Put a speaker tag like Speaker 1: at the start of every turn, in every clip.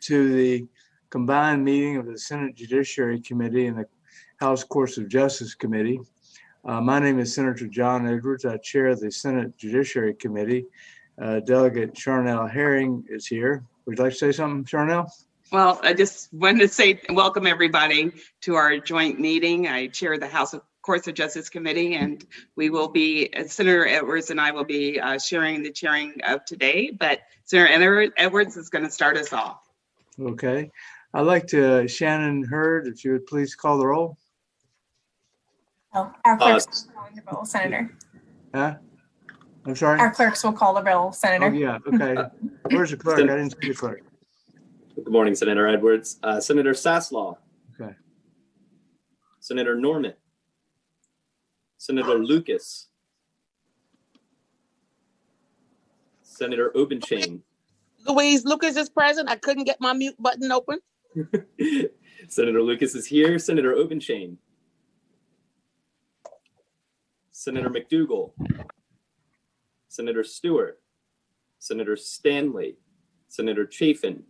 Speaker 1: to the combined meeting of the Senate Judiciary Committee and the House Courts of Justice Committee. My name is Senator John Edwards. I chair the Senate Judiciary Committee. Delegate Charnel Herring is here. Would you like to say something, Charnel?
Speaker 2: Well, I just wanted to say welcome everybody to our joint meeting. I chair the House Courts of Justice Committee, and we will be, Senator Edwards and I will be sharing the chairing of today, but Senator Edwards is going to start us off.
Speaker 1: Okay. I'd like to, Shannon Hurd, if you would please call the roll.
Speaker 3: Oh, our clerks will call the roll, Senator.
Speaker 1: Huh? I'm sorry?
Speaker 3: Our clerks will call the roll, Senator.
Speaker 1: Oh, yeah. Okay. Where's the clerk? I didn't see the clerk.
Speaker 4: Good morning, Senator Edwards. Senator Saslaw.
Speaker 1: Okay.
Speaker 4: Senator Norman. Senator Lucas. Senator Obenchain.
Speaker 5: Louise Lucas is present. I couldn't get my mute button open.
Speaker 4: Senator Lucas is here. Senator Obenchain. Senator McDougall. Senator Stewart. Senator Stanley. Senator Chafin.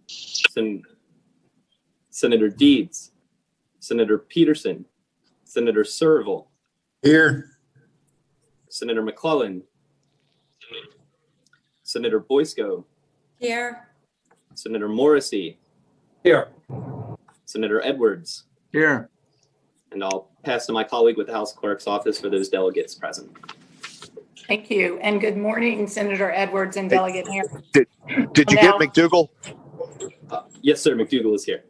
Speaker 4: Senator Deeds. Senator Peterson. Senator Serval.
Speaker 6: Here.
Speaker 4: Senator McClellan. Senator Boysko.
Speaker 7: Here.
Speaker 4: Senator Morrissey.
Speaker 6: Here.
Speaker 4: Senator Edwards.
Speaker 1: Here.
Speaker 4: And I'll pass to my colleague with the House Clerk's office for those delegates present.
Speaker 7: Thank you. And good morning, Senator Edwards and Delegate Harris.
Speaker 6: Did you get McDougall?
Speaker 4: Yes, sir. McDougall is here.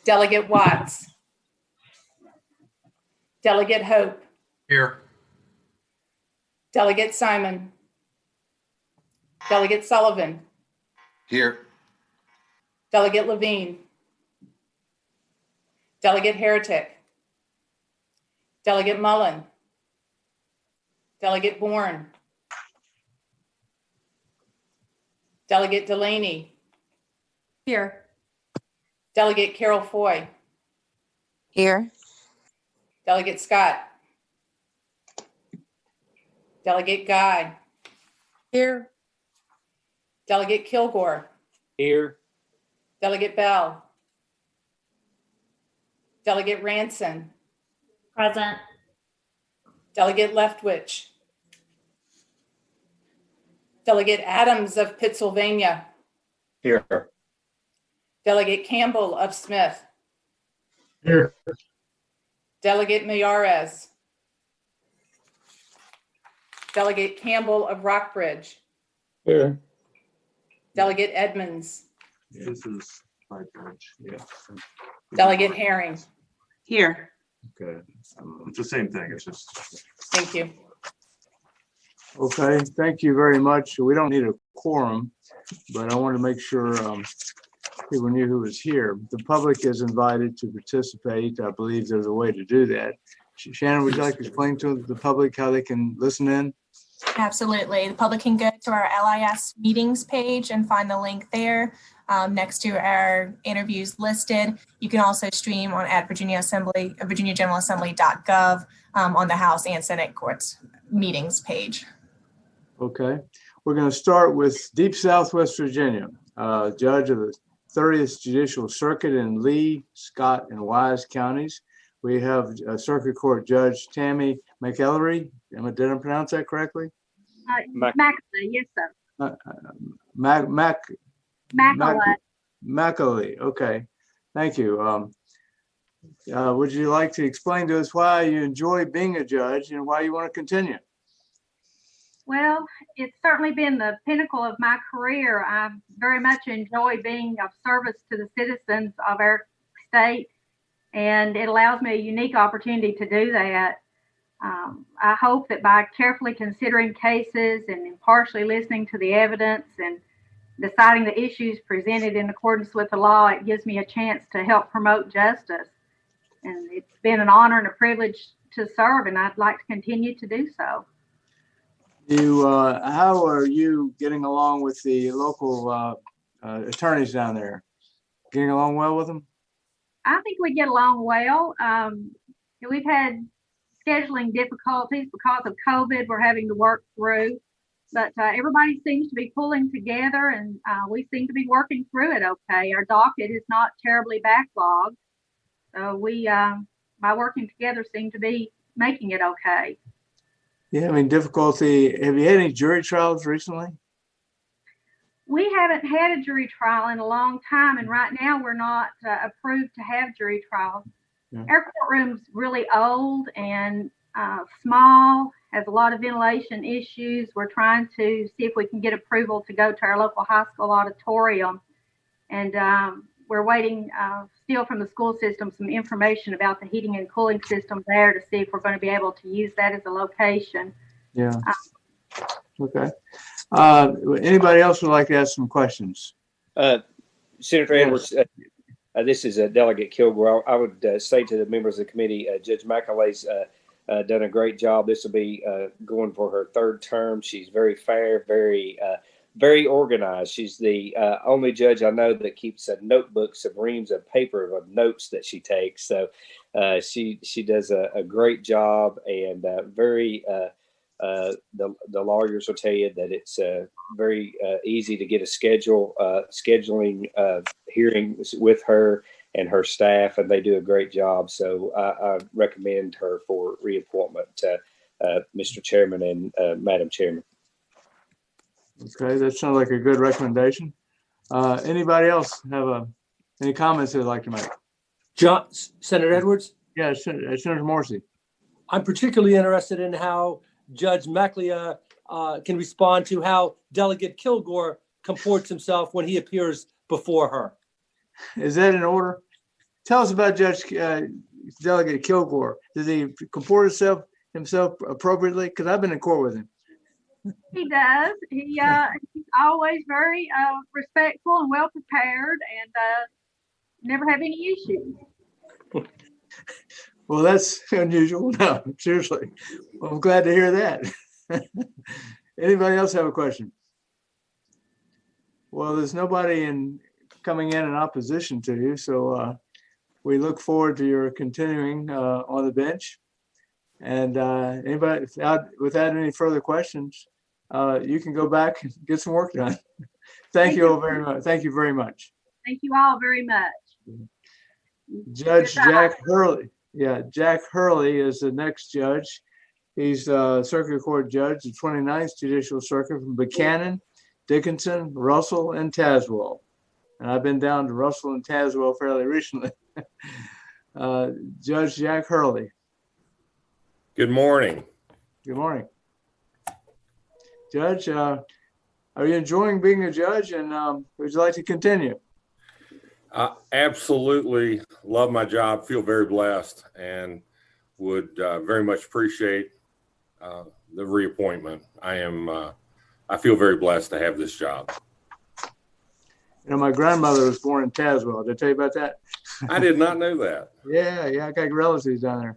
Speaker 7: Delegate Watts. Delegate Hope.
Speaker 6: Here.
Speaker 7: Delegate Simon. Delegate Sullivan.
Speaker 6: Here.
Speaker 7: Delegate Levine. Delegate Heretic. Delegate Mullen. Delegate Bourne. Delegate Delaney.
Speaker 8: Here.
Speaker 7: Delegate Carol Foy.
Speaker 8: Here.
Speaker 7: Delegate Scott. Delegate Guy.
Speaker 8: Here.
Speaker 7: Delegate Kilgore.
Speaker 4: Here.
Speaker 7: Delegate Bell. Delegate Ranson.
Speaker 8: Present.
Speaker 7: Delegate Leftwich. Delegate Adams of Pennsylvania.
Speaker 6: Here.
Speaker 7: Delegate Campbell of Smith.
Speaker 6: Here.
Speaker 7: Delegate Mayares. Delegate Campbell of Rockbridge.
Speaker 6: Here.
Speaker 7: Delegate Edmonds.
Speaker 1: This is my branch. Yeah.
Speaker 7: Delegate Herring.
Speaker 2: Here.
Speaker 1: Okay.
Speaker 6: It's the same thing. It's just.
Speaker 7: Thank you.
Speaker 1: Okay. Thank you very much. We don't need a quorum, but I want to make sure people knew who was here. The public is invited to participate. I believe there's a way to do that. Shannon, would you like to explain to the public how they can listen in?
Speaker 3: Absolutely. The public can go to our LIS meetings page and find the link there next to our interviews listed. You can also stream on at virginiageneraalassembly.gov on the House and Senate Courts meetings page.
Speaker 1: Okay. We're going to start with Deep Southwest Virginia, judge of the 30th Judicial Circuit in Lee, Scott, and Wise counties. We have Circuit Court Judge Tammy McEllery. Did I pronounce that correctly?
Speaker 8: Mackley, yes, sir.
Speaker 1: Mackley. Okay. Thank you. Would you like to explain to us why you enjoy being a judge and why you want to continue?
Speaker 8: Well, it's certainly been the pinnacle of my career. I very much enjoy being of service to the citizens of our state, and it allows me a unique opportunity to do that. I hope that by carefully considering cases and impartially listening to the evidence and deciding the issues presented in accordance with the law, it gives me a chance to help promote justice. And it's been an honor and a privilege to serve, and I'd like to continue to do so.
Speaker 1: How are you getting along with the local attorneys down there? Getting along well with them?
Speaker 8: I think we get along well. We've had scheduling difficulties because of COVID we're having to work through. But everybody seems to be pulling together, and we seem to be working through it okay. Our docket is not terribly backlogged. So we, by working together, seem to be making it okay.
Speaker 1: Yeah, I mean, difficulty. Have you had any jury trials recently?
Speaker 8: We haven't had a jury trial in a long time, and right now we're not approved to have jury trials.
Speaker 1: Yeah.
Speaker 8: Our courtroom's really old and small, has a lot of ventilation issues. We're trying to see if we can get approval to go to our local high school auditorium, and we're waiting still from the school system some information about the heating and cooling system there to see if we're going to be able to use that as a location.
Speaker 1: Yeah. Okay. Anybody else would like to ask some questions?
Speaker 9: Senator
Speaker 1: Yes.
Speaker 9: Edwards, this is Delegate Kilgore. I would say to the members of the committee, Judge McAuley's done a great job. This will be going for her third term. She's very fair, very organized. She's the only judge I know that keeps notebooks of reams of paper of notes that she takes. So she does a great job, and the lawyers will tell you that it's very easy to get a scheduling hearings with her and her staff, and they do a great job. So I recommend her for reappointment, Mr. Chairman and Madam Chairman.
Speaker 1: Okay, that sounds like a good recommendation. Anybody else have any comments they'd like to make?
Speaker 10: Senator Edwards?
Speaker 1: Yeah, Senator Morrissey.
Speaker 10: I'm particularly interested in how Judge McAuley can respond to how Delegate Kilgore comports himself when he appears before her.
Speaker 1: Is that in order? Tell us about Judge Delegate Kilgore. Does he comport himself appropriately? Because I've been in court with him.
Speaker 8: He does. He's always very respectful and well prepared, and never have any issues.
Speaker 1: Well, that's unusual. No, seriously. Well, I'm glad to hear that. Anybody else have a question? Well, there's nobody coming in opposition to you, so we look forward to your continuing on the bench. And anybody, without any further questions, you can go back and get some work done. Thank you all very much. Thank you very much.
Speaker 8: Thank you all very much.
Speaker 1: Judge
Speaker 8: Goodbye.
Speaker 1: Jack Hurley. Yeah, Jack Hurley is the next judge. He's Circuit Court Judge, the 29th Judicial Circuit from Buchanan, Dickinson, Russell, and Tazewell. And I've been down to Russell and Tazewell fairly recently. Judge Jack Hurley.
Speaker 11: Good morning.
Speaker 1: Good morning. Judge, are you enjoying being a judge, and would you like to continue?
Speaker 11: Absolutely love my job, feel very blessed, and would very much appreciate the reappointment. I feel very blessed to have this job.
Speaker 1: You know, my grandmother was born in Tazewell. Did I tell you about that?
Speaker 11: I did not know that.
Speaker 1: Yeah, I got relatives down there.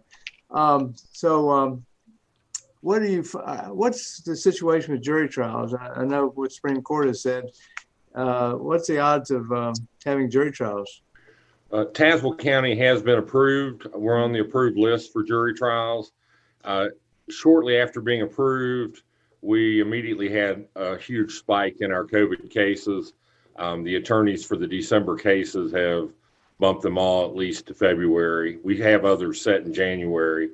Speaker 1: What's the situation with jury trials? I know what Supreme Court has said. What's the odds of having jury trials?
Speaker 11: Tazewell County has been approved. We're on the approved list for jury trials. Shortly after being approved, we immediately had a huge spike in our COVID cases. The attorneys for the December cases have bumped them all at least to February. We have others set in January.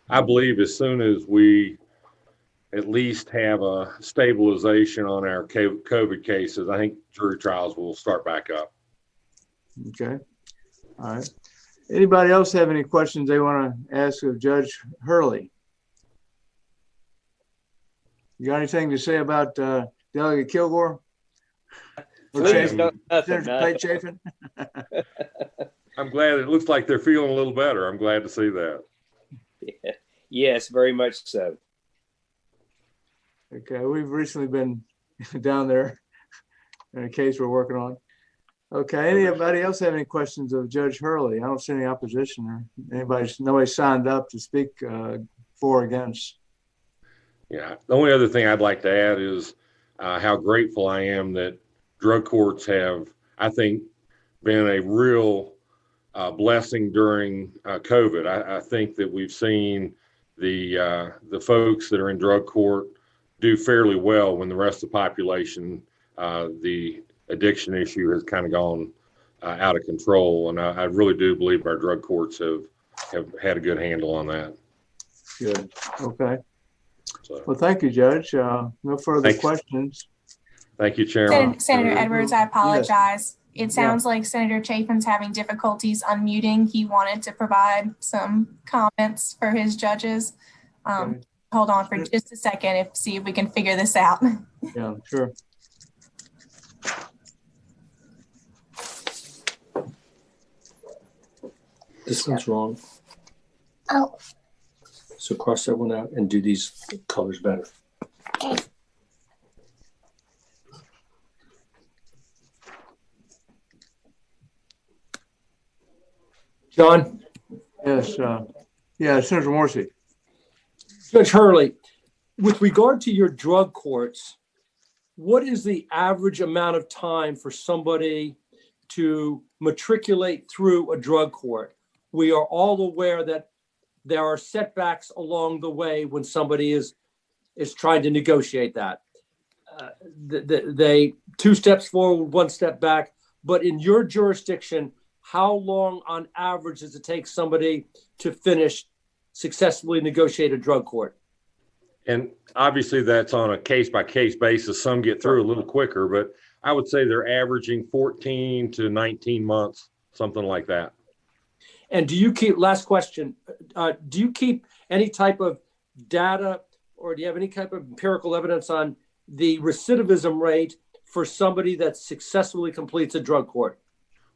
Speaker 11: I believe as soon as we at least have a stabilization on our COVID cases, I think jury trials will start back up.
Speaker 1: Okay. All right. Anybody else have any questions they want to ask of Judge Hurley? You got anything to say about Delegate Kilgore? Chafin?
Speaker 11: I'm glad it looks like they're feeling a little better. I'm glad to see that.
Speaker 9: Yeah. Yes, very much so.
Speaker 1: Okay, we've recently been down there in a case we're working on. Okay, anybody else have any questions of Judge Hurley? I don't see any opposition or nobody signed up to speak for or against.
Speaker 11: Yeah, the only other thing I'd like to add is how grateful I am that drug courts have, I think, been a real blessing during COVID. I think that we've seen the folks that are in drug court do fairly well when the rest of the population, the addiction issue has kind of gone out of control. And I really do believe our drug courts have had a good handle on that.
Speaker 1: Good. Okay.
Speaker 11: So,
Speaker 1: Well, thank you, Judge. No further
Speaker 11: Thanks.
Speaker 1: questions.
Speaker 11: thank you, Chairman.
Speaker 3: Senator Edwards, I apologize. It
Speaker 1: Yeah.
Speaker 3: sounds like Senator Chafin's having difficulties unmuting. He wanted to provide some comments for his judges.
Speaker 1: Okay.
Speaker 3: Hold on for just a second, see if we can figure this out.
Speaker 1: Yeah, sure.
Speaker 10: This one's wrong.
Speaker 8: Oh.
Speaker 10: So cross that one out and do these colors better. John?
Speaker 1: Yes. Yeah, Senator Morrissey.
Speaker 10: Judge Hurley, with regard to your drug courts, what is the average amount of time for somebody to matriculate through a drug court? We are all aware that there are setbacks along the way when somebody is trying to negotiate that. They 2 steps forward, 1 step back. But in your jurisdiction, how long on average does it take somebody to successfully negotiate a drug court?
Speaker 11: And obviously that's on a case by case basis. Some get through a little quicker, but I would say they're averaging 14 to 19 months, something like that.
Speaker 10: And do you keep, last question, do you keep any type of data or do you have any type of empirical evidence on the recidivism rate for somebody that successfully completes a drug court?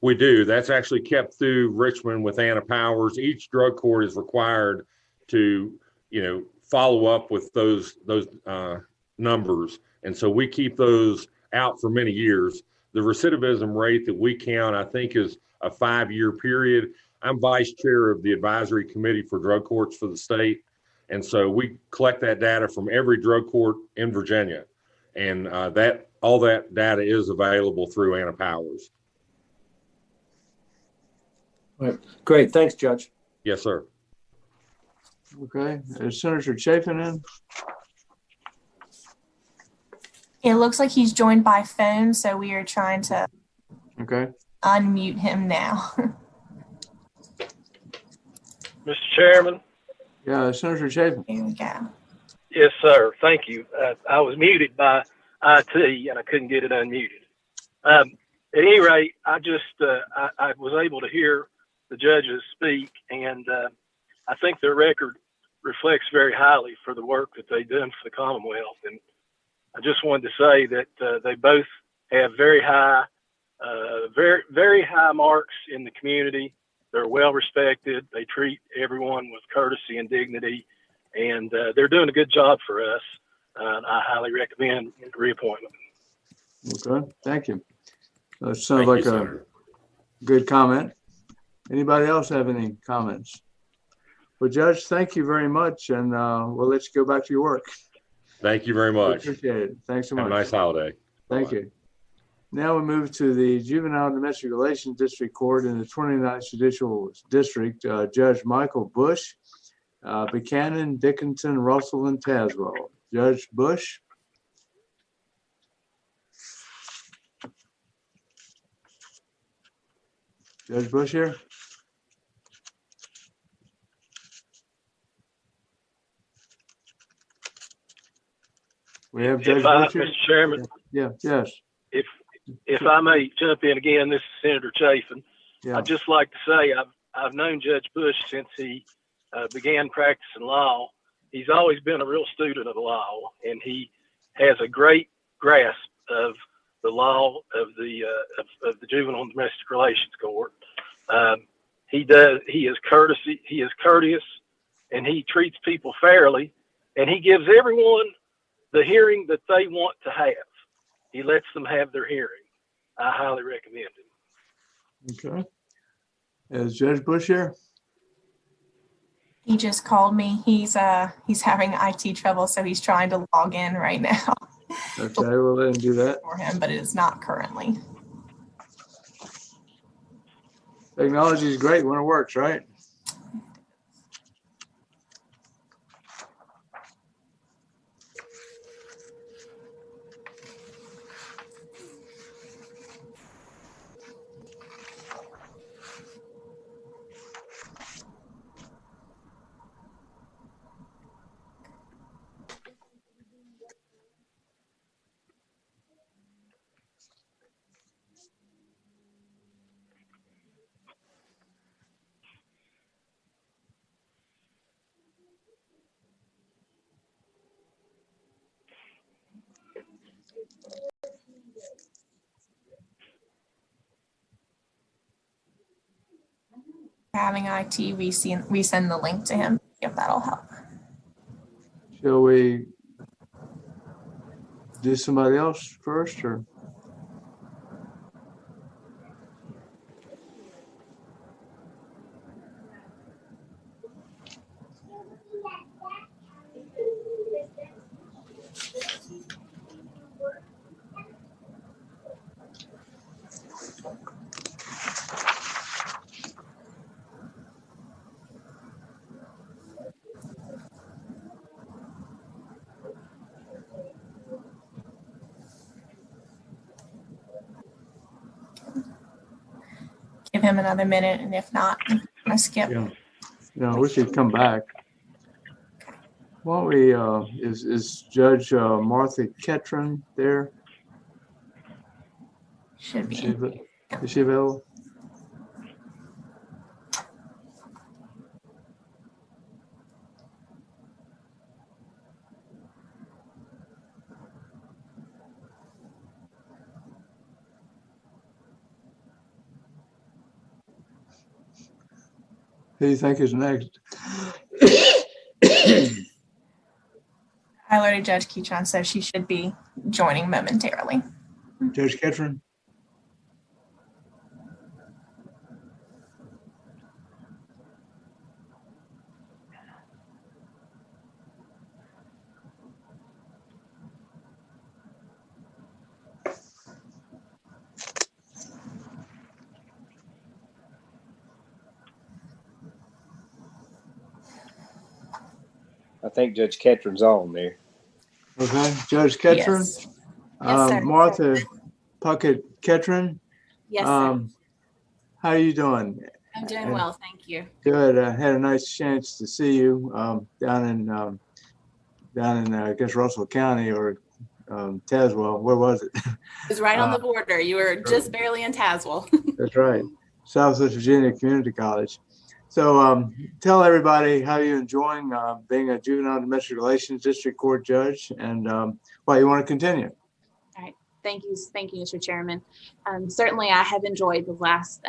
Speaker 11: We do. That's actually kept through Richmond with Anna Powers. Each drug court is required to, follow up with those numbers. And so we keep those out for many years. The recidivism rate that we count, I think, is a 5-year period. I'm vice chair of the advisory committee for drug courts for the state. And so we collect that data from every drug court in Virginia. And all that data is available through Anna Powers.
Speaker 10: All right. Great. Thanks, Judge.
Speaker 11: Yes, sir.
Speaker 1: Okay. Is Senator Chafin in?
Speaker 3: It looks like he's joined by phone, so we are trying to unmute him now.
Speaker 12: Mr. Chairman?
Speaker 1: Yeah, Senator Chafin.
Speaker 3: Here we go.
Speaker 12: Yes, sir. Thank you. I was muted by IT and I couldn't get it unmuted. At any rate, I was able to hear the judges speak, and I think their record reflects very highly for the work that they've done for the Commonwealth. And I just wanted to say that they both have very high marks in the community. They're well respected. They treat everyone with courtesy and dignity, and they're doing a good job for us. I highly recommend reappointment.
Speaker 1: Okay, thank you. That sounds like a good comment. Anybody else have any comments? Well, Judge, thank you very much, and we'll let you go back to your work.
Speaker 11: Thank you very much.
Speaker 1: Appreciate it. Thanks so much.
Speaker 11: Have a nice holiday.
Speaker 1: Thank you. Now we move to the Juvenile Domestic Relations District Court in the 29th Judicial District. Judge Michael Bush, Buchanan, Dickinson, Russell, and Tazewell. Judge Bush. Judge Bush here? We have Judge Bush here?
Speaker 12: Mr. Chairman.
Speaker 1: Yeah, yes.
Speaker 12: If I may jump in again, this is Senator Chafin.
Speaker 1: Yeah.
Speaker 12: I'd just like to say I've known Judge Bush since he began practicing law. He's always been a real student of the law, and he has a great grasp of the law of the Juvenile and Domestic Relations Court. He is courteous, and he treats people fairly, and he gives everyone the hearing that they want to have. He lets them have their hearing. I highly recommend it.
Speaker 1: Okay. Is Judge Bush here?
Speaker 3: He just called me. He's having IT trouble, so he's trying to log in right now.
Speaker 1: Okay, we'll let him do that.
Speaker 3: For him, but it is not currently.
Speaker 1: Technology is great when it works, right?
Speaker 3: Having IT resend the link to him, if that'll help.
Speaker 1: Shall we do somebody else first, or?
Speaker 3: Give him another minute, and if not, I skip.
Speaker 1: Yeah. No, I wish he'd come back. Why don't we, is Judge Martha Ketron there?
Speaker 3: Should be.
Speaker 1: Is she available? Who do you think is next?
Speaker 3: I alerted Judge Ketron, so she should be joining momentarily.
Speaker 1: Judge Ketron?
Speaker 9: I think Judge Ketron's on there.
Speaker 1: Okay, Judge Ketron?
Speaker 13: Yes. Yes, sir.
Speaker 1: Martha Puckett Ketron?
Speaker 13: Yes, sir.
Speaker 1: How are you doing?
Speaker 13: I'm doing well, thank you.
Speaker 1: Good. I had a nice chance to see you down in I guess Russell County or Tazewell. Where was it?
Speaker 13: It was right on the border. You were just barely in Tazewell.
Speaker 1: That's right. Southwest Virginia Community College. So tell everybody how you're enjoying being a juvenile domestic relations district court judge and why you want to continue.
Speaker 13: All right. Thank you, Mr. Chairman. Certainly, I have enjoyed the last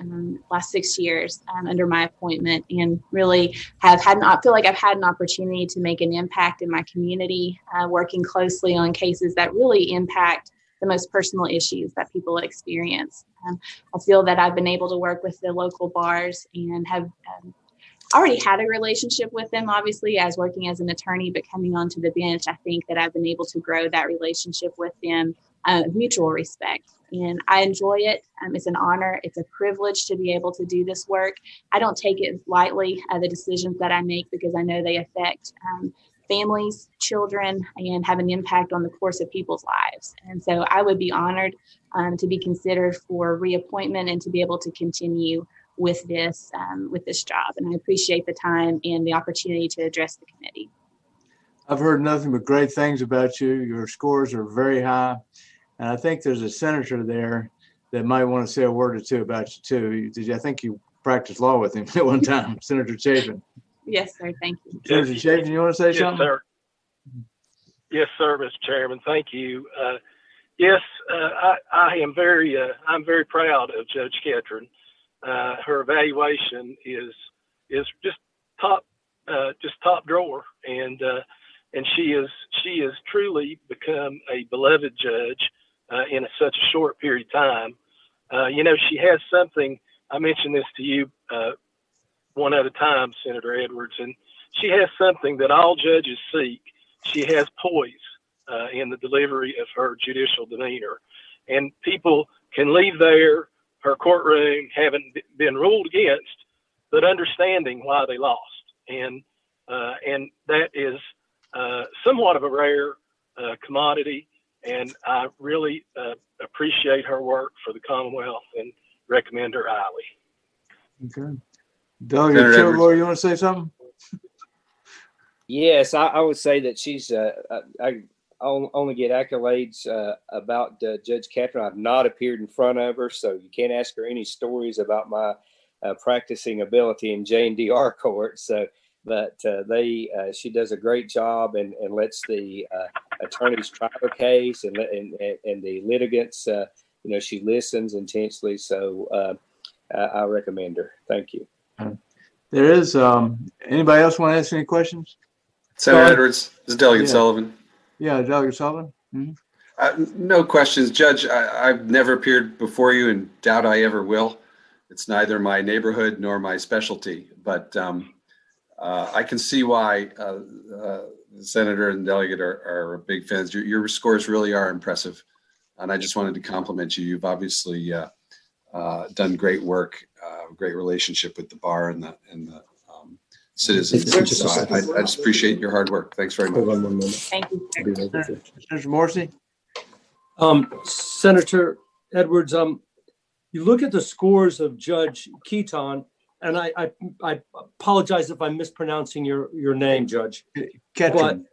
Speaker 13: 6 years under my appointment, and really have had. I feel like I've had an opportunity to make an impact in my community, working closely on cases that really impact the most personal issues that people experience. I feel that I've been able to work with the local bars and have already had a relationship with them, obviously, as working as an attorney, but coming onto the bench, I think that I've been able to grow that relationship with them, mutual respect. And I enjoy it. It's an honor. It's a privilege to be able to do this work. I don't take it lightly, the decisions that I make, because I know they affect families, children, and have an impact on the course of people's lives. And so I would be honored to be considered for reappointment and to be able to continue with this job. And I appreciate the time and the opportunity to address the committee.
Speaker 1: I've heard nothing but great things about you. Your scores are very high. And I think there's a senator there that might want to say a word or two about you too. I think you practiced law with him at one time, Senator Chapin.
Speaker 13: Yes, sir. Thank you.
Speaker 1: Senator Chapin, you want to say something?
Speaker 12: Sir. Yes, sir, Mr. Chairman. Thank you. Yes, I am I'm very proud of Judge Ketron. Her evaluation is just top drawer, and she has truly become a beloved judge in such a short period of time. She has something. I mentioned this to you one at a time, Senator Edwards, and she has something that all judges seek. She has poise in the delivery of her judicial demeanor, and people can leave her courtroom having been ruled against, but understanding why they lost, and that is somewhat of a rare commodity. And I really appreciate her work for the Commonwealth and recommend her highly.
Speaker 1: Okay. Delegate Kilgore, you want to say something?
Speaker 9: Yes, I would say that she's. I only get accolades about Judge Ketron. I've not appeared in front of her, so you can't ask her any stories about my practicing ability in J&DR court. So, but she does a great job and lets the attorneys try the case and the litigants. She listens intensely. So I recommend her. Thank you.
Speaker 1: There is, anybody else want to ask any questions?
Speaker 14: Senator
Speaker 10: Don?
Speaker 14: Edwards, this is Delegate
Speaker 1: Yeah.
Speaker 14: Sullivan.
Speaker 1: Yeah, Delegate Sullivan? Mhm.
Speaker 14: No questions, Judge. I've never appeared before you and doubt I ever will. It's neither my neighborhood nor my specialty, but I can see why the Senator and Delegate are big fans. Your scores really are impressive, and I just wanted to compliment you. You've obviously done great work, great relationship with the bar and the citizens. So I just appreciate your hard work. Thanks very much.
Speaker 10: Hold on one moment.
Speaker 13: Thank you.
Speaker 1: Senator Morrissey?
Speaker 10: Senator Edwards, you look at the scores of Judge Keaton, and I apologize if I'm mispronouncing your name, Judge.
Speaker 1: Ketron.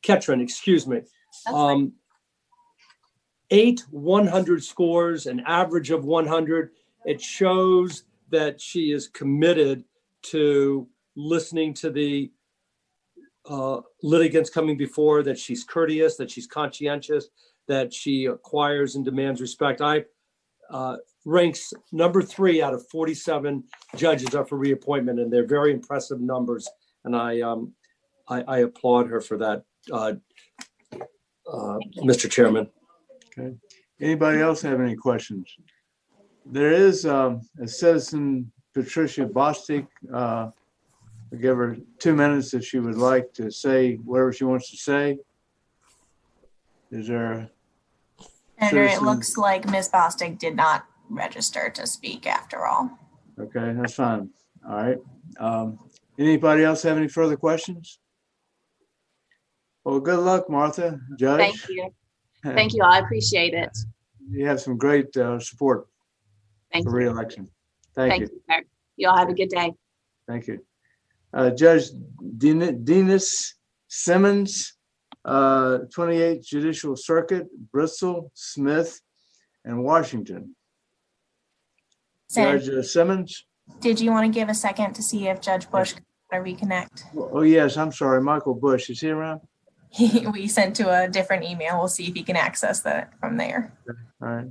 Speaker 10: Ketron, excuse me.
Speaker 13: That's right.
Speaker 10: 8 100 scores, an average of 100. It shows that she is committed to listening to the litigants coming before, that she's courteous, that she's conscientious, that she acquires and demands respect. I ranks number 3 out of 47 judges up for reappointment, and they're very impressive numbers. And I applaud her for that, Mr. Chairman.
Speaker 1: Okay. Anybody else have any questions? There is a citizen, Patricia Bostic. I'll give her 2 minutes if she would like to say whatever she wants to say. Is there?
Speaker 3: Senator, it looks like Ms. Bostic did not register to speak after all.
Speaker 1: Okay, that's fine. All right. Anybody else have any further questions? Well, good luck, Martha. Judge.
Speaker 13: Thank you. Thank you all. I appreciate it.
Speaker 1: You have some great support
Speaker 13: Thank
Speaker 1: for
Speaker 13: you.
Speaker 1: re-election. Thank you.
Speaker 13: Sir. You all have a good day.
Speaker 1: Thank you. Judge Dennis Simmons, 28th Judicial Circuit, Bristol, Smith, and Washington.
Speaker 3: Senator,
Speaker 1: Judge Simmons?
Speaker 3: did you want to give a second to see if Judge Bush could reconnect?
Speaker 1: Oh, yes, I'm sorry. Michael Bush, is he around?
Speaker 3: We sent to a different email. We'll see if he can access that from there.
Speaker 1: All right.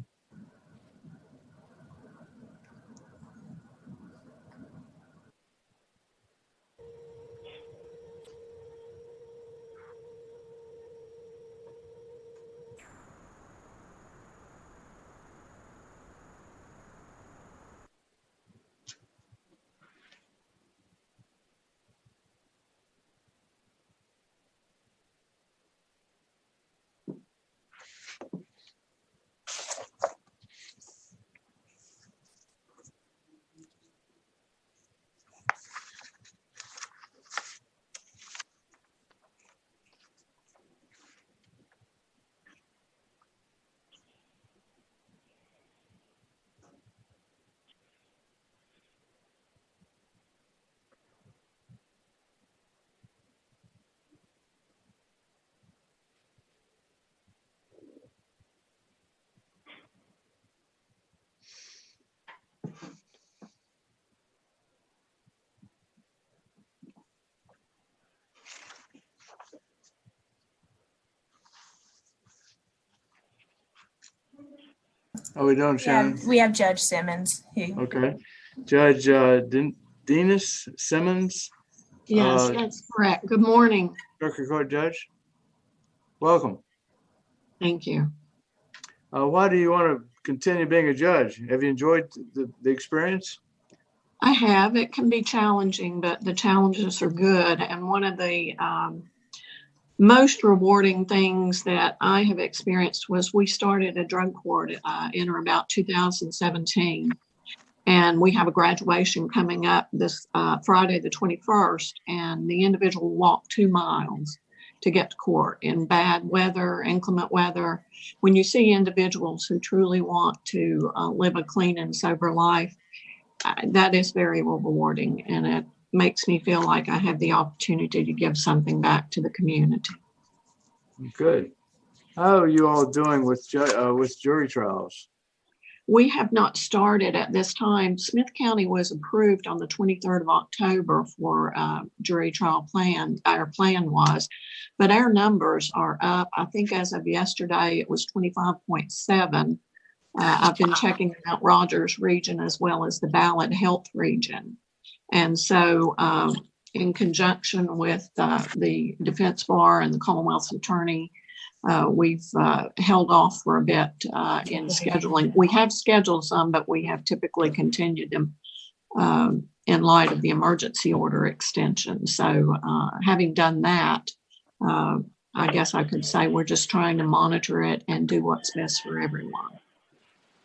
Speaker 1: Are we doing,
Speaker 3: Yeah,
Speaker 1: Shannon?
Speaker 3: we have Judge Simmons.
Speaker 1: Okay. Judge Dennis Simmons,
Speaker 15: Yes, that's correct. Good morning.
Speaker 1: Circuit Court Judge. Welcome.
Speaker 15: Thank you.
Speaker 1: Why do you want to continue being a judge? Have you enjoyed the experience?
Speaker 15: I have. It can be challenging, but the challenges are good. And one of the most rewarding things that I have experienced was we started a drug court in or about 2017. And we have a graduation coming up this Friday, the 21st, and the individual walked 2 miles to get to court in bad weather, inclement weather. When you see individuals who truly want to live a clean and sober life, that is very rewarding, and it makes me feel like I have the opportunity to give something back to the community.
Speaker 1: Good. How are you all doing with jury trials?
Speaker 15: We have not started at this time. Smith County was approved on the 23rd of October for jury trial plan. Our plan was, but our numbers are up. I think as of yesterday, it was 25.7. I've been checking Mount Rogers region as well as the Ballard Health region. And so in conjunction with the defense bar and the Commonwealth's attorney, we've held off for a bit in scheduling. We have scheduled some, but we have typically continued them in light of the emergency order extension. So having done that, I guess I could say we're just trying to monitor it and do what's best for everyone.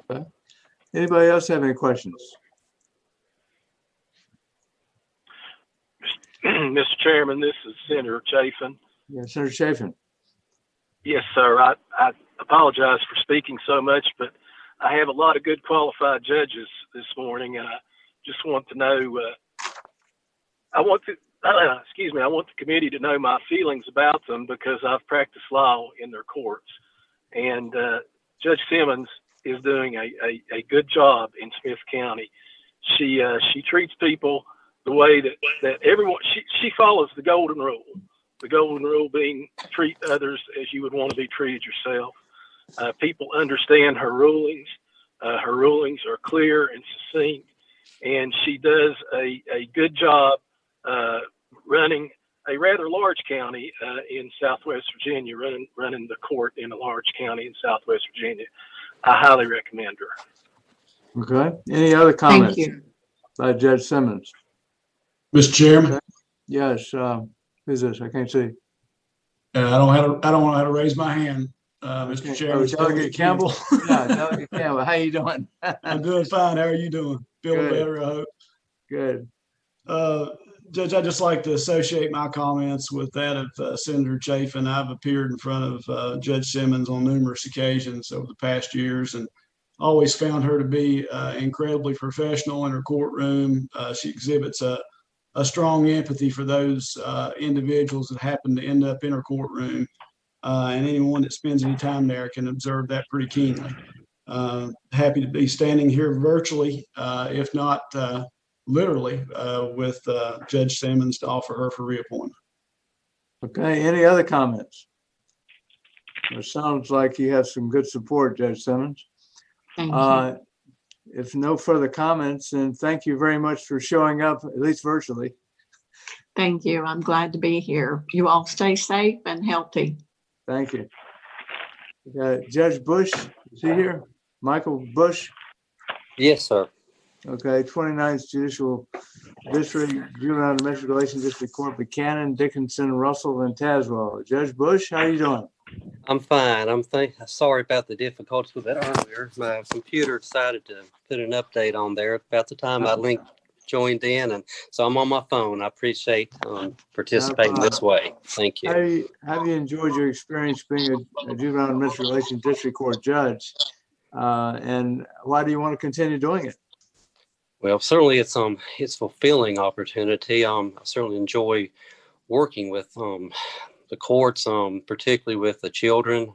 Speaker 1: Okay. Anybody else have any questions?
Speaker 12: Mr. Chairman, this is Senator Chafin.
Speaker 1: Yeah, Senator Chafin.
Speaker 12: Yes, sir. I apologize for speaking so much, but I have a lot of good qualified judges this morning, and I just want to know, I want the committee to know my feelings about them because I've practiced law in their courts. And Judge Simmons is doing a good job in Smith County. She treats people the way that everyone, she follows the golden rule. The golden rule being treat others as you would want to be treated yourself. People understand her rulings. Her rulings are clear and succinct, and she does a good job running a rather large county in Southwest Virginia, running the court in a large county in Southwest Virginia. I highly recommend her.
Speaker 1: Okay. Any other comments?
Speaker 15: Thank you.
Speaker 1: By Judge Simmons?
Speaker 16: Mr. Chairman.
Speaker 1: Okay. Yes. Who's this? I can't see.
Speaker 16: I don't know how to raise my hand, Mr.
Speaker 1: Okay.
Speaker 16: Chairman.
Speaker 1: Delegate Campbell. Yeah, Delegate Campbell. How you doing?
Speaker 16: I'm doing fine. How are you doing? Feeling better, I hope.
Speaker 1: Good.
Speaker 16: Judge, I'd just like to associate my comments with that of Senator Chafin. I've appeared in front of Judge Simmons on numerous occasions over the past years and always found her to be incredibly professional in her courtroom. She exhibits a strong empathy for those individuals that happen to end up in her courtroom. And anyone that spends any time there can observe that pretty keenly. Happy to be standing here virtually, if not literally, with Judge Simmons to offer her for reappointment.
Speaker 1: Okay. Any other comments? It sounds like you have some good support, Judge Simmons.
Speaker 15: Thank you.
Speaker 1: If no further comments, then thank you very much for showing up, at least virtually.
Speaker 15: Thank you. I'm glad to be here. You all stay safe and healthy.
Speaker 1: Thank you. Judge Bush, is he here? Michael Bush?
Speaker 17: Yes, sir.
Speaker 1: Okay, 29th Judicial District, Juvenile and Domestic Relations District Court, Buchanan, Dickinson, Russell, and Tazewell. Judge Bush, how are you doing?
Speaker 17: I'm fine. Sorry about the difficulties with that earlier. My computer decided to put an update on there about the time my link joined in, and so I'm on my phone. I appreciate participating this way. Thank you.
Speaker 1: Have you enjoyed your experience being a Juvenile and Domestic Relations District Court judge, and why do you want to continue doing it?
Speaker 17: Well, certainly it's fulfilling opportunity. I certainly enjoy working with the courts, particularly with the children.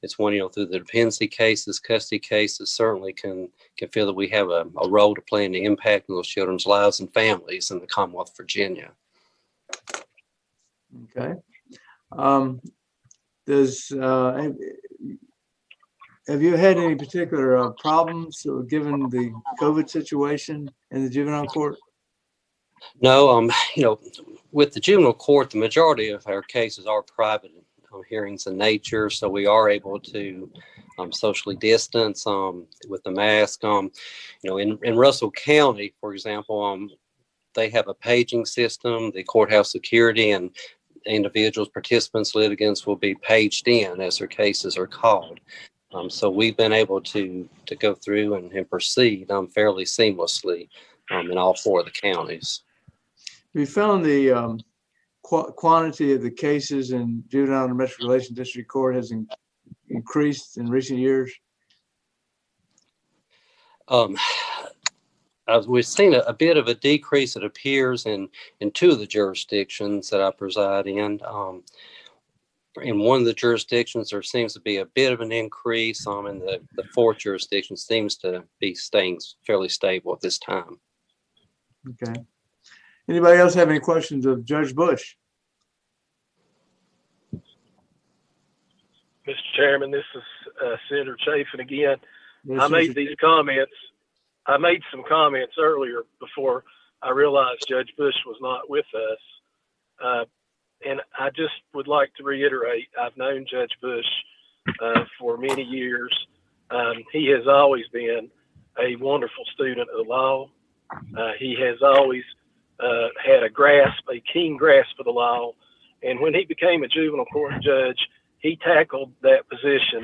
Speaker 17: It's one, through the dependency cases, custody cases, certainly can feel that we have a role to play in the impact on those children's lives and families in the Commonwealth of Virginia.
Speaker 1: Okay. Have you had any particular problems given the COVID situation in the juvenile court?
Speaker 17: No, with the juvenile court, the majority of our cases are private hearings in nature, so we are able to socially distance with the mask. In Russell County, for example, they have a paging system. The courthouse security and individuals, participants, litigants will be paged in as their cases are called. So we've been able to go through and proceed fairly seamlessly in all four of the counties.
Speaker 1: We found the quantity of the cases in Juvenile and Domestic Relations District Court has increased in recent years.
Speaker 17: We've seen a bit of a decrease, it appears, in two of the jurisdictions that I preside in. In one of the jurisdictions, there seems to be a bit of an increase. And the fourth jurisdiction seems to be staying fairly stable at this time.
Speaker 1: Okay. Anybody else have any questions of Judge Bush?
Speaker 12: Mr. Chairman, this is Senator Chafin again.
Speaker 1: Yes,
Speaker 12: I made some comments earlier before I realized Judge Bush was not with us. And I just would like to reiterate, I've known Judge Bush for many years. He has always been a wonderful student of the law. He has always had a keen grasp of the law. And when he became a juvenile court judge, he tackled that position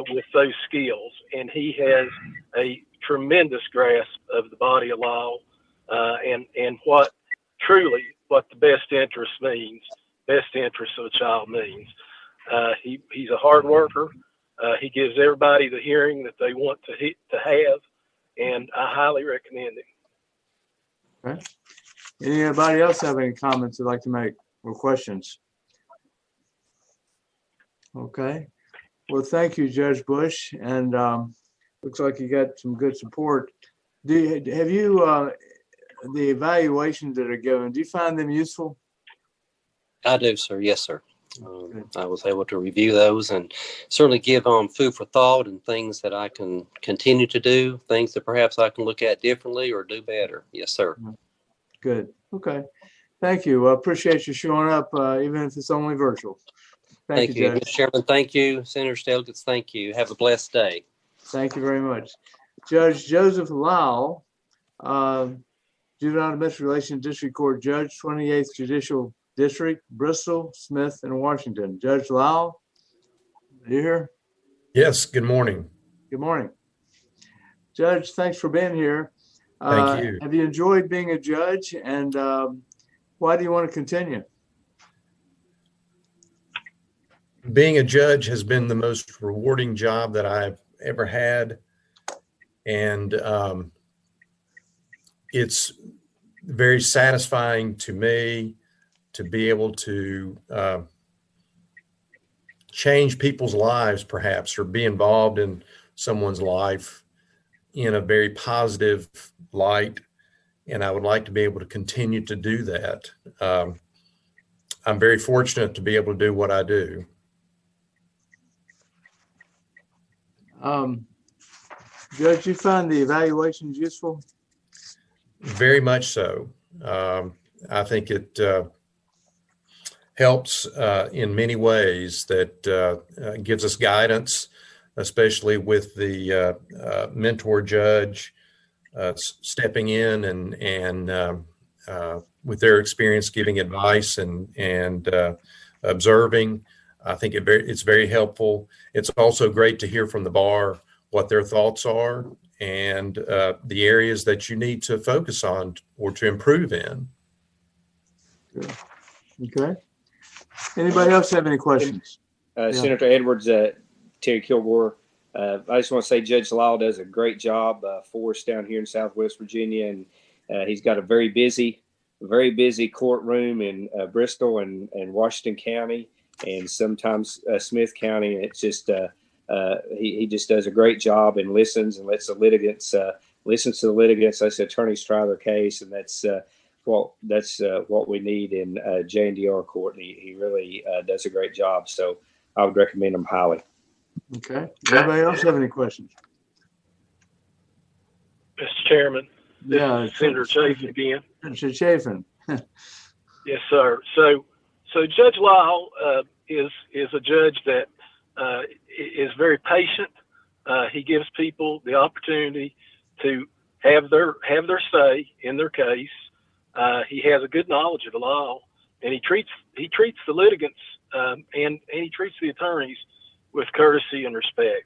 Speaker 12: with those skills. And he has a tremendous grasp of the body of law and what the best interest means, best interest of a child means. He's a hard worker. He gives everybody the hearing that they want to have, and I highly recommend him.
Speaker 1: Okay. Anybody else have any comments they'd like to make or questions? Okay. Well, thank you, Judge Bush, and looks like you got some good support. Have you the evaluations that are given? Do you find them useful?
Speaker 17: I do, sir. Yes, sir. I was able to review those and certainly give food for thought and things that I can continue to do, things that perhaps I can look at differently or do better. Yes, sir.
Speaker 1: Good. Okay. Thank you. I appreciate you showing up, even if it's only virtual. Thank you, Judge.
Speaker 17: Mr. Chairman. Thank you. Senators, delegates, thank you. Have a blessed day.
Speaker 1: Thank you very much. Judge Joseph Lau, Juvenile Domestic Relations District Court Judge, 28th Judicial District, Bristol, Smith, and Washington. Judge Lau, are you here?
Speaker 18: Yes, good morning.
Speaker 1: Good morning. Judge, thanks for being here.
Speaker 18: Thank you.
Speaker 1: Have you enjoyed being a judge, and why do you want to continue?
Speaker 18: Being a judge has been the most rewarding job that I've ever had. And it's very satisfying to me to be able to change people's lives, perhaps, or be involved in someone's life in a very positive light. And I would like to be able to continue to do that. I'm very fortunate to be able to do what I do.
Speaker 1: Judge, you find the evaluations useful?
Speaker 18: Very much so. I think it helps in many ways, that gives us guidance, especially with the mentor judge stepping in and with their experience giving advice and observing. I think it's very helpful. It's also great to hear from the bar what their thoughts are and the areas that you need to focus on or to improve in.
Speaker 1: Good. Okay. Anybody else have any questions?
Speaker 9: Senator Edwards, Terry Kilgore, I just want to say Judge Lau does a great job for us down here in Southwest Virginia, and he's got a very busy courtroom in Bristol and Washington County, and sometimes Smith County. And it's just he just does a great job and listens and lets the litigants listens to the litigants, lets the attorneys try their case, and that's what we need in J&DR court. And he really does a great job. So I would recommend him highly.
Speaker 1: Okay. Anybody else have any questions?
Speaker 12: Mr. Chairman, this is Senator Chafin again.
Speaker 1: Mr. Chafin.
Speaker 12: Yes, sir. So Judge Lau is a judge that is very patient. He gives people the opportunity to have their say in their case. He has a good knowledge of the law, and he treats the litigants and he treats the attorneys with courtesy and respect.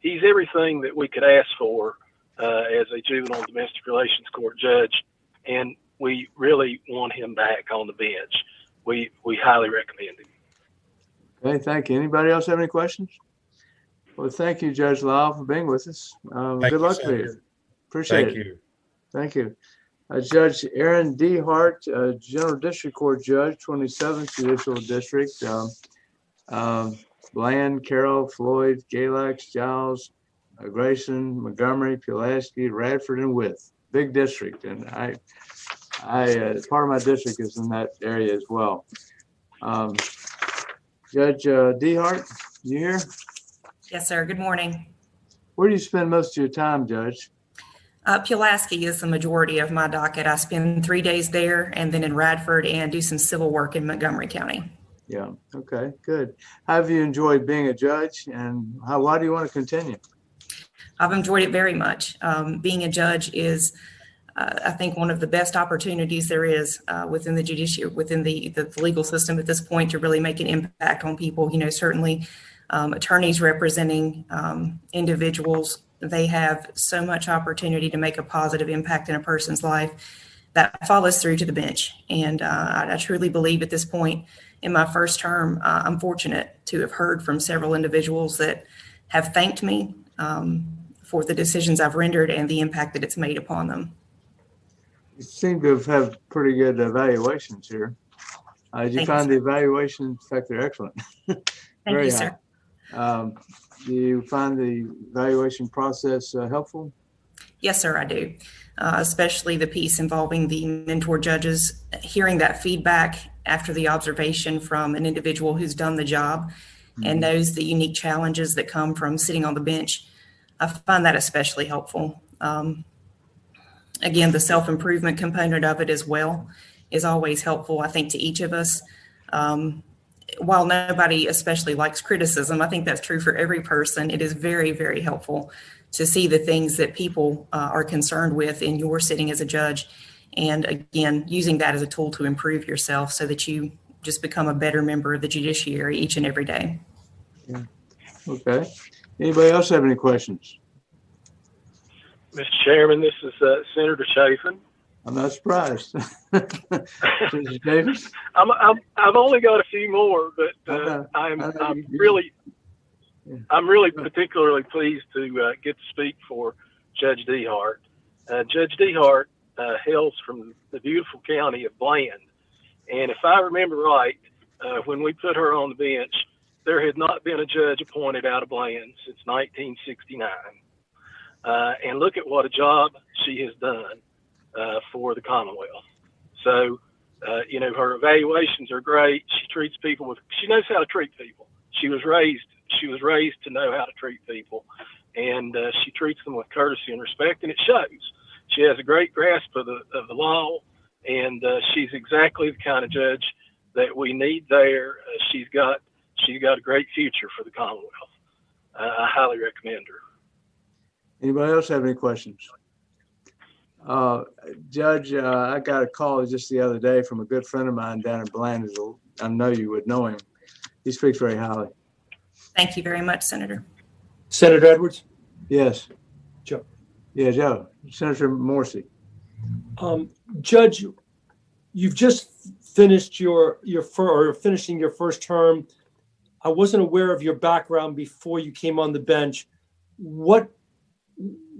Speaker 12: He's everything that we could ask for as a juvenile domestic relations court judge, and we really want him back on the bench. We highly recommend him.
Speaker 1: Okay, thank you. Anybody else have any questions? Well, thank you, Judge Lau, for being with us. Good luck to you. Appreciate it.
Speaker 18: Thank you.
Speaker 1: Thank you. Judge Aaron D. Hart, General District Court Judge, 27th Judicial District. Bland, Carroll, Floyd, Galax, Giles, Grayson, Montgomery, Pulaski, Radford, and Wythe. Big district, and I part of my district is in that area as well. Judge D. Hart, you here?
Speaker 19: Yes, sir. Good morning.
Speaker 1: Where do you spend most of your time, Judge?
Speaker 19: Pulaski is the majority of my docket. I spend 3 days there and then in Radford and do some civil work in Montgomery County.
Speaker 1: Yeah. Okay, good. How have you enjoyed being a judge, and why do you want to continue?
Speaker 19: I've enjoyed it very much. Being a judge is, I think, one of the best opportunities there is within the judiciary, within the legal system at this point, to really make an impact on people. You know, certainly attorneys representing individuals, they have so much opportunity to make a positive impact in a person's life that follows through to the bench. And I truly believe at this point in my first term, I'm fortunate to have heard from several individuals that have thanked me for the decisions I've rendered and the impact that it's made upon them.
Speaker 1: You seem to have pretty good evaluations here. Did you find the evaluations, in fact, they're excellent.
Speaker 19: Thank you, sir.
Speaker 1: Do you find the evaluation process helpful?
Speaker 19: Yes, sir, I do. Especially the piece involving the mentor judges, hearing that feedback after the observation from an individual who's done the job and knows the unique challenges that come from sitting on the bench. I find that especially helpful. Again, the self-improvement component of it as well is always helpful, I think, to each of us. While nobody especially likes criticism, I think that's true for every person. It is very, very helpful to see the things that people are concerned with in your sitting as a judge. And again, using that as a tool to improve yourself so that you just become a better member of the judiciary each and every day.
Speaker 1: Yeah. Okay. Anybody else have any questions?
Speaker 12: Mr. Chairman, this is Senator Chafin.
Speaker 1: I'm not surprised. Senator Davis?
Speaker 12: I've only got a few more, but I'm really particularly pleased to get to speak for Judge Dehart. Judge Dehart hails from the beautiful county of Bland, and if I remember right, when we put her on the bench, there had not been a judge appointed out of Bland since 1969. And look at what a job she has done for the Commonwealth. So, you know, her evaluations are great. She treats people she knows how to treat people. She was raised to know how to treat people, and she treats them with courtesy and respect, and it shows. She has a great grasp of the law, and she's exactly the kind of judge that we need there. She's got a great future for the Commonwealth. I highly recommend her.
Speaker 1: Anybody else have any questions? Judge, I got a call just the other day from a good friend of mine down in Bland. I know you would know him. He speaks very highly.
Speaker 19: Thank you very much, Senator.
Speaker 10: Senator Edwards?
Speaker 1: Yes.
Speaker 10: Joe.
Speaker 1: Yeah, Joe. Senator Morrissey.
Speaker 10: Judge, you've just finished finishing your first term. I wasn't aware of your background before you came on the bench. What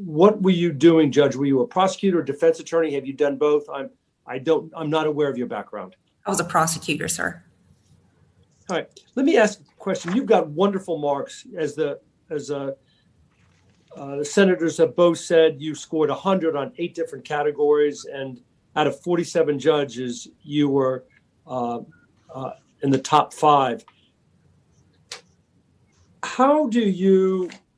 Speaker 10: were you doing, Judge? Were you a prosecutor, defense attorney? Have you done both? I'm not aware of your background.
Speaker 19: I was a prosecutor, sir.
Speaker 10: All right. Let me ask a question. You've got wonderful marks, as the senators have both said. You scored 100 on 8 different categories, and out of 47 judges, you were in the top 5.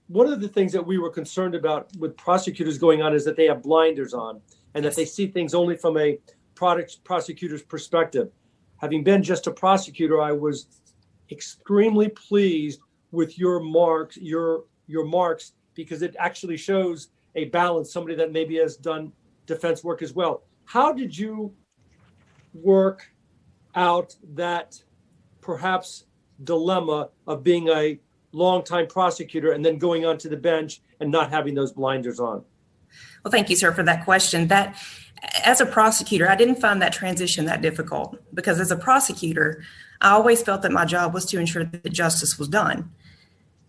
Speaker 10: One of the things that we were concerned about with prosecutors going on is that they have blinders on and that they see things only from a prosecutor's perspective. Having been just a prosecutor, I was extremely pleased with your marks, because it actually shows a balance, somebody that maybe has done defense work as well. How did you work out that perhaps dilemma of being a longtime prosecutor and then going onto the bench and not having those blinders on?
Speaker 19: Well, thank you, sir, for that question. That, as a prosecutor, I didn't find that transition that difficult, because as a prosecutor, I always felt that my job was to ensure that justice was done.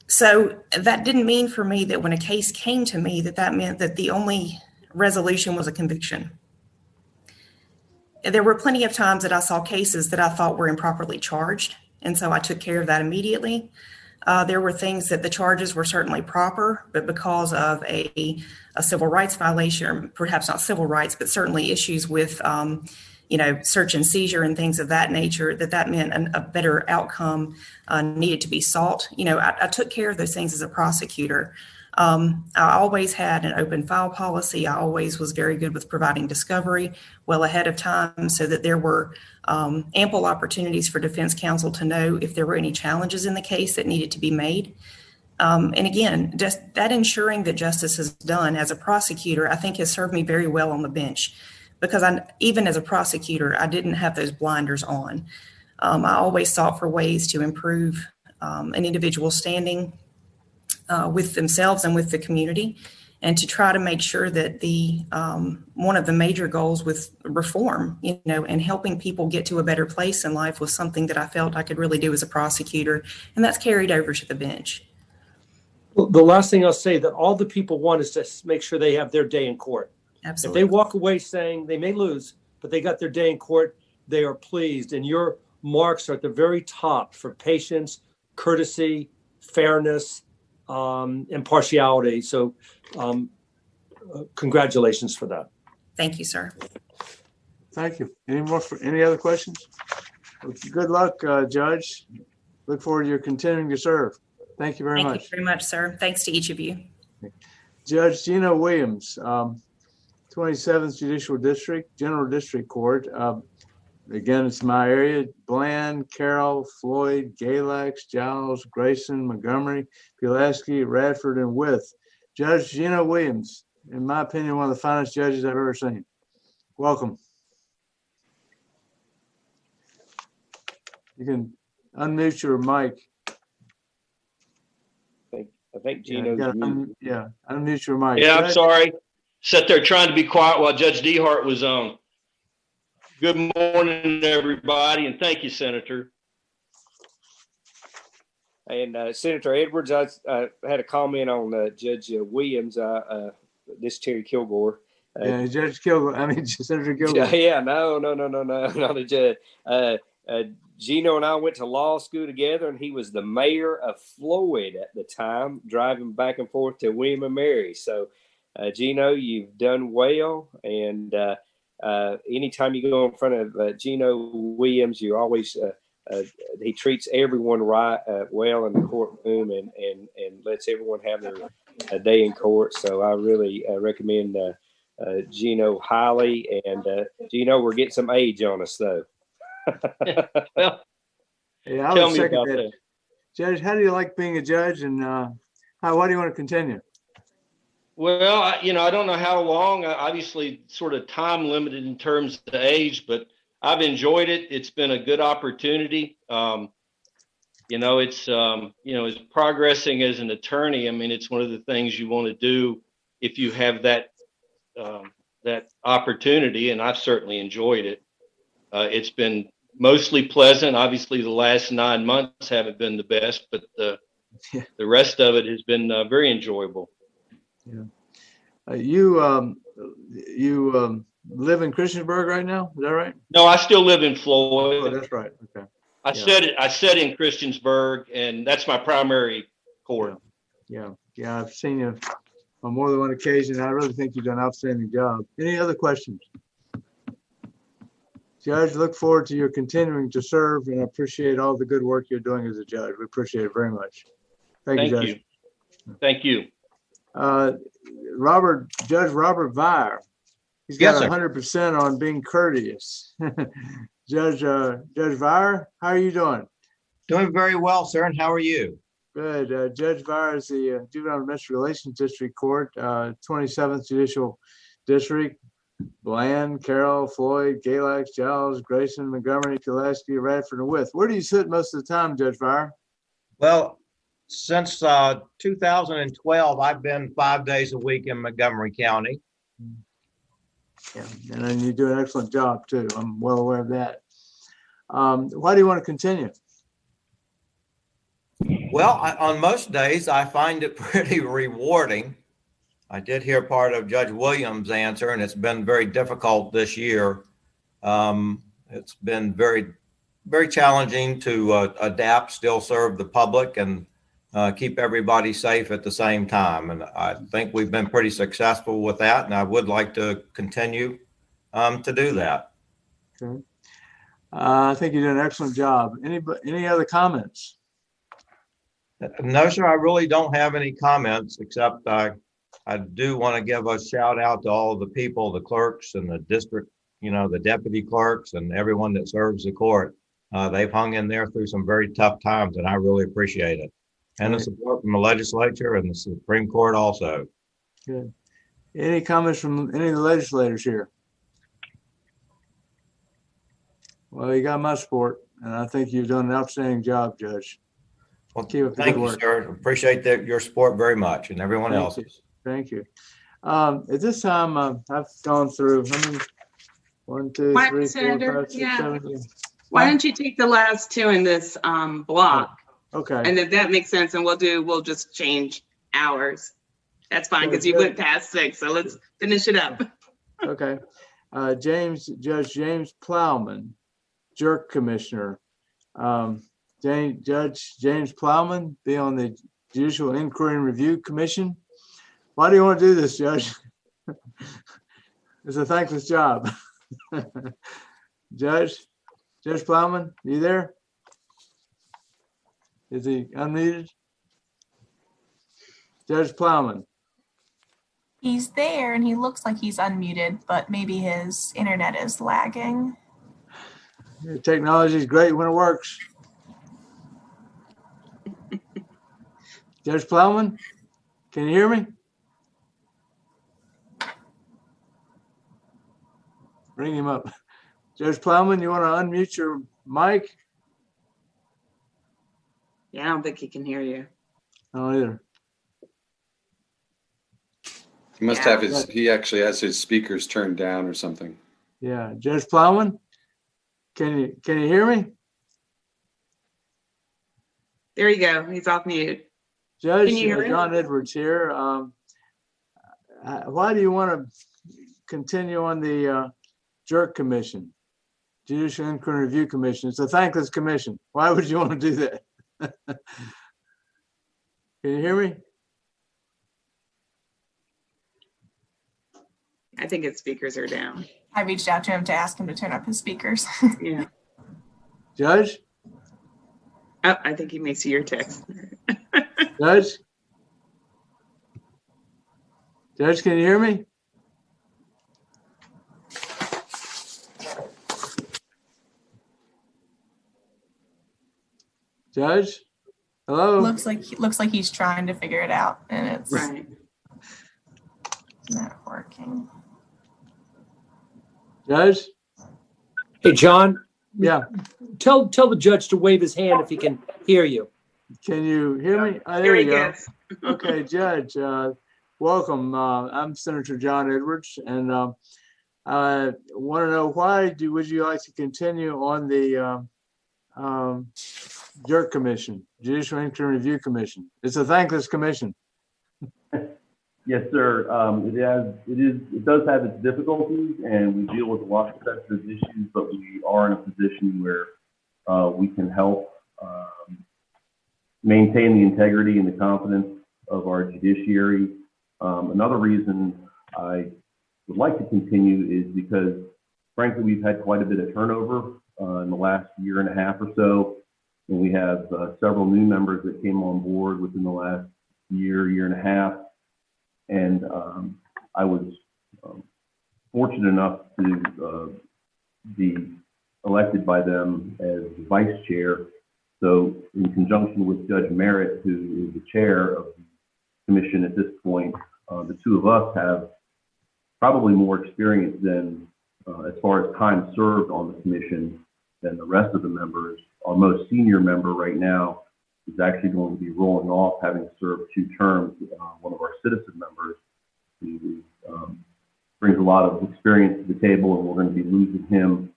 Speaker 19: So that didn't mean for me that when a case came to me, that meant that the only resolution was a conviction. There were plenty of times that I saw cases that I thought were improperly charged, and so I took care of that immediately. There were things that the charges were certainly proper, but because of a civil rights violation, or perhaps not civil rights, but certainly issues with search and seizure and things of that nature, that meant a better outcome needed to be sought. I took care of those things as a prosecutor. I always had an open file policy. I always was very good with providing discovery well ahead of time so that there were ample opportunities for defense counsel to know if there were any challenges in the case that needed to be made. And again, just that ensuring that justice is done as a prosecutor, I think has served me very well on the bench, because even as a prosecutor, I didn't have those blinders on. I always sought for ways to improve an individual's standing with themselves and with the community, and to try to make sure that one of the major goals with reform, and helping people get to a better place in life was something that I felt I could really do as a prosecutor, and that's carried over to the bench.
Speaker 10: Well, the last thing I'll say, that all the people want is to make sure they have their day in court.
Speaker 19: Absolutely.
Speaker 10: If they walk away saying they may lose, but they got their day in court, they are pleased. And your marks are at the very top for patience, courtesy, fairness, impartiality. So congratulations for that.
Speaker 19: Thank you, sir.
Speaker 1: Thank you. Any other questions? Good luck, Judge. Look forward to your continuing to serve. Thank you very much.
Speaker 19: Thank you very much, sir. Thanks to each of you.
Speaker 1: Judge Gina Williams, 27th Judicial District, General District Court. Again, it's my area. Bland, Carroll, Floyd, Galax, Giles, Grayson, Montgomery, Pulaski, Radford, and Wythe. Judge Gina Williams, in my opinion, one of the finest judges I've ever seen. Welcome. You can unmute your mic.
Speaker 9: I think Gino's
Speaker 1: unmute your mic.
Speaker 20: Yeah, I'm sorry. Sat there trying to be quiet while Judge DeHart was on. Good morning, everybody, and thank you, Senator.
Speaker 9: And Senator Edwards, I had a comment on Judge Williams. This Terry Kilgore.
Speaker 1: Judge Kilgore. I mean, Senator Kilgore.
Speaker 9: Yeah, no, not a judge. Gino and I went to law school together, and he was the mayor of Floyd at the time, driving back and forth to William and Mary. So, Gino, you've done well. And anytime you go in front of Gino Williams, you always he treats everyone right, well in the courtroom, and lets everyone have their day in court. So I really recommend Gino highly. And Gino, we're getting some age on us, though.
Speaker 20: Well,
Speaker 1: yeah, I would second that. Judge, how do you like being a judge, and why do you want to continue?
Speaker 20: Well, I don't know how long. Obviously, sort of time limited in terms of the age, but I've enjoyed it. It's been a good opportunity. It's progressing as an attorney. I mean, it's one of the things you want to do if you have that opportunity, and I've certainly enjoyed it. It's been mostly pleasant. Obviously, the last 9 months haven't been the best, but the rest of it has been very enjoyable.
Speaker 1: Yeah. You live in Christiansburg right now? Is that right?
Speaker 20: No, I still live in Floyd.
Speaker 1: Oh, that's right. Okay.
Speaker 20: I said in Christiansburg, and that's my primary court.
Speaker 1: Yeah. I've seen you on more than one occasion. I really think you've done an outstanding job. Any other questions? Judge, look forward to your continuing to serve, and I appreciate all the good work you're doing as a judge. We appreciate it very much. Thank you, Judge.
Speaker 20: Thank you.
Speaker 1: Judge Robert Vire. He's got 100% on being courteous. Judge Vire, how are you doing?
Speaker 21: Doing very well, sir. And how are you?
Speaker 1: Good. Judge Vire is the Juvenile Domestic Relations District Court, 27th Judicial District. Bland, Carroll, Floyd, Galax, Giles, Grayson, Montgomery, Pulaski, Radford, and Wythe. Where do you sit most of the time, Judge Vire?
Speaker 21: Well, since 2012, I've been 5 days a week in Montgomery County.
Speaker 1: Yeah, and then you do an excellent job too. I'm well aware of that. Why do you want to continue?
Speaker 21: Well, on most days, I find it pretty rewarding. I did hear part of Judge Williams' answer, and it's been very difficult this year. It's been very, very challenging to adapt, still serve the public, and keep everybody safe at the same time. And I think we've been pretty successful with that, and I would like to continue to do that.
Speaker 1: Okay. I think you did an excellent job. Any other comments?
Speaker 21: No, sir, I really don't have any comments, except I do want to give a shout out to all the people, the clerks and the district, the deputy clerks and everyone that serves the court. They've hung in there through some very tough times, and I really appreciate it. And the support from the legislature and the Supreme Court also.
Speaker 1: Good. Any comments from any of the legislators here? Well, you got my support, and I think you've done an outstanding job, Judge.
Speaker 21: Well,
Speaker 1: keep up the
Speaker 21: thank
Speaker 1: good
Speaker 21: you,
Speaker 1: work.
Speaker 21: sir. Appreciate your support very much, and everyone
Speaker 1: Thank
Speaker 21: else's.
Speaker 1: you. Thank you. At this time, I've gone through how many? 1, 2,
Speaker 2: Why,
Speaker 1: 3, 4,
Speaker 2: Senator?
Speaker 1: 5, 6,
Speaker 2: Yeah.
Speaker 1: 7, 8.
Speaker 2: Why don't you take the last two in this block?
Speaker 1: Okay.
Speaker 2: And if that makes sense, and we'll just change hours. That's fine, because you went past 6, so let's finish it up.
Speaker 1: Okay. Judge James Plowman, Jerk Commissioner. Judge James Plowman be on the Judicial Inquiry and Review Commission. Why do you want to do this, Judge? It's a thankless job. Judge Plowman, you there? Is he unmuted? Judge Plowman.
Speaker 3: He's there and he looks like he's unmuted, but maybe his internet is lagging.
Speaker 1: Technology is great when it works. Judge Plowman, can you hear me? Bring him up. Judge Plowman, you want to unmute your mic?
Speaker 2: Yeah, I don't think he can hear you.
Speaker 1: I don't either.
Speaker 14: He must have he actually has his speakers turned down or something.
Speaker 1: Yeah, Judge Plowman, can you hear me?
Speaker 2: There you go. He's off mute.
Speaker 1: Judge
Speaker 2: Can you hear him?
Speaker 1: John Edwards here. Why do you want to continue on the Jerk Commission, Judicial Inquiry and Review Commission? It's a thankless commission. Why would you want to do that? Can you hear me?
Speaker 2: I think his speakers are down.
Speaker 3: I reached out to him to ask him to turn up his speakers.
Speaker 2: Yeah.
Speaker 1: Judge?
Speaker 2: Oh, I think he may see your text.
Speaker 1: Judge? Judge, can you hear me? Judge? Hello?
Speaker 3: Looks like he's trying to figure it out, and it's
Speaker 2: right.
Speaker 3: Not working.
Speaker 1: Judge?
Speaker 10: Hey, John.
Speaker 1: Yeah.
Speaker 10: Tell the judge to wave his hand if he can hear you.
Speaker 1: Can you hear me? There you go. Okay, Judge, welcome. I'm Senator John Edwards, and I want to know would you like to continue on the Jerk Commission, Judicial Inquiry and Review Commission? It's a thankless commission.
Speaker 5: Yes, sir. It does have its difficulties, and we deal with a lot of sensitive issues, but we are in a position where we can help maintain the integrity and the confidence of our judiciary. Another reason I would like to continue is because, frankly, we've had quite a bit of turnover in the last year and a half or so, and we have several new members that came on board within the last year and a half. And I was fortunate enough to be elected by them as vice chair. So in conjunction with Judge Merritt, who is the chair of the commission at this point, the two of us have probably more experience than, as far as time served on the commission, than the rest of the members. Our most senior member right now is actually going to be rolling off, having served 2 terms. One of our citizen members who brings a lot of experience to the table, and we're going to be losing him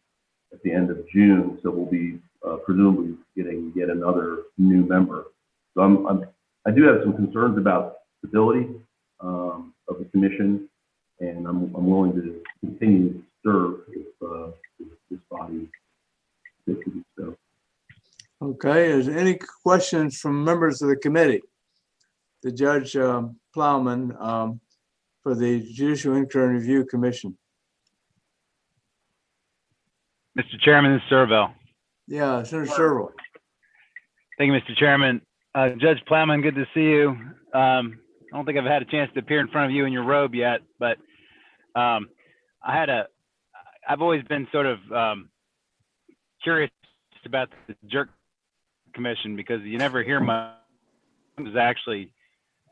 Speaker 5: at the end of June. So we'll be presumably getting yet another new member. So I do have some concerns about stability of the commission, and I'm willing to continue to serve if this body is to do so.
Speaker 1: Okay, is there any questions from members of the committee? The Judge Plowman for the Judicial Inquiry and Review Commission.
Speaker 4: Mr. Chairman, this is Serville.
Speaker 1: Yeah, Senator Serval.
Speaker 4: Thank you, Mr. Chairman. Judge Plowman, good to see you. I don't think I've had a chance to appear in front of you in your robe yet, but I've always been sort of curious about the Jerk Commission because you never hear much was actually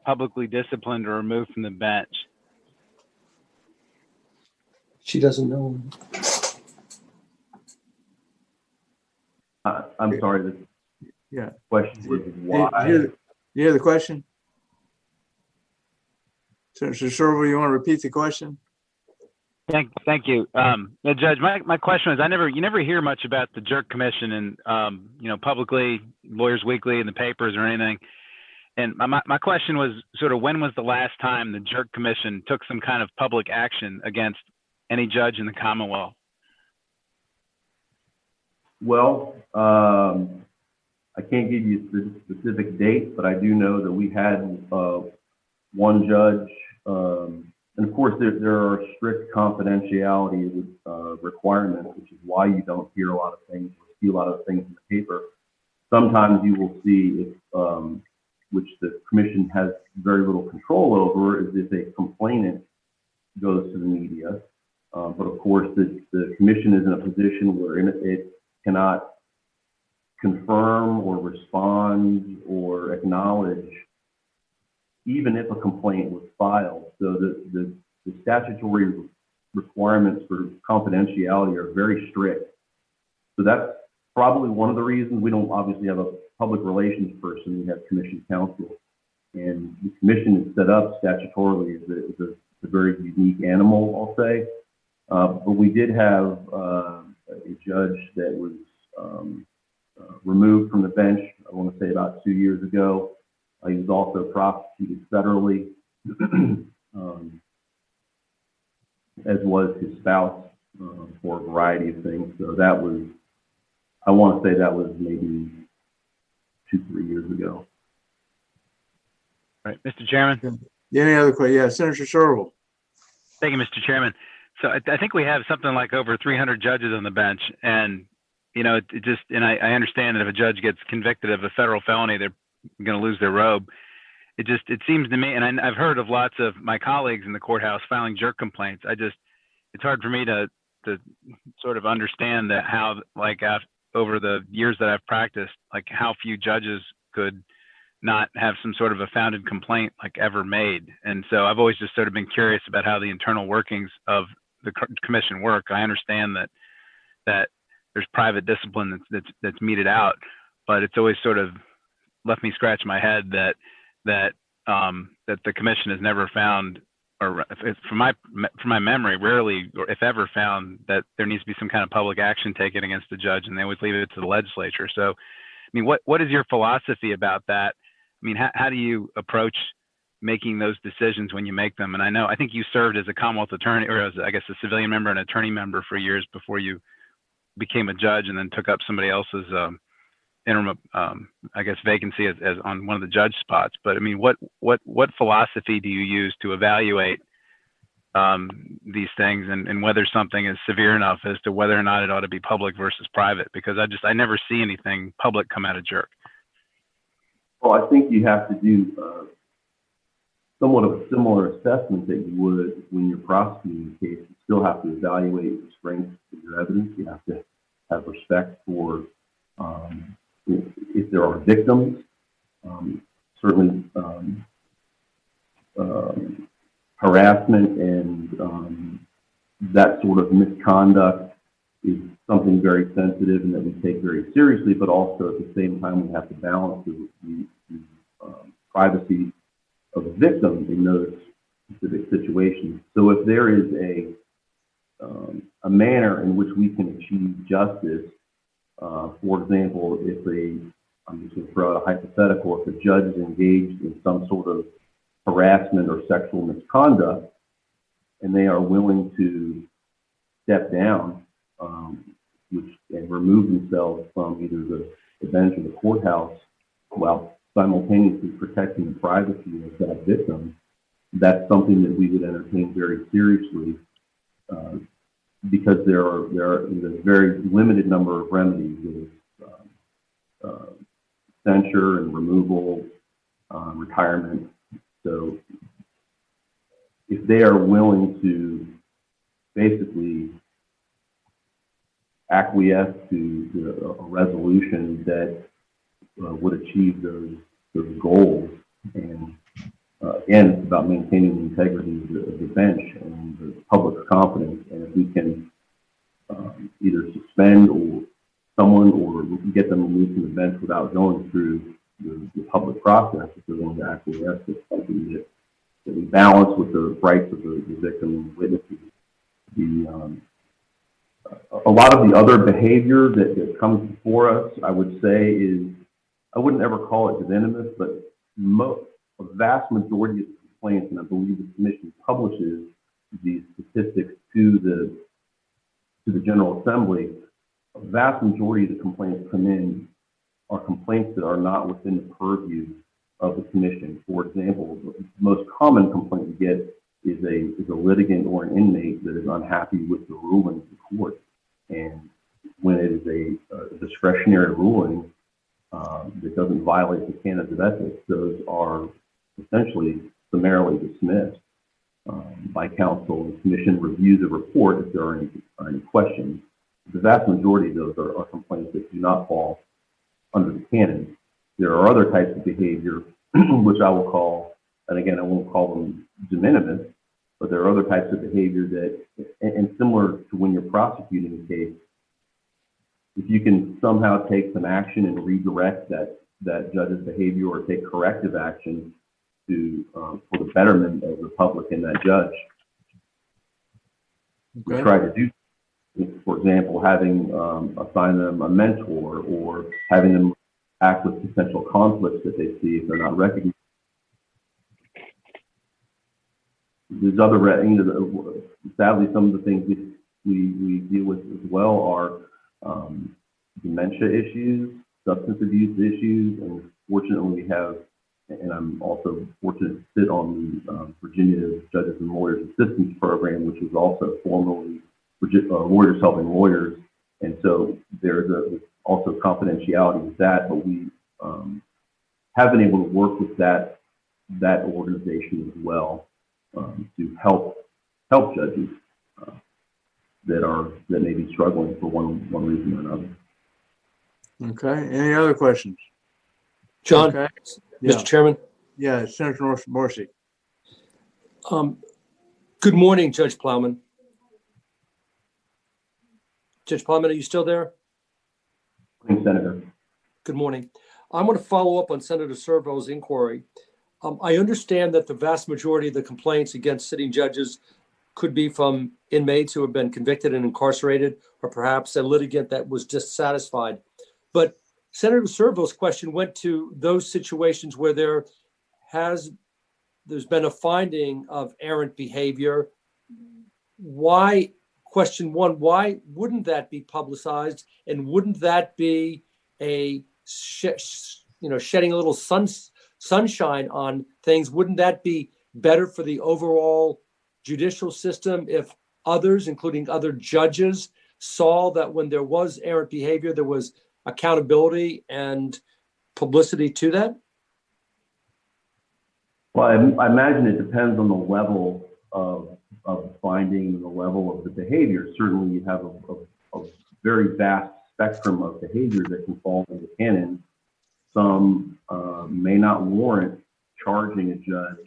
Speaker 4: publicly disciplined or removed from the bench.
Speaker 10: She doesn't know.
Speaker 5: I'm sorry. The
Speaker 1: Yeah.
Speaker 5: question was
Speaker 1: Hey,
Speaker 5: why.
Speaker 1: you hear the question? Senator Serval, you want to repeat the question?
Speaker 4: Thank you. Judge, my question is, you never hear much about the Jerk Commission and, publicly, Lawyers Weekly in the papers or anything. And my question was sort of, when was the last time the Jerk Commission took some kind of public action against any judge in the Commonwealth?
Speaker 5: Well, I can't give you a specific date, but I do know that we had one judge, and of course there are strict confidentiality requirements, which is why you don't hear a lot of things or see a lot of things in the paper. Sometimes you will see if, which the commission has very little control over, is if a complainant goes to the media. But of course, the commission is in a position where it cannot confirm or respond or acknowledge even if a complaint was filed. So the statutory requirements for confidentiality are very strict. So that's probably one of the reasons we don't obviously have a public relations person. We have commission counsel, and the commission is set up statutorily as a very unique animal, I'll say. But we did have a judge that was removed from the bench, I want to say about 2 years ago. He was also prosecuted federally, as was his spouse, for a variety of things. So that was, I want to say that was maybe 2-3 years ago.
Speaker 4: Right, Mr. Chairman.
Speaker 1: Any other question? Yeah, Senator Serval.
Speaker 4: Thank you, Mr. Chairman. So I think we have something like over 300 judges on the bench, and I understand that if a judge gets convicted of a federal felony, they're going to lose their robe. It seems to me, and I've heard of lots of my colleagues in the courthouse filing jerk complaints. It's hard for me to sort of understand that how, over the years that I've practiced, how few judges could not have some sort of a founded complaint ever made. And so I've always just sort of been curious about how the internal workings of the commission work. I understand that there's private discipline that's meted out, but it's always sort of left me scratch my head that the commission has never found, or from my memory, rarely or if ever found that there needs to be some kind of public action taken against the judge, and they always leave it to the legislature. So, I mean, what is your philosophy about that? I mean, how do you approach making those decisions when you make them? And I think you served as a Commonwealth attorney, or as, I guess, a civilian member and attorney member for years before you became a judge, and then took up somebody else's interim, vacancy as on one of the judge spots. But I mean, what philosophy do you use to evaluate these things, and whether something is severe enough as to whether or not it ought to be public versus private? Because I never see anything public come out of jerk.
Speaker 5: Well, I think you have to do somewhat of a similar assessment that you would when you're prosecuting a case. You still have to evaluate the strength of your evidence. You have to have respect for if there are victims. Certainly harassment and that sort of misconduct is something very sensitive and that we take very seriously, but also at the same time we have to balance the privacy of the victim in those specific situations. So if there is a manner in which we can achieve justice, for example, I'm just going to throw out a hypothetical, if a judge is engaged in some sort of harassment or sexual misconduct, and they are willing to step down, and remove themselves from either the bench or the courthouse while simultaneously protecting the privacy of that victim, that's something that we would entertain very seriously, because there's a very limited number of remedies. There's censure and removal, retirement. So if they are willing to basically acquiesce to a resolution that would achieve those goals, and again, it's about maintaining the integrity of the bench and the public's confidence. And if we can either suspend someone or get them removed from the bench without going through the public process, if they're going to acquiesce, it's something that we balance with the rights of the victim and witnesses. A lot of the other behavior that comes before us, I would say, is, I wouldn't ever call it de minimis, but a vast majority of the complaints, and I believe the commission publishes these statistics to the General Assembly, a vast majority of the complaints come in are complaints that are not within the purview of the commission. For example, the most common complaint you get is a litigant or an inmate that is unhappy with the ruling of the court. And when it is a discretionary ruling that doesn't violate the canons of ethics, those are essentially summarily dismissed by counsel. The commission reviews the report if there are any questions. The vast majority of those are complaints that do not fall under the canon. There are other types of behavior, which I will call, and again, I won't call them de minimis, but there are other types of behavior that, and similar to when you're prosecuting a case, if you can somehow take some action and redirect that judge's behavior or take corrective action for the betterment of the public and that judge, we try to do. For example, having assign them a mentor or having them act with potential conflicts that they see if they're not recognized. There's other, sadly, some of the things we deal with as well are dementia issues, substance abuse issues, and fortunately we have, and I'm also fortunate to sit on the Virginia Judges and Lawyers Assistance Program, which is also formerly Lawyers Helping Lawyers, and so there's also confidentiality with that, but we have been able to work with that organization as well to help judges that may be struggling for one reason or another.
Speaker 1: Okay. Any other questions?
Speaker 10: John,
Speaker 1: okay.
Speaker 10: Mr. Chairman.
Speaker 1: Yeah, Senator Morsi.
Speaker 10: Good morning, Judge Plowman. Judge Plowman, are you still there?
Speaker 5: Good morning, Senator.
Speaker 10: Good morning. I want to follow up on Senator Servo's inquiry. I understand that the vast majority of the complaints against sitting judges could be from inmates who have been convicted and incarcerated, or perhaps a litigant that was dissatisfied. But Senator Servo's question went to those situations where there's been a finding of errant behavior. Question one, why wouldn't that be publicized? And wouldn't that be a shedding a little sunshine on things? Wouldn't that be better for the overall judicial system if others, including other judges, saw that when there was errant behavior, there was accountability and publicity to that?
Speaker 5: Well, I imagine it depends on the level of the finding and the level of the behavior. Certainly, you have a very vast spectrum of behavior that can fall into canon. Some may not warrant charging a judge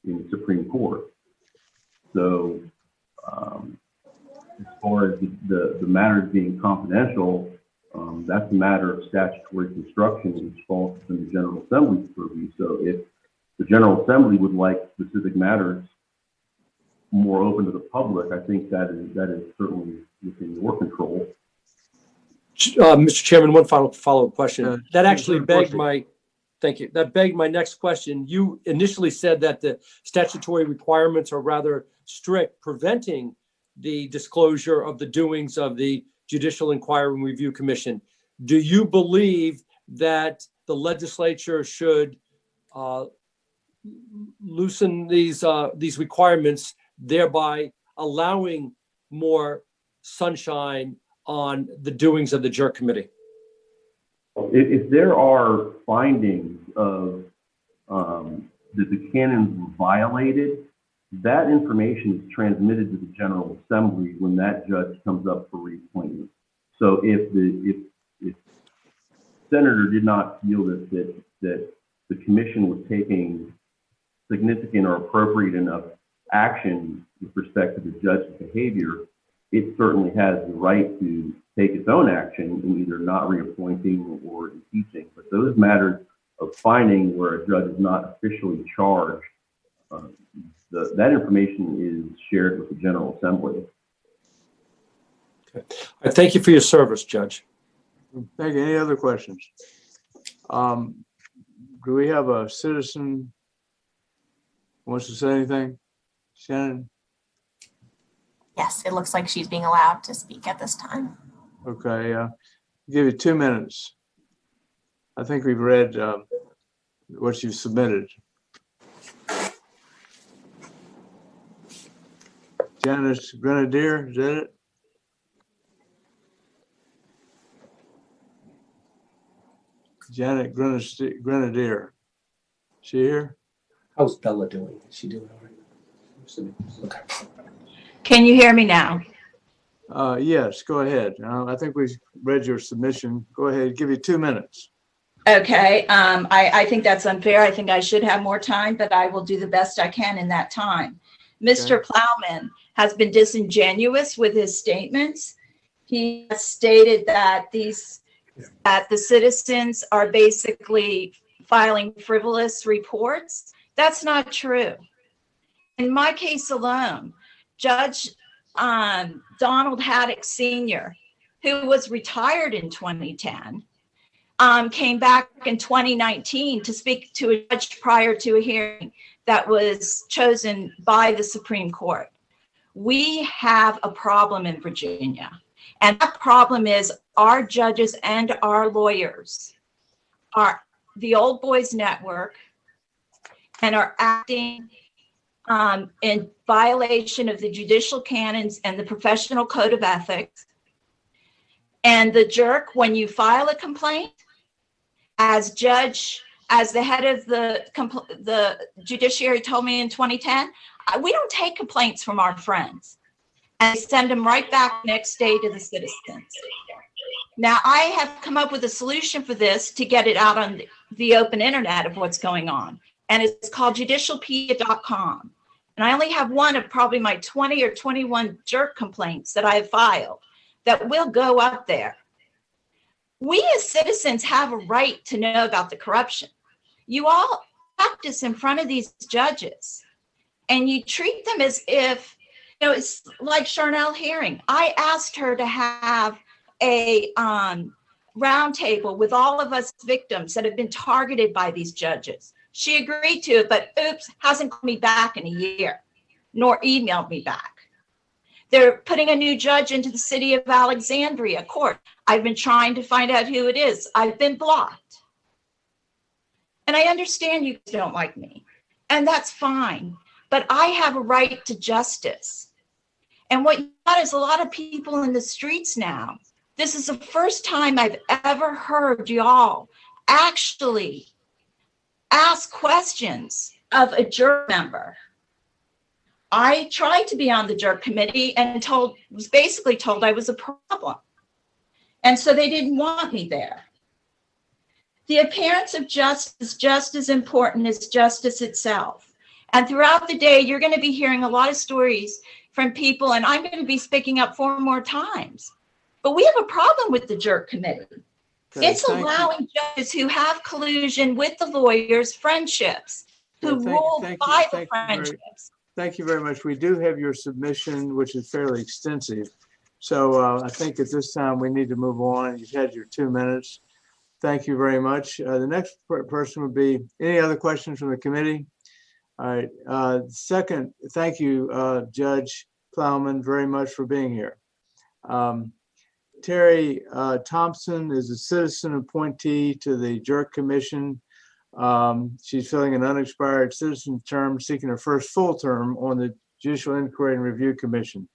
Speaker 5: in the Supreme Court. So, as far as the matters being confidential, that's a matter of statutory construction, which falls within the General Assembly's purview. So, if the General Assembly would like specific matters more open to the public, I think that is certainly within your control.
Speaker 10: Mr. Chairman, one final follow-up question. That actually begged my, thank you. That begged my next question. You initially said that the statutory requirements are rather strict, preventing the disclosure of the doings of the Judicial Inquiry and Review Commission. Do you believe that the legislature should loosen these requirements, thereby allowing more sunshine on the doings of the JURC committee?
Speaker 5: If there are findings of that the canons were violated, that information is transmitted to the General Assembly when that judge comes up for reappointment. So if the senator did not feel that the commission was taking significant or appropriate enough action with respect to the judge's behavior, it certainly has the right to take its own action in either not reappointing or impeaching. But those matters of finding where a judge is not officially charged, that information is shared with the General Assembly.
Speaker 10: Okay. I thank you for your service, Judge.
Speaker 1: Thank you. Any other questions? Do we have a citizen who wants to say anything? Shannon?
Speaker 3: Yes, it looks like she's being allowed to speak at this time.
Speaker 1: Okay, give you 2 minutes. I think we've read what you've submitted. Janice Grenadier, is that it? Janet Grenadier. She here?
Speaker 10: How's Bella doing? Is she doing all right? Okay.
Speaker 6: Can you hear me now?
Speaker 1: Yes, go ahead. I think we read your submission. Go ahead, give you 2 minutes.
Speaker 6: Okay, I think that's unfair. I think I should have more time, but I will do the best I can in that time. Mr. Plowman has been disingenuous with his statements. He has stated that the citizens are basically filing frivolous reports. That's not true. In my case alone, Judge Donald Haddock Sr., who was retired in 2010, came back in 2019 to speak to a judge prior to a hearing that was chosen by the Supreme Court. We have a problem in Virginia, and that problem is our judges and our lawyers are the old boys network and are acting in violation of the judicial canons and the professional code of ethics. And the JURC, when you file a complaint, as the head of the Judiciary told me in 2010, we don't take complaints from our friends and send them right back next day to the citizens. Now, I have come up with a solution for this to get it out on the open internet of what's going on. And it's called judicialpedia.com. And I only have one of probably my 20 or 21 JURC complaints that I have filed that will go up there. We as citizens have a right to know about the corruption. You all practice in front of these judges and you treat them as if, it's like Charnel Herring. I asked her to have a roundtable with all of us victims that have been targeted by these judges. She agreed to it, but oops, hasn't called me back in a year, nor emailed me back. They're putting a new judge into the city of Alexandria court. I've been trying to find out who it is. I've been blocked. And I understand you don't like me, and that's fine, but I have a right to justice. And what you got is a lot of people in the streets now. This is the first time I've ever heard y'all actually ask questions of a JURC member. I tried to be on the JURC committee and was basically told I was a problem. And so they didn't want me there. The appearance of justice is just as important as justice itself. And throughout the day, you're going to be hearing a lot of stories from people, and I'm going to be speaking up 4 more times. But we have a problem with the JURC committee.
Speaker 1: Okay,
Speaker 6: it's allowing judges who have collusion with the lawyers, friendships, who rule by the friendships.
Speaker 1: Thank you very much. We do have your submission, which is fairly extensive. So I think at this time we need to move on. You've had your 2 minutes. Thank you very much. The next person would be, any other questions from the committee? All right. Second, thank you, Judge Plowman, very much for being here. Terry Thompson is a citizen appointee to the JURC Commission. She's filling an unexpired citizen term, seeking her first full term on the Judicial Inquiry and Review Commission.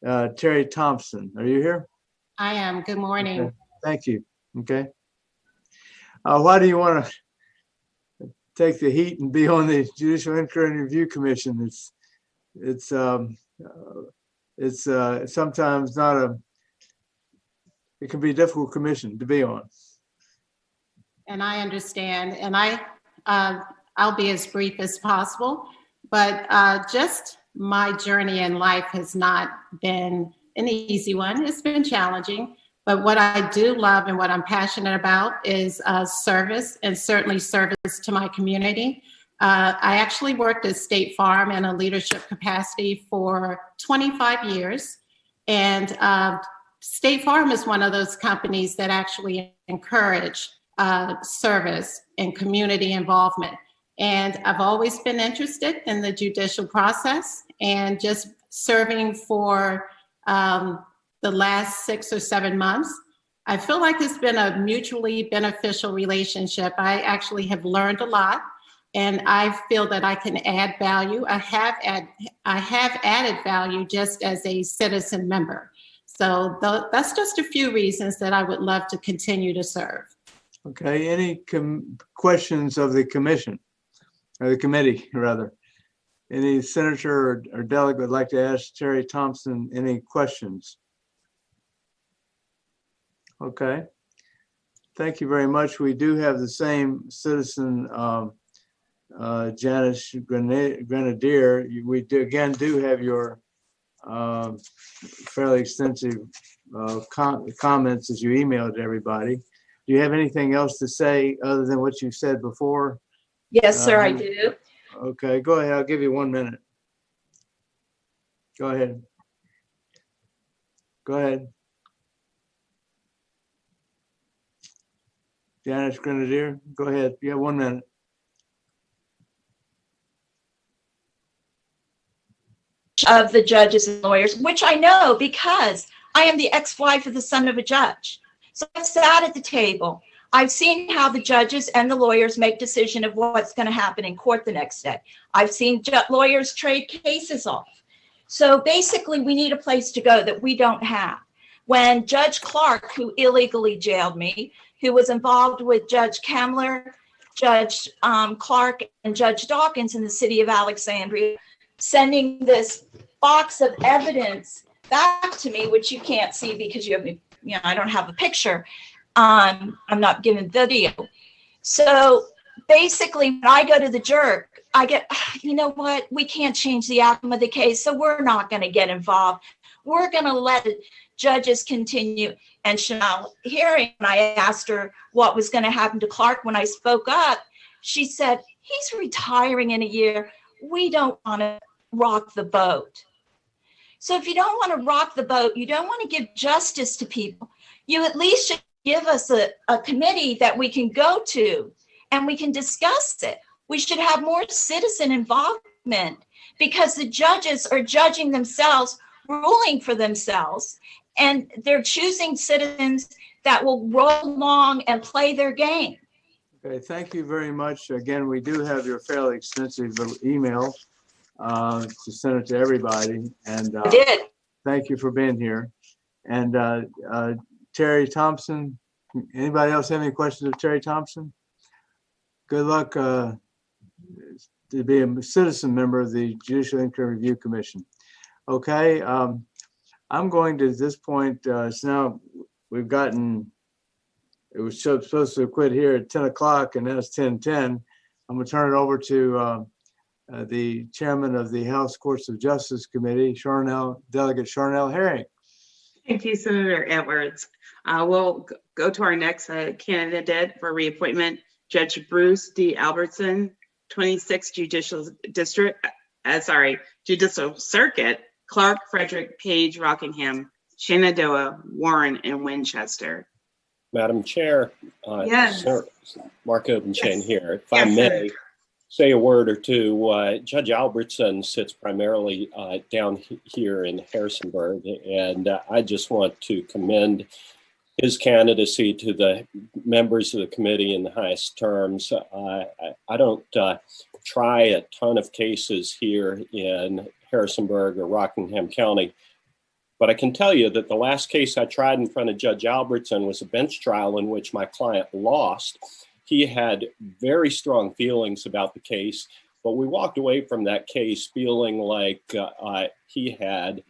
Speaker 1: Terry Thompson. Are you here?
Speaker 7: I am. Good morning.
Speaker 1: Okay. Thank you. Okay. Why do you want to take the heat and be on the Judicial Inquiry and Review Commission? It's sometimes not a. It can be a difficult commission to be on.
Speaker 7: And I understand, and I'll be as brief as possible, but just my journey in life has not been an easy one. It's been challenging, but what I do love and what I'm passionate about is service, and certainly service to my community. I actually worked at State Farm in a leadership capacity for 25 years, and State Farm is one of those companies that actually encourage service and community involvement. And I've always been interested in the judicial process, and just serving for the last 6 or 7 months, I feel like it's been a mutually beneficial relationship. I actually have learned a lot, and I feel that I can add value. I have added value just as a citizen member. So that's just a few reasons that I would love to continue to serve.
Speaker 1: Okay, any questions of the commission, or the committee rather? Any senator or delegate would like to ask Terry Thompson any questions? Okay, thank you very much. We do have the same citizen, Janice Grenadier. We do have your fairly extensive comments as you emailed to everybody. Do you have anything else to say other than what you said before?
Speaker 6: Yes, sir, I do.
Speaker 1: Okay, go ahead. I'll give you 1 minute. Go ahead. Go ahead. Janice Grenadier, go ahead. You have 1 minute.
Speaker 6: Of the judges and lawyers, which I know because I am the ex-wife of the son of a judge. So I've sat at the table. I've seen how the judges and the lawyers make decision of what's going to happen in court the next day. I've seen lawyers trade cases off. So basically, we need a place to go that we don't have. When Judge Clark, who illegally jailed me, who was involved with Judge Kemmler, Judge Clark, and Judge Dawkins in the city of Alexandria, sending this box of evidence back to me, which you can't see because I don't have a picture. I'm not giving video. So basically, when I go to the jerk, I get, you know what, we can't change the outcome of the case, so we're not going to get involved. We're going to let the judges continue. And Chanel hearing, when I asked her what was going to happen to Clark when I spoke up, she said, he's retiring in a year. We don't want to rock the boat. So if you don't want to rock the boat, you don't want to give justice to people, you at least should give us a committee that we can go to and we can discuss it. We should have more citizen involvement because the judges are judging themselves, ruling for themselves, and they're choosing citizens that will roll along and play their game.
Speaker 1: Okay, thank you very much. Again, we do have your fairly extensive email to send it to everybody. And
Speaker 6: I did.
Speaker 1: Thank you for being here. And Terry Thompson, anybody else have any questions of Terry Thompson? Good luck to be a citizen member of the Judicial Inquiry Review Commission. Okay, I'm going to, at this point, so now we've gotten, it was supposed to quit here at 10 o'clock and now it's 10:10. I'm going to turn it over to the chairman of the House Courts of Justice Committee, Delegate Charnel Herring.
Speaker 2: Thank you, Senator Edwards. We'll go to our next candidate for reappointment, Judge Bruce D. Albertson, 26th Judicial Circuit, Clark, Frederick, Page, Rockingham, Shenandoah, Warren, and Winchester.
Speaker 22: Madam Chair,
Speaker 2: Yes.
Speaker 22: Mark Obenchain here. If
Speaker 2: Yes,
Speaker 22: I may
Speaker 2: Senator.
Speaker 22: say a word or two, Judge Albertson sits primarily down here in Harrisonburg, and I just want to commend his candidacy to the members of the committee in the highest terms. I don't try a ton of cases here in Harrisonburg or Rockingham County, But I can tell you that the last case I tried in front of Judge Albertson was a bench trial in which my client lost. He had very strong feelings about the case, but we walked away from that case feeling like he had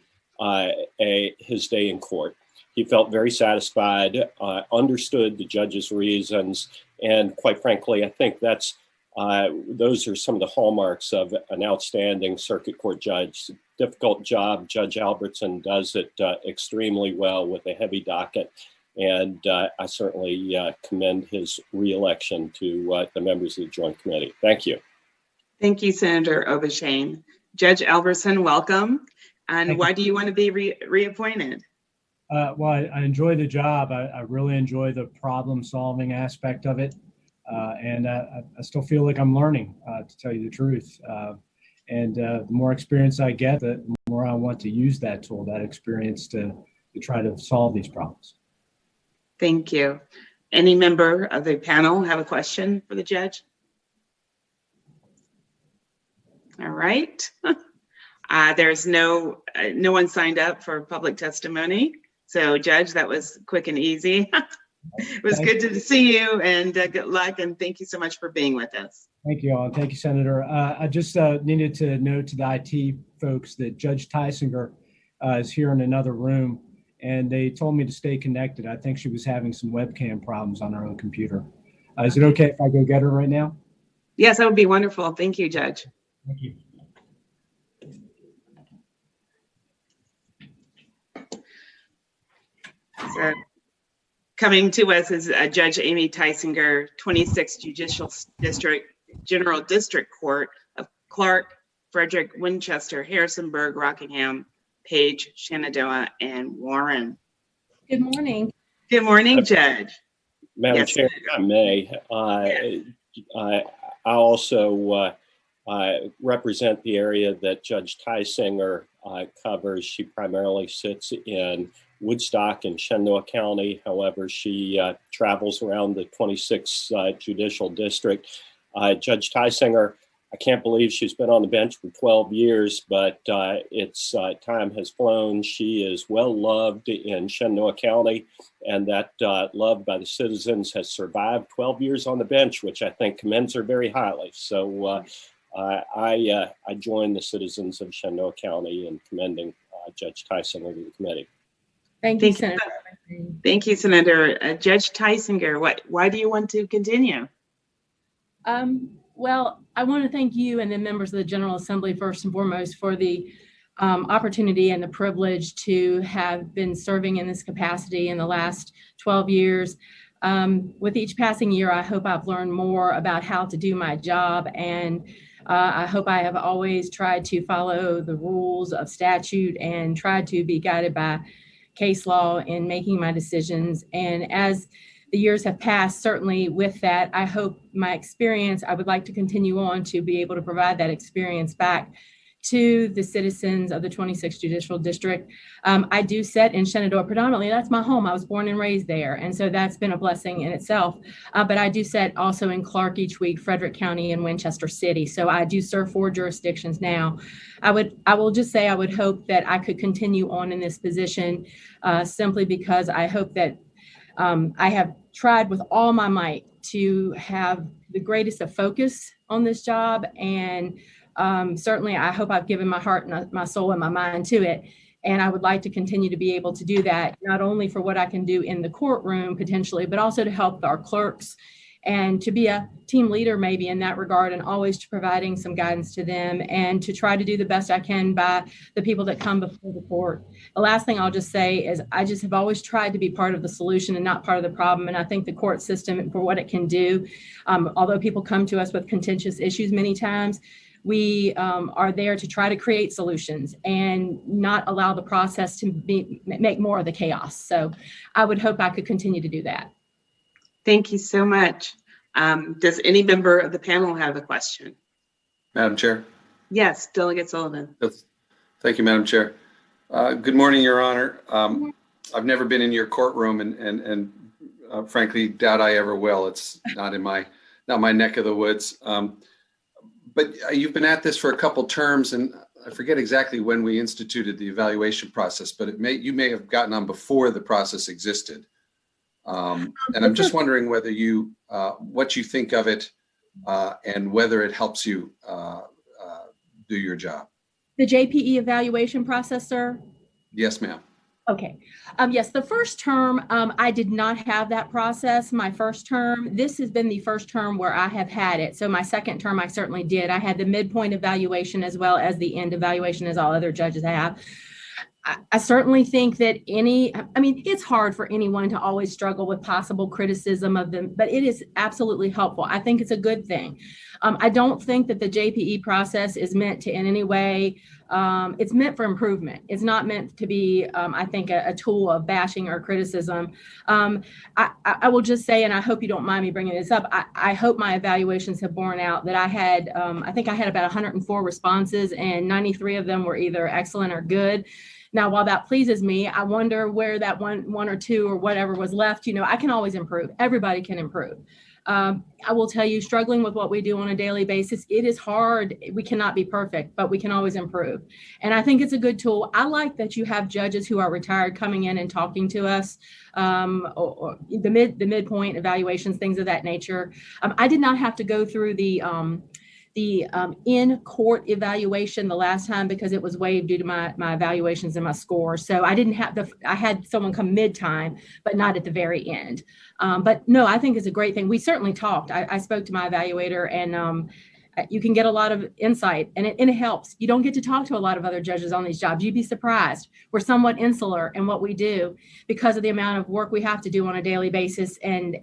Speaker 22: his day in court. He felt very satisfied, understood the judge's reasons, and quite frankly, I think those are some of the hallmarks of an outstanding circuit court judge. Difficult job. Judge Albertson does it extremely well with a heavy docket, and I certainly commend his reelection to the members of the Joint Committee. Thank you.
Speaker 2: Thank you, Senator Obashain. Judge Albertson, welcome. And why do you want to be reappointed?
Speaker 8: Well, I enjoy the job. I really enjoy the problem-solving aspect of it. And I still feel like I'm learning, to tell you the truth. And the more experience I get, the more I want to use that tool, that experience to try to solve these problems.
Speaker 2: Thank you. Any member of the panel have a question for the judge? All right. There's no one signed up for public testimony. So Judge, that was quick and easy. It was good to see you, and good luck, and thank you so much for being with us.
Speaker 8: Thank you all. Thank you, Senator. I just needed to note to the IT folks that Judge Tysinger is here in another room, and they told me to stay connected. I think she was having some webcam problems on her own computer. Is it okay if I go get her right now?
Speaker 2: Yes, that would be wonderful. Thank you, Judge.
Speaker 8: Thank you.
Speaker 2: So, coming to us is Judge Amy Tysinger, 26th Judicial District, General District Court of Clark, Frederick, Winchester, Harrisonburg, Rockingham, Page, Shenandoah, and Warren.
Speaker 11: Good morning.
Speaker 2: Good morning, Judge.
Speaker 22: Madam
Speaker 2: Yes,
Speaker 22: Chair, if I may, I also represent the area that Judge Tysinger covers. She primarily sits in Woodstock and Shenandoah County. However, she travels around the 26th Judicial District. Judge Tysinger, I can't believe she's been on the bench for 12 years, but its time has flown. She is well loved in Shenandoah County, and that love by the citizens has survived 12 years on the bench, which I think commends her very highly. So I join the citizens of Shenandoah County in commending Judge Tysinger to the committee.
Speaker 11: Thank you, Senator.
Speaker 2: Thank you, Senator. Judge Tysinger, why do you want to continue?
Speaker 11: Well, I want to thank you and the members of the General Assembly first and foremost for the opportunity and the privilege to have been serving in this capacity in the last 12 years. With each passing year, I hope I've learned more about how to do my job, and I hope I have always tried to follow the rules of statute and tried to be guided by case law in making my decisions. And as the years have passed, certainly with that, I hope my experience, I would like to continue on to be able to provide that experience back to the citizens of the 26th Judicial District. I do sit in Shenandoah predominantly. That's my home. I was born and raised there. And so that's been a blessing in itself. But I do sit also in Clark each week, Frederick County, and Winchester City. So I do serve 4 jurisdictions now. I will just say I would hope that I could continue on in this position simply because I hope that I have tried with all my might to have the greatest of focus on this job. And certainly I hope I've given my heart and my soul and my mind to it. And I would like to continue to be able to do that, not only for what I can do in the courtroom potentially, but also to help our clerks and to be a team leader maybe in that regard, and always to providing some guidance to them and to try to do the best I can by the people that come before the court. The last thing I'll just say is I just have always tried to be part of the solution and not part of the problem. And I think the court system, for what it can do, although people come to us with contentious issues many times, we are there to try to create solutions and not allow the process to make more of the chaos. So I would hope I could continue to do that.
Speaker 2: Thank you so much. Does any member of the panel have a question?
Speaker 14: Madam Chair.
Speaker 2: Yes, Delegate Sullivan.
Speaker 14: Thank you, Madam Chair. Good morning, Your Honor. I've never been in your courtroom and frankly doubt I ever will. It's not my neck of the woods. But you've been at this for a couple terms, and I forget exactly when we instituted the evaluation process, but you may have gotten on before the process existed. And I'm just wondering whether what you think of it and whether it helps you do your job.
Speaker 11: The JPE evaluation process, sir?
Speaker 14: Yes, ma'am.
Speaker 11: Okay. Yes, the first term, I did not have that process. My first term, this has been the first term where I have had it. So my second term, I certainly did. I had the midpoint evaluation as well as the end evaluation, as all other judges have. I certainly think that it's hard for anyone to always struggle with possible criticism of them, but it is absolutely helpful. I think it's a good thing. I don't think that the JPE process is meant to in any way, it's meant for improvement. It's not meant to be, I think, a tool of bashing or criticism. I will just say, and I hope you don't mind me bringing this up, I hope my evaluations have borne out that I had, I think I had about 104 responses and 93 of them were either excellent or good. Now, while that pleases me, I wonder where that one or two or whatever was left. I can always improve. Everybody can improve. I will tell you, struggling with what we do on a daily basis, it is hard. We cannot be perfect, but we can always improve. And I think it's a good tool. I like that you have judges who are retired coming in and talking to us, or the midpoint evaluations, things of that nature. I did not have to go through the in-court evaluation the last time because it was waived due to my evaluations and my score. So I didn't have I had someone come mid-time, but not at the very end. But no, I think it's a great thing. We certainly talked. I spoke to my evaluator and you can get a lot of insight and it helps. You don't get to talk to a lot of other judges on these jobs. You'd be surprised. We're somewhat insular in what we do because of the amount of work we have to do on a daily basis and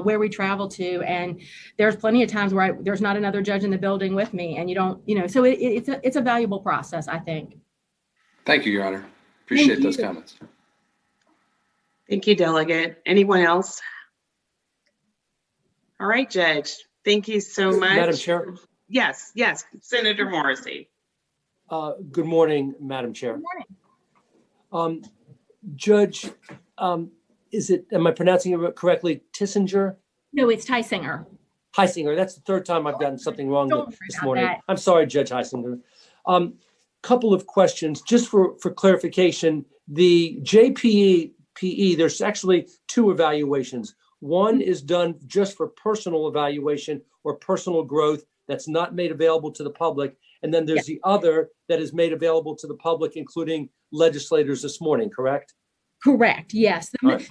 Speaker 11: where we travel to. And there's plenty of times where there's not another judge in the building with me and you don't, so it's a valuable process, I think.
Speaker 14: Thank you, Your Honor. Appreciate those comments.
Speaker 2: Thank you, Delegate. Anyone else? All right, Judge. Thank you so much.
Speaker 10: Madam Chair.
Speaker 2: Yes, Senator Morrissey.
Speaker 10: Good morning, Madam Chair.
Speaker 11: Good morning.
Speaker 10: Judge, am I pronouncing it correctly? Tissinger?
Speaker 11: No, it's Heisinger.
Speaker 10: Heisinger. That's the third time I've gotten something wrong this morning.
Speaker 11: That.
Speaker 10: I'm sorry, Judge Heisinger. Couple of questions, just for clarification. The JPE, there's actually two evaluations. One is done just for personal evaluation or personal growth that's not made available to the public. And then there's the other that is made available to the public, including legislators this morning, correct?
Speaker 11: Correct, yes.
Speaker 10: Right.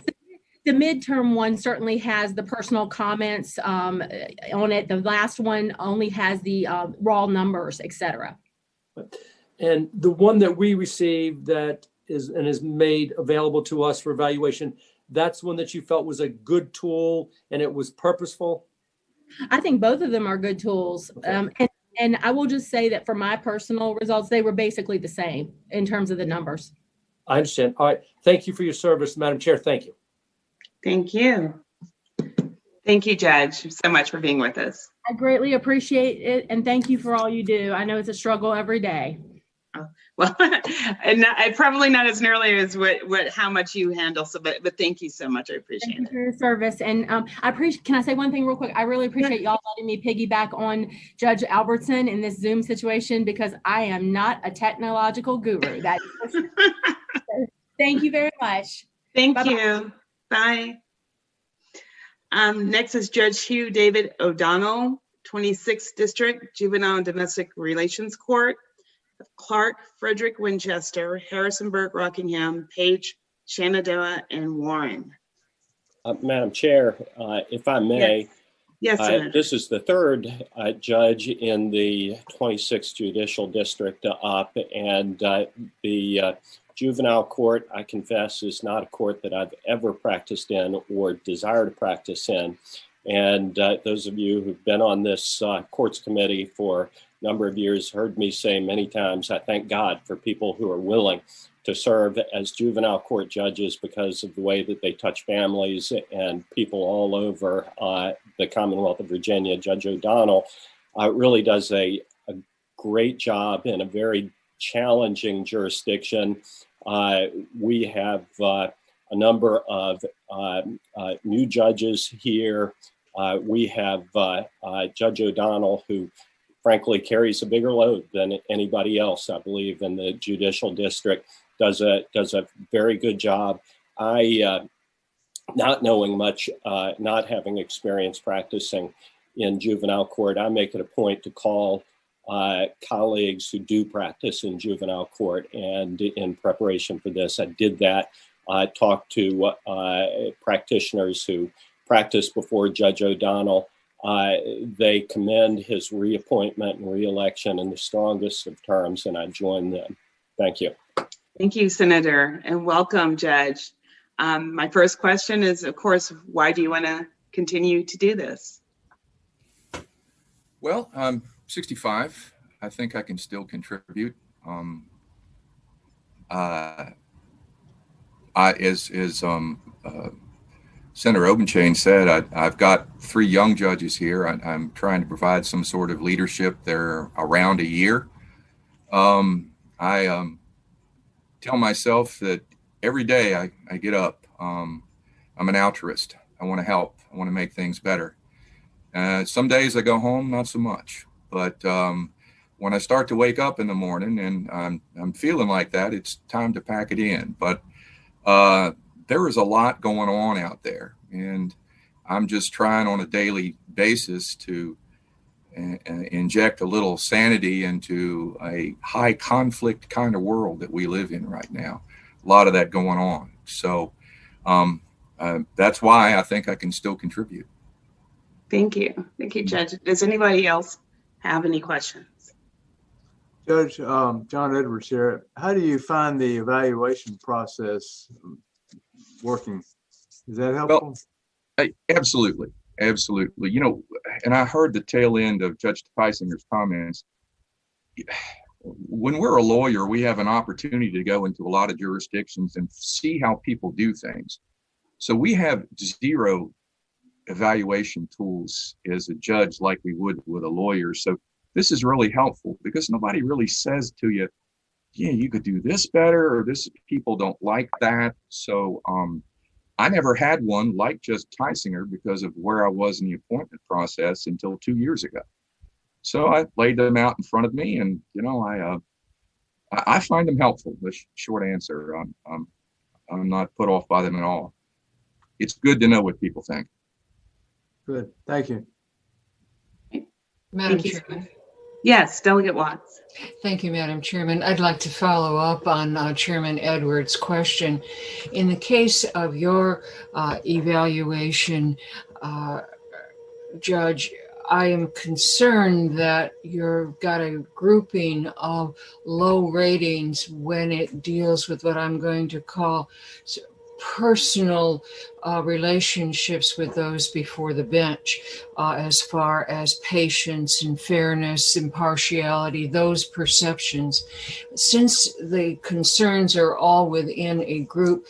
Speaker 11: The midterm one certainly has the personal comments on it. The last one only has the raw numbers, et cetera.
Speaker 10: And the one that we received that is made available to us for evaluation, that's one that you felt was a good tool and it was purposeful?
Speaker 11: I think both of them are good tools. Okay. And I will just say that for my personal results, they were basically the same in terms of the numbers.
Speaker 10: I understand. All right. Thank you for your service, Madam Chair. Thank you.
Speaker 2: Thank you. Thank you, Judge, so much for being with us.
Speaker 11: I greatly appreciate it. And thank you for all you do. I know it's a struggle every day.
Speaker 2: Well, and probably not as nearly as how much you handle. So, but thank you so much. I appreciate it.
Speaker 11: For your service, and I appreciate. Can I say one thing real quick? I really appreciate y'all letting me piggyback on Judge Albertson in this Zoom situation because I am not a technological guru. That is for sure. Thank you very much.
Speaker 2: Thank
Speaker 11: Bye-bye.
Speaker 2: you. Bye. Next is Judge Hugh David O'Donnell, 26th District Juvenile and Domestic Relations Court. Clark, Frederick Winchester, Harrisonburg, Rockingham, Page, Shenandoah, and Warren.
Speaker 22: Madam Chair, if I may,
Speaker 2: yes,
Speaker 22: this is the third judge in the 26th Judicial District up, and the juvenile court, I confess, is not a court that I've ever practiced in or desire to practice in. And those of you who've been on this courts committee for number of years heard me say many times, I thank God for people who are willing to serve as juvenile court judges because of the way that they touch families and people all over the Commonwealth of Virginia. Judge O'Donnell really does a great job in a very challenging jurisdiction. We have a number of new judges here. We have Judge O'Donnell, who frankly carries a bigger load than anybody else, I believe, in the judicial district. Does a very good job. Not knowing much, not having experience practicing in juvenile court, I make it a point to call colleagues who do practice in juvenile court. And in preparation for this, I did that. I talked to practitioners who practiced before Judge O'Donnell. They commend his reappointment and reelection in the strongest of terms, and I join them. Thank you.
Speaker 2: Thank you, Senator, and welcome, Judge. My first question is, of course, why do you want to continue to do this?
Speaker 13: Well, I'm 65. I think I can still contribute. As Senator Obenchain said, I've got 3 young judges here. I'm trying to provide some sort of leadership. They're around a year. I tell myself that every day I get up, I'm an altruist. I want to help. I want to make things better. Some days I go home, not so much. But when I start to wake up in the morning and I'm feeling like that, it's time to pack it in. But there is a lot going on out there, and I'm just trying on a daily basis to inject a little sanity into a high conflict kind of world that we live in right now. A lot of that going on. So that's why I think I can still contribute.
Speaker 2: Thank you. Thank you, Judge. Does anybody else have any questions?
Speaker 1: Judge, John Edwards here. How do you find the evaluation process working? Is that helpful?
Speaker 13: Well, absolutely. Absolutely. You know, and I heard the tail end of Judge Peisinger's comments. When we're a lawyer, we have an opportunity to go into a lot of jurisdictions and see how people do things. So we have 0 evaluation tools as a judge like we would with a lawyer. So this is really helpful because nobody really says to you, yeah, you could do this better, or this people don't like that. So I never had one like Judge Teisinger because of where I was in the appointment process until 2 years ago. So I laid them out in front of me, and you know, I find them helpful. The short answer, I'm not put off by them at all. It's good to know what people think.
Speaker 1: Good, thank you.
Speaker 16: Madam Chairman.
Speaker 2: Yes, Delegate Watts.
Speaker 16: Thank you, Madam Chairman. I'd like to follow up on Chairman Edwards' question. In the case of your evaluation, Judge, I am concerned that you've got a grouping of low ratings when it deals with what I'm going to call personal relationships with those before the bench, as far as patience and fairness, impartiality, those perceptions. Since the concerns are all within a group,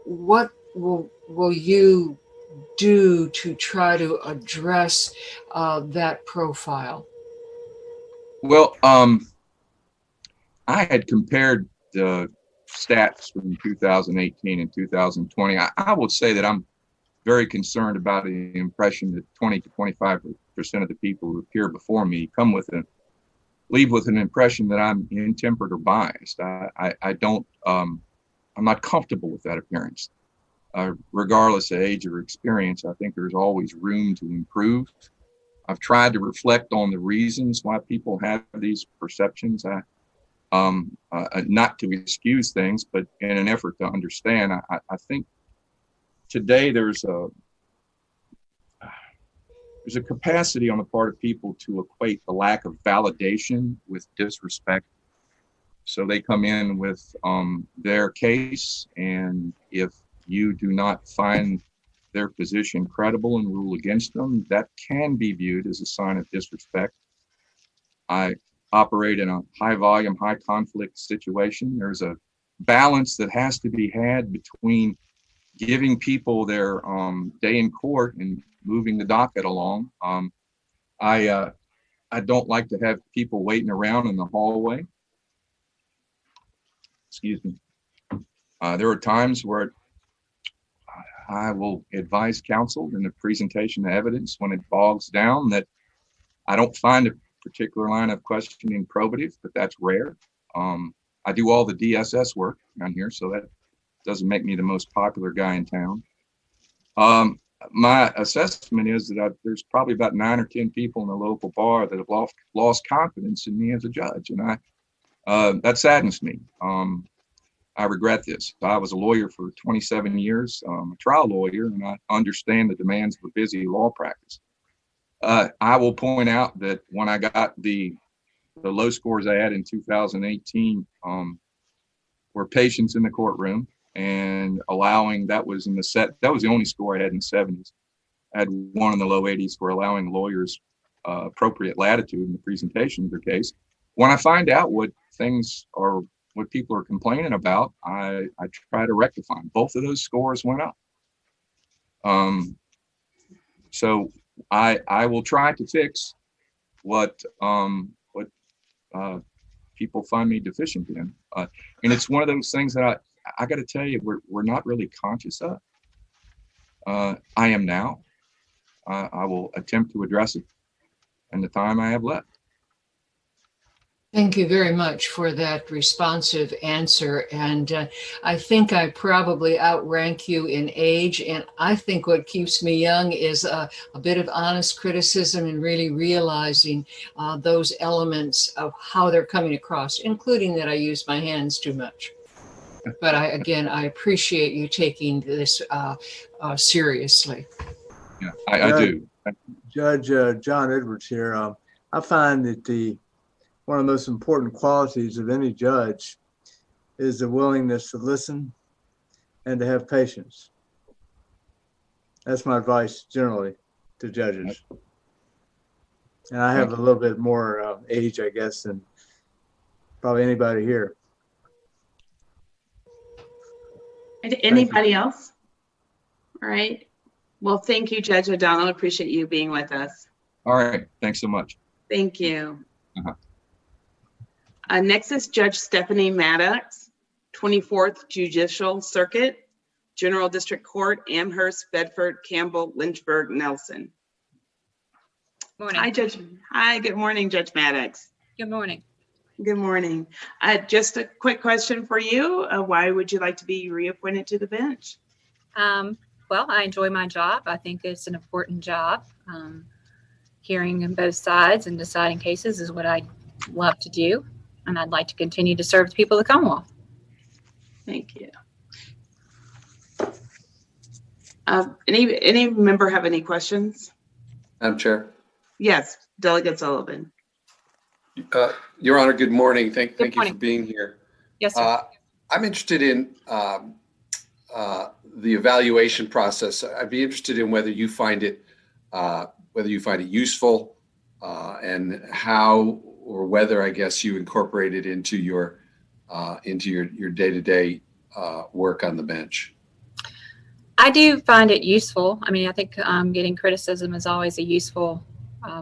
Speaker 16: what will you do to try to address that profile?
Speaker 13: Well, I had compared the stats from 2018 and 2020. I would say that I'm very concerned about the impression that 20 to 25% of the people who appear before me leave with an impression that I'm intemperate or biased. I'm not comfortable with that appearance. Regardless of age or experience, I think there's always room to improve. I've tried to reflect on the reasons why people have these perceptions. Not to excuse things, but in an effort to understand. I think today there's a capacity on the part of people to equate the lack of validation with disrespect. So they come in with their case, and if you do not find their position credible and rule against them, that can be viewed as a sign of disrespect. I operate in a high volume, high conflict situation. There's a balance that has to be had between giving people their day in court and moving the docket along. I don't like to have people waiting around in the hallway. Excuse me. There are times where I will advise counsel in the presentation of evidence when it bogs down that I don't find a particular line of questioning probative, but that's rare. I do all the DSS work around here, so that doesn't make me the most popular guy in town. My assessment is that there's probably about 9 or 10 people in the local bar that have lost confidence in me as a judge, and that saddens me. I regret this. I was a lawyer for 27 years, a trial lawyer, and I understand the demands of a busy law practice. I will point out that when I got the low scores I had in 2018 were patience in the courtroom and allowing, that was the only score I had in the 70s. I had one in the low 80s for allowing lawyers appropriate latitude in the presentation of their case. When I find out what people are complaining about, I try to rectify them. Both of those scores went up. So I will try to fix what people find me deficient in. And it's one of those things that I got to tell you, we're not really conscious of. I am now. I will attempt to address it in the time I have left.
Speaker 16: Thank you very much for that responsive answer. And I think I probably outrank you in age. And I think what keeps me young is a bit of honest criticism and really realizing those elements of how they're coming across, including that I use my hands too much. But I appreciate you taking this seriously.
Speaker 13: Yeah, I do.
Speaker 1: Judge John Edwards here. I find that one of the most important qualities of any judge is the willingness to listen and to have patience. That's my advice generally to judges. And I have a little bit more age, I guess, than probably anybody here.
Speaker 2: Anybody else? All right. Well, thank you, Judge O'Donnell. Appreciate you being with us.
Speaker 13: All right. Thanks so much.
Speaker 2: Thank you.
Speaker 13: Uh-huh.
Speaker 2: Next is Judge Stephanie Maddox, 24th Judicial Circuit, General District Court, Amherst, Bedford, Campbell, Lynchburg, Nelson.
Speaker 15: Morning.
Speaker 2: Hi, Judge. Hi, good morning, Judge Maddox.
Speaker 15: Good morning.
Speaker 2: Good morning. Just a quick question for you. Why would you like to be reappointed to the bench?
Speaker 15: Well, I enjoy my job. I think it's an important job. Hearing on both sides and deciding cases is what I love to do. And I'd like to continue to serve the people of the Commonwealth.
Speaker 2: Thank you. Any member have any questions?
Speaker 14: Madam Chair.
Speaker 2: Yes, Delegate Sullivan.
Speaker 14: Your Honor, good morning. Thank you for being here.
Speaker 15: Yes, sir.
Speaker 14: I'm interested in the evaluation process. I'd be interested in whether you find it useful and how or whether, I guess, you incorporate it into your day-to-day work on the bench.
Speaker 15: I do find it useful. I mean, I think getting criticism is always a useful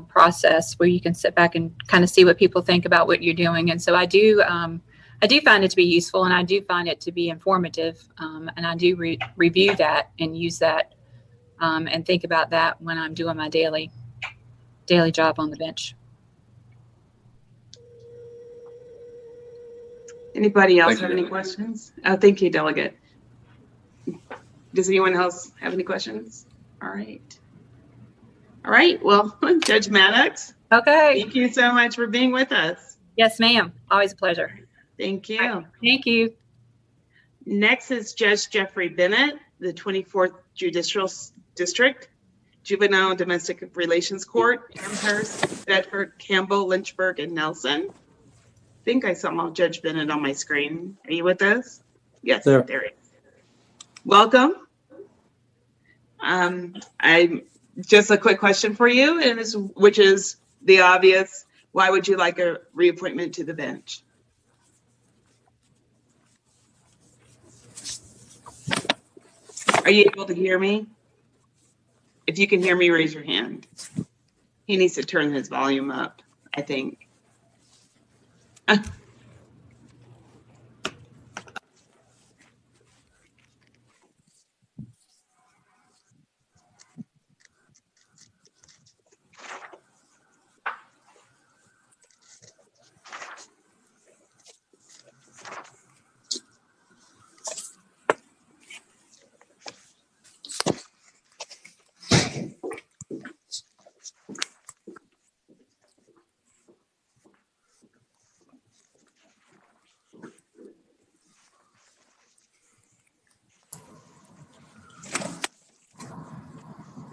Speaker 15: process where you can sit back and kind of see what people think about what you're doing. And so I do find it to be useful, and I do find it to be informative. And I do review that and use that and think about that when I'm doing my daily job on the bench.
Speaker 2: Anybody else have any questions? Thank you, Delegate. Does anyone else have any questions? All right. All right. Well, Judge Maddox.
Speaker 15: Okay.
Speaker 2: Thank you so much for being with us.
Speaker 15: Yes, ma'am. Always a pleasure.
Speaker 2: Thank you.
Speaker 15: Thank you.
Speaker 2: Next is Judge Jeffrey Bennett, the 24th Judicial District, Juvenile and Domestic Relations Court, Amherst, Bedford, Campbell, Lynchburg, and Nelson. I think I saw Judge Bennett on my screen. Are you with us? Yes, there he is. Welcome. Just a quick question for you, which is the obvious. Why would you like a reappointment to the bench? Are you able to hear me? If you can hear me, raise your hand. He needs to turn his volume up, I think.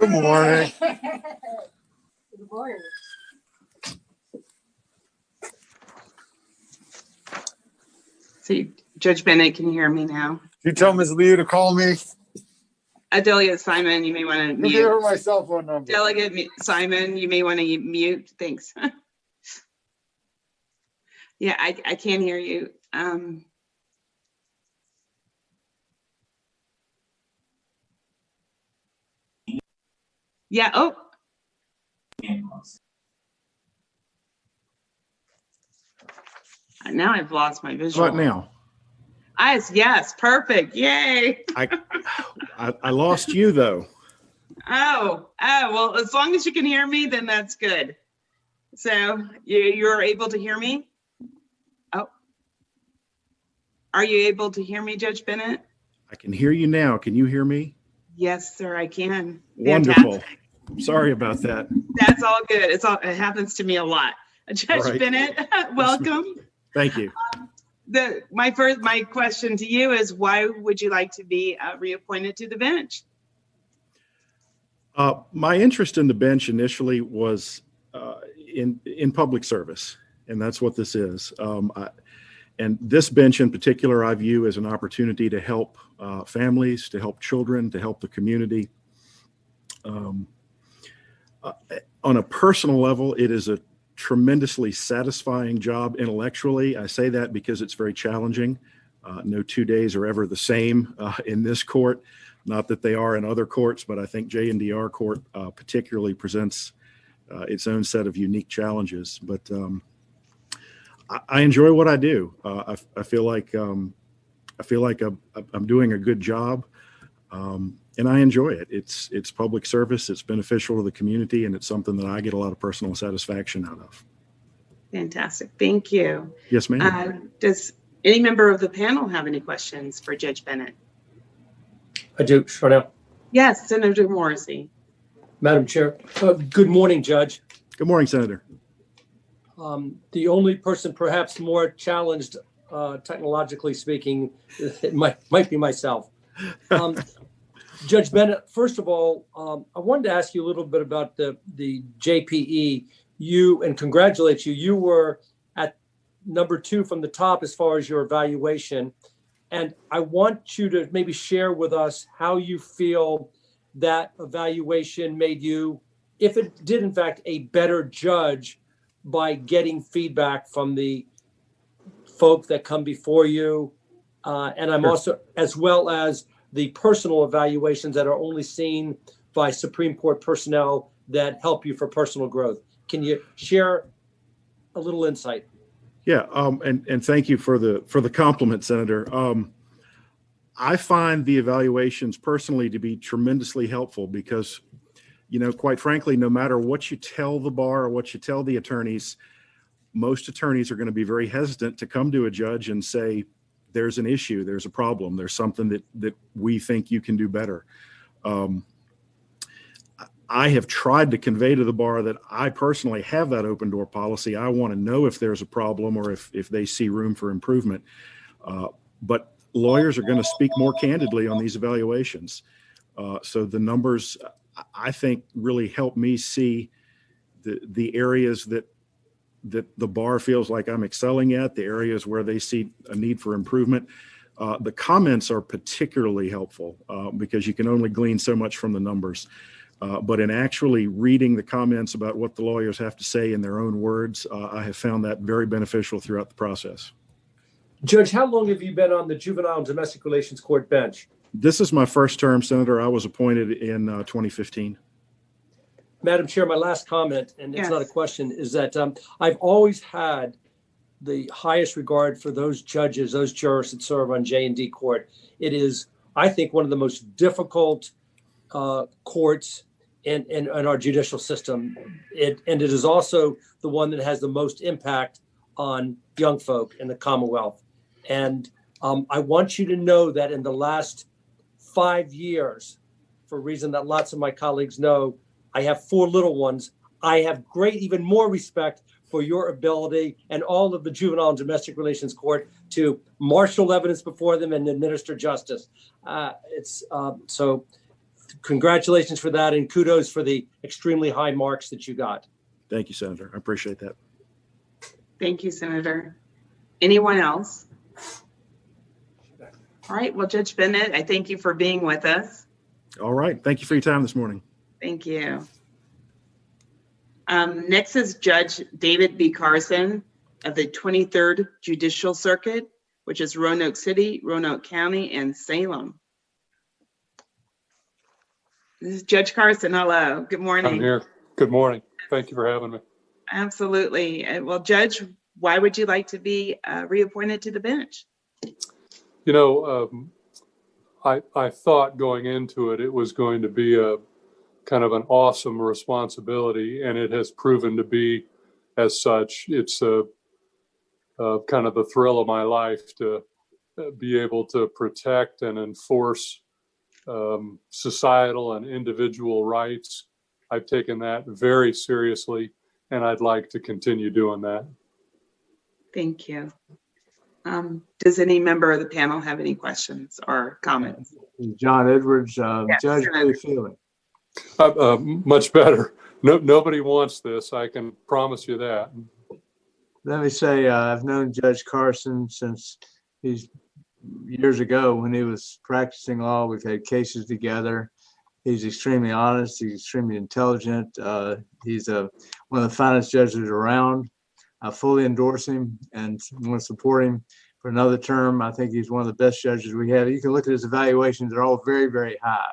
Speaker 17: Good morning.
Speaker 18: Good morning.
Speaker 2: See, Judge Bennett can hear me now.
Speaker 17: You tell Ms. Leah to call me.
Speaker 2: Delegate Simon, you may want to
Speaker 17: Give her
Speaker 2: mute.
Speaker 17: my cell phone number.
Speaker 2: Delegate Simon, you may want to mute. Thanks. Yeah, I can't hear you. Yeah, oh. Now I've lost my visual.
Speaker 17: What now?
Speaker 2: Yes, perfect. Yay.
Speaker 17: I lost you though.
Speaker 2: Oh, well, as long as you can hear me, then that's good. So you're able to hear me? Oh. Are you able to hear me, Judge Bennett?
Speaker 17: I can hear you now. Can you hear me?
Speaker 2: Yes, sir, I can.
Speaker 17: Wonderful.
Speaker 2: Fantastic.
Speaker 17: Sorry about that.
Speaker 2: That's all good. It happens to me a lot. Judge
Speaker 17: right.
Speaker 2: Bennett, welcome.
Speaker 17: Thank you.
Speaker 2: My question to you is, why would you like to be reappointed to the bench?
Speaker 17: My interest in the bench initially was in public service, and that's what this is. And this bench in particular, I view as an opportunity to help families, to help children, to help the community. On a personal level, it is a tremendously satisfying job intellectually. I say that because it's very challenging. No 2 days are ever the same in this court. Not that they are in other courts, but I think J&DR court particularly presents its own set of unique challenges. But I enjoy what I do. I feel like I'm doing a good job, and I enjoy it. It's public service. It's beneficial to the community, and it's something that I get a lot of personal satisfaction out of.
Speaker 2: Fantastic. Thank you.
Speaker 17: Yes, ma'am.
Speaker 2: Does any member of the panel have any questions for Judge Bennett?
Speaker 10: I do, Charnel.
Speaker 2: Yes, Senator Morrissey.
Speaker 10: Madam Chair. Good morning, Judge.
Speaker 17: Good morning, Senator.
Speaker 10: The only person perhaps more challenged, technologically speaking, it might be myself. Judge Bennett, first of all, I wanted to ask you a little bit about the JPE. And congratulate you. You were at number 2 from the top as far as your evaluation. And I want you to maybe share with us how you feel that evaluation made you, if it did in fact, a better judge by getting feedback from the folk that come before you. And I'm also, as well as the personal evaluations that are only seen by Supreme Court personnel that help you for personal growth. Can you share a little insight?
Speaker 17: Yeah, and thank you for the compliment, Senator. I find the evaluations personally to be tremendously helpful because, quite frankly, no matter what you tell the bar or what you tell the attorneys, most attorneys are going to be very hesitant to come to a judge and say, there's an issue, there's a problem, there's something that we think you can do better. I have tried to convey to the bar that I personally have that open door policy. I want to know if there's a problem or if they see room for improvement. But lawyers are going to speak more candidly on these evaluations. So the numbers, I think, really help me see the areas that the bar feels like I'm excelling at, the areas where they see a need for improvement. The comments are particularly helpful because you can only glean so much from the numbers. But in actually reading the comments about what the lawyers have to say in their own words, I have found that very beneficial throughout the process.
Speaker 10: Judge, how long have you been on the Juvenile and Domestic Relations Court bench?
Speaker 17: This is my first term, Senator. I was appointed in 2015.
Speaker 10: Madam Chair, my last comment, and it's not a question, is that I've always had the highest regard for those judges, those jurors that serve on J&D court. It is, I think, one of the most difficult courts in our judicial system. And it is also the one that has the most impact on young folk in the Commonwealth. And I want you to know that in the last 5 years, for a reason that lots of my colleagues know, I have 4 little ones. I have even more respect for your ability and all of the Juvenile and Domestic Relations Court to marshal evidence before them and administer justice. So congratulations for that, and kudos for the extremely high marks that you got.
Speaker 17: Thank you, Senator. I appreciate that.
Speaker 2: Thank you, Senator. Anyone else? All right. Well, Judge Bennett, I thank you for being with us.
Speaker 17: All right. Thank you for your time this morning.
Speaker 2: Thank you. Next is Judge David B. Carson of the 23rd Judicial Circuit, which is Roanoke City, Roanoke County, and Salem. This is Judge Carson. Hello. Good morning.
Speaker 12: I'm here. Good morning. Thank you for having me.
Speaker 2: Absolutely. Well, Judge, why would you like to be reappointed to the bench?
Speaker 12: You know, I thought going into it, it was going to be a kind of an awesome responsibility, and it has proven to be as such. It's a kind of the thrill of my life to be able to protect and enforce societal and individual rights. I've taken that very seriously, and I'd like to continue doing that.
Speaker 2: Thank you. Does any member of the panel have any questions or comments?
Speaker 1: John Edwards,
Speaker 2: Yes,
Speaker 1: Judge, how are you
Speaker 2: Senator.
Speaker 1: feeling?
Speaker 12: Much better. Nobody wants this. I can promise you that.
Speaker 1: Let me say, I've known Judge Carson since years ago when he was practicing law. We've had cases together. He's extremely honest. He's extremely intelligent. He's one of the finest judges around. I fully endorse him and want to support him for another term. I think he's one of the best judges we have. You can look at his evaluations. They're all very, very high.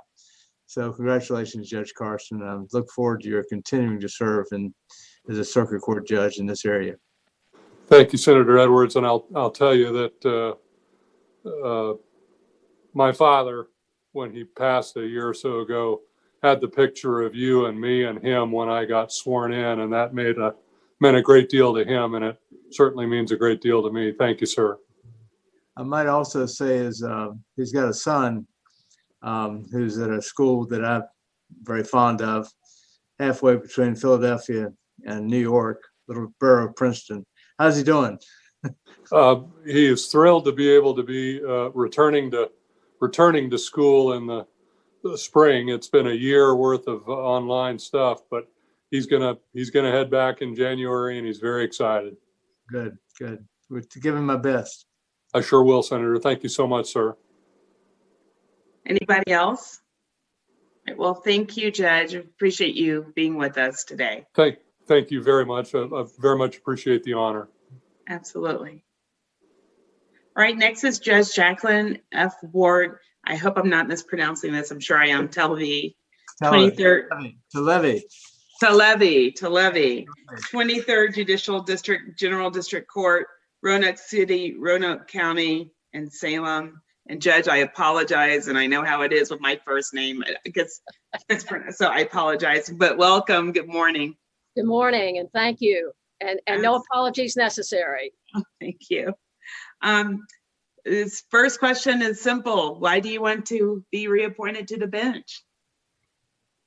Speaker 1: So congratulations, Judge Carson. I look forward to your continuing to serve as a circuit court judge in this area.
Speaker 12: Thank you, Senator Edwards. And I'll tell you that my father, when he passed a year or so ago, had the picture of you and me and him when I got sworn in, and that meant a great deal to him, and it certainly means a great deal to me. Thank you, sir.
Speaker 1: I might also say he's got a son who's at a school that I'm very fond of, halfway between Philadelphia and New York, little borough of Princeton. How's he doing?
Speaker 12: He is thrilled to be able to be returning to school in the spring. It's been a year worth of online stuff, but he's gonna head back in January, and he's very excited.
Speaker 1: Good. We'll give him my best.
Speaker 12: I sure will, Senator. Thank you so much, sir.
Speaker 2: Anybody else? Right, well, thank you, Judge. Appreciate you being with us today.
Speaker 12: Thank you very much. I very much appreciate the honor.
Speaker 2: Absolutely. All right, next is Judge Jacqueline F. Ward. I hope I'm not mispronouncing this. I'm sure I am. Talevi. 23rd. Talevi. 23rd Judicial District, General District Court, Roanoke City, Roanoke County, and Salem. And Judge, I apologize, and I know how it is with my first name. It gets so I apologize, but welcome. Good morning.
Speaker 19: Good morning, and thank you. And no apologies necessary.
Speaker 2: Thank you. This first question is simple. Why do you want to be reappointed to the bench?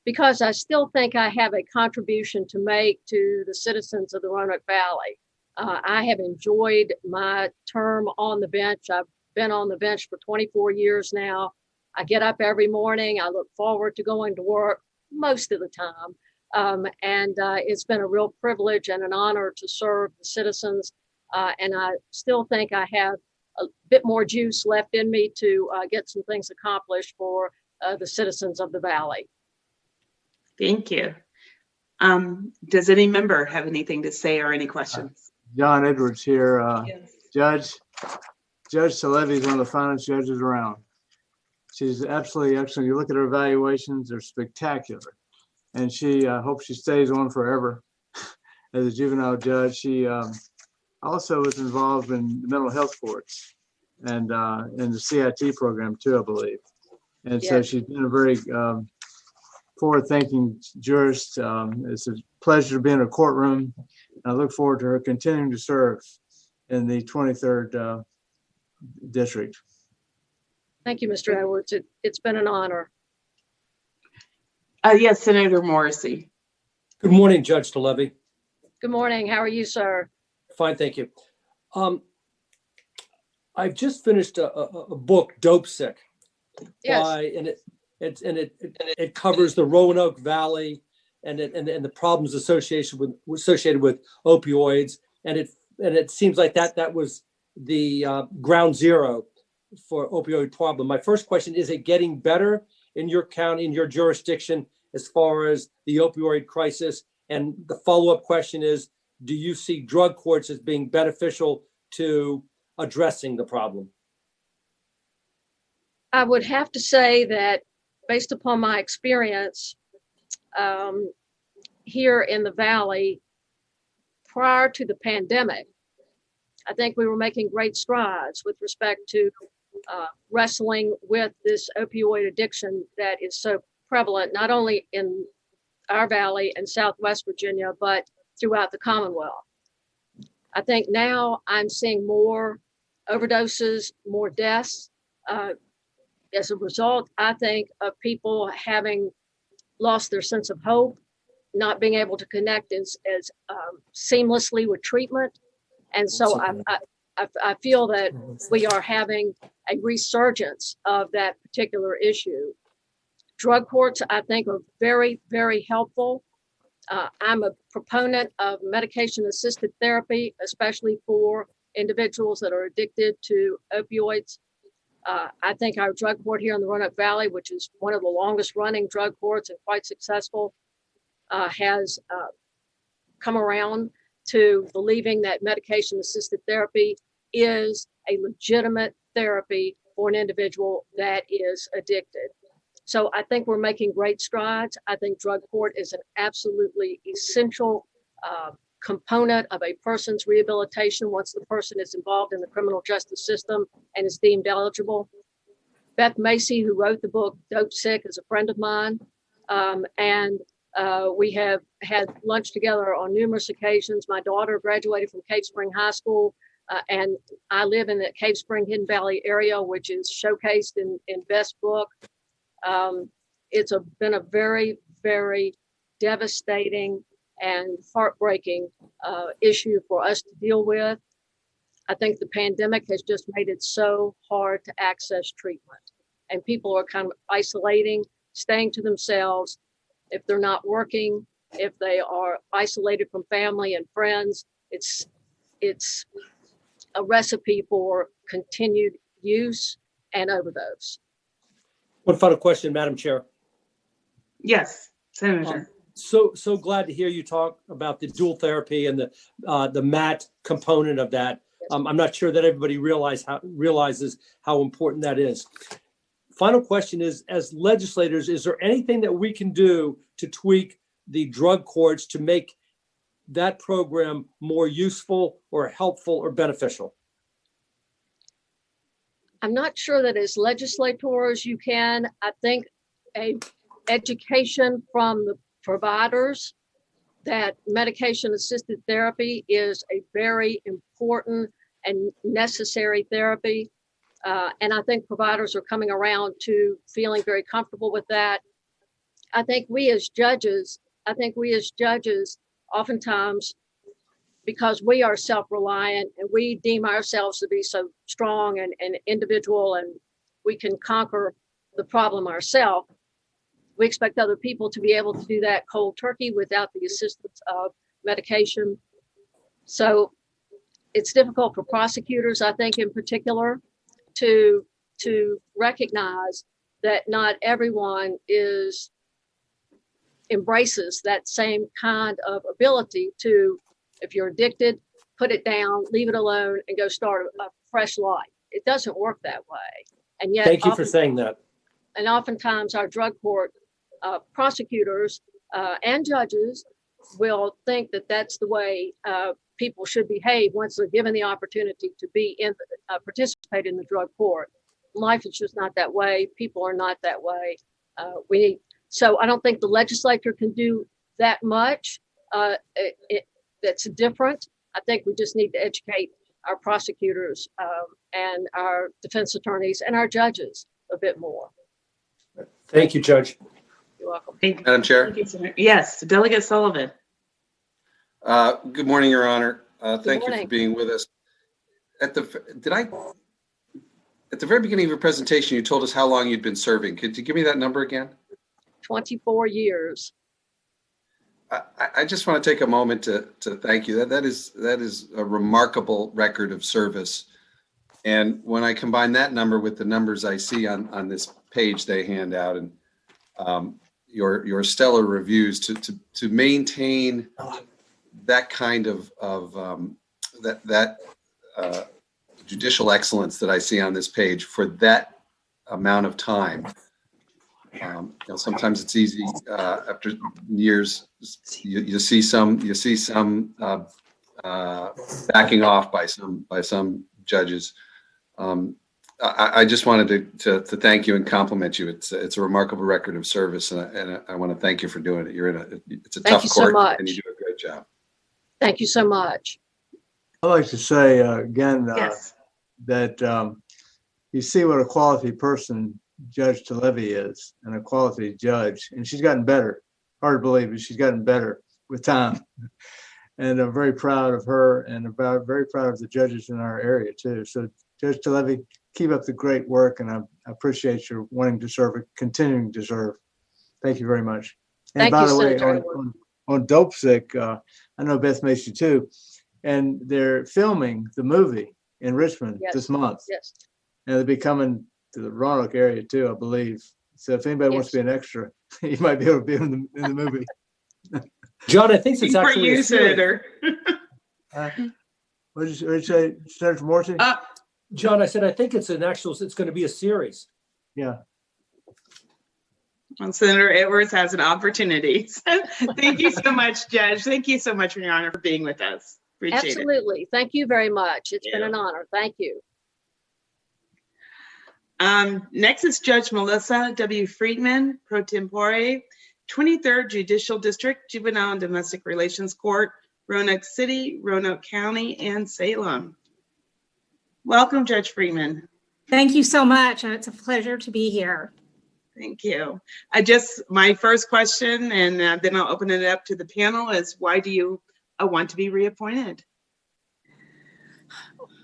Speaker 19: Because I still think I have a contribution to make to the citizens of the Roanoke Valley. I have enjoyed my term on the bench. I've been on the bench for 24 years now. I get up every morning. I look forward to going to work most of the time. And it's been a real privilege and an honor to serve the citizens. And I still think I have a bit more juice left in me to get some things accomplished for the citizens of the Valley.
Speaker 2: Thank you. Does any member have anything to say or any questions?
Speaker 1: John Edwards here.
Speaker 2: Yes.
Speaker 1: Judge Talevi is one of the finest judges around. She's absolutely excellent. You look at her evaluations, they're spectacular. And I hope she stays on forever as a juvenile judge. She also was involved in the mental health courts and in the CIT program too, I believe. And so she's been a very forward-thinking jurist. It's a pleasure to be in a courtroom. I look forward to her continuing to serve in the 23rd district.
Speaker 19: Thank you, Mr. Edwards. It's been an honor.
Speaker 2: Yes, Senator Morrissey.
Speaker 10: Good morning, Judge Talevi.
Speaker 19: Good morning. How are you, sir?
Speaker 10: Fine, thank you. I've just finished a book, Dope Sick,
Speaker 19: Yes.
Speaker 10: by it covers the Roanoke Valley and the problems associated with opioids, and it seems like that was the ground zero for opioid problem. My first question is: it getting better in your county, in your jurisdiction, as far as the opioid crisis? And the follow-up question is: do you see drug courts as being beneficial to addressing the problem?
Speaker 19: I would have to say that based upon my experience here in the Valley prior to the pandemic, I think we were making great strides with respect to wrestling with this opioid addiction that is so prevalent, not only in our Valley and Southwest Virginia, but throughout the Commonwealth. I think now I'm seeing more overdoses, more deaths. As a result, I think, of people having lost their sense of hope, not being able to connect as seamlessly with treatment. And so I feel that we are having a resurgence of that particular issue. Drug courts, I think, are very, very helpful. I'm a proponent of medication-assisted therapy, especially for individuals that are addicted to opioids. I think our drug court here in the Roanoke Valley, which is one of the longest running drug courts and quite successful, has come around to believing that medication-assisted therapy is a legitimate therapy for an individual that is addicted. So I think we're making great strides. I think drug court is an absolutely essential component of a person's rehabilitation once the person is involved in the criminal justice system and is deemed eligible. Beth Macy, who wrote the book Dope Sick, is a friend of mine. And we have had lunch together on numerous occasions. My daughter graduated from Cave Spring High School, and I live in the Cave Spring Hidden Valley area, which is showcased in Beth's book. It's been a very, very devastating and heartbreaking issue for us to deal with. I think the pandemic has just made it so hard to access treatment, and people are kind of isolating, staying to themselves. If they're not working, if they are isolated from family and friends, it's a recipe for continued use and overdose.
Speaker 10: One final question, Madam Chair.
Speaker 2: Yes, Senator.
Speaker 10: So glad to hear you talk about the dual therapy and the MAT component of that. I'm not sure that everybody realizes how important that is. Final question is, as legislators, is there anything that we can do to tweak the drug courts to make that program more useful or helpful or beneficial?
Speaker 19: I'm not sure that as legislators you can. I think a education from the providers that medication-assisted therapy is a very important and necessary therapy. And I think providers are coming around to feeling very comfortable with that. I think we as judges, oftentimes, because we are self-reliant and we deem ourselves to be so strong and individual and we can conquer the problem ourselves, we expect other people to be able to do that cold turkey without the assistance of medication. So it's difficult for prosecutors, I think, in particular, to recognize that not everyone embraces that same kind of ability to, if you're addicted, put it down, leave it alone, and go start a fresh life. It doesn't work that way. And yet,
Speaker 10: thank you for saying that.
Speaker 19: And oftentimes our drug court prosecutors and judges will think that that's the way people should behave once they're given the opportunity to be participate in the drug court. Life is just not that way. People are not that way. So I don't think the legislature can do that much. That's different. I think we just need to educate our prosecutors and our defense attorneys and our judges a bit more.
Speaker 10: Thank you, Judge.
Speaker 19: You're welcome.
Speaker 14: Madam Chair.
Speaker 2: Thank you, Senator. Yes, Delegate Sullivan.
Speaker 14: Good morning, Your Honor. Thank you
Speaker 19: morning.
Speaker 14: for being with us. At at the very beginning of your presentation, you told us how long you'd been serving. Could you give me that number again?
Speaker 19: 24 years.
Speaker 14: I just want to take a moment to thank you. That is a remarkable record of service. And when I combine that number with the numbers I see on this page they hand out, and your stellar reviews, to maintain that kind of judicial excellence that I see on this page for that amount of time. Sometimes it's easy after years. You see some backing off by some judges. I just wanted to thank you and compliment you. It's a remarkable record of service, and I want to thank you for doing it. It's a tough court, and you do a great job.
Speaker 19: Thank you so much.
Speaker 1: I'd like to say again that you see what a quality person Judge Talevi is, and a quality judge, and she's gotten better. Hard to believe, but she's gotten better with time. And I'm very proud of her, and very proud of the judges in our area too. So Judge Talevi, keep up the great work, and I appreciate your wanting to serve and continuing to serve. Thank you very much. And
Speaker 19: Thank
Speaker 1: by
Speaker 19: you,
Speaker 1: the way,
Speaker 19: Senator.
Speaker 1: on Dope Sick, I know Beth makes you too, and they're filming the movie in Richmond this month.
Speaker 19: Yes.
Speaker 1: And they'll be coming to the Roanoke area too, I believe. So if anybody wants to be an extra, you might be able to be in the movie.
Speaker 10: John, I think it's
Speaker 2: For
Speaker 10: actually
Speaker 2: you,
Speaker 10: a series.
Speaker 2: Senator.
Speaker 1: What did you say, Senator Morty?
Speaker 10: John, I said I think it's going to be a series.
Speaker 1: Yeah.
Speaker 2: Well, Senator Edwards has an opportunity. So thank you so much, Judge. Thank you so much for your honor for being with us. Appreciate it.
Speaker 19: Absolutely. Thank you very much. It's been an honor. Thank you.
Speaker 2: Next is Judge Melissa W. Friedman, pro tempore, 23rd Judicial District, Juvenile and Domestic Relations Court, Roanoke City, Roanoke County, and Salem. Welcome, Judge Friedman.
Speaker 9: Thank you so much. It's a pleasure to be here.
Speaker 2: Thank you. My first question, and then I'll open it up to the panel, is why do you want to be reappointed?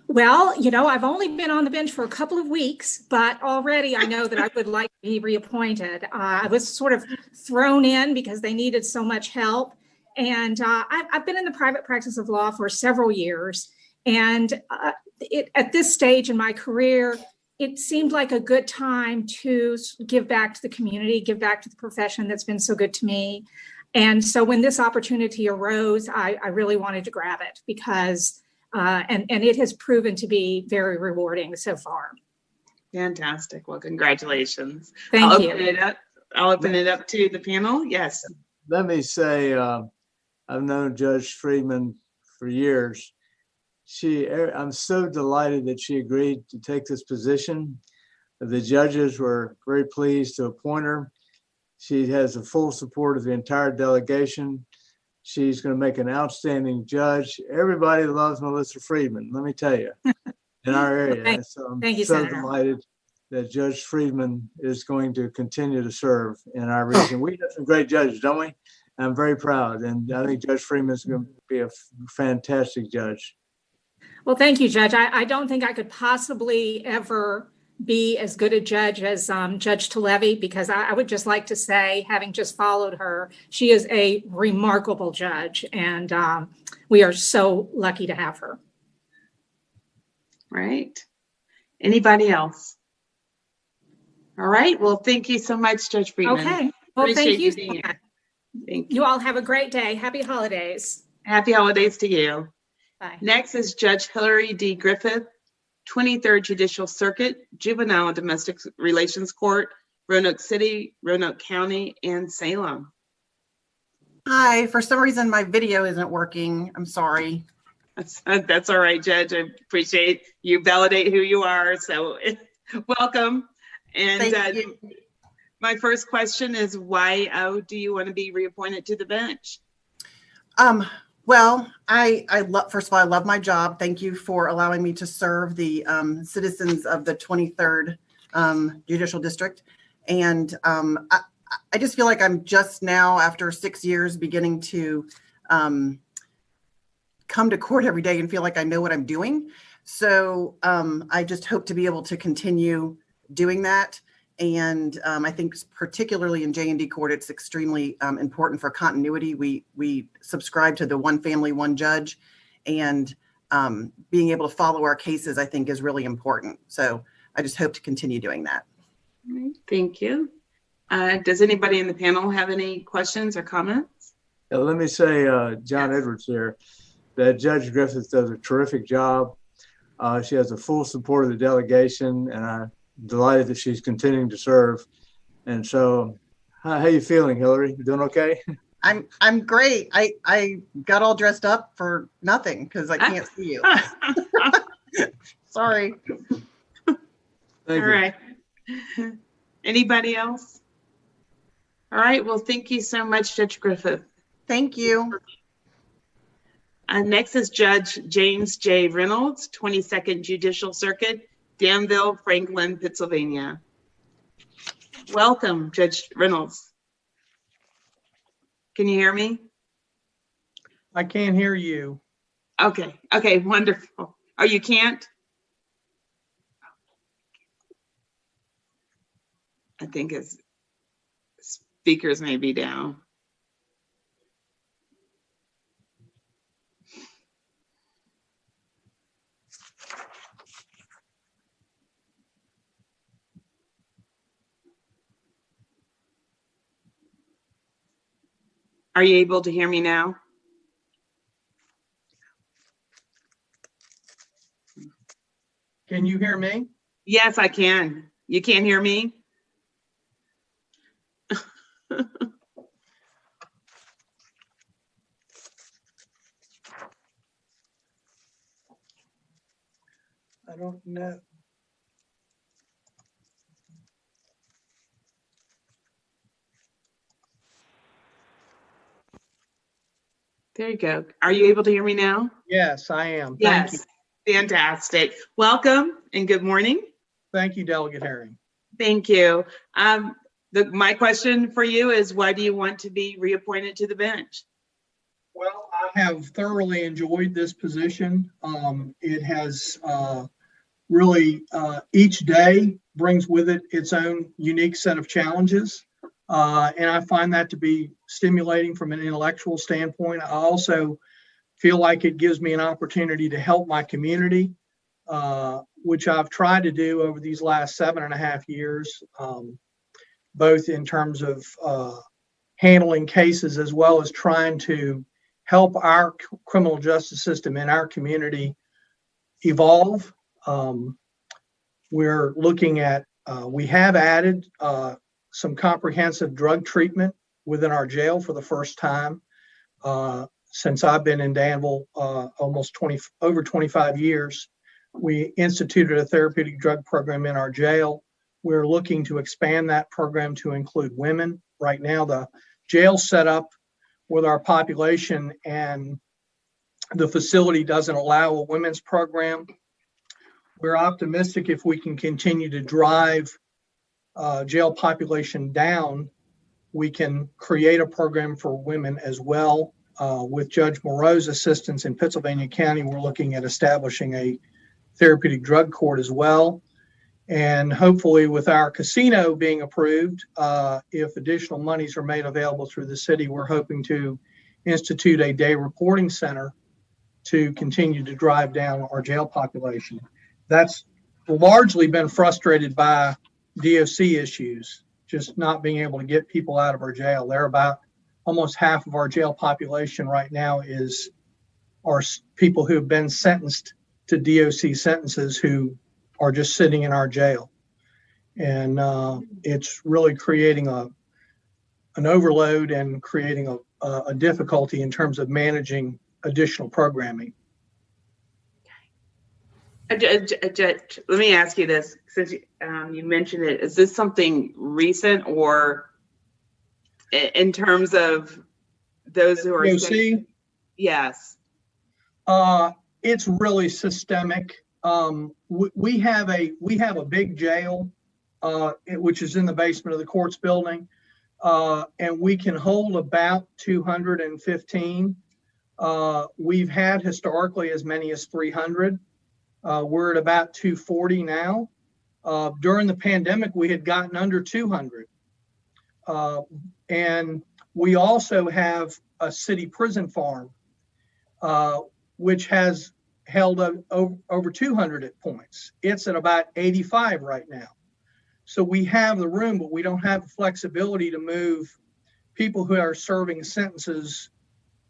Speaker 9: Well, I've only been on the bench for a couple of weeks, but already I know that I would like to be reappointed. I was sort of thrown in because they needed so much help. And I've been in the private practice of law for several years. And at this stage in my career, it seemed like a good time to give back to the community, give back to the profession that's been so good to me. And so when this opportunity arose, I really wanted to grab it because and it has proven to be very rewarding so far.
Speaker 2: Fantastic. Well, congratulations.
Speaker 9: Thank you.
Speaker 2: I'll open it up to the panel. Yes.
Speaker 1: Let me say, I've known Judge Friedman for years. I'm so delighted that she agreed to take this position. The judges were very pleased to appoint her. She has the full support of the entire delegation. She's going to make an outstanding judge. Everybody loves Melissa Friedman, let me tell you, in our area. So I'm so delighted that Judge Friedman is going to continue to serve in our region. We have some great judges, don't we? I'm very proud, and I think Judge Friedman is going to be a fantastic judge.
Speaker 9: Well, thank you, Judge. I don't think I could possibly ever be as good a judge as Judge Talevi, because I would just like to say, having just followed her, she is a remarkable judge, and we are so lucky to have her.
Speaker 2: Right. Anybody else? All right. Well, thank you so much, Judge Friedman.
Speaker 9: Okay. Well, thank you.
Speaker 2: Being here. Thank
Speaker 9: you all have a great day. Happy holidays.
Speaker 2: Happy holidays to you.
Speaker 9: Bye.
Speaker 2: Next is Judge Hillary D. Griffith, 23rd Judicial Circuit, Juvenile and Domestic Relations Court, Roanoke City, Roanoke County, and Salem.
Speaker 20: Hi, for some reason my video isn't working. I'm sorry.
Speaker 2: That's all right, Judge. I appreciate you validate who you are. So welcome. And my first question is why do you want to be reappointed to the bench?
Speaker 20: Well, first of all, I love my job. Thank you for allowing me to serve the citizens of the 23rd Judicial District. And I just feel like I'm just now, after 6 years, beginning to come to court every day and feel like I know what I'm doing. So I just hope to be able to continue doing that. And I think particularly in J&D court, it's extremely important for continuity. We subscribe to the one family, one judge, and being able to follow our cases, I think, is really important. So I just hope to continue doing that.
Speaker 2: Thank you. Does anybody in the panel have any questions or comments?
Speaker 1: Let me say, John Edwards here, that Judge Griffith does a terrific job. She has the full support of the delegation, and I'm delighted that she's continuing to serve. And so, how you feeling, Hillary? You doing okay?
Speaker 20: I'm great. I got all dressed up for nothing because I can't see you. Sorry.
Speaker 2: All right. Anybody else? All right. Well, thank you so much, Judge Griffith.
Speaker 20: Thank you.
Speaker 2: Next is Judge James J. Reynolds, 22nd Judicial Circuit, Danville, Franklin, Pennsylvania. Welcome, Judge Reynolds. Can you hear me?
Speaker 4: I can't hear you.
Speaker 2: Okay. Okay. Wonderful. Oh, you can't? I think his speakers may be down. Are you able to hear me now?
Speaker 4: Can you hear me?
Speaker 2: Yes, I can. You can't hear me?
Speaker 4: I don't know.
Speaker 2: There you go. Are you able to hear me now?
Speaker 4: Yes, I am. Thank you.
Speaker 2: Yes. Fantastic. Welcome and good morning.
Speaker 4: Thank you, Delegate Herring.
Speaker 2: Thank you. My question for you is, why do you want to be reappointed to the bench?
Speaker 4: Well, I have thoroughly enjoyed this position. It has really, each day brings with it its own unique set of challenges. And I find that to be stimulating from an intellectual standpoint. I also feel like it gives me an opportunity to help my community, which I've tried to do over these last 7.5 years, both in terms of handling cases as well as trying to help our criminal justice system in our community evolve. We're looking at, we have added some comprehensive drug treatment within our jail for the first time. Since I've been in Danville over 25 years, we instituted a therapeutic drug program in our jail. We're looking to expand that program to include women. Right now, the jail's set up with our population and the facility doesn't allow a women's program. We're optimistic if we can continue to drive jail population down, we can create a program for women as well. With Judge Moreau's assistance in Pennsylvania County, we're looking at establishing a therapeutic drug court as well. And hopefully with our casino being approved, if additional monies are made available through the city, we're hoping to institute a day reporting center to continue to drive down our jail population. That's largely been frustrated by DOC issues, just not being able to get people out of our jail. They're about almost half of our jail population right now are people who have been sentenced to DOC sentences who are just sitting in our jail. And it's really creating an overload and creating a difficulty in terms of managing additional programming.
Speaker 2: Let me ask you this, since you mentioned it, is this something recent or in terms of those who are
Speaker 4: DOC?
Speaker 2: Yes.
Speaker 4: It's really systemic. We have a big jail, which is in the basement of the courts building, and we can hold about 215. We've had historically as many as 300. We're at about 240 now. During the pandemic, we had gotten under 200. And we also have a city prison farm, which has held over 200 at points. It's at about 85 right now. So we have the room, but we don't have the flexibility to move people who are serving sentences,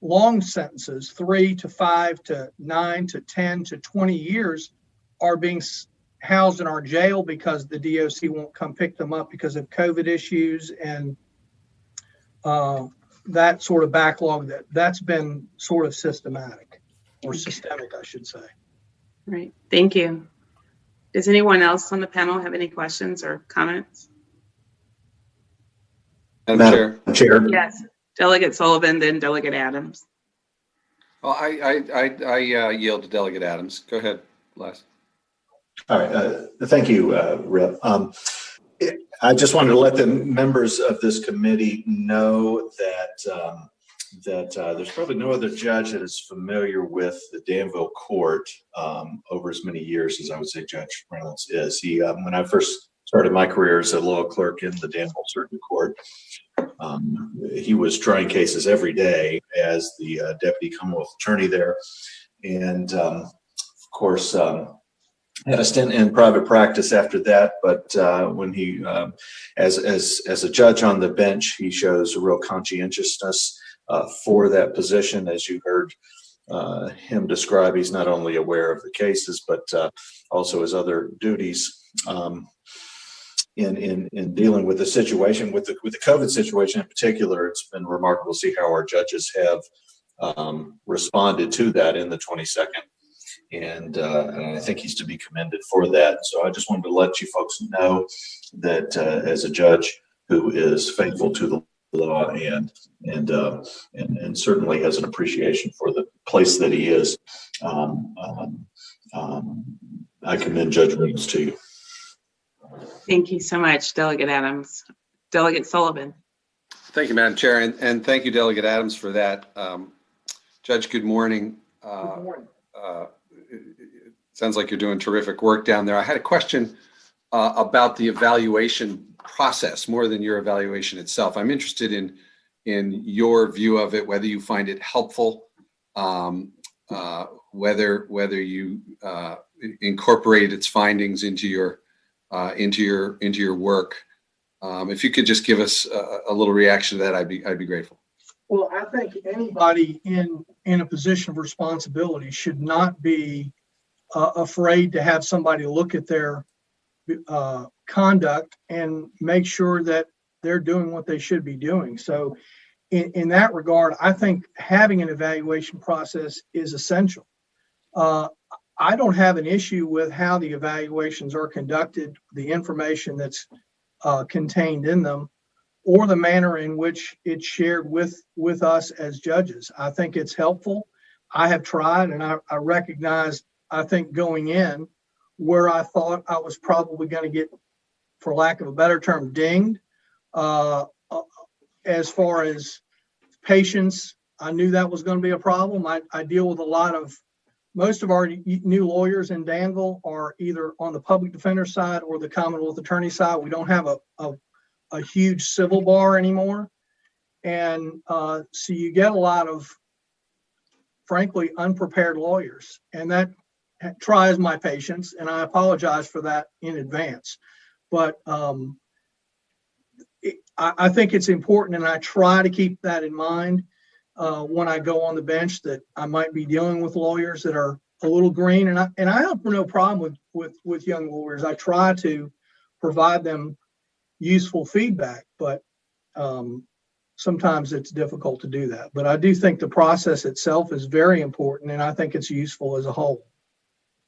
Speaker 4: long sentences, 3 to 5 to 9 to 10 to 20 years, are being housed in our jail because the DOC won't come pick them up because of COVID issues and that sort of backlog that's been sort of systematic or systemic, I should say.
Speaker 2: Right. Thank you. Does anyone else on the panel have any questions or comments?
Speaker 14: Madam Chair.
Speaker 2: Yes. Delegate Sullivan, then Delegate Adams.
Speaker 14: Well, I yield to Delegate Adams. Go ahead, Les.
Speaker 5: All right. Thank you, Rep. I just wanted to let the members of this committee know that there's probably no other judge that is familiar with the Danville Court over as many years as I would say Judge Reynolds is. He, when I first started my career as a law clerk in the Danville Circuit Court, he was trying cases every day as the Deputy Commonwealth Attorney there, and of course. Had a stint in private practice after that, but when he, as a judge on the bench, he shows a real conscientiousness for that position. As you heard him describe, he's not only aware of the cases, but also his other duties in dealing with the situation, with the COVID situation in particular. It's been remarkable to see how our judges have responded to that in the 22nd. And I think he's to be commended for that. So I just wanted to let you folks know that as a judge who is faithful to the law and certainly has an appreciation for the place that he is, I commend Judge Reynolds to you.
Speaker 2: Thank you so much, Delegate Adams. Delegate Sullivan.
Speaker 14: Thank you, Madam Chair, and thank you, Delegate Adams, for that. Judge, good morning.
Speaker 4: Good morning.
Speaker 14: It sounds like you're doing terrific work down there. I had a question about the evaluation process more than your evaluation itself. I'm interested in your view of it, whether you find it helpful, whether you incorporate its findings into your work. If you could just give us a little reaction to that, I'd be grateful.
Speaker 4: Well, I think anybody in a position of responsibility should not be afraid to have somebody look at their conduct and make sure that they're doing what they should be doing. So in that regard, I think having an evaluation process is essential. I don't have an issue with how the evaluations are conducted, the information that's contained in them, or the manner in which it's shared with us as judges. I think it's helpful. I have tried, and I recognized, I think going in, where I thought I was probably going to get, for lack of a better term, dinged. As far as patience, I knew that was going to be a problem. I deal with most of our new lawyers in Danville are either on the public defender side or the Commonwealth Attorney side. We don't have a huge civil bar anymore. And so you get a lot of, frankly, unprepared lawyers. And that tries my patience, and I apologize for that in advance. But I think it's important, and I try to keep that in mind when I go on the bench, that I might be dealing with lawyers that are a little green. And I have no problem with young lawyers. I try to provide them useful feedback, but sometimes it's difficult to do that. But I do think the process itself is very important, and I think it's useful as a whole.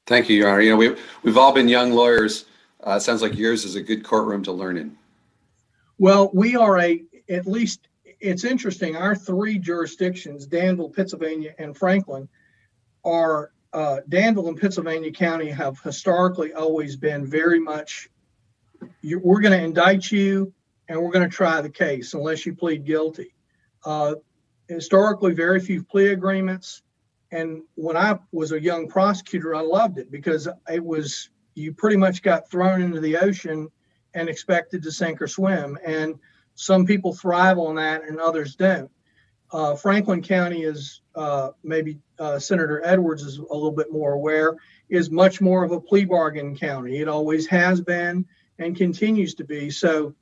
Speaker 14: Thank you, Your Honor. You know, we've all been young lawyers. It sounds like yours is a good courtroom to learn in.
Speaker 4: Well, we are at least, it's interesting, our three jurisdictions, Danville, Pittsylvania, and Franklin, are Danville and Pittsylvania County have historically always been very much, we're going to indict you and we're going to try the case unless you plead guilty. Historically, very few plea agreements, And when I was a young prosecutor, I loved it because you pretty much got thrown into the ocean and expected to sink or swim. And some people thrive on that and others don't. Franklin County is, maybe Senator Edwards is a little bit more aware, is much more of a plea bargain county. It always has been and continues to be. So,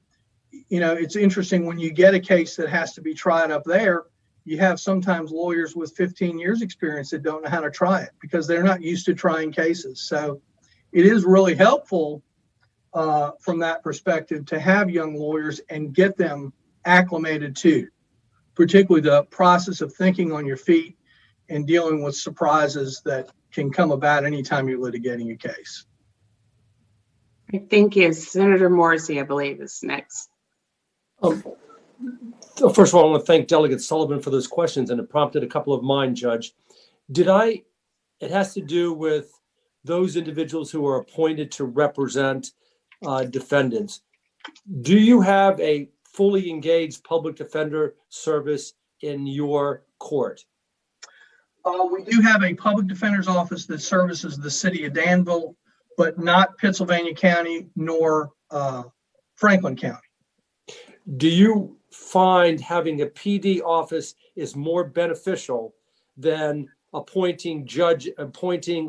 Speaker 4: it's interesting when you get a case that has to be tried up there, you have sometimes lawyers with 15 years experience that don't know how to try it because they're not used to trying cases. So it is really helpful from that perspective to have young lawyers and get them acclimated to, particularly the process of thinking on your feet and dealing with surprises that can come about anytime you're litigating a case.
Speaker 2: Thank you. Senator Morrissey, I believe, is next.
Speaker 10: First of all, I want to thank Delegate Sullivan for those questions, and it prompted a couple of mine, Judge. It has to do with those individuals who are appointed to represent defendants. Do you have a fully engaged public defender service in your court?
Speaker 4: We do have a public defender's office that services the city of Danville, but not Pittsylvania County nor Franklin County.
Speaker 10: Do you find having a PD office is more beneficial than appointing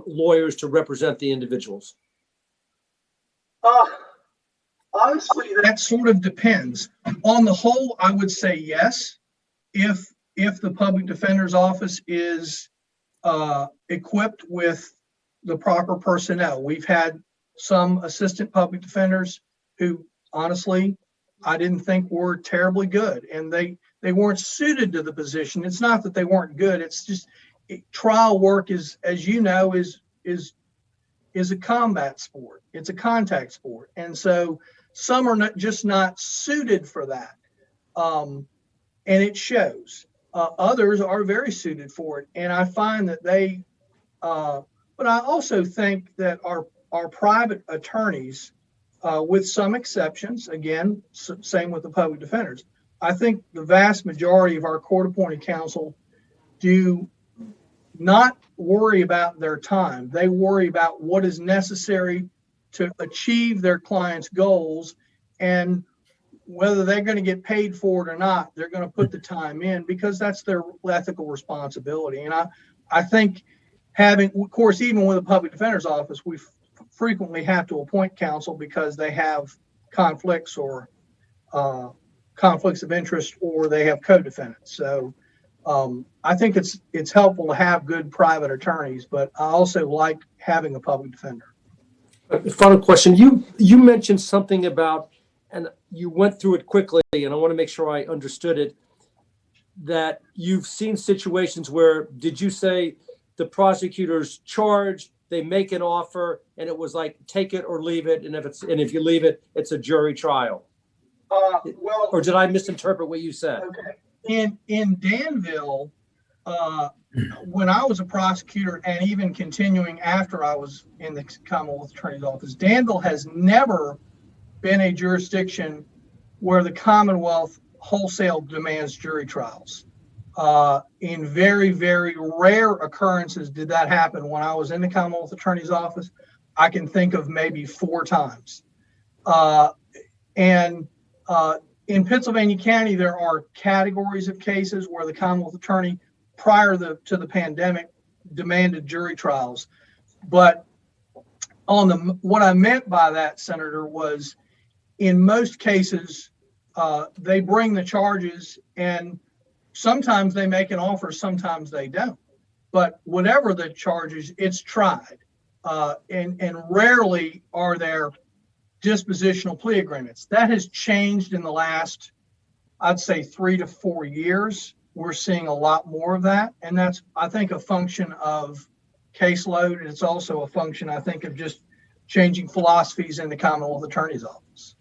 Speaker 10: lawyers to represent the individuals?
Speaker 4: Honestly, that sort of depends. On the whole, I would say yes. If the public defender's office is equipped with the proper personnel. We've had some assistant public defenders who, honestly, I didn't think were terribly good, and they weren't suited to the position. It's not that they weren't good. It's just trial work is, as you know, is a combat sport. It's a contact sport, and so some are not suited for that, and it shows. Others are very suited for it, and I find that they. But I also think that our private attorneys, with some exceptions, again, same with the public defenders, I think the vast majority of our court-appointed counsel do not worry about their time. They worry about what is necessary to achieve their clients' goals, and whether they're going to get paid for it or not, they're going to put the time in because that's their ethical responsibility. And I think having, of course, even with the public defender's office, we frequently have to appoint counsel because they have conflicts or conflicts of interest, or they have co-defendants. So I think it's helpful to have good private attorneys, but I also like having a public defender.
Speaker 10: Final question. You mentioned something about, and you went through it quickly, and I want to make sure I understood it, that you've seen situations where, did you say the prosecutors charge, they make an offer, and it was like, take it or leave it, and if you leave it, it's a jury trial? Or did I misinterpret what you said?
Speaker 4: Okay. In Danville, when I was a prosecutor, and even continuing after I was in the Commonwealth Attorney's Office, Danville has never been a jurisdiction where the Commonwealth wholesale demands jury trials. In very, very rare occurrences did that happen. When I was in the Commonwealth Attorney's Office, I can think of maybe 4 times. In Pennsylvania County, there are categories of cases where the Commonwealth Attorney, prior to the pandemic, demanded jury trials. But what I meant by that, Senator, was in most cases, they bring the charges, and sometimes they make an offer, sometimes they don't. But whatever the charges, it's tried. And rarely are there dispositional plea agreements. That has changed in the last, I'd say, 3 to 4 years. We're seeing a lot more of that. And that's, I think, a function of caseload. And it's also a function, I think, of just changing philosophies in the Commonwealth Attorney's Office.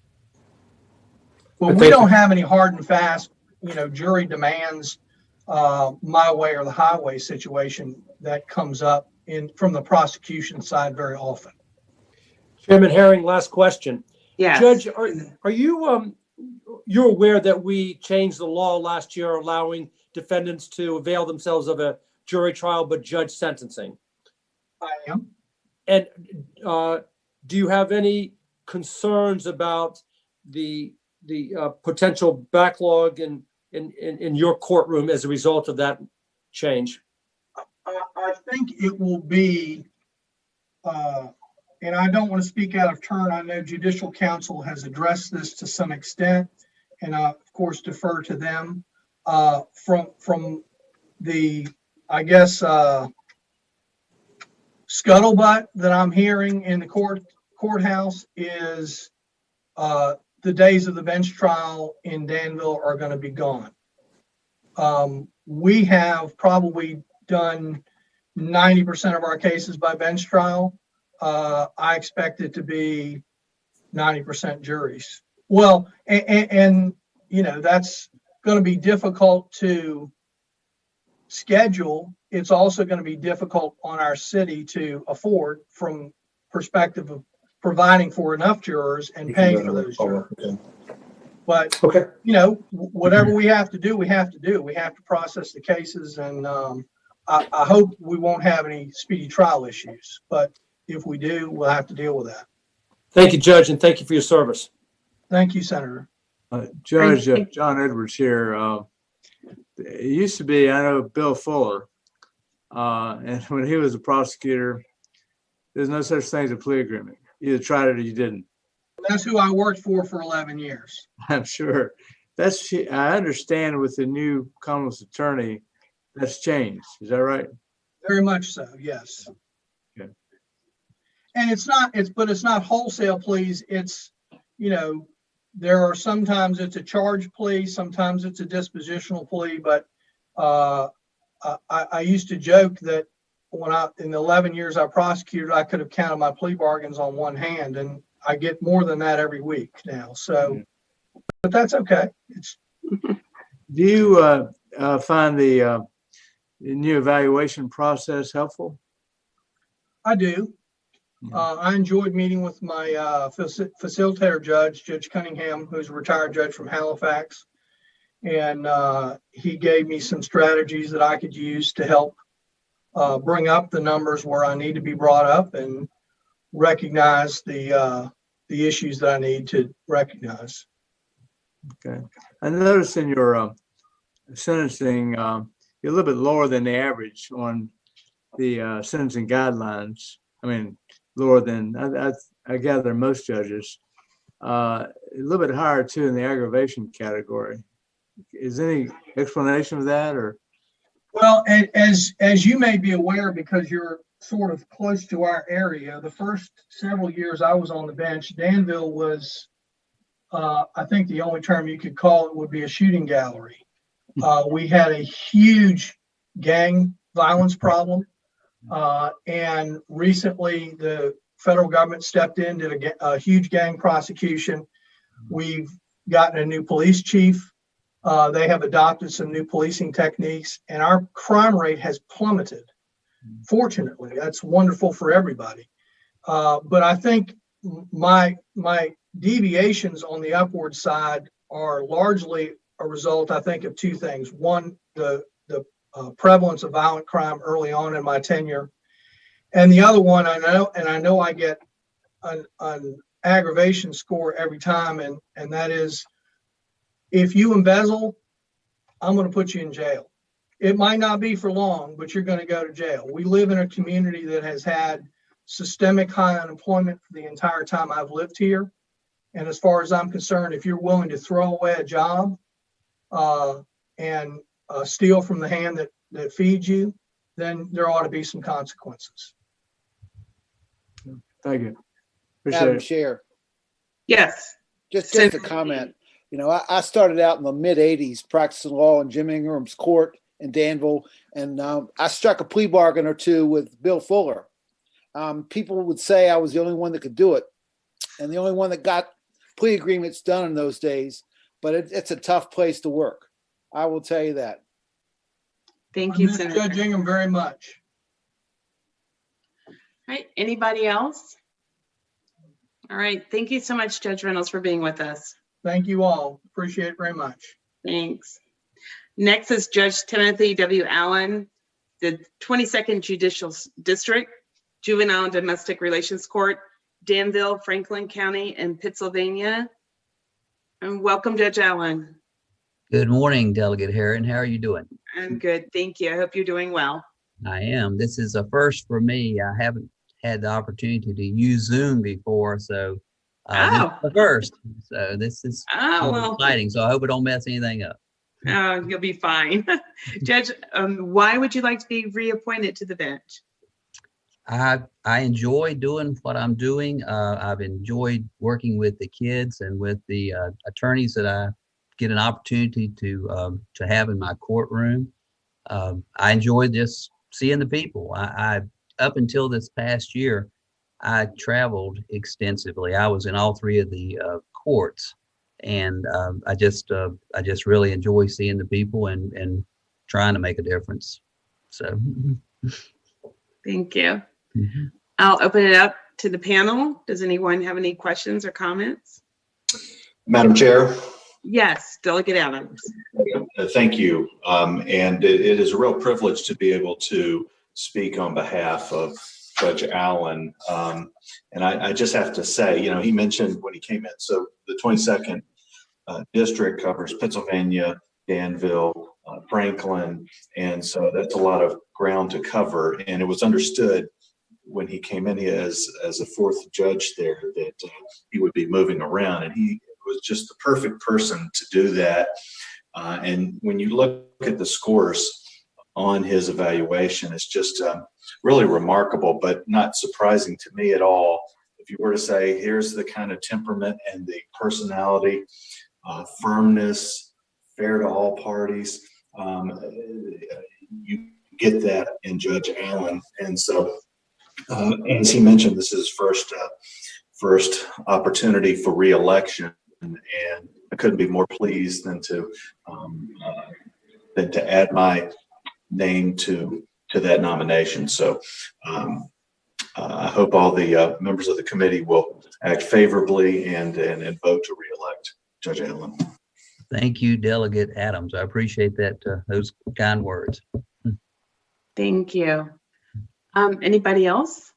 Speaker 4: But we don't have any hard and fast, jury demands, my way or the highway situation that comes up from the prosecution side very often.
Speaker 10: Chairman Herring, last question.
Speaker 2: Yes.
Speaker 10: Judge, are you you're aware that we changed the law last year allowing defendants to avail themselves of a jury trial, but judge sentencing.
Speaker 4: I am.
Speaker 10: And do you have any concerns about the potential backlog in your courtroom as a result of that change?
Speaker 4: I think it will be, and I don't want to speak out of turn. I know Judicial Council has addressed this to some extent, and I, of course, defer to them. From the, I guess, scuttlebutt that I'm hearing in the courthouse is the days of the bench trial in Danville are going to be gone. We have probably done 90% of our cases by bench trial. I expect it to be 90% juries. Well, and you know, that's going to be difficult to schedule. It's also going to be difficult on our city to afford from perspective of providing for enough jurors and paying for those jurors. But, you know, whatever we have to do, we have to do. We have to process the cases, and I hope we won't have any speedy trial issues. But if we do, we'll have to deal with that.
Speaker 10: Thank you, Judge, and thank you for your service.
Speaker 4: Thank you, Senator.
Speaker 1: Judge John Edwards here. It used to be, I know, Bill Fuller, and when he was a prosecutor, there's no such thing as a plea agreement. You either tried it or you didn't.
Speaker 4: That's who I worked for 11 years.
Speaker 1: I'm sure. I understand with the new Commonwealth's attorney, that's changed. Is that right?
Speaker 4: Very much so, yes.
Speaker 1: Okay.
Speaker 4: And it's not wholesale pleas. It's, you know, there are sometimes it's a charge plea, sometimes it's a dispositional plea, but I used to joke that in the 11 years I prosecuted, I could have counted my plea bargains on one hand, and I get more than that every week now. So, but that's okay.
Speaker 1: Do you find the new evaluation process helpful?
Speaker 4: I do. I enjoyed meeting with my facilitator judge, Judge Cunningham, who's a retired judge from Halifax. And he gave me some strategies that I could use to help bring up the numbers where I need to be brought up and recognize the issues that I need to recognize.
Speaker 1: Okay. I noticed in your sentencing, you're a little bit lower than the average on the sentencing guidelines. I mean, lower than I gather most judges. A little bit higher too in the aggravation category. Is there any explanation of that, or?
Speaker 4: Well, as you may be aware, because you're sort of close to our area, the first several years I was on the bench, Danville was, I think the only term you could call it would be a shooting gallery. We had a huge gang violence problem. And recently the federal government stepped in, did a huge gang prosecution. We've gotten a new police chief. They have adopted some new policing techniques, and our crime rate has plummeted. Fortunately, that's wonderful for everybody. But I think my deviations on the upward side are largely a result, I think, of two things. One, the prevalence of violent crime early on in my tenure. And the other one, I know I get an aggravation score every time, and that is, if you embezzle, I'm going to put you in jail. It might not be for long, but you're going to go to jail. We live in a community that has had systemic high unemployment for the entire time I've lived here. And as far as I'm concerned, if you're willing to throw away a job and steal from the hand that feeds you, then there ought to be some consequences.
Speaker 1: Thank you.
Speaker 3: Madam Chair.
Speaker 2: Yes.
Speaker 3: Just a comment. You know, I started out in the mid 80s practicing law in Jim Ingram's court in Danville, and I struck a plea bargain or two with Bill Fuller. People would say I was the only one that could do it, and the only one that got plea agreements done in those days, but it's a tough place to work. I will tell you that.
Speaker 2: Thank you, Senator.
Speaker 4: Judge Ingham very much.
Speaker 2: All right, anybody else? All right, thank you so much, Judge Reynolds, for being with us.
Speaker 4: Thank you all. Appreciate it very much.
Speaker 2: Thanks. Next is Judge Timothy W. Allen. the 22nd Judicial District, Juvenile and Domestic Relations Court, Danville, Franklin County, and Pennsylvania. And welcome, Judge Allen.
Speaker 7: Good morning, Delegate Herron. How are you doing?
Speaker 2: I'm good, thank you. I hope you're doing well.
Speaker 7: I am. This is a first for me. I haven't had the opportunity to use Zoom before, so this is the first. So this is exciting. So I hope it don't mess anything up.
Speaker 2: Oh, you'll be fine. Judge, why would you like to be reappointed to the bench?
Speaker 7: I enjoy doing what I'm doing. I've enjoyed working with the kids and with the attorneys that I get an opportunity to have in my courtroom. I enjoy just seeing the people. I up until this past year, I traveled extensively. I was in all three of the courts, and I just really enjoy seeing the people and trying to make a difference. So,
Speaker 2: thank you. I'll open it up to the panel. Does anyone have any questions or comments?
Speaker 5: Madam Chair.
Speaker 2: Yes, Delegate Adams.
Speaker 5: Thank you. And it is a real privilege to be able to speak on behalf of Judge Allen. And I just have to say, you know, he mentioned when he came in, so the 22nd district covers Pennsylvania, Danville, Franklin. And so that's a lot of ground to cover. And it was understood when he came in as a fourth judge there that he would be moving around, and he was just the perfect person to do that. And when you look at the scores on his evaluation, it's just really remarkable, but not surprising to me at all. If you were to say, here's the kind of temperament and the personality, firmness, fair to all parties, you get that in Judge Allen. And so, as he mentioned, this is his first opportunity for re-election, and I couldn't be more pleased than to add my name to that nomination. So I hope all the members of the committee will act favorably and vote to re-elect Judge Allen.
Speaker 7: Thank you, Delegate Adams. I appreciate that, those kind words.
Speaker 2: Thank you. Anybody else?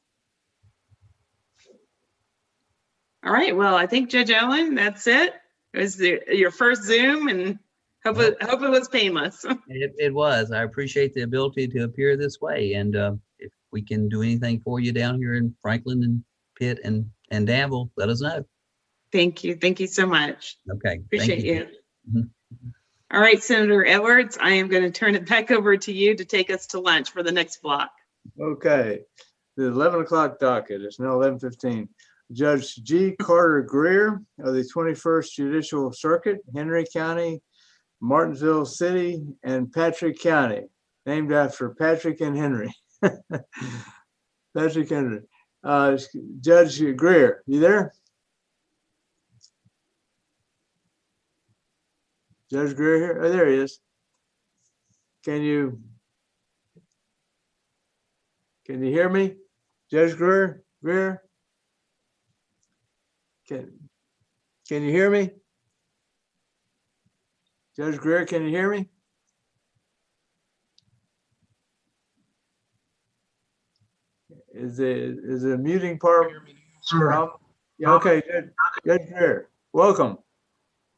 Speaker 2: All right, well, I think Judge Allen, that's it. It was your first Zoom, and hope it was painless.
Speaker 7: It was. I appreciate the ability to appear this way, and if we can do anything for you down here in Franklin and Pitt and Danville, let us know.
Speaker 2: Thank you. Thank you so much.
Speaker 7: Okay.
Speaker 2: Appreciate you. All right, Senator Edwards, I am going to turn it back over to you to take us to lunch for the next block.
Speaker 1: Okay, the 11 o'clock docket. It's now 11:15. Judge G. Carter Greer of the 21st Judicial Circuit, Henry County, Martinsville City, and Patrick County, named after Patrick and Henry. Patrick Henry. Judge Greer, you there? Judge Greer here? Oh, there he is. Can you hear me? Judge Greer? Can you hear me? Judge Greer, can you hear me? Is the muting part?
Speaker 21: Sure.
Speaker 1: Yeah, okay, Judge Greer, welcome.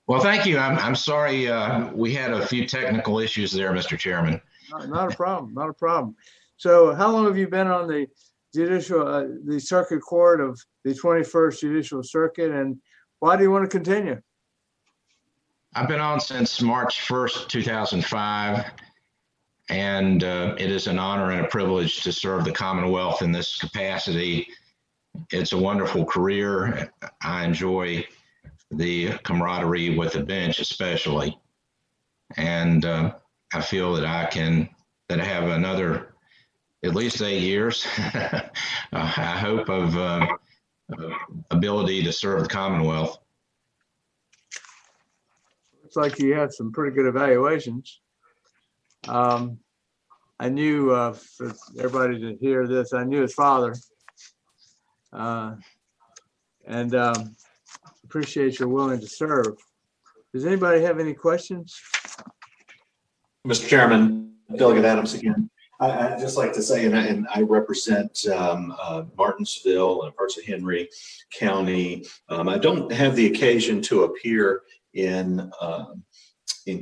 Speaker 21: Well, thank you. I'm sorry we had a few technical issues there, Mr. Chairman.
Speaker 1: Not a problem, not a problem. So how long have you been on the the circuit court of the 21st Judicial Circuit, and why do you want to continue?
Speaker 21: I've been on since March 1st, 2005, and it is an honor and a privilege to serve the Commonwealth in this capacity. It's a wonderful career. I enjoy the camaraderie with the bench especially, and I feel that I have another at least 8 years, I hope, of ability to serve the Commonwealth.
Speaker 1: Looks like you have some pretty good evaluations. I knew, for everybody to hear this, I knew his father. And appreciate your willing to serve. Does anybody have any questions?
Speaker 5: Mr. Chairman, Delegate Adams again. I'd just like to say, and I represent Martinsville and parts of Henry County. I don't have the occasion to appear in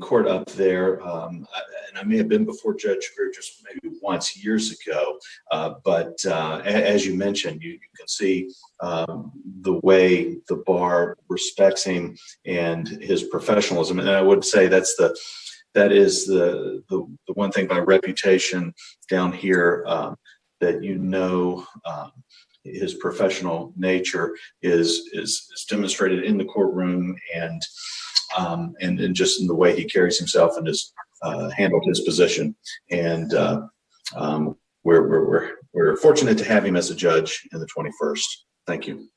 Speaker 5: court up there, and I may have been before Judge Greer just maybe once years ago. But as you mentioned, you can see the way the bar respects him and his professionalism, and I would say that is the one thing by reputation down here, that his professional nature is demonstrated in the courtroom and just in the way he carries himself and has handled his position. And we're fortunate to have him as a judge in the 21st. Thank you.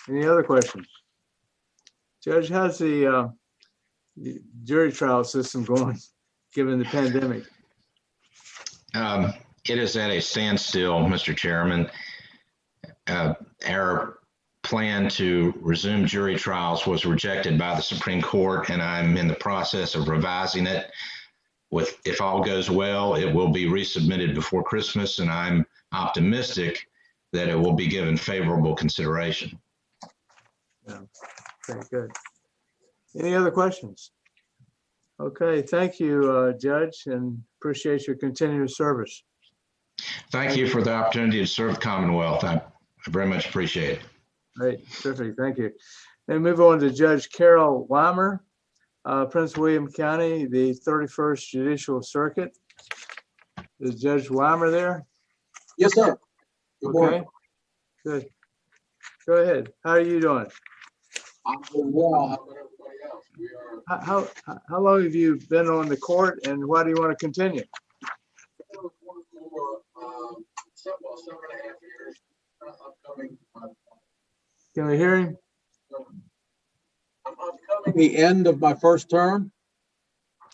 Speaker 1: Any other questions? Judge, how's the jury trial system going, given the pandemic?
Speaker 21: It is at a standstill, Mr. Chairman. Our plan to resume jury trials was rejected by the Supreme Court, and I'm in the process of revising it. If all goes well, it will be resubmitted before Christmas, and I'm optimistic that it will be given favorable consideration.
Speaker 1: Yeah, very good. Any other questions? Okay, thank you, Judge, and appreciate your continuous service.
Speaker 21: Thank you for the opportunity to serve the Commonwealth. I very much appreciate it.
Speaker 1: Great, terrific, thank you. Then move on to Judge Carol Weimer, Prince William County, the 31st Judicial Circuit. Is Judge Weimer there?
Speaker 6: Yes, sir. Good morning.
Speaker 1: Okay, good. Go ahead. How are you doing?
Speaker 6: I'm doing well. How about everybody else? We are.
Speaker 1: How long have you been on the court, and why do you want to continue?
Speaker 6: For 7.5 years. Upcoming.
Speaker 1: Can we hear him?
Speaker 6: I'm coming the end of my first term.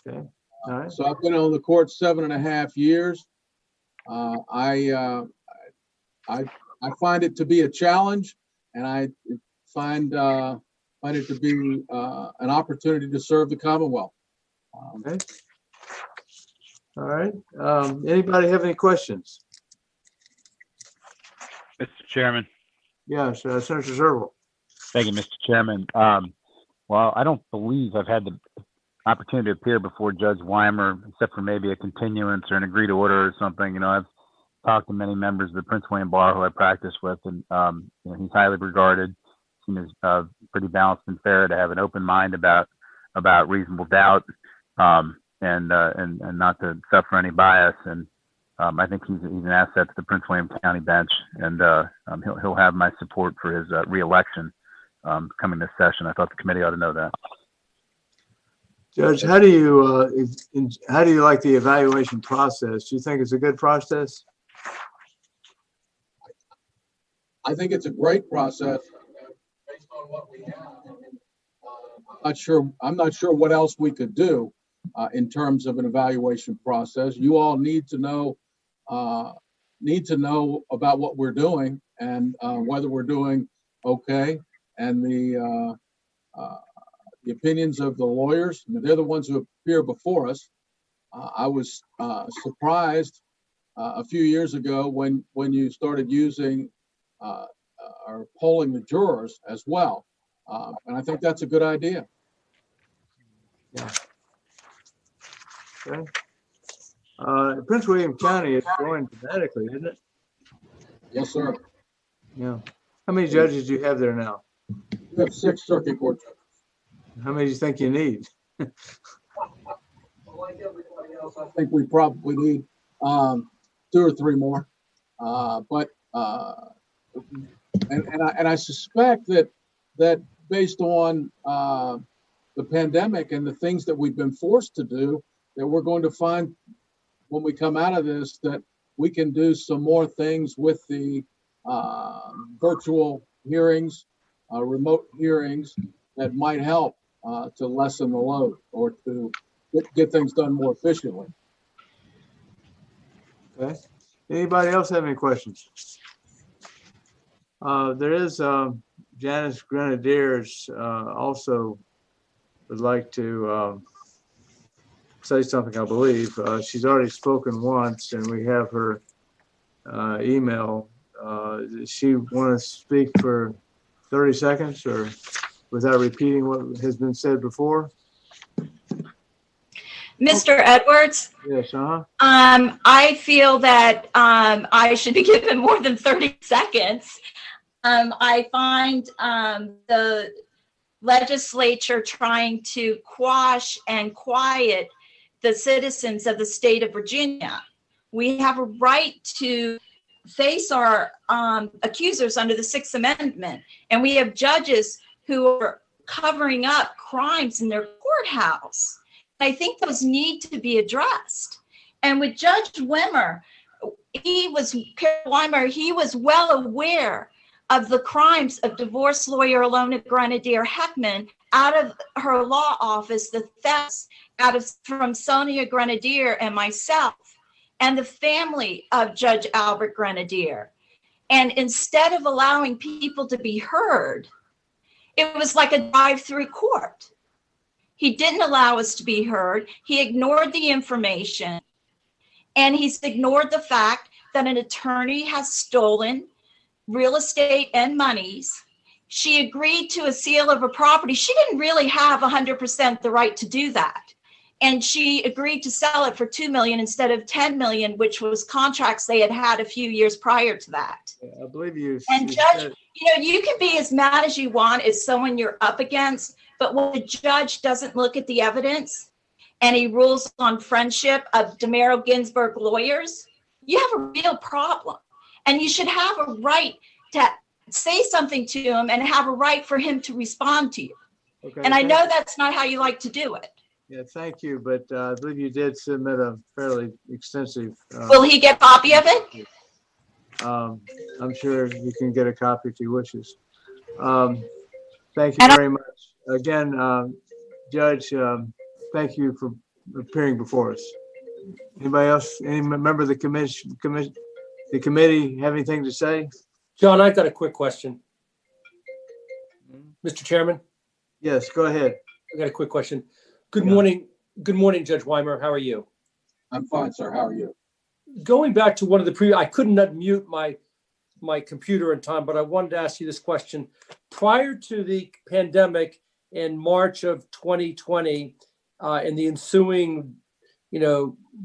Speaker 1: Okay. All right.
Speaker 6: So I've been on the court 7.5 years. I find it to be a challenge, and I find it to be an opportunity to serve the Commonwealth.
Speaker 1: Okay. All right. Anybody have any questions?
Speaker 8: Mr. Chairman.
Speaker 1: Yes, Senator Zerval.
Speaker 8: Thank you, Mr. Chairman. Well, I don't believe I've had the opportunity to appear before Judge Weimer, except for maybe a continuance or an agreed order or something. You know, I've talked to many members of the Prince William Bar who I practice with, and he's highly regarded. Seems pretty balanced and fair to have an open mind about reasonable doubt, and not to suffer any bias. And I think he's an asset to the Prince William County bench, and he'll have my support for his reelection coming this session. I thought the committee ought to know that.
Speaker 1: Judge, how do you like the evaluation process? Do you think it's a good process?
Speaker 6: I think it's a great process based on what we have. I'm not sure what else we could do in terms of an evaluation process. You all need to know about what we're doing and whether we're doing okay, and the opinions of the lawyers. They're the ones who appear before us. I was surprised a few years ago when you started using or polling the jurors as well, and I think that's a good idea.
Speaker 1: Yeah. Okay. Prince William County is growing dramatically, isn't it?
Speaker 6: Yes, sir.
Speaker 1: Yeah. How many judges do you have there now?
Speaker 6: We have 6 circuit court judges.
Speaker 1: How many do you think you need?
Speaker 6: Like everybody else, I think we probably need 2 or 3 more. But I suspect that based on the pandemic and the things that we've been forced to do, that we're going to find when we come out of this that we can do some more things with the virtual hearings, remote hearings that might help to lessen the load or to get things done more efficiently.
Speaker 1: Okay. Anybody else have any questions? There is Janice Grenadiers also would like to say something, I believe. She's already spoken once, and we have her email. Does she want to speak for 30 seconds or without repeating what has been said before?
Speaker 11: Mr. Edwards,
Speaker 1: Yes,
Speaker 11: I feel that I should be given more than 30 seconds. I find the legislature trying to quash and quiet the citizens of the state of Virginia. We have a right to face our accusers under the Sixth Amendment, and we have judges who are covering up crimes in their courthouse. I think those need to be addressed. And with Judge Weimer, he was well aware of the crimes of divorce lawyer Alona Grenadier Heckman out of her law office, the thefts from Sonia Grenadier and myself, and the family of Judge Albert Grenadier. And instead of allowing people to be heard, it was like a drive-through court. He didn't allow us to be heard. He ignored the information, and he's ignored the fact that an attorney has stolen real estate and monies. She agreed to a sale of a property. She didn't really have 100% the right to do that. And she agreed to sell it for $2 million instead of $10 million, which was contracts they had had a few years prior to that.
Speaker 1: I believe you.
Speaker 11: And Judge, you can be as mad as you want as someone you're up against, but when the judge doesn't look at the evidence and he rules on friendship of DeMero Ginsburg lawyers, you have a real problem. And you should have a right to say something to him and have a right for him to respond to you.
Speaker 1: Okay,
Speaker 11: and I know that's not how you like to do it.
Speaker 1: Yeah, thank you. But I believe you did submit a fairly extensive.
Speaker 11: Will he get a copy of it?
Speaker 1: I'm sure you can get a copy if he wishes. Thank you very much. Again, Judge, thank you for appearing before us. Anybody else, any member of the committee have anything to say?
Speaker 10: John, I've got a quick question. Mr. Chairman?
Speaker 1: Yes, go ahead.
Speaker 10: I got a quick question. Good morning. Good morning, Judge Weimer. How are you?
Speaker 6: I'm fine, sir. How are you?
Speaker 10: Going back to one of the I couldn't unmute my computer in time, but I wanted to ask you this question. Prior to the pandemic in March of 2020 and the ensuing,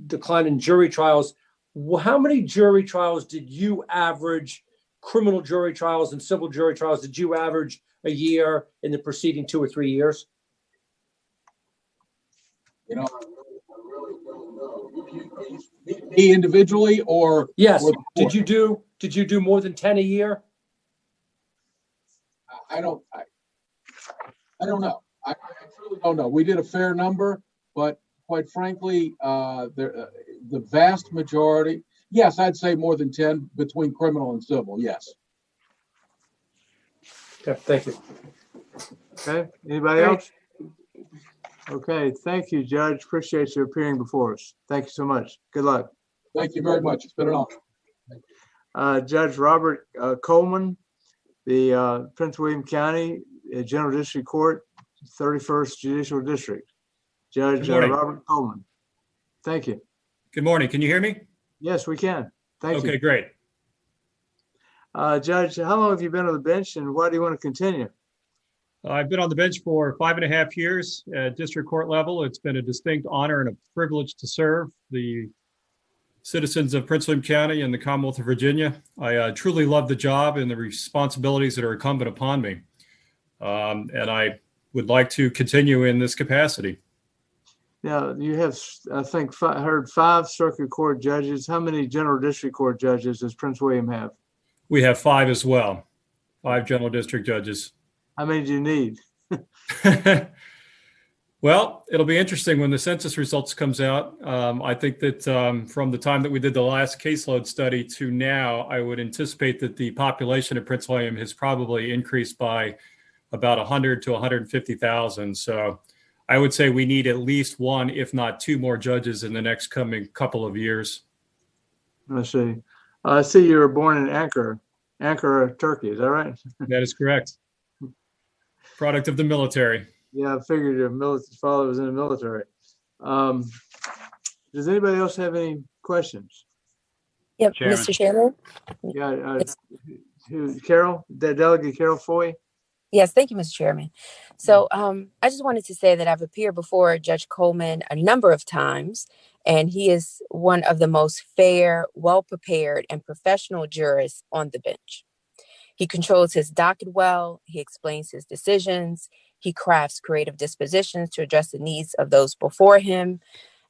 Speaker 10: decline in jury trials, how many jury trials did you average, criminal jury trials and civil jury trials, did you average a year in the preceding 2 or 3 years?
Speaker 6: I really don't know. Me individually or?
Speaker 10: Yes.
Speaker 6: Or
Speaker 10: did you do more than 10 a year?
Speaker 6: I don't know. I truly don't know. We did a fair number, but quite frankly, the vast majority, yes, I'd say more than 10 between criminal and civil, yes.
Speaker 10: Okay, thank you.
Speaker 1: Okay, anybody else? Okay, thank you, Judge. Appreciate you appearing before us. Thank you so much. Good luck.
Speaker 6: Thank you very much. It's been an honor.
Speaker 1: Judge Robert Coleman, the Prince William County General District Court, 31st Judicial District. Judge Robert Coleman. Thank you.
Speaker 22: Good morning. Can you hear me?
Speaker 1: Yes, we can. Thank you.
Speaker 22: Okay, great.
Speaker 1: Judge, how long have you been on the bench and why do you want to continue?
Speaker 22: I've been on the bench for 5.5 years at district court level. It's been a distinct honor and a privilege to serve the citizens of Prince William County and the Commonwealth of Virginia. I truly love the job and the responsibilities that are incumbent upon me. And I would like to continue in this capacity.
Speaker 1: Now, you have, I think, heard 5 circuit court judges. How many general district court judges does Prince William have?
Speaker 22: We have 5 as well, 5 general district judges.
Speaker 1: How many do you need?
Speaker 22: Well, it'll be interesting when the census results comes out. I think that from the time that we did the last caseload study to now, I would anticipate that the population of Prince William has probably increased by about 100 to 150,000. So I would say we need at least 1, if not 2 more judges in the next coming couple of years.
Speaker 1: Let's see. I see you were born in Ankara, Turkey. Is that right?
Speaker 22: That is correct. Product of the military.
Speaker 1: Yeah, I figured your father was in the military. Does anybody else have any questions?
Speaker 13: Yep,
Speaker 8: Chairman.
Speaker 13: Mr. Chairman.
Speaker 1: Yeah, Carol, Delegate Carol Foy.
Speaker 13: Yes, thank you, Mr. Chairman. So I just wanted to say that I've appeared before Judge Coleman a number of times, and he is one of the most fair, well-prepared, and professional jurists on the bench. He controls his docket well, he explains his decisions, he crafts creative dispositions to address the needs of those before him.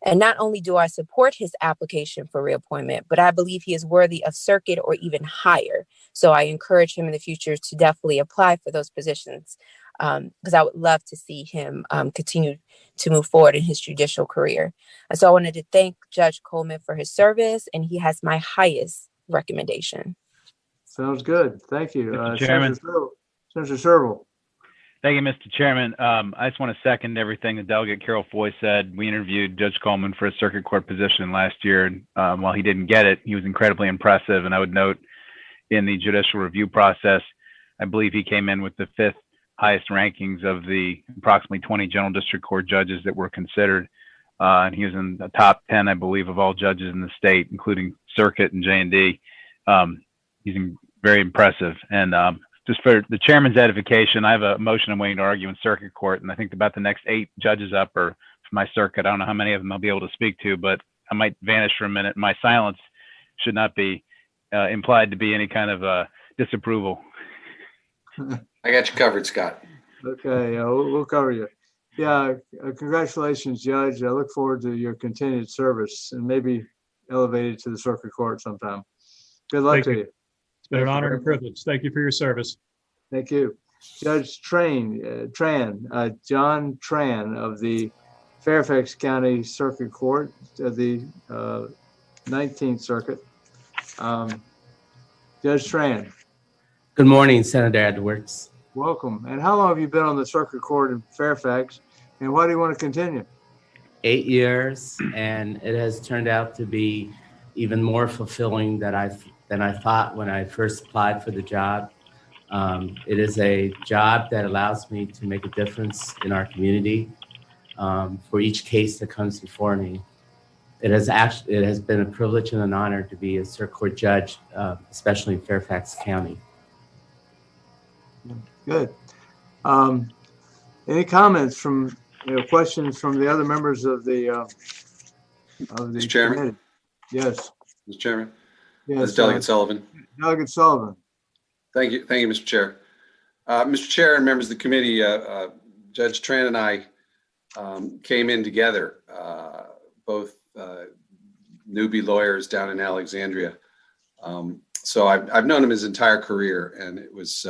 Speaker 13: And not only do I support his application for reappointment, but I believe he is worthy of circuit or even higher. So I encourage him in the future to definitely apply for those positions, because I would love to see him continue to move forward in his judicial career. And so I wanted to thank Judge Coleman for his service, and he has my highest recommendation.
Speaker 1: Sounds good. Thank you.
Speaker 8: Mr. Chairman.
Speaker 1: Senator Serval.
Speaker 8: Thank you, Mr. Chairman. I just want to second everything that Delegate Carol Foy said. We interviewed Judge Coleman for a circuit court position last year. And while he didn't get it, he was incredibly impressive. And I would note in the judicial review process, I believe he came in with the 5th highest rankings of the approximately 20 general district court judges that were considered. And he was in the top 10, I believe, of all judges in the state, including circuit and J&D. He's very impressive. And just for the chairman's edification, I have a motion I'm waiting to argue in circuit court, and I think about the next 8 judges up are from my circuit. I don't know how many of them I'll be able to speak to, but I might vanish for a minute. My silence should not be implied to be any kind of disapproval.
Speaker 14: I got you covered, Scott.
Speaker 1: Okay, we'll cover you. Yeah, congratulations, Judge. I look forward to your continued service and maybe elevated to the circuit court sometime. Good luck to you.
Speaker 22: It's been an honor and privilege. Thank you for your service.
Speaker 1: Thank you. Judge John Tran of the Fairfax County Circuit Court of the 19th Circuit. Judge Tran.
Speaker 16: Good morning, Senator Edwards.
Speaker 1: Welcome. And how long have you been on the circuit court in Fairfax, and why do you want to continue?
Speaker 16: 8 years, and it has turned out to be even more fulfilling than I thought when I first applied for the job. It is a job that allows me to make a difference in our community for each case that comes before me. It has been a privilege and an honor to be a circuit court judge, especially in Fairfax County.
Speaker 1: Good. Any comments from, questions from the other members of the
Speaker 14: Mr. Chairman?
Speaker 1: committee? Yes.
Speaker 14: Mr. Chairman?
Speaker 1: Yes.
Speaker 14: This is Delegate Sullivan.
Speaker 1: Delegate Sullivan.
Speaker 14: Thank you, Mr. Chair. Mr. Chair and members of the committee, Judge Tran and I came in together, both newbie lawyers down in Alexandria. So I've known him his entire career, and it was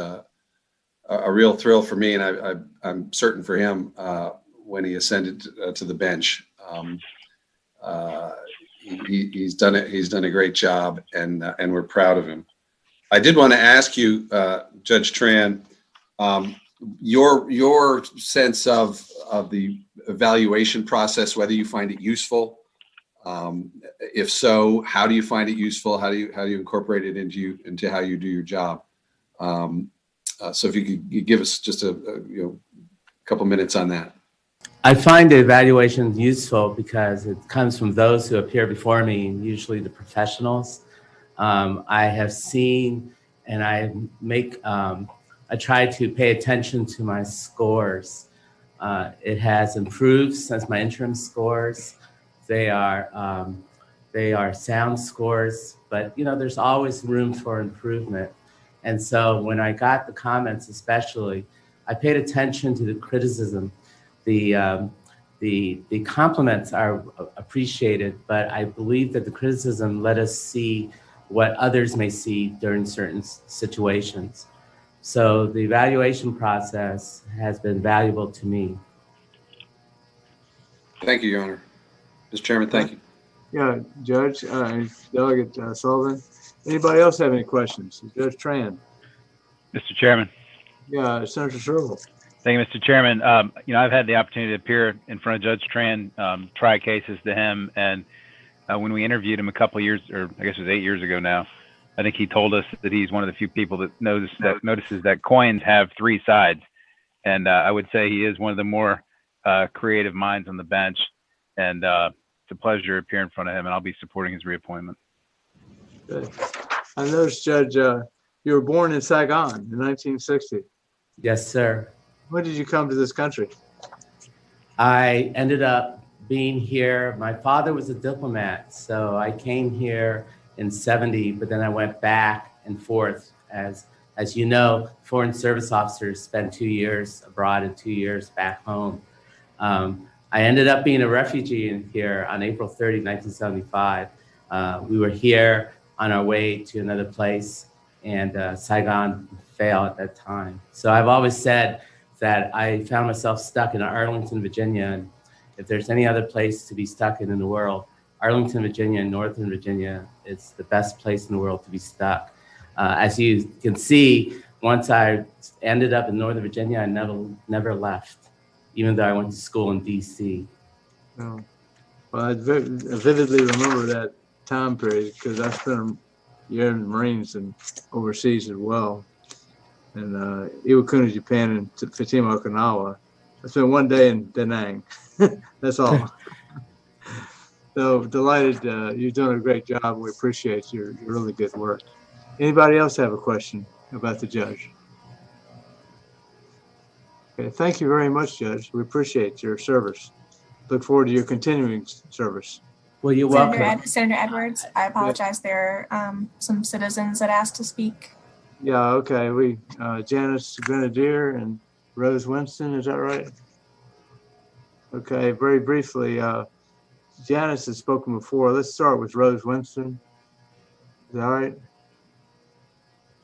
Speaker 14: a real thrill for me, and I'm certain for him when he ascended to the bench. He's done it. He's done a great job, and we're proud of him. I did want to ask you, Judge Tran, your sense of the evaluation process, whether you find it useful. If so, how do you find it useful? How do you incorporate it into how you do your job? So if you could give us just a couple minutes on that.
Speaker 16: I find the evaluation useful because it comes from those who appear before me, usually the professionals. I have seen, and I try to pay attention to my scores. It has improved since my interim scores. They are sound scores, but there's always room for improvement. And so when I got the comments, especially, I paid attention to the criticism. The compliments are appreciated, but I believe that the criticism let us see what others may see during certain situations. So the evaluation process has been valuable to me.
Speaker 14: Thank you, Your Honor. Mr. Chairman, thank you.
Speaker 1: Yeah, Judge, Delegate Sullivan. Anybody else have any questions? Judge Tran.
Speaker 8: Mr. Chairman.
Speaker 1: Yeah, Senator Serval.
Speaker 8: Thank you, Mr. Chairman. I've had the opportunity to appear in front of Judge Tran, try cases to him, and when we interviewed him a couple of years, or I guess it was 8 years ago now, I think he told us that he's one of the few people that notices that coins have 3 sides, and I would say he is one of the more creative minds on the bench. And it's a pleasure to appear in front of him, and I'll be supporting his reappointment.
Speaker 1: Good. I noticed, Judge, you were born in Saigon in 1960.
Speaker 16: Yes, sir.
Speaker 1: When did you come to this country?
Speaker 16: I ended up being here. My father was a diplomat, so I came here in 70, but then I went back and forth. As you know, foreign service officers spend 2 years abroad and 2 years back home. I ended up being a refugee in here on April 30, 1975. We were here on our way to another place, and Saigon fell at that time. So I've always said that I found myself stuck in Arlington, Virginia. And if there's any other place to be stuck in the world, Arlington, Virginia and Northern Virginia is the best place in the world to be stuck. As you can see, once I ended up in Northern Virginia, I never left, even though I went to school in DC.
Speaker 1: Oh. Well, I vividly remember that time period because I spent a year in the Marines and overseas as well. And Iwakuni, Japan, and Fukushima, Okinawa. I spent 1 day in Da Nang. That's all. So delighted. You're doing a great job. We appreciate your really good work. Anybody else have a question about the judge? Okay, thank you very much, Judge. We appreciate your service. Look forward to your continuing service.
Speaker 16: Well, you're welcome.
Speaker 15: Senator Edwards, I apologize. There are some citizens that asked to speak.
Speaker 1: Yeah, okay. We Janice Grenadier and Rose Winston, is that right? Okay, very briefly, Janice has spoken before. Let's start with Rose Winston. Is that all right?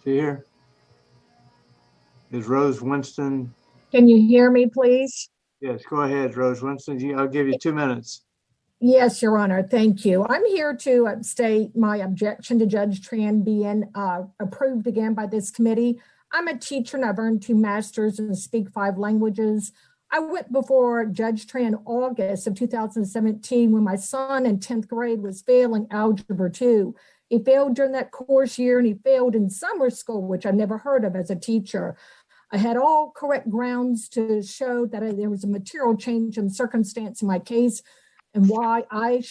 Speaker 1: See here? Is Rose Winston?
Speaker 18: Can you hear me, please?
Speaker 1: Yes, go ahead, Rose Winston. I'll give you 2 minutes.
Speaker 18: Yes, Your Honor. Thank you. I'm here to state my objection to Judge Tran being approved again by this committee. I'm a teacher and I've earned 2 masters and speak 5 languages. I went before Judge Tran in August of 2017 when my son in 10th grade was failing Algebra 2. He failed during that course year and he failed in summer school, which I never heard of as a teacher. I had all correct grounds to show that there was a material change in circumstance in my case and why I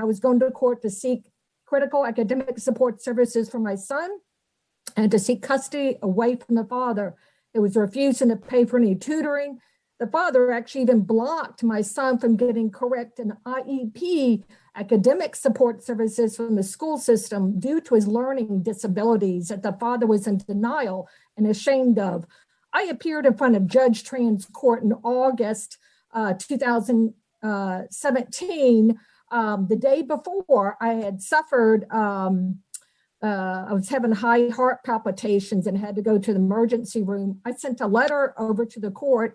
Speaker 18: was going to court to seek critical academic support services for my son and to seek custody away from the father. It was refusing to pay for any tutoring. The father actually even blocked my son from getting correct and IEP academic support services from the school system due to his learning disabilities that the father was in denial and ashamed of. I appeared in front of Judge Tran's court in August 2017. The day before, I had suffered, I was having high heart palpitations and had to go to the emergency room. I sent a letter over to the court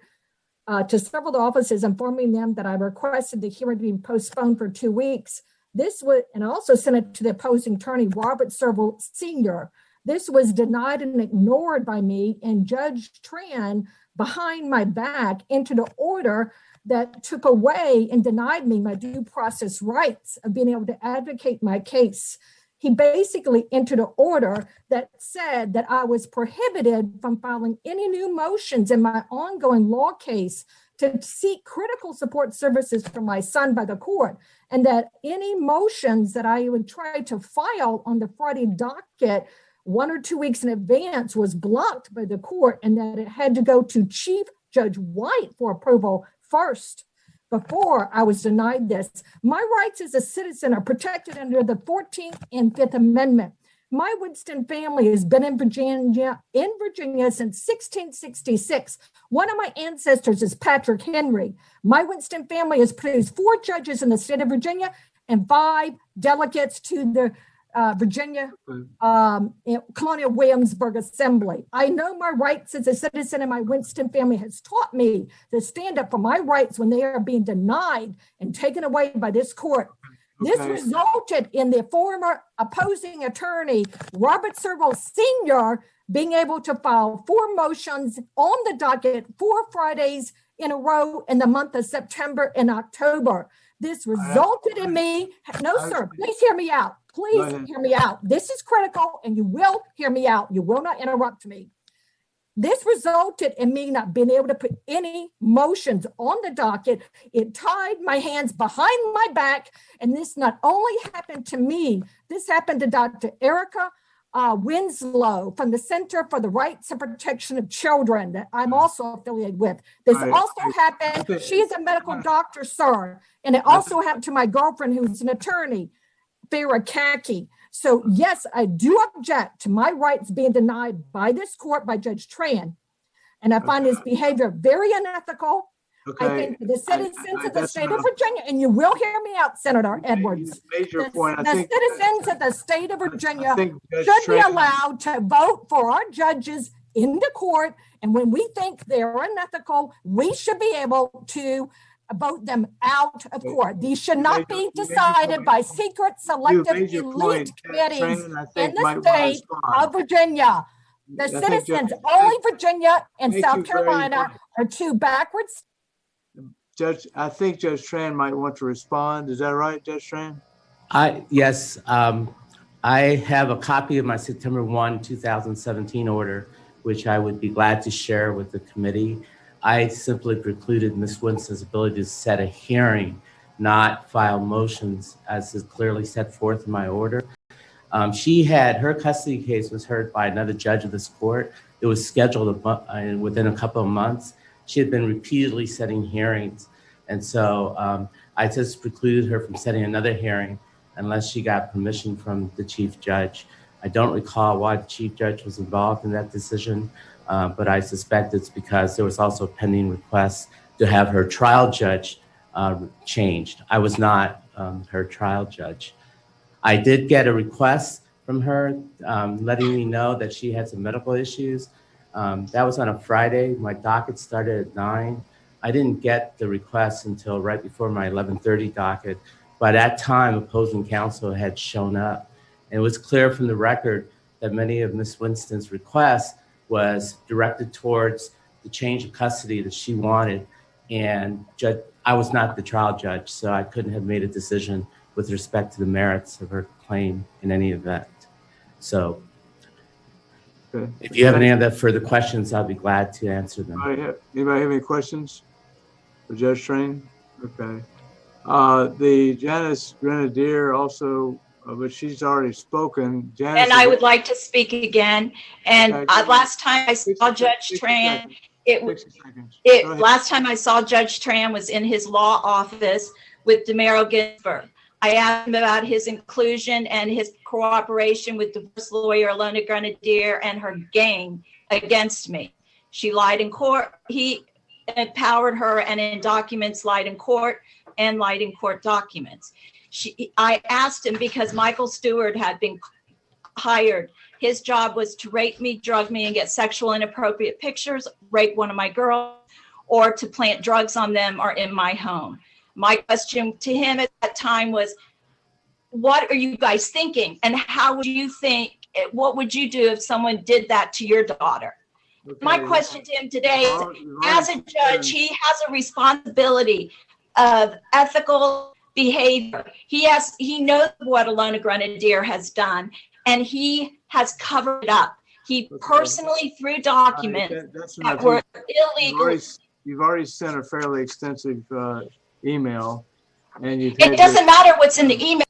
Speaker 18: to several offices informing them that I requested the hearing to be postponed for 2 weeks. And I also sent it to the opposing attorney, Robert Serval Sr. This was denied and ignored by me, and Judge Tran, behind my back, entered an order that took away and denied me my due process rights of being able to advocate my case. He basically entered an order that said that I was prohibited from filing any new motions in my ongoing law case to seek critical support services for my son by the court, and that any motions that I would try to file on the Friday docket 1 or 2 weeks in advance was blocked by the court, and that it had to go to Chief Judge White for approval first before I was denied this. My rights as a citizen are protected under the 14th and 5th Amendment. My Winston family has been in Virginia since 1666. One of my ancestors is Patrick Henry. My Winston family has produced 4 judges in the state of Virginia and 5 delegates to the Virginia Colonial Williamsburg Assembly. I know my rights as a citizen, and my Winston family has taught me to stand up for my rights when they are being denied and taken away by this court. This resulted in the former opposing attorney, Robert Serval Sr., being able to file 4 motions on the docket 4 Fridays in a row in the month of September and October. This resulted in me, no, sir, please hear me out. Please hear me out. This is critical, and you will hear me out. You will not interrupt me. This resulted in me not being able to put any motions on the docket. It tied my hands behind my back. And this not only happened to me, this happened to Dr. Erica Winslow from the Center for the Rights and Protection of Children that I'm also affiliated with. This also happened, she is a medical doctor, sir. And it also happened to my girlfriend who's an attorney, Farah Kaki. So yes, I do object to my rights being denied by this court, by Judge Tran. And I find his behavior very unethical. I think the citizens of the state of Virginia, and you will hear me out, Senator Edwards, the citizens of the state of Virginia should be allowed to vote for our judges in the court. And when we think they're unethical, we should be able to vote them out of court. These should not be decided by secret, selective, elite committees in the state of Virginia. The citizens, only Virginia and South Carolina are two backwards.
Speaker 1: Judge, I think Judge Tran might want to respond. Is that right, Judge Tran?
Speaker 16: Yes, I have a copy of my September 1, 2017 order, which I would be glad to share with the committee. I simply precluded Ms. Winston's ability to set a hearing, not file motions, as is clearly set forth in my order. Her custody case was heard by another judge of this court. It was scheduled within a couple of months. She had been repeatedly setting hearings. And so I just precluded her from setting another hearing unless she got permission from the chief judge. I don't recall why the chief judge was involved in that decision, but I suspect it's because there was also a pending request to have her trial judge changed. I was not her trial judge. I did get a request from her letting me know that she had some medical issues. That was on a Friday. My docket started at 9. I didn't get the request until right before my 11:30 docket. By that time, opposing counsel had shown up. And it was clear from the record that many of Ms. Winston's requests was directed towards the change of custody that she wanted. And I was not the trial judge, so I couldn't have made a decision with respect to the merits of her claim in any event. So if you have any other further questions, I'll be glad to answer them.
Speaker 1: Anybody have any questions for Judge Tran? Okay. The Janice Grenadier also, but she's already spoken. Janice,
Speaker 11: and I would like to speak again. And last time I saw Judge Tran, last time I saw Judge Tran was in his law office with DeMero Ginsburg. I asked him about his inclusion and his cooperation with divorce lawyer Alona Grenadier and her gang against me. She lied in court. He empowered her and in documents lied in court and lied in court documents. I asked him because Michael Stewart had been hired. His job was to rape me, drug me, and get sexual inappropriate pictures, rape one of my girls, or to plant drugs on them or in my home. My question to him at that time was, what are you guys thinking? And how would you think, what would you do if someone did that to your daughter? Okay. My question to him today is, as a judge, he has a responsibility of ethical behavior. He knows what Alona Grenadier has done, and he has covered it up. He personally threw documents that were illegal.
Speaker 1: You've already sent a fairly extensive email, and
Speaker 11: it doesn't matter what's in the email.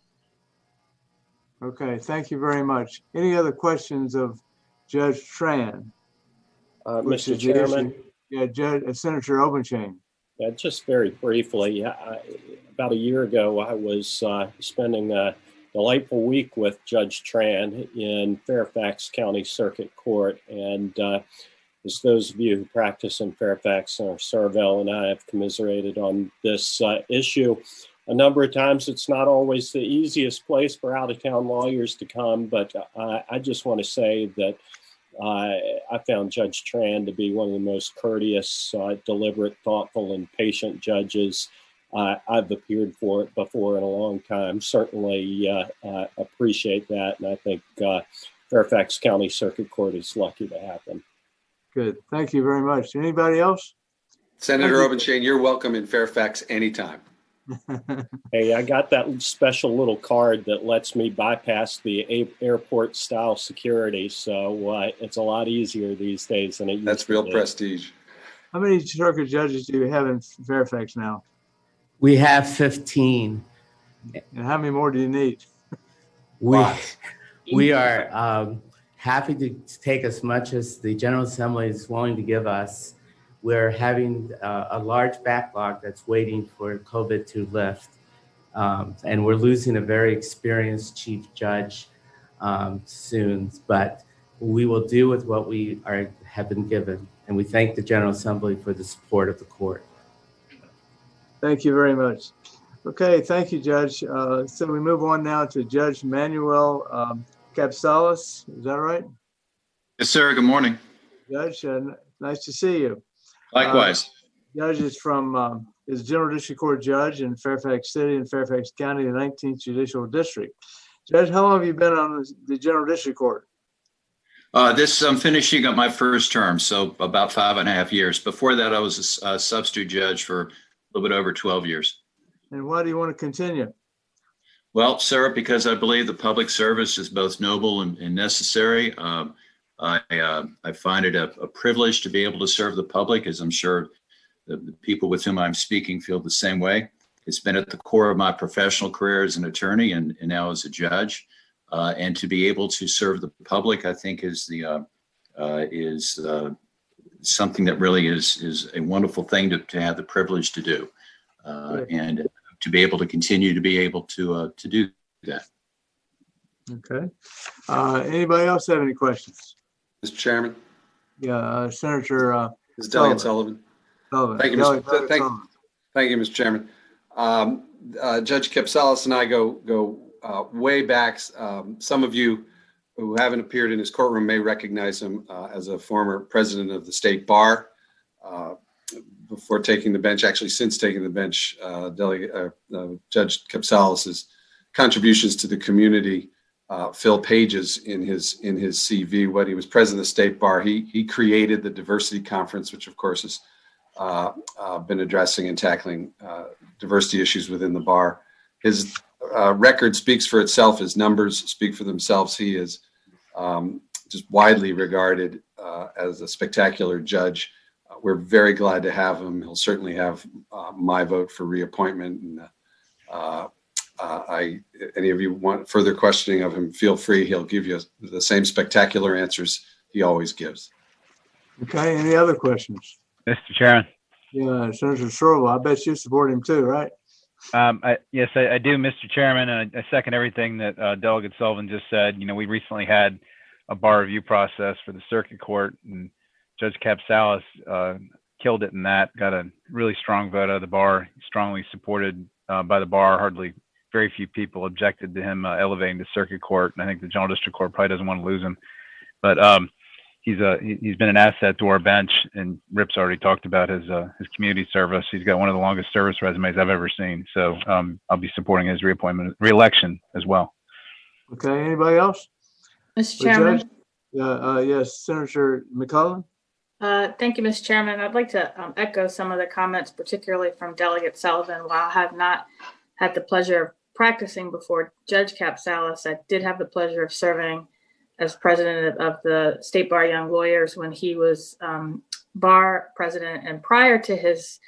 Speaker 1: Okay, thank you very much. Any other questions of Judge Tran?
Speaker 12: Mr. Chairman?
Speaker 1: Yeah, Senator Obenchain.
Speaker 12: Yeah, just very briefly, about a year ago, I was spending a delightful week with Judge Tran in Fairfax County Circuit Court. And as those of you who practice in Fairfax or Sorreville and I have commiserated on this issue a number of times, it's not always the easiest place for out-of-town lawyers to come, but I just want to say that I found Judge Tran to be one of the most courteous, deliberate, thoughtful, and patient judges I've appeared for before in a long time. Certainly appreciate that, and I think Fairfax County Circuit Court is lucky to have him.
Speaker 1: Good. Thank you very much. Anybody else?
Speaker 14: Senator Obenchain, you're welcome in Fairfax anytime.
Speaker 12: Hey, I got that special little card that lets me bypass the airport style security. So it's a lot easier these days than it used
Speaker 14: That's
Speaker 12: to
Speaker 14: real
Speaker 12: be.
Speaker 14: prestige.
Speaker 1: How many circuit judges do you have in Fairfax now?
Speaker 16: We have 15.
Speaker 1: And how many more do you need?
Speaker 16: We are happy to take as much as the General Assembly is willing to give us. We're having a large backlog that's waiting for COVID to lift. And we're losing a very experienced chief judge soon, but we will do with what we have been given. And we thank the General Assembly for the support of the court.
Speaker 1: Thank you very much. Okay, thank you, Judge. So we move on now to Judge Manuel Capsalis. Is that right?
Speaker 17: Yes, sir. Good morning.
Speaker 1: Judge, nice to see you.
Speaker 17: Likewise.
Speaker 1: Judge is from is General District Court Judge in Fairfax City and Fairfax County, the 19th Judicial District. Judge, how long have you been on the General District Court?
Speaker 17: I'm finishing up my first term, so about 5.5 years. Before that, I was a substitute judge for a little bit over 12 year.
Speaker 1: And why do you want to continue?
Speaker 17: Well, sir, because I believe the public service is both noble and necessary. I find it a privilege to be able to serve the public, as I'm sure the people with whom I'm speaking feel the same way. It's been at the core of my professional career as an attorney and now as a judge. And to be able to serve the public, I think is something that really is a wonderful thing to have the privilege to do. And to be able to continue to be able to do that.
Speaker 1: Okay. Anybody else have any questions?
Speaker 14: Mr. Chairman.
Speaker 1: Yeah, Senator.
Speaker 14: This is Delegate Sullivan. Thank you, Mr. Chairman. Judge Capsalis and I go way back. Some of you who haven't appeared in his courtroom may recognize him as a former president of the state bar. Before taking the bench, actually since taking the bench, Judge Capsalis's contributions to the community fill pages in his CV. When he was president of the state bar, he created the diversity conference, which of course has been addressing and tackling diversity issues within the bar. His record speaks for itself. His numbers speak for themselves. He is just widely regarded as a spectacular judge. We're very glad to have him. He'll certainly have my vote for reappointment. And any of you want further questioning of him, feel free. He'll give you the same spectacular answers he always gives.
Speaker 1: Okay. Any other questions?
Speaker 8: Mr. Chairman.
Speaker 1: Yeah, Senator Sorrell, I bet you support him too, right?
Speaker 8: Yes, I do, Mr. Chairman, and I second everything that Delegate Sullivan just said. You know, we recently had a bar review process for the circuit court, and Judge Capsalis killed it in that, got a really strong vote out of the bar, strongly supported by the bar. Very few people objected to him elevating to circuit court, and I think the General District Court probably doesn't want to lose him. But he's been an asset to our bench, and Rip's already talked about his community service. He's got one of the longest service resumes I've ever seen. So I'll be supporting his reelection as well.
Speaker 1: Okay. Anybody else?
Speaker 19: Mr. Chairman.
Speaker 1: Yes, Senator McCollum.
Speaker 19: Thank you, Mr. Chairman. I'd like to echo some of the comments, particularly from Delegate Sullivan. While I have not had the pleasure of practicing before Judge Capsalis, I did have the pleasure of serving as president of the State Bar Young Lawyers when he was bar president. And prior to his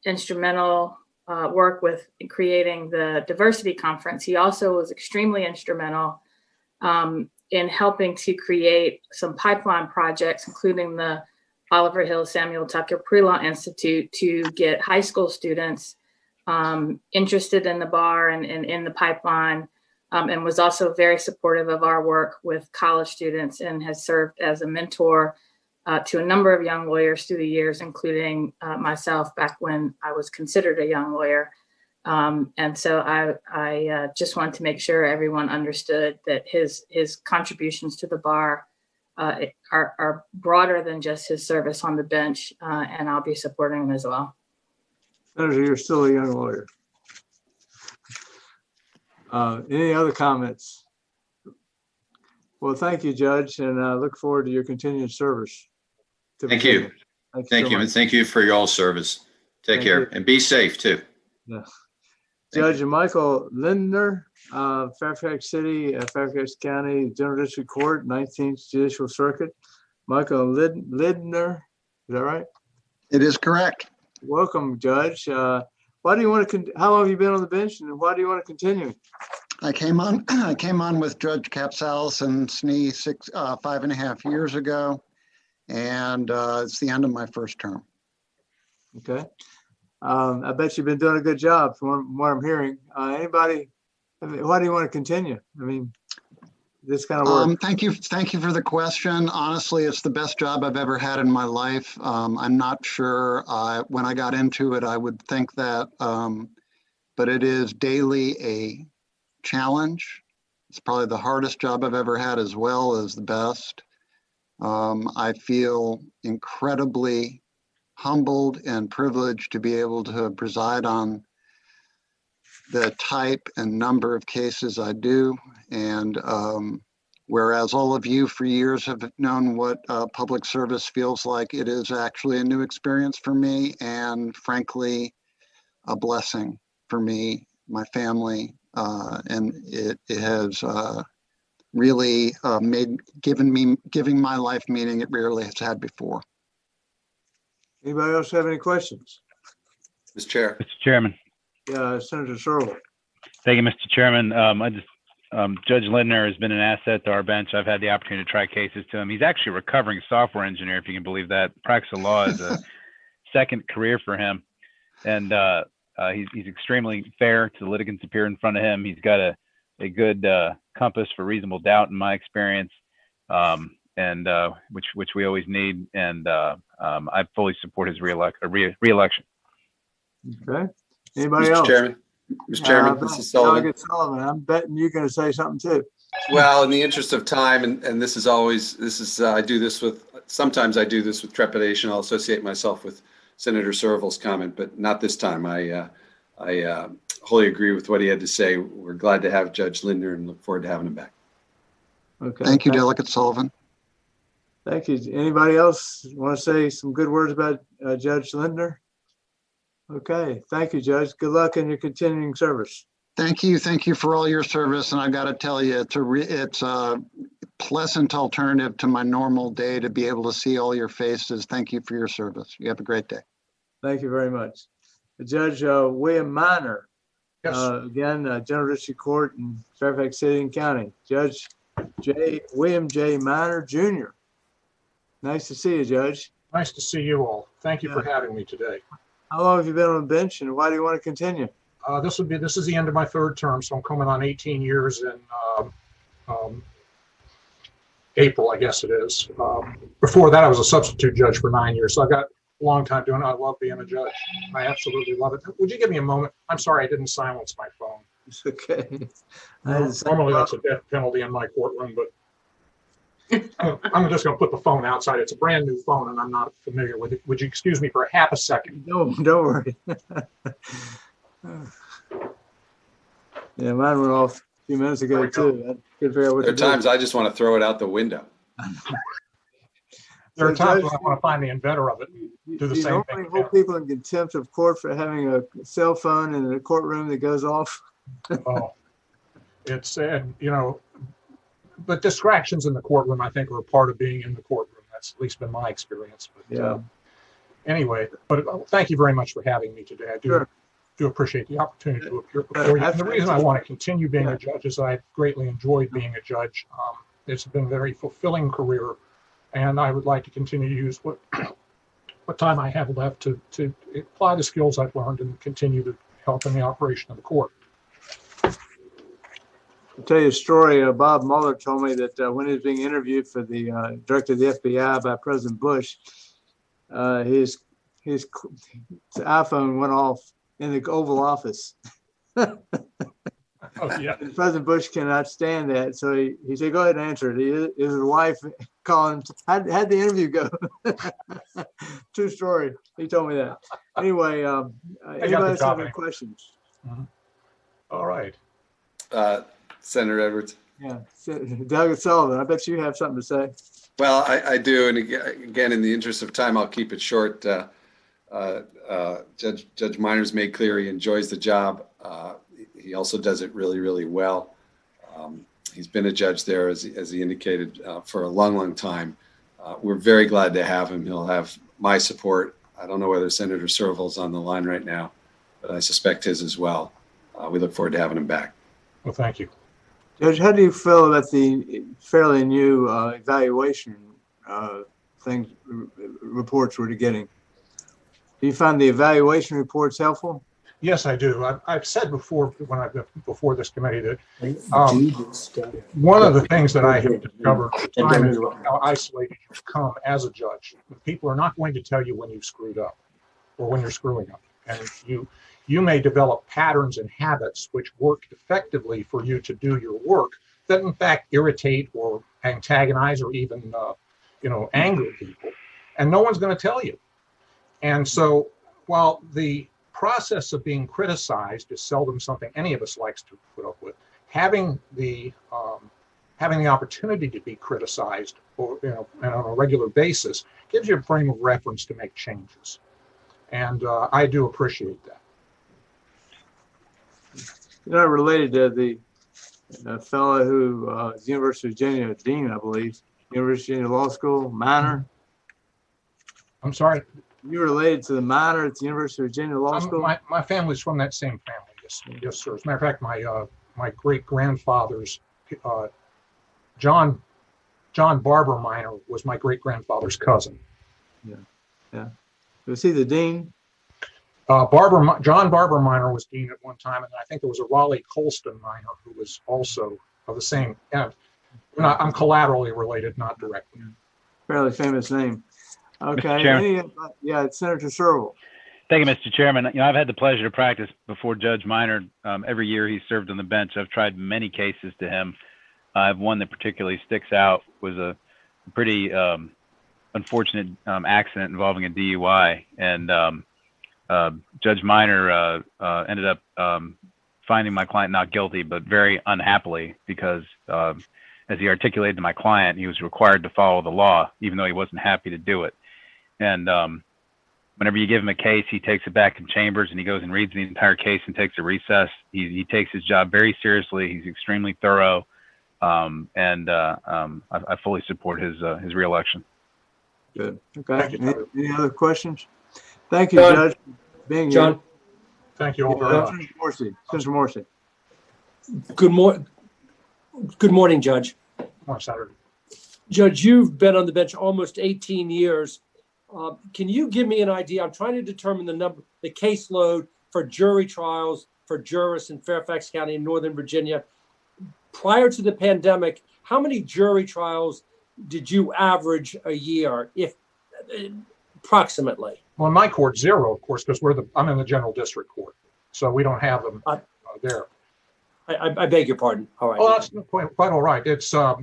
Speaker 19: instrumental work with creating the diversity conference, he also was extremely instrumental in helping to create some pipeline projects, including the Oliver Hill Samuel Tucker Pre-Law Institute, to get high school students interested in the bar and in the pipeline, and was also very supportive of our work with college students, and has served as a mentor to a number of young lawyers through the years, including myself back when I was considered a young lawyer. And so I just want to make sure everyone understood that his contributions to the bar are broader than just his service on the bench, and I'll be supporting him as well.
Speaker 1: Senator, you're still a young lawyer. Any other comments? Well, thank you, Judge, and I look forward to your continued service.
Speaker 17: Thank you. Thank you. And thank you for your all service. Take care and be safe too.
Speaker 1: No. Judge Michael Lindner, Fairfax City, Fairfax County General District Court, 19th Judicial Circuit. Michael Lindner, is that right?
Speaker 9: It is correct.
Speaker 1: Welcome, Judge. Why do you want to? How long have you been on the bench, and why do you want to continue?
Speaker 9: I came on with Judge Capsalis and Snee 5.5 years ago, and it's the end of my first term.
Speaker 1: Okay. I bet you've been doing a good job from what I'm hearing. Anybody? Why do you want to continue? I mean, this kind of work.
Speaker 9: Thank you for the question. Honestly, it's the best job I've ever had in my life. I'm not sure when I got into it, I would think that, but it is daily a challenge. It's probably the hardest job I've ever had as well as the best. I feel incredibly humbled and privileged to be able to preside on the type and number of cases I do. And whereas all of you for years have known what public service feels like, it is actually a new experience for me, and frankly, a blessing for me, my family, and it has really giving my life meaning it rarely has had before.
Speaker 1: Anybody else have any questions?
Speaker 14: Mr. Chair.
Speaker 8: Mr. Chairman.
Speaker 1: Yeah, Senator Searle.
Speaker 8: Thank you, Mr. Chairman. Judge Lindner has been an asset to our bench. I've had the opportunity to try cases to him. He's actually a recovering software engineer, if you can believe that. Practice of law is a second career for him. And he's extremely fair to the litigants appear in front of him. He's got a good compass for reasonable doubt, in my experience, and which we always need. And I fully support his re-election.
Speaker 1: Okay. Anybody
Speaker 14: Mr.
Speaker 1: else?
Speaker 14: Chairman. Mr. Chairman, this is Sullivan.
Speaker 1: Sullivan. I'm betting you're going to say something too.
Speaker 14: Well, in the interest of time, and this is I do this with, sometimes I do this with trepidation. I'll associate myself with Senator Searle's comment, but not this time. I wholly agree with what he had to say. We're glad to have Judge Lindner and look forward to having him back.
Speaker 1: Okay.
Speaker 9: Thank you, Delegate Sullivan.
Speaker 1: Thank you. Anybody else want to say some good words about Judge Lindner? Okay. Thank you, Judge. Good luck in your continuing service.
Speaker 9: Thank you. Thank you for all your service. And I got to tell you, it's a pleasant alternative to my normal day to be able to see all your faces. Thank you for your service. You have a great day.
Speaker 1: Thank you very much. Judge William Minor,
Speaker 20: Yes.
Speaker 1: again, General District Court in Fairfax City and County. Judge William J. Minor, Jr. Nice to see you, Judge.
Speaker 20: Nice to see you all. Thank you for having me today.
Speaker 1: How long have you been on the bench, and why do you want to continue?
Speaker 20: This is the end of my third term, so I'm coming on 18 years in April, I guess it is. Before that, I was a substitute judge for 9 years, so I got a long time doing it. I love being a judge. I absolutely love it. Would you give me a moment? I'm sorry, I didn't silence my phone.
Speaker 1: It's okay.
Speaker 20: Normally, that's a death penalty in my courtroom, but I'm just going to put the phone outside. It's a brand new phone, and I'm not familiar with it. Would you excuse me for half a second?
Speaker 1: No, don't worry. Yeah, mine went off a few minutes ago too. I couldn't figure out what
Speaker 14: There are times I just want to throw it out the window.
Speaker 20: There are times when I want to find the inventor of it. Do the same thing.
Speaker 1: You hold people in contempt of court for having a cell phone in a courtroom that goes off.
Speaker 20: Oh, it's sad, but distractions in the courtroom, I think, are a part of being in the courtroom. That's at least been my experience. But
Speaker 1: Yeah.
Speaker 20: Anyway, but thank you very much for having me today. I do appreciate the opportunity to appear before you. And the reason I want to continue being a judge is I've greatly enjoyed being a judge. It's been a very fulfilling career, and I would like to continue to use what time I have left to apply the skills I've learned and continue to help in the operation of the court.
Speaker 1: I'll tell you a story. Bob Mueller told me that when he was being interviewed for the director of the FBI by President Bush, his iPhone went off in the Oval Office.
Speaker 20: Oh, yeah.
Speaker 1: President Bush cannot stand that, so he said, "Go ahead and answer it." His wife calling, how'd the interview go? True story. He told me that. Anyway, anybody else have any questions?
Speaker 20: Mm-hmm. All right.
Speaker 14: Senator Edwards.
Speaker 1: Yeah, Delegate Sullivan, I bet you have something to say.
Speaker 14: Well, I do. And again, in the interest of time, I'll keep it short. Judge Minor's made clear he enjoys the job. He also does it really, really well. He's been a judge there, as he indicated, for a long, long time. We're very glad to have him. He'll have my support. I don't know whether Senator Serval's on the line right now, but I suspect his as well. We look forward to having him back.
Speaker 20: Well, thank you.
Speaker 1: Judge, how do you feel about the fairly new evaluation reports we're getting? Do you find the evaluation reports helpful?
Speaker 20: Yes, I do. I've said before before this committee that one of the things that I have discovered over time is how isolated you become as a judge. People are not going to tell you when you've screwed up or when you're screwing up, and you may develop patterns and habits which work effectively for you to do your work that in fact irritate or antagonize or even anger people, and no one's going to tell you. And so while the process of being criticized is seldom something any of us likes to put up with, having the opportunity to be criticized or and on a regular basis gives you a frame of reference to make changes, and I do appreciate that.
Speaker 1: You're not related to the fellow who is University of Virginia dean, I believe, University of Virginia Law School, Minor.
Speaker 20: I'm sorry.
Speaker 1: You related to the Minor at the University of Virginia Law School?
Speaker 20: My family's from that same family. Yes, sir. As a matter of fact, my great grandfather's John Barber Minor was my great grandfather's cousin.
Speaker 1: Yeah. Was he the dean?
Speaker 20: John Barber Minor was dean at one time, and I think there was a Raleigh Colston Minor who was also of the same. I'm collaterally related, not directly.
Speaker 1: Fairly famous name. Okay. It's Senator Serval.
Speaker 8: Thank you, Mr. Chairman. I've had the pleasure to practice before Judge Minor. Every year he served on the bench. I've tried many cases to him. I have one that particularly sticks out, was a pretty unfortunate accident involving a DUI, and Judge Minor ended up finding my client not guilty, but very unhappily, because as he articulated to my client, he was required to follow the law, even though he wasn't happy to do it. And whenever you give him a case, he takes it back in chambers and he goes and reads the entire case and takes a recess. He takes his job very seriously. He's extremely thorough, and I fully support his reelection.
Speaker 1: Good. Okay. Any other questions? Thank you, Judge, for being here.
Speaker 20: John. Thank you all very much.
Speaker 1: Senator Morrissey.
Speaker 10: Good morning, Judge.
Speaker 20: Saturday.
Speaker 10: Judge, you've been on the bench almost 18 years. Can you give me an idea? I'm trying to determine the caseload for jury trials for jurists in Fairfax County in Northern Virginia. Prior to the pandemic, how many jury trials did you average a year, if approximately?
Speaker 20: Well, in my court, 0, of course, because I'm in the general district court, so we don't have them there.
Speaker 10: I beg your pardon. All right.
Speaker 20: Oh, that's quite all right. It's I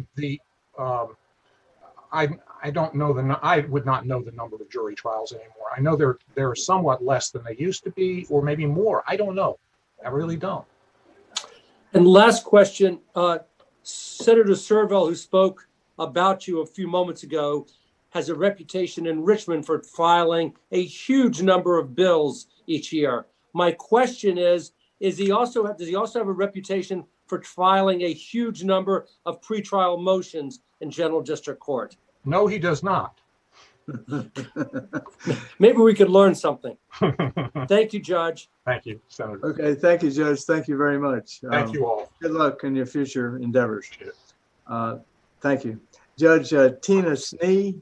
Speaker 20: don't know I would not know the number of jury trials anymore. I know they're somewhat less than they used to be, or maybe more. I don't know. I really don't.
Speaker 10: And last question, Senator Serval, who spoke about you a few moments ago, has a reputation in Richmond for filing a huge number of bills each year. My question is does he also have a reputation for filing a huge number of pretrial motions in General District Court?
Speaker 20: No, he does not.
Speaker 10: Maybe we could learn something. Thank you, Judge.
Speaker 20: Thank you, Senator.
Speaker 1: Okay, thank you, Judge. Thank you very much.
Speaker 20: Thank you all.
Speaker 1: Good luck in your future endeavors. Thank you. Judge Tina Snee.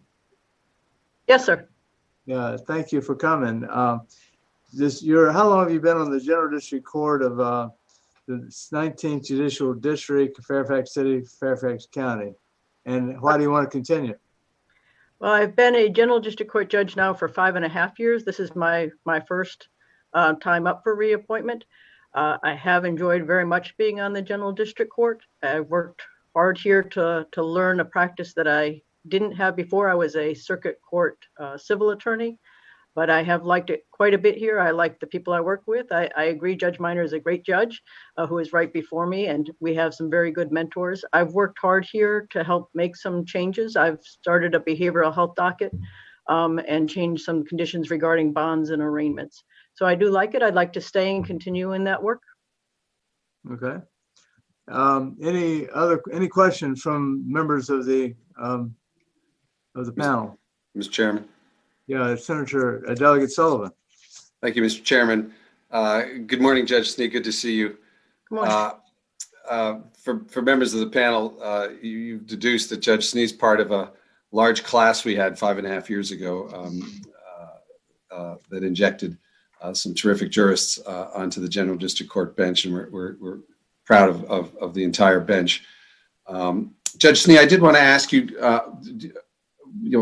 Speaker 3: Yes, sir.
Speaker 1: Yeah, thank you for coming. How long have you been on the General District Court of the 19th Judicial District, Fairfax City, Fairfax County? And why do you want to continue?
Speaker 3: Well, I've been a General District Court judge now for 5.5 years. This is my first time up for reappointment. I have enjoyed very much being on the General District Court. I've worked hard here to learn a practice that I didn't have before. I was a circuit court civil attorney, but I have liked it quite a bit here. I like the people I work with. I agree Judge Minor is a great judge who is right before me, and we have some very good mentors. I've worked hard here to help make some changes. I've started a behavioral health docket and change some conditions regarding bonds and arraignments. So I do like it. I'd like to stay and continue in that work.
Speaker 1: Okay. Any questions from members of the panel?
Speaker 14: Mr. Chairman.
Speaker 1: Yeah, Senator Delegate Sullivan.
Speaker 14: Thank you, Mr. Chairman. Good morning, Judge Snee. Good to see you.
Speaker 3: Good morning.
Speaker 14: For members of the panel, you've deduced that Judge Snee's part of a large class we had 5.5 years ago that injected some terrific jurists onto the General District Court bench, and we're proud of the entire bench. Judge Snee, I did want to ask you,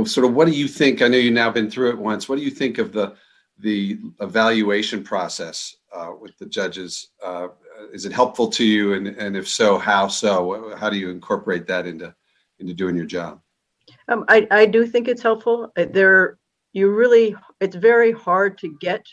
Speaker 14: sort of what do you think? I know you've now been through it once. What do you think of the evaluation process with the judges? Is it helpful to you? And if so, how so? How do you incorporate that into doing your job?
Speaker 3: I do think it's helpful. It's very hard to get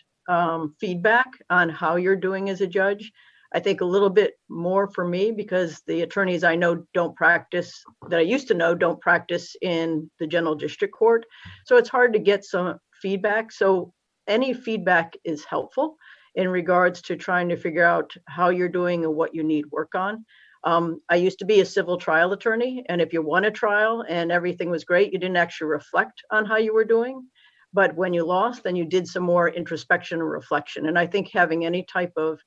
Speaker 3: feedback on how you're doing as a judge. I think a little bit more for me because the attorneys I know don't practice, that I used to know, don't practice in the General District Court. So it's hard to get some feedback. So any feedback is helpful in regards to trying to figure out how you're doing and what you need work on. I used to be a civil trial attorney, and if you won a trial and everything was great, you didn't actually reflect on how you were doing. But when you lost, then you did some more introspection and reflection. And I think having any type of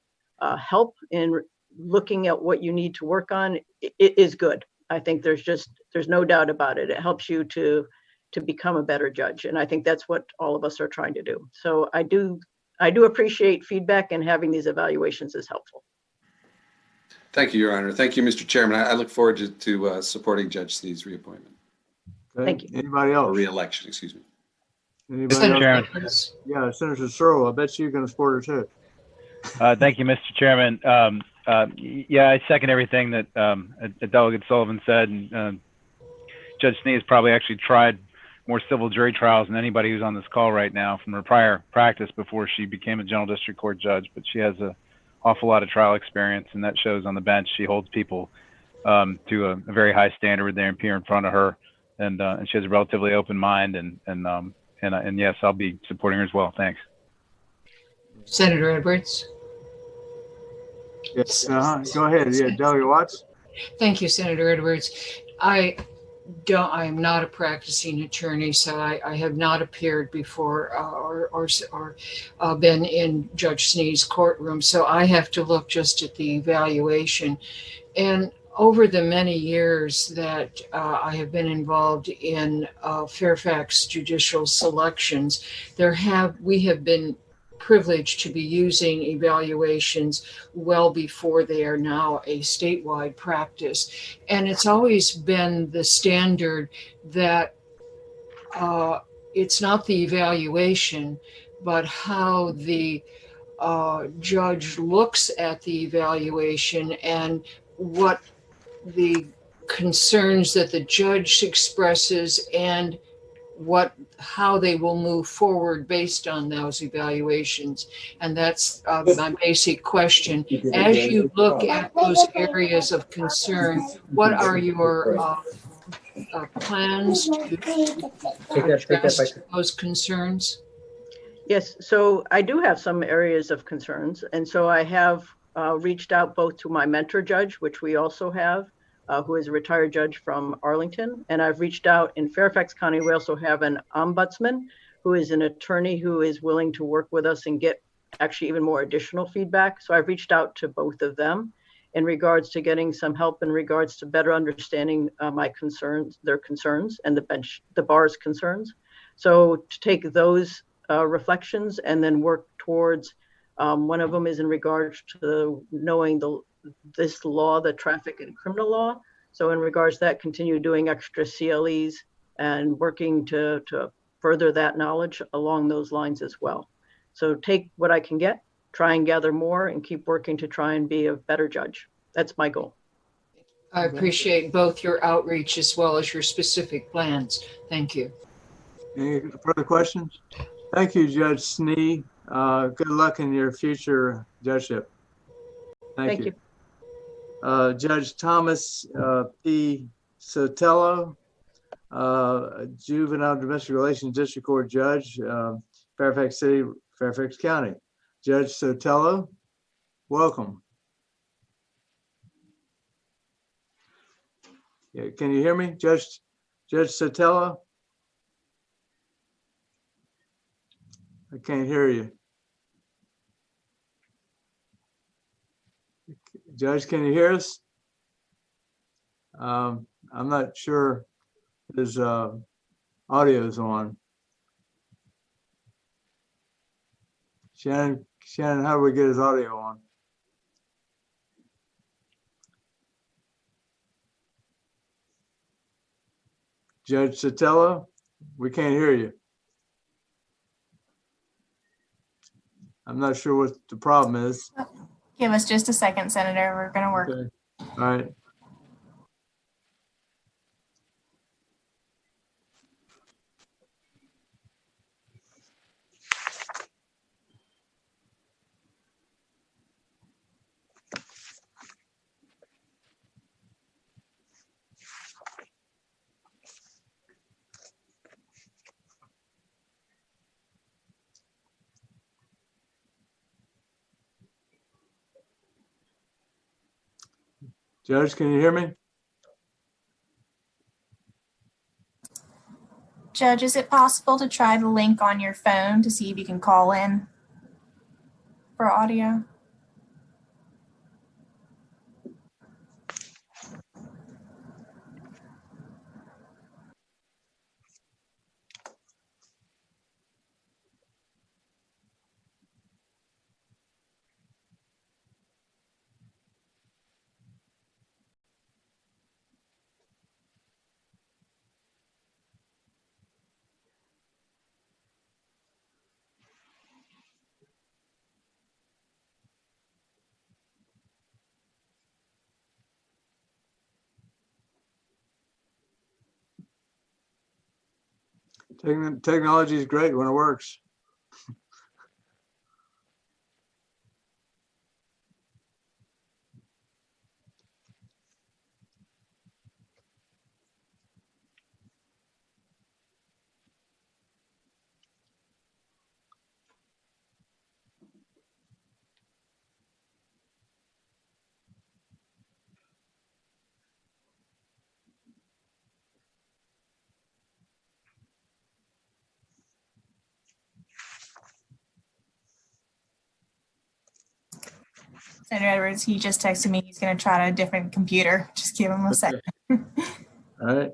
Speaker 3: help in looking at what you need to work on is good. I think there's no doubt about it. It helps you to become a better judge. And I think that's what all of us are trying to do. So I do appreciate feedback, and having these evaluations is helpful.
Speaker 14: Thank you, Your Honor. Thank you, Mr. Chairman. I look forward to supporting Judge Snee's reappointment.
Speaker 1: Okay.
Speaker 3: Thank you.
Speaker 1: Anybody else?
Speaker 14: Or re-election, excuse me.
Speaker 1: Anybody else? Yeah, Senator Searle, I bet you're going to support her too.
Speaker 8: Thank you, Mr. Chairman. Yeah, I second everything that Delegate Sullivan said. And Judge Snee has probably actually tried more civil jury trials than anybody who's on this call right now from her prior practice before she became a General District Court judge. But she has an awful lot of trial experience, and that shows on the bench. She holds people to a very high standard when they appear in front of her, and she has a relatively open mind. And yes, I'll be supporting her as well. Thanks.
Speaker 4: Senator Edwards.
Speaker 1: Yes, go ahead. Yeah, Delegate Watts.
Speaker 4: Thank you, Senator Edwards. I am not a practicing attorney, so I have not appeared before or been in Judge Snee's courtroom. So I have to look just at the evaluation. And over the many years that I have been involved in Fairfax judicial selections, we have been privileged to be using evaluations well before they are now a statewide practice. And it's always been the standard that it's not the evaluation, but how the judge looks at the evaluation and what the concerns that the judge expresses and how they will move forward based on those evaluations. And that's my basic question. As you look at those areas of concern, what are your plans to address those concerns?
Speaker 3: Yes, so I do have some areas of concerns. And so I have reached out both to my mentor judge, which we also have, who is a retired judge from Arlington. And I've reached out in Fairfax County. We also have an ombudsman who is an attorney who is willing to work with us and get actually even more additional feedback. So I've reached out to both of them in regards to getting some help in regards to better understanding my concerns, their concerns, and the bar's concerns. So to take those reflections and then work towards, one of them is in regards to knowing this law, the traffic and criminal law. So in regards to that, continue doing extra CLEs and working to further that knowledge along those lines as well. So take what I can get, try and gather more, and keep working to try and be a better judge. That's my goal.
Speaker 4: I appreciate both your outreach as well as your specific plans. Thank you.
Speaker 1: Any further questions? Thank you, Judge Snee. Good luck in your future judgeship. Thank you. Judge Thomas P. Sotelo, Juvenile Domestic Relations District Court Judge, Fairfax City, Fairfax County. Judge Sotelo, welcome. Yeah, can you hear me, Judge Sotelo? I can't hear you. Judge, can you hear us? I'm not sure his audio is on. Shannon, how do we get his audio on? Judge Sotelo, we can't hear you. I'm not sure what the problem is.
Speaker 15: Give us just a second, Senator. We're going to work.
Speaker 1: Okay. All right. Judge, can you hear me?
Speaker 15: Judge, is it possible to try the link on your phone to see if you can call in for audio?
Speaker 1: Technology is great when it works.
Speaker 15: Senator Edwards, he just texted me. He's going to try a different computer. Just give him a second.
Speaker 1: All right.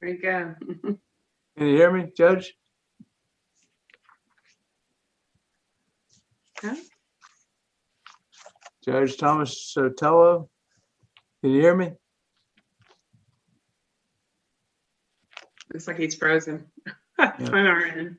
Speaker 2: There you go.
Speaker 1: Can you hear me, Judge?
Speaker 2: Huh?
Speaker 1: Judge Thomas Sotelo, can you hear me?
Speaker 2: Looks like he's frozen.
Speaker 1: Yeah.
Speaker 2: On our end.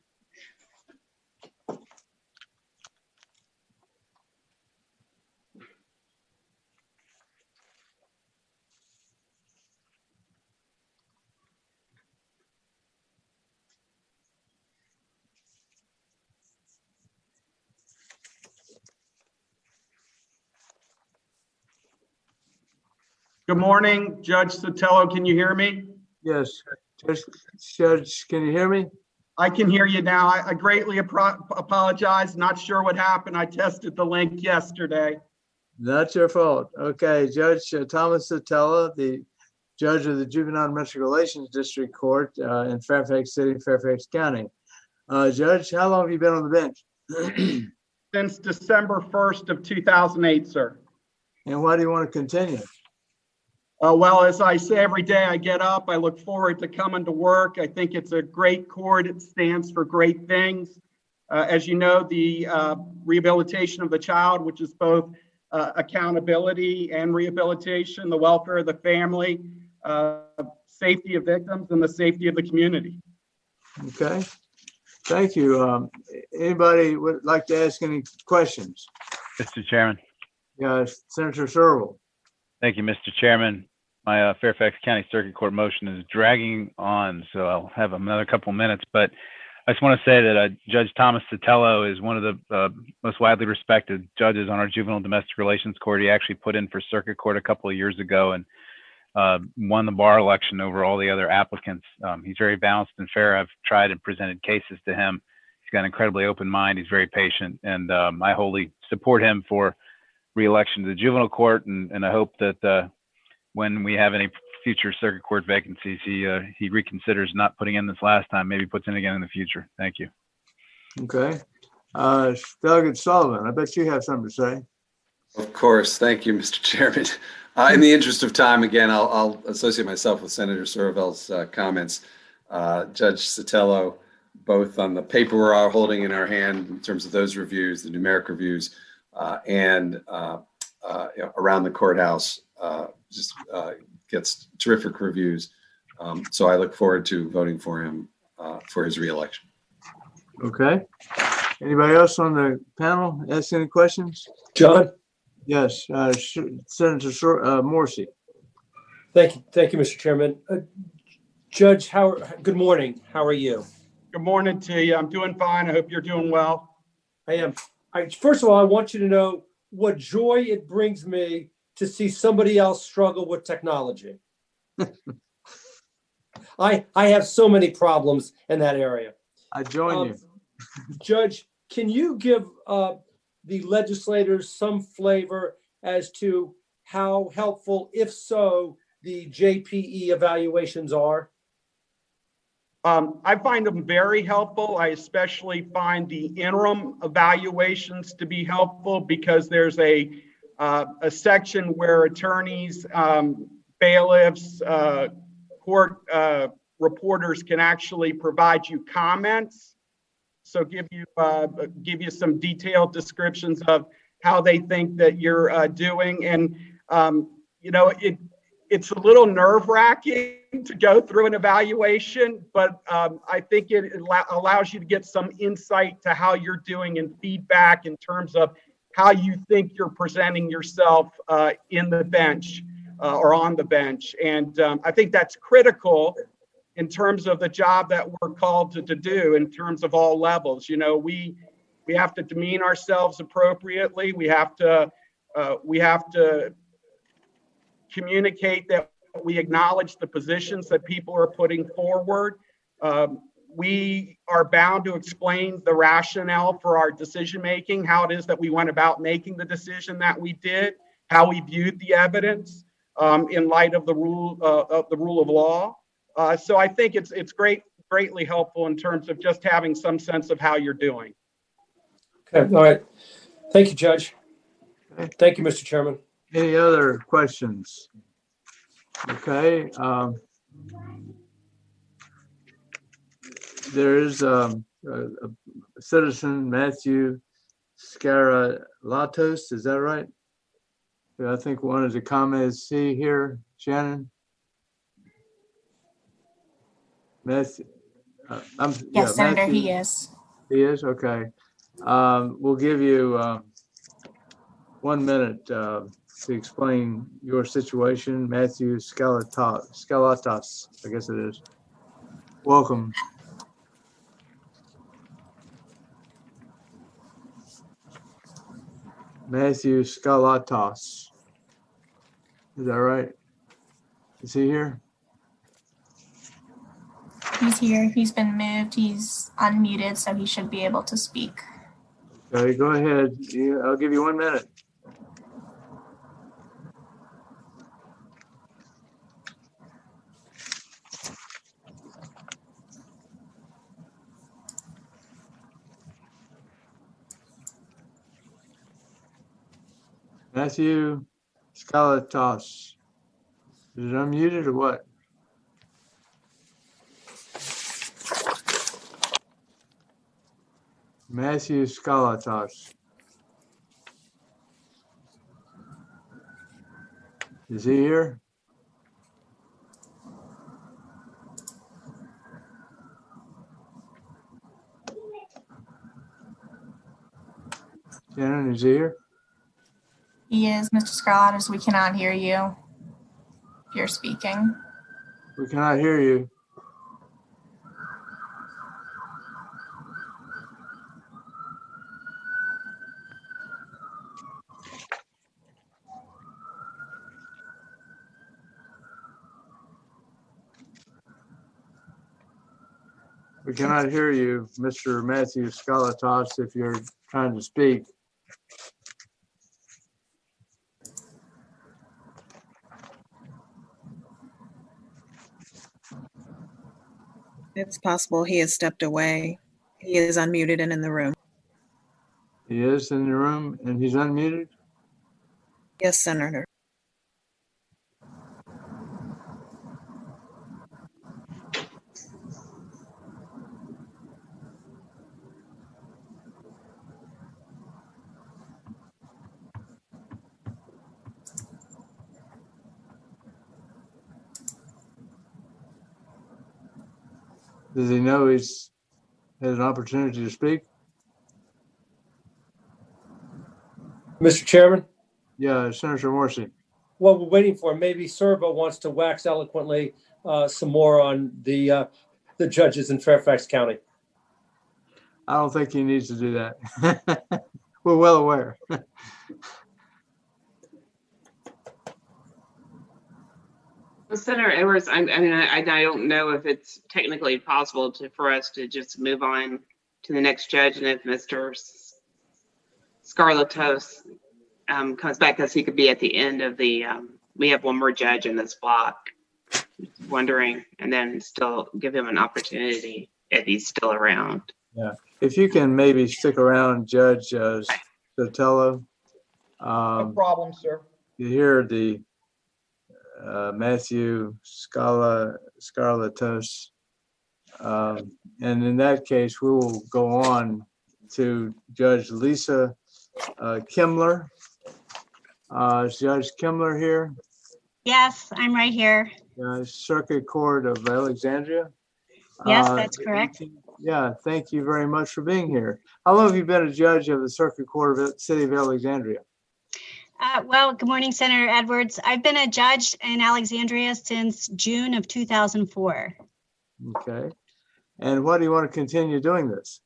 Speaker 5: Good morning, Judge Sotelo. Can you hear me?
Speaker 1: Yes. Judge, can you hear me?
Speaker 5: I can hear you now. I greatly apologize. Not sure what happened. I tested the link yesterday.
Speaker 1: Not your fault. Okay, Judge Thomas Sotelo, the judge of the Juvenile Domestic Relations District Court in Fairfax City, Fairfax County. Judge, how long have you been on the bench?
Speaker 5: Since December 1st of 2008, sir.
Speaker 1: And why do you want to continue?
Speaker 5: Well, as I say every day I get up, I look forward to coming to work. I think it's a great court. It stands for great things. As you know, the rehabilitation of the child, which is both accountability and rehabilitation, the welfare of the family, safety of victims, and the safety of the community.
Speaker 1: Okay, thank you. Anybody would like to ask any questions?
Speaker 8: Mr. Chairman.
Speaker 1: Yes, Senator Searle.
Speaker 8: Thank you, Mr. Chairman. My Fairfax County Circuit Court motion is dragging on, so I'll have another couple minutes. But I just want to say that Judge Thomas Sotelo is one of the most widely respected judges on our Juvenile Domestic Relations Court. He actually put in for Circuit Court a couple of years ago and won the bar election over all the other applicants. He's very balanced and fair. I've tried and presented cases to him. He's got an incredibly open mind. He's very patient, and I wholly support him for re-election to the Juvenile Court. And I hope that when we have any future Circuit Court vacancies, he reconsiders not putting in this last time, maybe puts in again in the future. Thank you.
Speaker 1: Okay. Delegate Sullivan, I bet you have something to say.
Speaker 14: Of course. Thank you, Mr. Chairman. In the interest of time, again, I'll associate myself with Senator Surville's comments. Judge Sotelo, both on the paper we're all holding in our hand in terms of those reviews, the numeric reviews, and around the courthouse, just gets terrific reviews. So I look forward to voting for him for his reelection.
Speaker 1: Okay. Anybody else on the panel ask any questions?
Speaker 10: John?
Speaker 1: Yes, Senator Morrissey.
Speaker 10: Thank you, Mr. Chairman. Judge, good morning. How are you?
Speaker 5: Good morning to you. I'm doing fine. I hope you're doing well.
Speaker 10: I am. First of all, I want you to know what joy it brings me to see somebody else struggle with technology. I have so many problems in that area.
Speaker 1: I join you.
Speaker 10: Judge, can you give the legislators some flavor as to how helpful, if so, the JPE evaluations are?
Speaker 5: I find them very helpful. I especially find the interim evaluations to be helpful because there's a section where attorneys, bailiffs, court reporters can actually provide you comments. So give you some detailed descriptions of how they think that you're doing. And, it's a little nerve-wracking to go through an evaluation, but I think it allows you to get some insight to how you're doing and feedback in terms of how you think you're presenting yourself in the bench or on the bench. And I think that's critical in terms of the job that we're called to do in terms of all levels. We have to demean ourselves appropriately. We have to communicate that we acknowledge the positions that people are putting forward. We are bound to explain the rationale for our decision making, how it is that we went about making the decision that we did, how we viewed the evidence in light of the rule of law. So I think it's greatly helpful in terms of just having some sense of how you're doing.
Speaker 10: Okay, all right. Thank you, Judge. Thank you, Mr. Chairman.
Speaker 1: Any other questions? Okay. There is a citizen, Matthew Scaralatos, is that right? I think one of the comments, see here, Shannon? Matthew,
Speaker 15: Yes, Senator,
Speaker 1: Matthew,
Speaker 15: he is.
Speaker 1: He is, okay. We'll give you 1 minute to explain your situation. Matthew Skalatos, I guess it is. Welcome. Matthew Skalatos. Is that right? Is he here?
Speaker 15: He's here. He's been moved. He's unmuted, so he should be able to speak.
Speaker 1: Okay, go ahead. I'll give you 1 minute. Matthew Skalatos. Is it unmuted or what? Matthew Skalatos. Is he here? Shannon, is he here?
Speaker 15: He is, Mr. Scarlatus. We cannot hear you if you're speaking.
Speaker 1: We cannot hear you. We cannot hear you, Mr. Matthew Skalatos, if you're trying to speak.
Speaker 7: It's possible he has stepped away. He is unmuted and in the room.
Speaker 1: He is in the room and he's unmuted?
Speaker 7: Yes, Senator.
Speaker 1: Does he know he's had an opportunity to speak?
Speaker 10: Mr. Chairman,
Speaker 1: Yeah, Senator Morrissey.
Speaker 10: while we're waiting for him, maybe Servo wants to wax eloquently some more on the judges in Fairfax County.
Speaker 1: I don't think he needs to do that. We're well aware.
Speaker 2: Well, Senator Edwards, I mean, I don't know if it's technically possible for us to just move on to the next judge, and if Mr. Scarlatos comes back, because he could be at the end of the, we have one more judge in this block. Wondering, and then still give him an opportunity if he's still around.
Speaker 1: Yeah. If you can maybe stick around, Judge Sotelo.
Speaker 5: No problem, sir.
Speaker 1: You hear the Matthew Scarlatos. And in that case, we will go on to Judge Lisa Kimler. Is Judge Kimler here?
Speaker 21: Yes, I'm right here.
Speaker 1: Circuit Court of Alexandria.
Speaker 21: Yes, that's correct.
Speaker 1: Yeah, thank you very much for being here. How long have you been a judge of the Circuit Court of the City of Alexandria?
Speaker 21: Well, good morning, Senator Edwards. I've been a judge in Alexandria since June of 2004.
Speaker 1: Okay. And why do you want to continue doing this?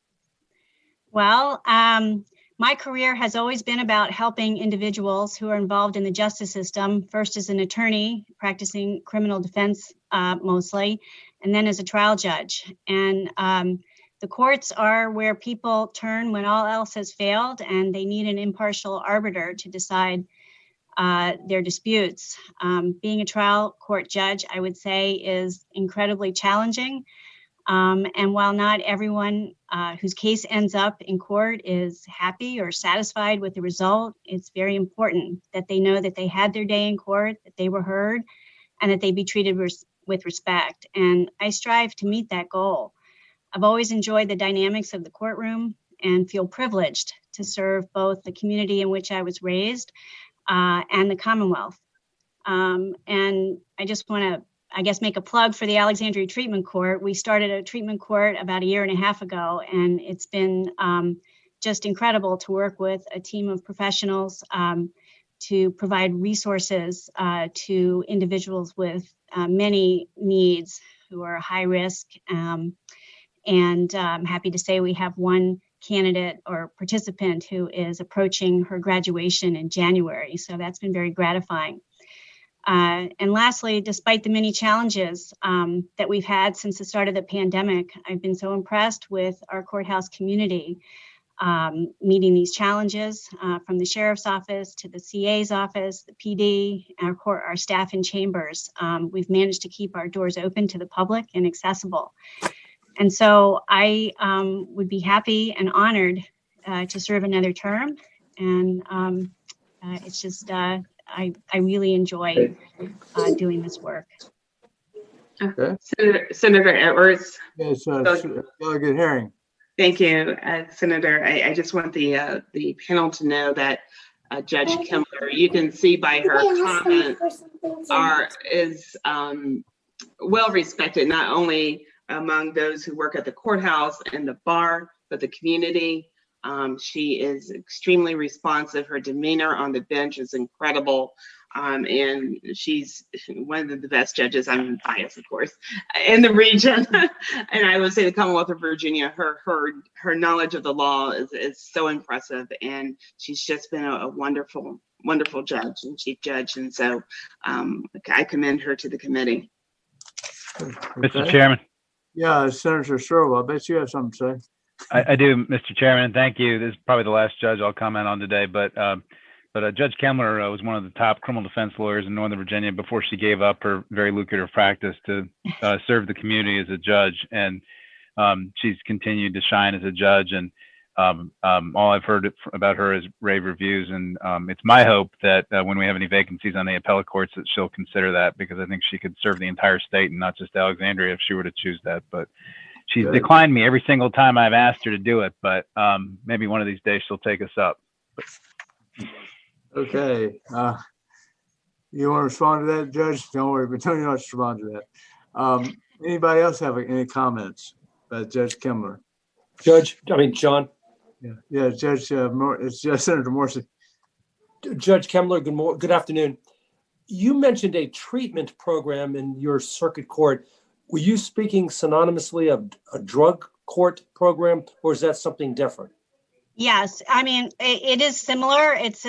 Speaker 21: Well, my career has always been about helping individuals who are involved in the justice system, first as an attorney practicing criminal defense mostly, and then as a trial judge. And the courts are where people turn when all else has failed and they need an impartial arbiter to decide their disputes. Being a trial court judge, I would say, is incredibly challenging. And while not everyone whose case ends up in court is happy or satisfied with the result, it's very important that they know that they had their day in court, that they were heard, and that they be treated with respect. And I strive to meet that goal. I've always enjoyed the dynamics of the courtroom and feel privileged to serve both the community in which I was raised and the Commonwealth. And I just want to, I guess, make a plug for the Alexandria Treatment Court. We started a treatment court about 1.5 years ago, and it's been just incredible to work with a team of professionals to provide resources to individuals with many needs who are high risk. And I'm happy to say we have one candidate or participant who is approaching her graduation in January. So that's been very gratifying. And lastly, despite the many challenges that we've had since the start of the pandemic, I've been so impressed with our courthouse community meeting these challenges from the sheriff's office to the CA's office, the PD, our staff in chambers. We've managed to keep our doors open to the public and accessible. And so I would be happy and honored to serve another term. And it's just, I really enjoy doing this work.
Speaker 1: Okay.
Speaker 2: Senator Edwards.
Speaker 1: Yes, good hearing.
Speaker 2: Thank you, Senator. I just want the panel to know that Judge Kimler, you can see by her comments, is well respected, not only among those who work at the courthouse and the bar, but the community. She is extremely responsive. Her demeanor on the bench is incredible. And she's one of the best judges, I'm biased, of course, in the region. And I would say the Commonwealth of Virginia, her knowledge of the law is so impressive. And she's just been a wonderful, wonderful judge and chief judge. And so I commend her to the committee.
Speaker 8: Mr. Chairman.
Speaker 1: Yeah, Senator Searle, I bet you have something to say.
Speaker 8: I do, Mr. Chairman. Thank you. This is probably the last judge I'll comment on today, but Judge Kemmler was one of the top criminal defense lawyers in Northern Virginia before she gave up her very lucrative practice to serve the community as a judge. And she's continued to shine as a judge. And all I've heard about her is rave reviews. And it's my hope that when we have any vacancies on the appellate courts, that she'll consider that, because I think she could serve the entire state and not just Alexandria if she were to choose that. But she's declined me every single time I've asked her to do it. But maybe one of these days she'll take us up.
Speaker 1: Okay. You want to respond to that, Judge? Don't worry, but don't you not respond to that. Anybody else have any comments about Judge Kemmler?
Speaker 10: John.
Speaker 1: Yeah, Judge, it's just Senator Morrissey.
Speaker 10: Judge Kemmler, good afternoon. You mentioned a treatment program in your circuit court. Were you speaking synonymously of a drug court program, or is that something different?
Speaker 21: Yes, I mean, it is similar. It's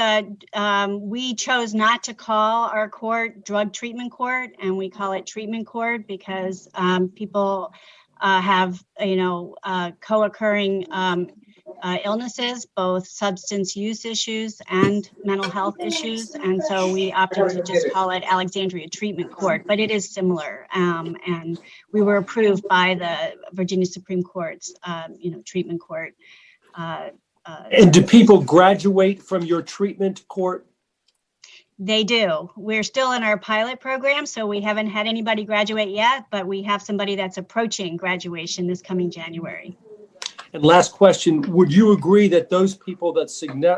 Speaker 21: we chose not to call our court drug treatment court, and we call it treatment court because people have, co-occurring illnesses, both substance use issues and mental health issues. And so we opted to just call it Alexandria Treatment Court, but it is similar. And we were approved by the Virginia Supreme Court's, treatment court.
Speaker 10: And do people graduate from your treatment court?
Speaker 21: They do. We're still in our pilot program, so we haven't had anybody graduate yet, but we have somebody that's approaching graduation this coming January.
Speaker 10: And last question, would you agree that those people that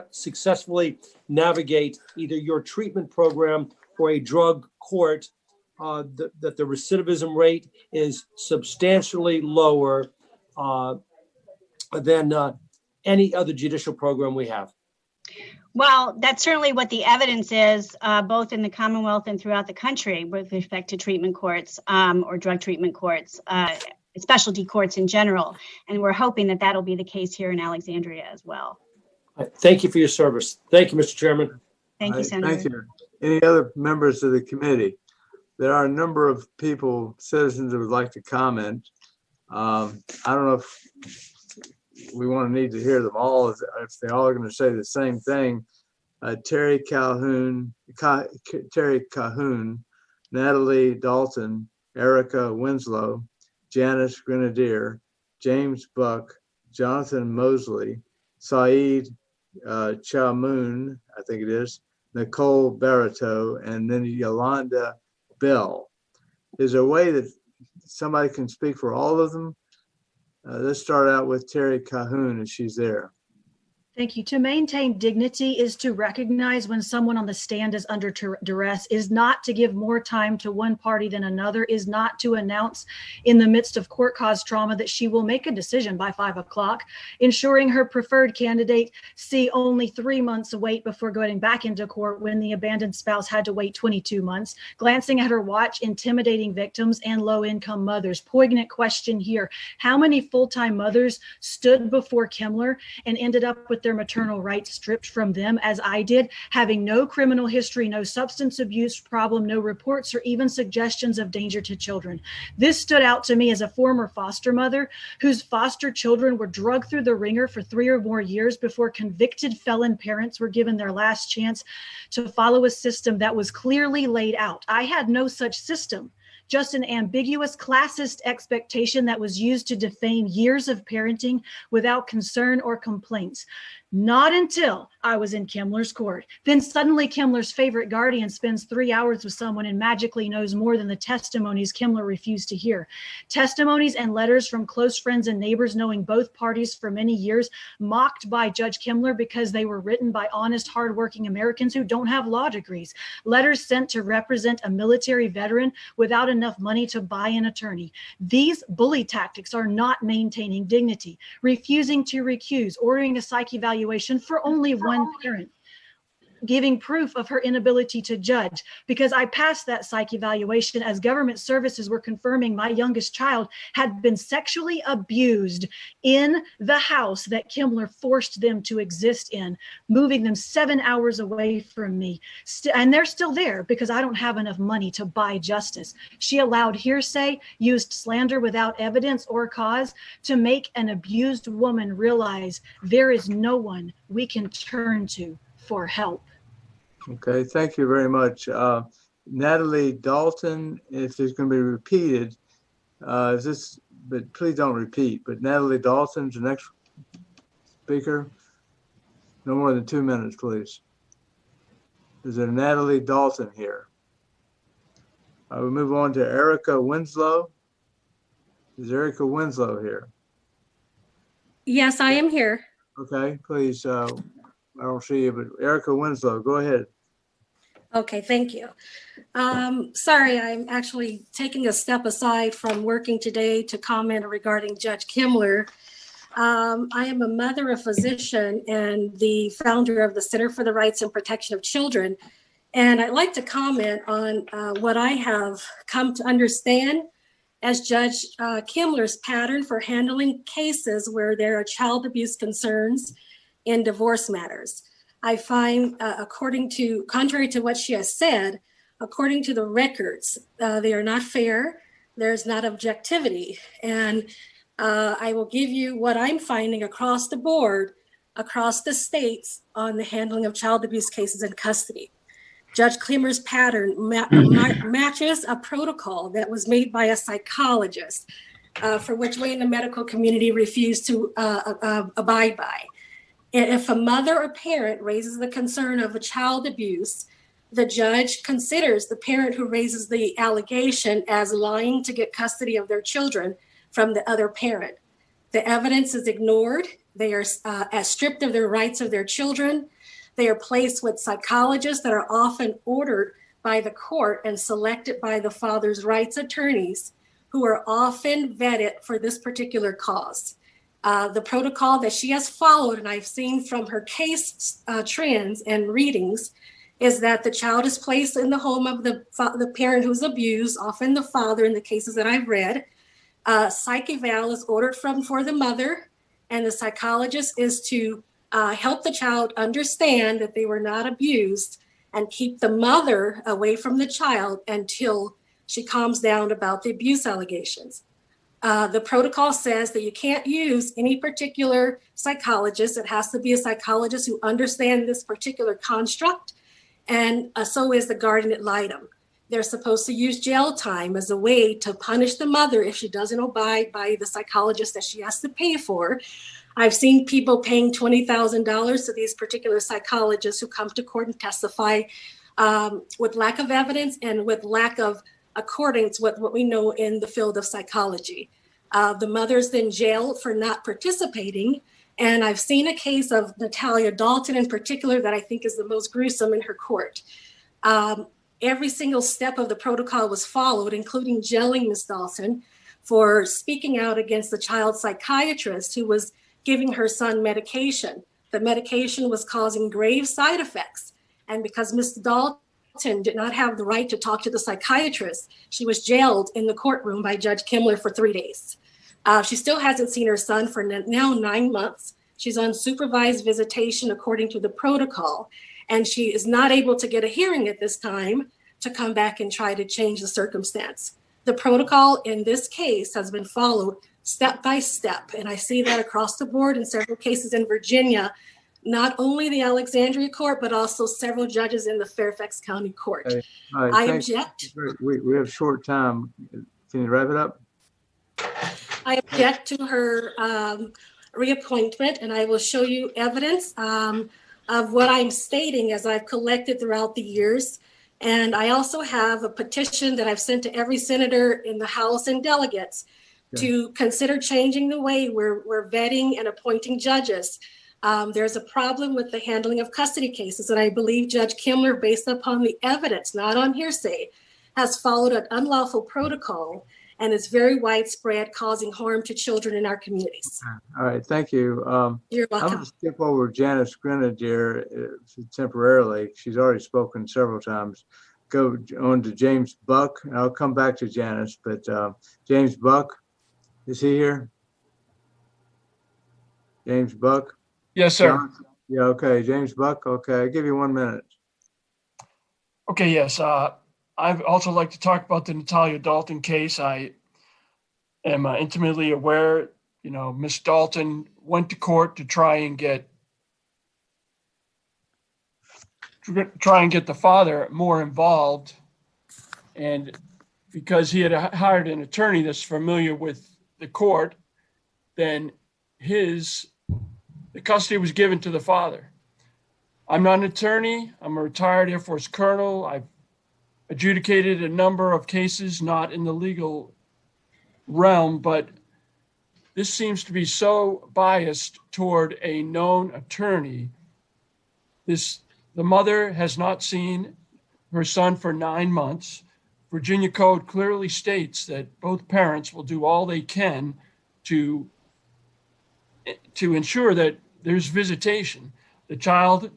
Speaker 10: successfully navigate either your treatment program or a drug court, that the recidivism rate is substantially lower than any other judicial program we have?
Speaker 21: Well, that's certainly what the evidence is, both in the Commonwealth and throughout the country with respect to treatment courts or drug treatment courts, specialty courts in general. And we're hoping that that'll be the case here in Alexandria as well.
Speaker 10: Thank you for your service. Thank you, Mr. Chairman.
Speaker 21: Thank you, Senator.
Speaker 1: Thank you. Any other members of the committee? There are a number of people, citizens, that would like to comment. I don't know if we need to hear them all, if they're all going to say the same thing. Terry Calhoun, Natalie Dalton, Erica Winslow, Janice Grenadier, James Buck, Jonathan Mosley, Saeed Chamoun, I think it is, Nicole Barito, and then Yolanda Bell. Is there a way that somebody can speak for all of them? Let's start out with Terry Calhoun, if she's there.
Speaker 6: Thank you. To maintain dignity is to recognize when someone on the stand is under duress, is not to give more time to one party than another, is not to announce in the midst of court cause trauma that she will make a decision by 5 o'clock, ensuring her preferred candidate see only 3 months wait before going back into court when the abandoned spouse had to wait 22 months, glancing at her watch, intimidating victims and low-income mothers. Poignant question here. How many full-time mothers stood before Kemmler and ended up with their their maternal rights stripped from them, as I did, having no criminal history, no substance abuse problem, no reports or even suggestions of danger to children. This stood out to me as a former foster mother whose foster children were drugged through the ringer for 3 or more years before convicted felon parents were given their last chance to follow a system that was clearly laid out. I had no such system, just an ambiguous classist expectation that was used to defame years of parenting without concern or complaints. Not until I was in Kimler's court. Then suddenly Kimler's favorite guardian spends 3 hours with someone and magically knows more than the testimonies Kimler refused to hear. Testimonies and letters from close friends and neighbors knowing both parties for many years, mocked by Judge Kimler because they were written by honest, hardworking Americans who don't have law degrees. Letters sent to represent a military veteran without enough money to buy an attorney. These bully tactics are not maintaining dignity. Refusing to recuse, ordering a psych evaluation for only one parent, giving proof of her inability to judge because I passed that psych evaluation as government services were confirming my youngest child had been sexually abused in the house that Kimler forced them to exist in, moving them 7 hours away from me. And they're still there because I don't have enough money to buy justice. She allowed hearsay, used slander without evidence or cause to make an abused woman realize there is no one we can turn to for help.
Speaker 1: Okay, thank you very much. Natalie Dalton, if it's going to be repeated, but please don't repeat, but Natalie Dalton's the next speaker. No more than 2 minutes, please. Is there Natalie Dalton here? I will move on to Erica Winslow. Is Erica Winslow here?
Speaker 13: Yes, I am here.
Speaker 1: Okay, please. I don't see you, but Erica Winslow, go ahead.
Speaker 13: Okay, thank you. Sorry, I'm actually taking a step aside from working today to comment regarding Judge Kimler. I am a mother, a physician, and the founder of the Center for the Rights and Protection of Children. And I'd like to comment on what I have come to understand as Judge Kimler's pattern for handling cases where there are child abuse concerns in divorce matters. I find, contrary to what she has said, according to the records, they are not fair. There's not objectivity. And I will give you what I'm finding across the board, across the states on the handling of child abuse cases in custody. Judge Kimler's pattern matches a protocol that was made by a psychologist for which we in the medical community refuse to abide by. If a mother or parent raises the concern of a child abuse, the judge considers the parent who raises the allegation as lying to get custody of their children from the other parent. The evidence is ignored. They are stripped of their rights of their children. They are placed with psychologists that are often ordered by the court and selected by the father's rights attorneys, who are often vetted for this particular cause. The protocol that she has followed, and I've seen from her case trends and readings, is that the child is placed in the home of the parent who's abused, often the father in the cases that I've read. Psych eval is ordered for the mother, and the psychologist is to help the child understand that they were not abused and keep the mother away from the child until she calms down about the abuse allegations. The protocol says that you can't use any particular psychologist. It has to be a psychologist who understands this particular construct, and so is the guardian ad litem. They're supposed to use jail time as a way to punish the mother if she doesn't abide by the psychologist that she has to pay for. I've seen people paying $20,000 to these particular psychologists who come to court and testify with lack of evidence and with lack of accordance with what we know in the field of psychology. The mother's then jailed for not participating. And I've seen a case of Natalia Dalton in particular that I think is the most gruesome in her court. Every single step of the protocol was followed, including jailing Ms. Dalton for speaking out against the child psychiatrist who was giving her son medication. The medication was causing grave side effects. And because Ms. Dalton did not have the right to talk to the psychiatrist, she was jailed in the courtroom by Judge Kimler for 3 days. She still hasn't seen her son for now 9 months. She's on supervised visitation according to the protocol, and she is not able to get a hearing at this time to come back and try to change the circumstance. The protocol in this case has been followed step by step, and I see that across the board in several cases in Virginia, not only the Alexandria Court, but also several judges in the Fairfax County Court.
Speaker 1: Okay. All right,
Speaker 13: I
Speaker 1: thanks.
Speaker 13: object.
Speaker 1: We have short time. Can you wrap it up?
Speaker 13: I object to her reappointment, and I will show you evidence of what I'm stating as I've collected throughout the years. And I also have a petition that I've sent to every senator in the House and delegates to consider changing the way we're vetting and appointing judges. There's a problem with the handling of custody cases, and I believe Judge Kimler, based upon the evidence, not on hearsay, has followed an unlawful protocol and is very widespread, causing harm to children in our communities.
Speaker 1: All right, thank you.
Speaker 13: You're
Speaker 1: I'm
Speaker 13: welcome.
Speaker 1: going to skip over Janice Grenadier temporarily. She's already spoken several times. Go on to James Buck, and I'll come back to Janice, but James Buck, is he here? James Buck?
Speaker 18: Yes, sir.
Speaker 1: John? Yeah, okay, James Buck, okay, I'll give you 1 minute.
Speaker 18: Okay, yes. I'd also like to talk about the Natalia Dalton case. I am intimately aware, Miss Dalton went to court to try and get the father more involved. And because he had hired an attorney that's familiar with the court, then the custody was given to the father. I'm not an attorney. I'm a retired Air Force colonel. I've adjudicated a number of cases, not in the legal realm, but this seems to be so biased toward a known attorney. The mother has not seen her son for 9 months. Virginia code clearly states that both parents will do all they can to ensure that there's visitation. How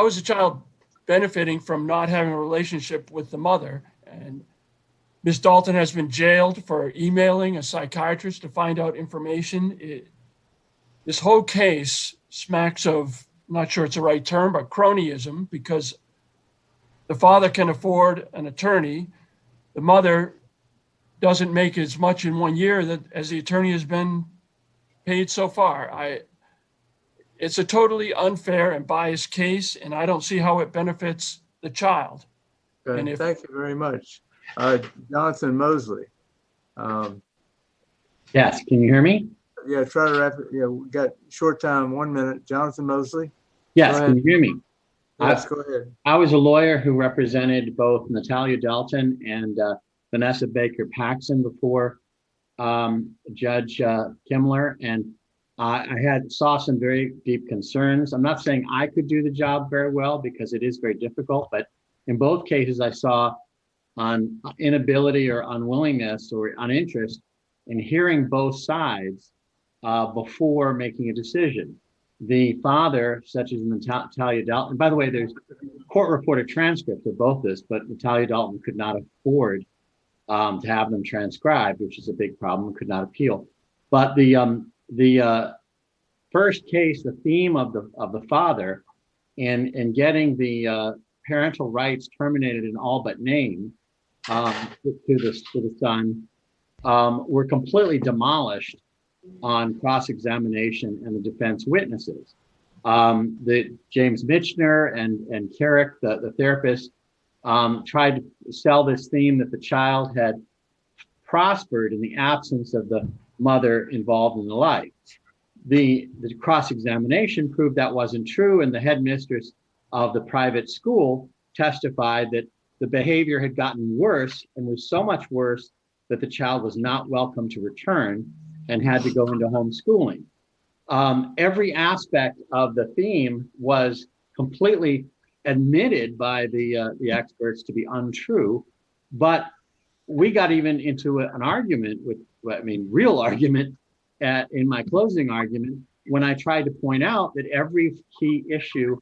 Speaker 18: is the child benefiting from not having a relationship with the mother? And Ms. Dalton has been jailed for emailing a psychiatrist to find out information. This whole case smacks of, I'm not sure it's the right term, but cronyism, because the father can afford an attorney. The mother doesn't make as much in 1 year as the attorney has been paid so far. It's a totally unfair and biased case, and I don't see how it benefits the child.
Speaker 1: Okay, thank you very much. Jonathan Mosley.
Speaker 22: Yes, can you hear me?
Speaker 1: Yeah, try to wrap it. Yeah, we got short time, 1 minute. Jonathan Mosley.
Speaker 22: Yes, can you hear me?
Speaker 1: Yes, go ahead.
Speaker 22: I was a lawyer who represented both Natalia Dalton and Vanessa Baker Paxson before Judge Kimler, and I saw some very deep concerns. I'm not saying I could do the job very well because it is very difficult, but in both cases I saw on inability or unwillingness or uninterest in hearing both sides before making a decision. The father, such as Natalia Dalton, and by the way, there's court-reported transcripts of both this, but Natalia Dalton could not afford to have them transcribed, which is a big problem, could not appeal. But the first case, the theme of the father in getting the parental rights terminated in all but name to the son were completely demolished on cross-examination and the defense witnesses. The James Michener and Carrick, the therapist, tried to sell this theme that the child had prospered in the absence of the mother involved in the life. The cross-examination proved that wasn't true, and the headmistress of the private school testified that the behavior had gotten worse and was so much worse that the child was not welcome to return and had to go into homeschooling. Every aspect of the theme was completely admitted by the experts to be untrue, but we got even into an argument real argument in my closing argument when I tried to point out that every key issue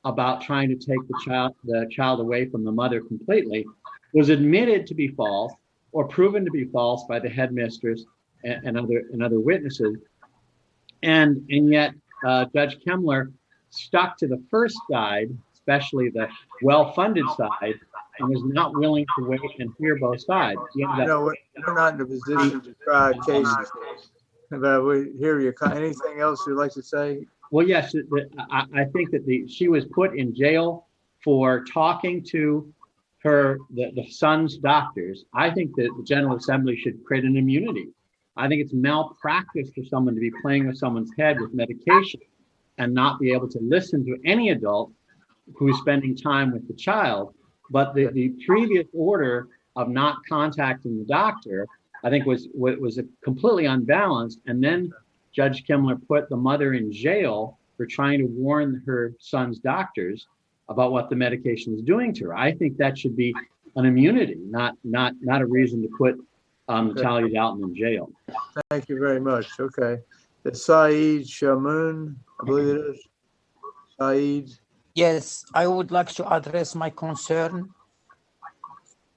Speaker 22: about trying to take the child away from the mother completely was admitted to be false or proven to be false by the headmistress and other witnesses. And yet Judge Kemmler stuck to the first side, especially the well-funded side, and was not willing to wait and hear both sides. He ended up-
Speaker 1: We're not in a position to try cases, but we hear you. Anything else you'd like to say?
Speaker 22: Well, yes, I think that she was put in jail for talking to the son's doctors. I think that the General Assembly should create an immunity. I think it's malpractice for someone to be playing with someone's head with medication and not be able to listen to any adult who's spending time with the child. But the previous order of not contacting the doctor, I think was completely unbalanced. And then Judge Kemmler put the mother in jail for trying to warn her son's doctors about what the medication is doing to her. I think that should be an immunity, not a reason to put Natalia Dalton in jail.
Speaker 1: Thank you very much. Okay. It's Saeed Shamoon, I believe it is. Saeed.
Speaker 11: Yes, I would like to address my concern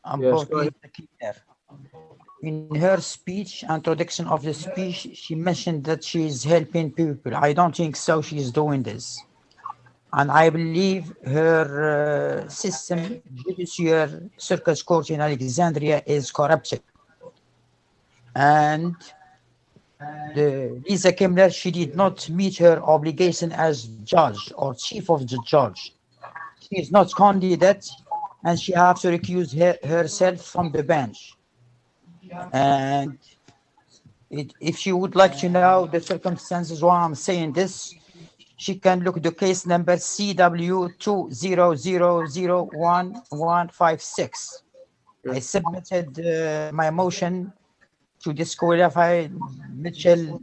Speaker 11: about
Speaker 1: go ahead.
Speaker 11: Lisa Kemler. In her speech, introduction of the speech, she mentioned that she is helping people. I don't think so. She is doing this. And I believe her system, Judiciary Circus Court in Alexandria, is corrupted. And Lisa Kemler, she did not meet her obligation as judge or chief of the judge. She is not candidate, and she has to recuse herself from the bench. And if she would like to know the circumstances why I'm saying this, she can look the case number CW20001156. I submitted my motion to disqualify Mitchell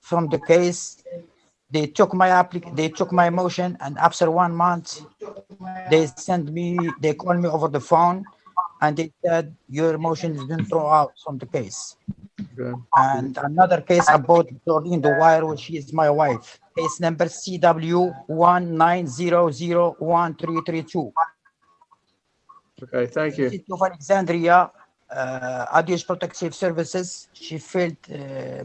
Speaker 11: from the case. They took my motion, and after 1 month, they called me over the phone, and they said your motion has been thrown out from the case.
Speaker 1: Okay.
Speaker 11: And another case about Doreen Dwyer, which is my wife. Case number CW19001332.
Speaker 1: Okay, thank you.
Speaker 11: City of Alexandria, Abuse Protective Services. She filed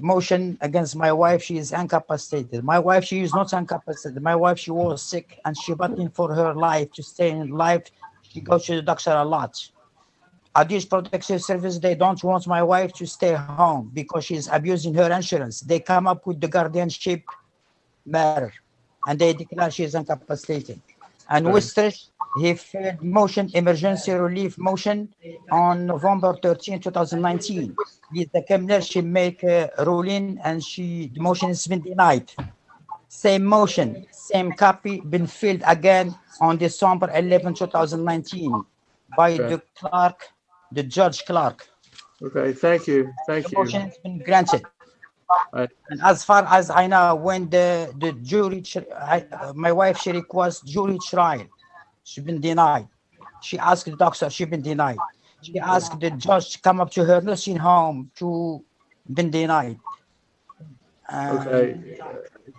Speaker 11: motion against my wife. She is incapacitated. My wife, she is not incapacitated. My wife, she was sick, and she battled for her life to stay in life. She goes to the doctor a lot. Abuse Protective Service, they don't want my wife to stay home because she's abusing her insurance. They come up with the guardianship matter, and they declare she is incapacitated. And Wistrich, he filed motion, emergency relief motion on November 13, 2019. Lisa Kemler, she make a ruling, and the motion has been denied. Same motion, same copy, been filled again on December 11, 2019 by the clerk, the judge clerk.
Speaker 1: Okay, thank you. Thank
Speaker 11: The
Speaker 1: you.
Speaker 11: motion has been granted.
Speaker 1: Right.
Speaker 11: And as far as I know, when the jury, my wife, she requests jury trial. She's been denied. She asked the doctor, she's been denied. She asked the judge to come up to her nursing home, to been denied.
Speaker 1: Okay.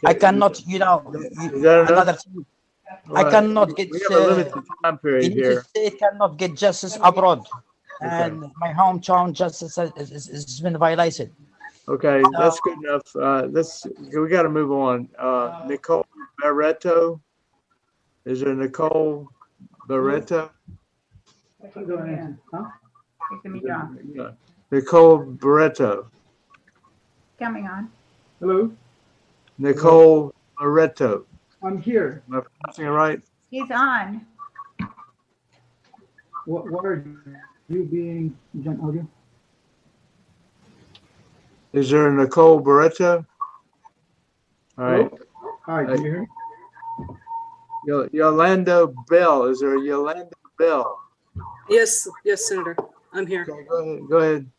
Speaker 11: I cannot,
Speaker 1: Is that
Speaker 11: another
Speaker 1: enough?
Speaker 11: thing. I cannot get,
Speaker 1: We have a limited time period
Speaker 11: in the
Speaker 1: here.
Speaker 11: state cannot get justice abroad. And my hometown justice has been violated.
Speaker 1: Okay, that's good enough. We got to move on. Nicole Barreto. Is there Nicole Barreto?
Speaker 12: Go ahead. Huh?
Speaker 1: Yeah. Nicole Barreto.
Speaker 12: Coming on. Hello.
Speaker 1: Nicole Barreto.
Speaker 12: I'm here.
Speaker 1: Am I pronouncing it right?
Speaker 12: He's on. What are you being, John Audio?
Speaker 1: Is there a Nicole Barreto? All right.
Speaker 12: Hi, can you hear me?
Speaker 1: Yolanda Bell. Is there a Yolanda Bell?
Speaker 23: Yes, Senator. I'm here.
Speaker 1: Go ahead.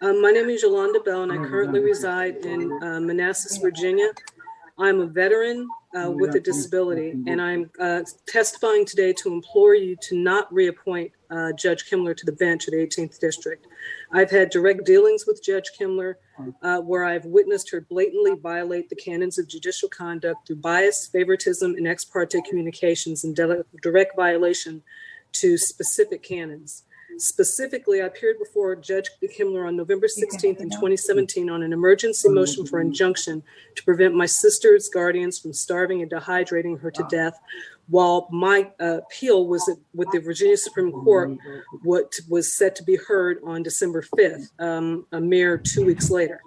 Speaker 23: My name is Yolanda Bell, and I currently reside in Manassas, Virginia. I'm a veteran with a disability, and I'm testifying today to implore you to not reappoint Judge Kemmler to the bench of the 18th District. I've had direct dealings with Judge Kemmler where I've witnessed her blatantly violate the canons of judicial conduct through bias, favoritism, and ex parte communications in direct violation to specific canons. Specifically, I appeared before Judge Himmler on November 16th in 2017 on an emergency motion for injunction to prevent my sister's guardians from starving and dehydrating her to death, while my appeal was with the Virginia Supreme Court, what was set to be heard on December 5th, a mere 2 weeks later.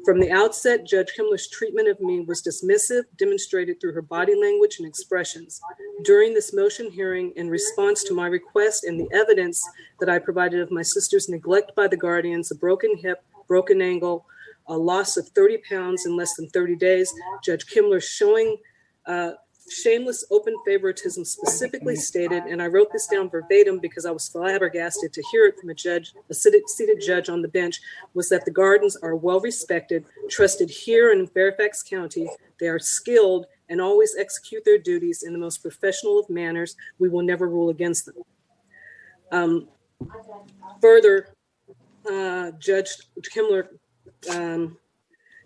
Speaker 23: From the outset, Judge Himmler's treatment of me was dismissive, demonstrated through her body language and expressions. During this motion hearing, in response to my request and the evidence that I provided of my sister's neglect by the guardians, a broken hip, broken ankle, a loss of 30 pounds in less than 30 days, Judge Himmler showing shameless open favoritism specifically stated, and I wrote this down verbatim because I was flabbergasted to hear it from a judge, a seated judge on the bench, was that the guardians are well respected, trusted here in Fairfax County. They are skilled and always execute their duties in the most professional of manners. We will never rule against them. Further, Judge Himmler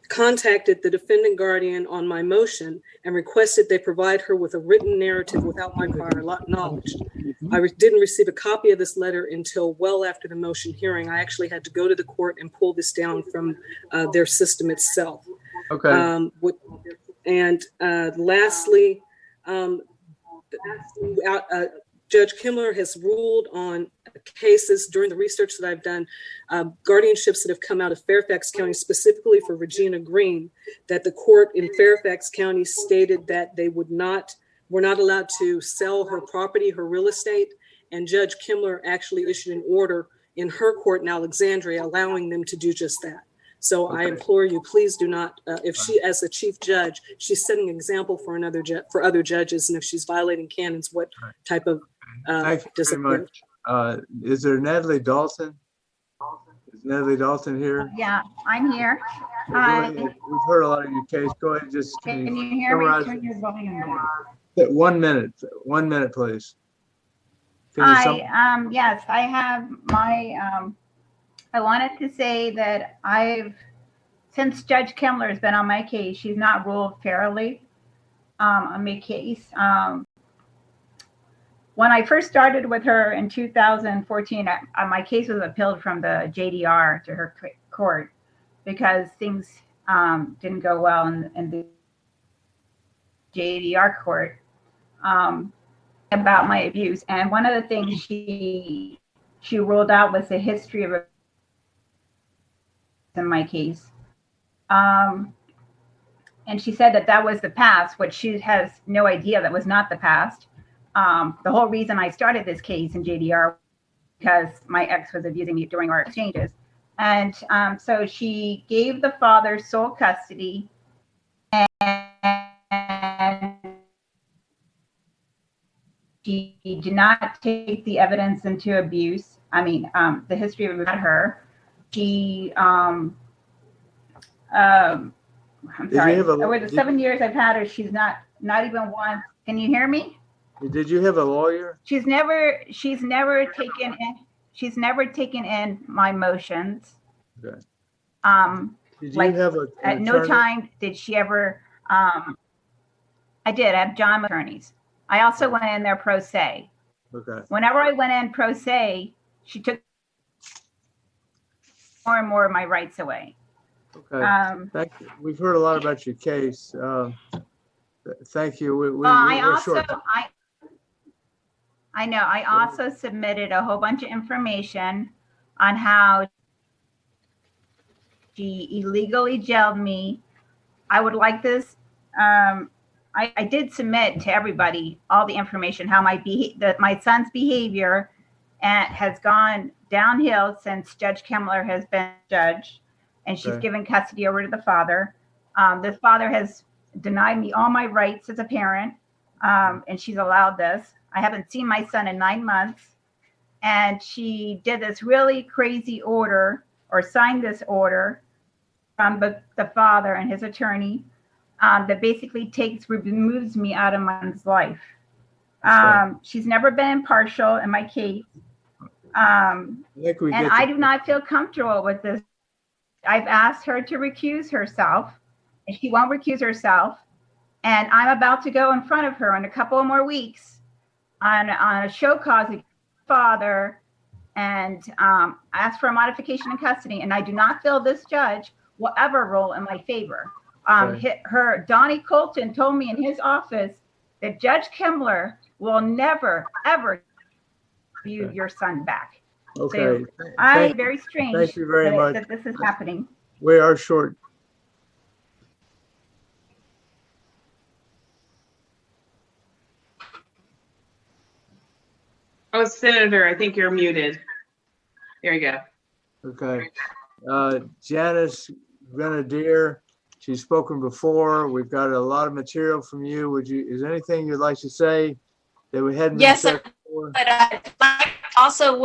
Speaker 23: contacted the defendant guardian on my motion and requested they provide her with a written narrative without my prior knowledge. I didn't receive a copy of this letter until well after the motion hearing. I actually had to go to the court and pull this down from their system itself.
Speaker 1: Okay.
Speaker 23: Lastly, Judge Himmler has ruled on cases during the research that I've done, guardianships that have come out of Fairfax County, specifically for Regina Green, that the court in Fairfax County stated that they were not allowed to sell her property, her real estate, and Judge Himmler actually issued an order in her court in Alexandria allowing them to do just that. So I implore you, please do not, if she, as a chief judge, she's setting an example for other judges, and if she's violating canons, what type of
Speaker 1: Thank you very much. Is there Natalie Dalton? Is Natalie Dalton here?
Speaker 16: Yeah, I'm here.
Speaker 1: Go ahead. We've heard a lot of your case. Go ahead, just
Speaker 16: Can you hear me? Turn your volume down.
Speaker 1: 1 minute. 1 minute, please.
Speaker 16: Hi, yes, I have my, I wanted to say that since Judge Himmler has been on my case, she's not ruled fairly on my case. When I first started with her in 2014, my case was appealed from the JDR to her court because things didn't go well in the JDR court about my abuse. And one of the things she ruled out was the history of in my case. And she said that was the past, which she has no idea that was not the past. The whole reason I started this case in JDR because my ex was abusing me during our exchanges. And so she gave the father sole custody and she did not take the evidence into abuse. I mean, the history of her. She, I'm sorry, over the 7 years I've had her, she's not even once. Can you hear me?
Speaker 1: Did you have a lawyer?
Speaker 16: She's never taken in my motions.
Speaker 1: Okay.
Speaker 16: Did you have at no time did she ever, I did, I have John attorneys. I also went in there pro se.
Speaker 1: Okay.
Speaker 16: Whenever I went in pro se, she took more and more of my rights away.
Speaker 1: Okay. Thank you. We've heard a lot about your case. Thank you.
Speaker 16: I know. I also submitted a whole bunch of information on how she illegally jailed me. I would like this. I did submit to everybody all the information how my son's behavior has gone downhill since Judge Himmler has been judge, and she's given custody over to the father. This father has denied me all my rights as a parent, and she's allowed this. I haven't seen my son in 9 months, and she did this really crazy order or signed this order from the father and his attorney that basically removes me out of my son's life. She's never been impartial in my case. And I do not feel comfortable with this. I've asked her to recuse herself, and she won't recuse herself. And I'm about to go in front of her in a couple of more weeks on a show cause against father and asked for a modification in custody. And I do not feel this judge will ever rule in my favor. Donnie Colton told me in his office that Judge Kimmler will never, ever give you your son back.
Speaker 1: Okay.
Speaker 16: So very strange
Speaker 1: Thank you very much.
Speaker 16: that this is happening.
Speaker 1: We are short.
Speaker 2: Oh, Senator, I think you're muted. There you go.
Speaker 1: Okay. Janice Grenadier, she's spoken before. We've got a lot of material from you. Is there anything you'd like to say that we hadn't
Speaker 9: Yes,
Speaker 1: been said before?
Speaker 9: but I also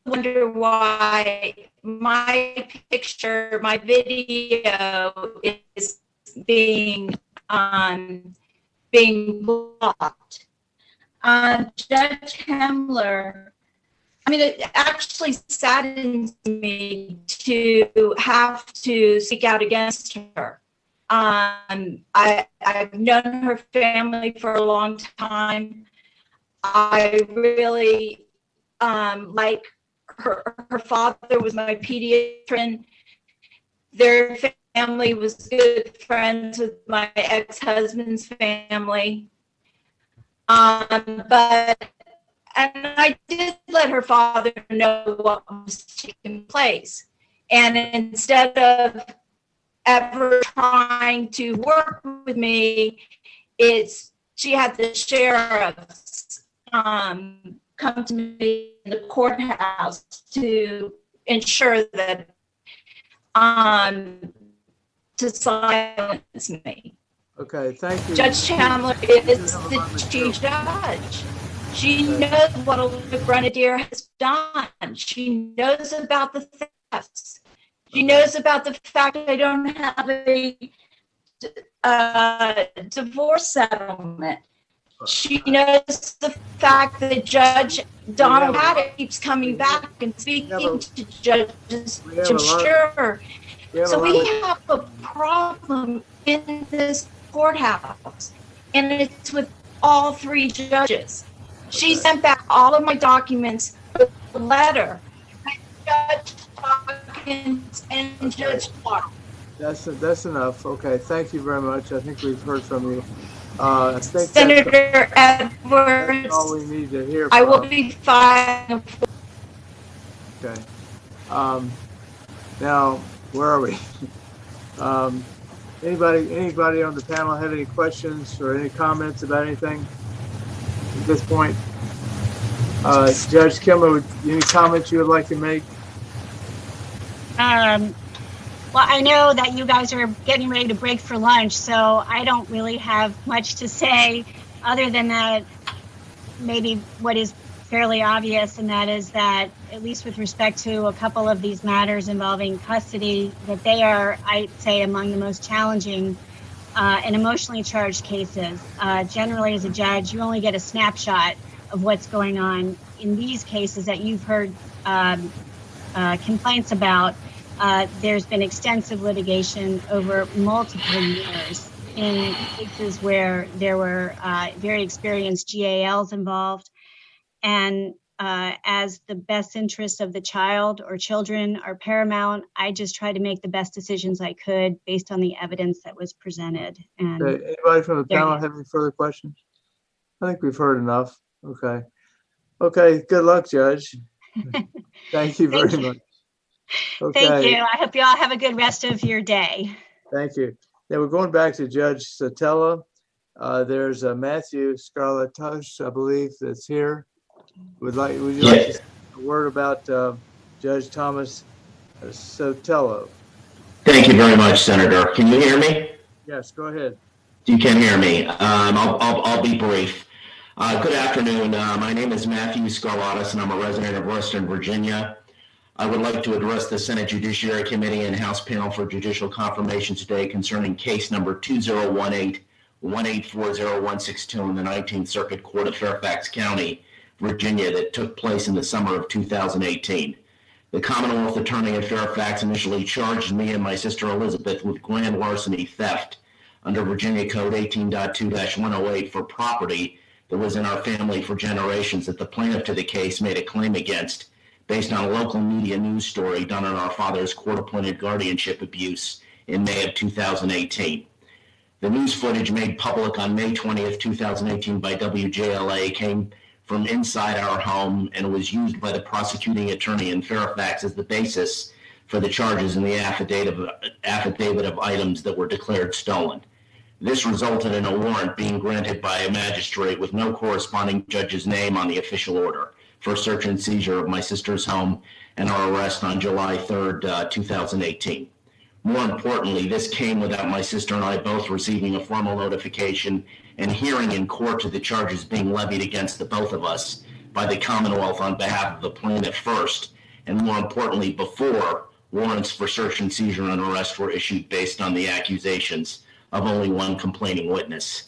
Speaker 9: wonder why my picture, my video is being blocked. Judge Himmler, I mean, it actually saddens me to have to speak out against her. I've known her family for a long time. I really like her. Her father was my pediatrician. Their family was good friends with my ex-husband's family. And I did let her father know what was taking place. And instead of ever trying to work with me, she had the sheriffs come to me in the courthouse to ensure that to silence me.
Speaker 1: Okay, thank you.
Speaker 9: Judge Chandler is the chief judge. She knows what Olivia Grenadier has done. She knows about the thefts. She knows about the fact that I don't have a divorce settlement. She knows the fact that Judge Donald Haddock keeps coming back and speaking to judges to ensure. So we have a problem in this courthouse, and it's with all three judges. She sent back all of my documents with a letter. Judge Hawkins and Judge Clark.
Speaker 1: That's enough. Okay, thank you very much. I think we've heard from you. I think
Speaker 9: Senator Edwards,
Speaker 1: that's all we need to hear.
Speaker 9: I will be filing.
Speaker 1: Okay. Now, where are we? Anybody on the panel have any questions or any comments about anything at this point? Judge Kimmler, any comments you would like to make?
Speaker 21: Well, I know that you guys are getting ready to break for lunch, so I don't really have much to say other than that maybe what is fairly obvious, and that is that, at least with respect to a couple of these matters involving custody, that they are, I'd say, among the most challenging and emotionally charged cases. Generally, as a judge, you only get a snapshot of what's going on. In these cases that you've heard complaints about, there's been extensive litigation over multiple years in cases where there were very experienced GALs involved. And as the best interests of the child or children are paramount, I just tried to make the best decisions I could based on the evidence that was presented. And
Speaker 1: Okay. Anybody from the panel have any further questions? I think we've heard enough. Okay. Okay. Good luck, Judge. Thank you very much. Okay.
Speaker 21: Thank you. I hope you all have a good rest of your day.
Speaker 1: Thank you. Now we're going back to Judge Sotelo. There's Matthew Scarlatosh, I believe, that's here. Would you like to say a word about Judge Thomas Sotelo?
Speaker 17: Thank you very much, Senator. Can you hear me?
Speaker 1: Yes, go ahead.
Speaker 17: You can hear me. I'll be brief. Good afternoon. My name is Matthew Scarlatos, and I'm a resident of Western Virginia. I would like to address the Senate Judiciary Committee and House panel for judicial confirmation today concerning case number 2018-1840162 in the 19th Circuit Court of Fairfax County, Virginia, that took place in the summer of 2018. The Commonwealth Attorney at Fairfax initially charged me and my sister Elizabeth with grand larceny theft under Virginia Code 18.2-108 for property that was in our family for generations that the plaintiff to the case made a claim against based on a local media news story done on our father's court-appointed guardianship abuse in May of 2018. The news footage made public on May 20th, 2018 by WJLA came from inside our home and was used by the prosecuting attorney in Fairfax as the basis for the charges in the affidavit of items that were declared stolen. This resulted in a warrant being granted by a magistrate with no corresponding judge's name on the official order for search and seizure of my sister's home and our arrest on July 3rd, 2018. More importantly, this came without my sister and I both receiving a formal notification and hearing in court to the charges being levied against the both of us by the Commonwealth on behalf of the plaintiff first, and more importantly, before warrants for search and seizure and arrest were issued based on the accusations of only one complaining witness.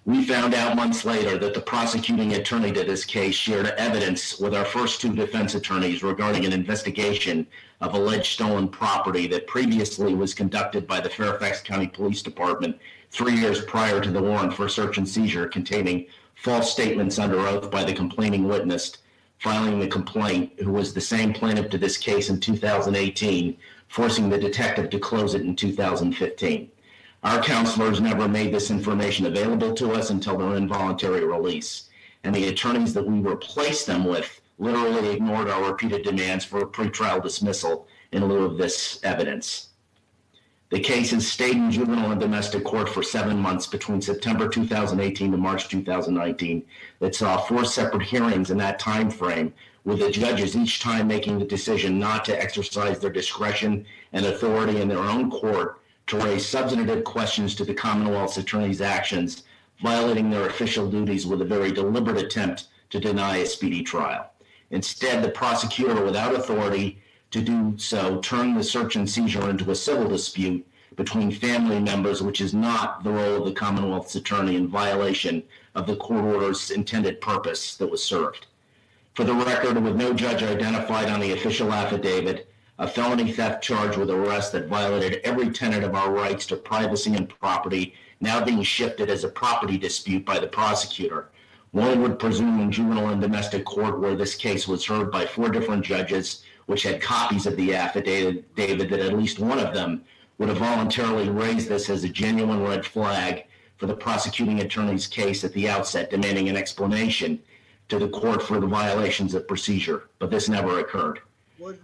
Speaker 17: We found out months later that the prosecuting attorney to this case shared evidence with our first two defense attorneys regarding an investigation of alleged stolen property that previously was conducted by the Fairfax County Police Department 3 years prior to the warrant for search and seizure, containing false statements under oath by the complaining witness filing the complaint, who was the same plaintiff to this case in 2018, forcing the detective to close it in 2015. Our counselors never made this information available to us until their involuntary release, and the attorneys that we replaced them with literally ignored our repeated demands for a pretrial dismissal in lieu of this evidence. The case has stayed in juvenile and domestic court for 7 months between September 2018 to March 2019 that saw 4 separate hearings in that time frame, with the judges each time making the decision not to exercise their discretion and authority in their own court to raise substantive questions to the Commonwealth's attorney's actions, violating their official duties with a very deliberate attempt to deny a speedy trial. Instead, the prosecutor, without authority to do so, turned the search and seizure into a civil dispute between family members, which is not the role of the Commonwealth's attorney, in violation of the court order's intended purpose that was served. For the record, with no judge identified on the official affidavit, a felony theft charge with arrest that violated every tenet of our rights to privacy and property now being shifted as a property dispute by the prosecutor. One would presume in juvenile and domestic court, where this case was heard by 4 different judges, which had copies of the affidavit, that at least one of them would have voluntarily raised this as a genuine red flag for the prosecuting attorney's case at the outset, demanding an explanation to the court for the violations of procedure, but this never occurred.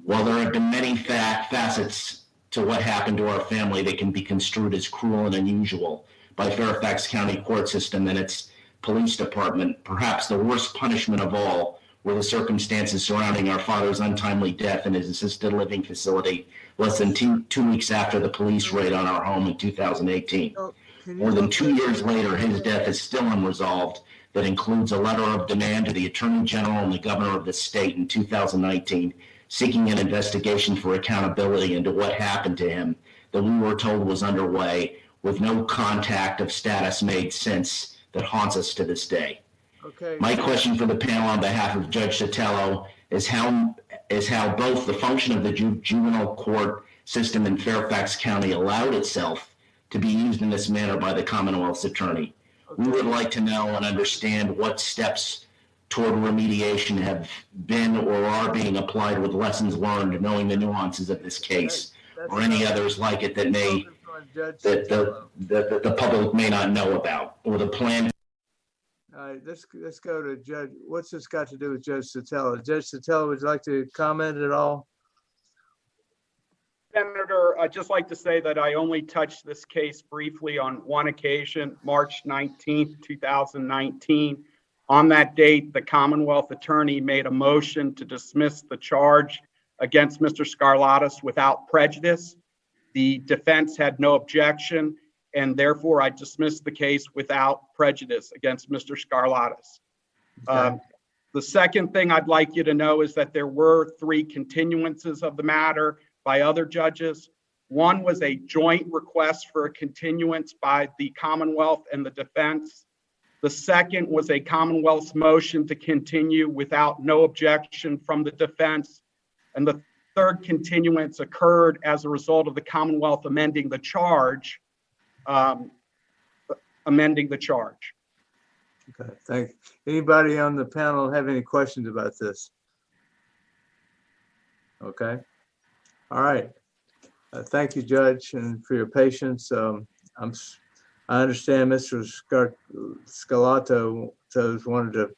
Speaker 17: While there have been many facets to what happened to our family that can be construed as cruel and unusual by Fairfax County court system and its police department, perhaps the worst punishment of all were the circumstances surrounding our father's untimely death in his assisted living facility less than two weeks after the police raid on our home in 2018. More than 2 years later, his death is still unresolved. That includes a letter of demand to the Attorney General and the Governor of the state in 2019, seeking an investigation for accountability into what happened to him that we were told was underway, with no contact of status made since, that haunts us to this day.
Speaker 1: Okay.
Speaker 17: My question for the panel on behalf of Judge Sotelo is how both the function of the juvenile court system in Fairfax County allowed itself to be used in this manner by the Commonwealth's attorney. Okay. We would like to know and understand what steps toward remediation have been or are being applied, with lessons learned, knowing the nuances of this case, or any others like it that the public may not know about, or the plan.
Speaker 1: All right, let's go to Judge. What's this got to do with Judge Sotelo? Judge Sotelo, would you like to comment at all?
Speaker 5: Senator, I'd just like to say that I only touched this case briefly on one occasion, March 19th, 2019. On that date, the Commonwealth attorney made a motion to dismiss the charge against Mr. Scarlatus without prejudice. The defense had no objection, and therefore I dismissed the case without prejudice against Mr. Scarlatus. Okay. The second thing I'd like you to know is that there were 3 continuances of the matter by other judges. One was a joint request for a continuance by the Commonwealth and the defense. The second was a Commonwealth's motion to continue without no objection from the defense. And the third continuance occurred as a result of the Commonwealth amending the charge.
Speaker 1: Okay, thank, anybody on the panel have any questions about this? Okay, all right. Thank you, Judge, and for your patience. I understand Mr. Scalato wanted to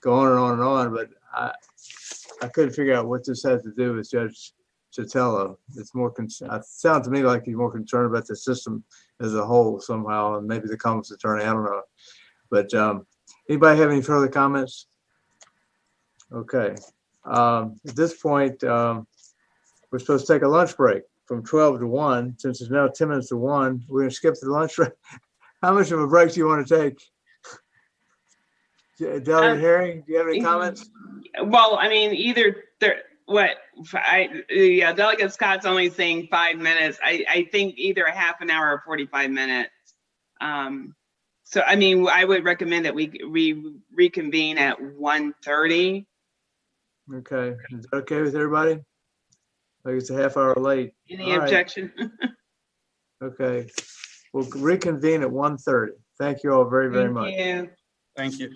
Speaker 1: go on and on and on, but I couldn't figure out what this has to do with Judge Chatello. It's more, it sounds to me like he's more concerned about the system as a whole somehow, and maybe the Commons Attorney, I don't know. But anybody have any further comments? Okay. At this point, we're supposed to take a lunch break from 12 to 1. Since it's now 10 minutes to 1, we're going to skip the lunch break. How much of a break do you want to take? Delegate Herring, do you have any comments?
Speaker 2: Well, I mean, either there, Delegate Scott's only saying 5 minutes. I think either a half an hour or 45 minutes. So, I mean, I would recommend that we reconvene at 1:30.
Speaker 1: Okay, is that okay with everybody? Like it's a half hour late.
Speaker 2: Any objection?
Speaker 1: Okay, we'll reconvene at 1:30. Thank you all very, very much.
Speaker 2: Thank you.
Speaker 5: Thank you.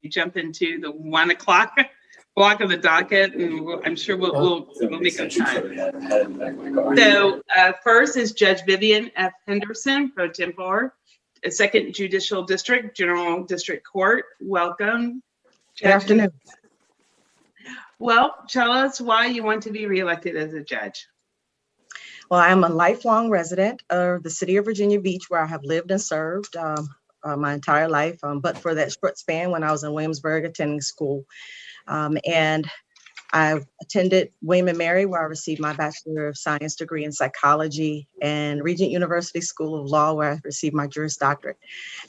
Speaker 2: jump into the 1 o'clock block of the docket, and I'm sure we'll make some time. So first is Judge Vivian F. Henderson, pro tempore, Second Judicial District, General District Court. Welcome.
Speaker 3: Good afternoon.
Speaker 2: Well, tell us why you want to be reelected as a judge.
Speaker 3: Well, I'm a lifelong resident of the city of Virginia Beach, where I have lived and served my entire life, but for that short span when I was in Williamsburg attending school. And I attended William & Mary, where I received my Bachelor of Science degree in psychology, and Regent University School of Law, where I received my Juris Doctorate.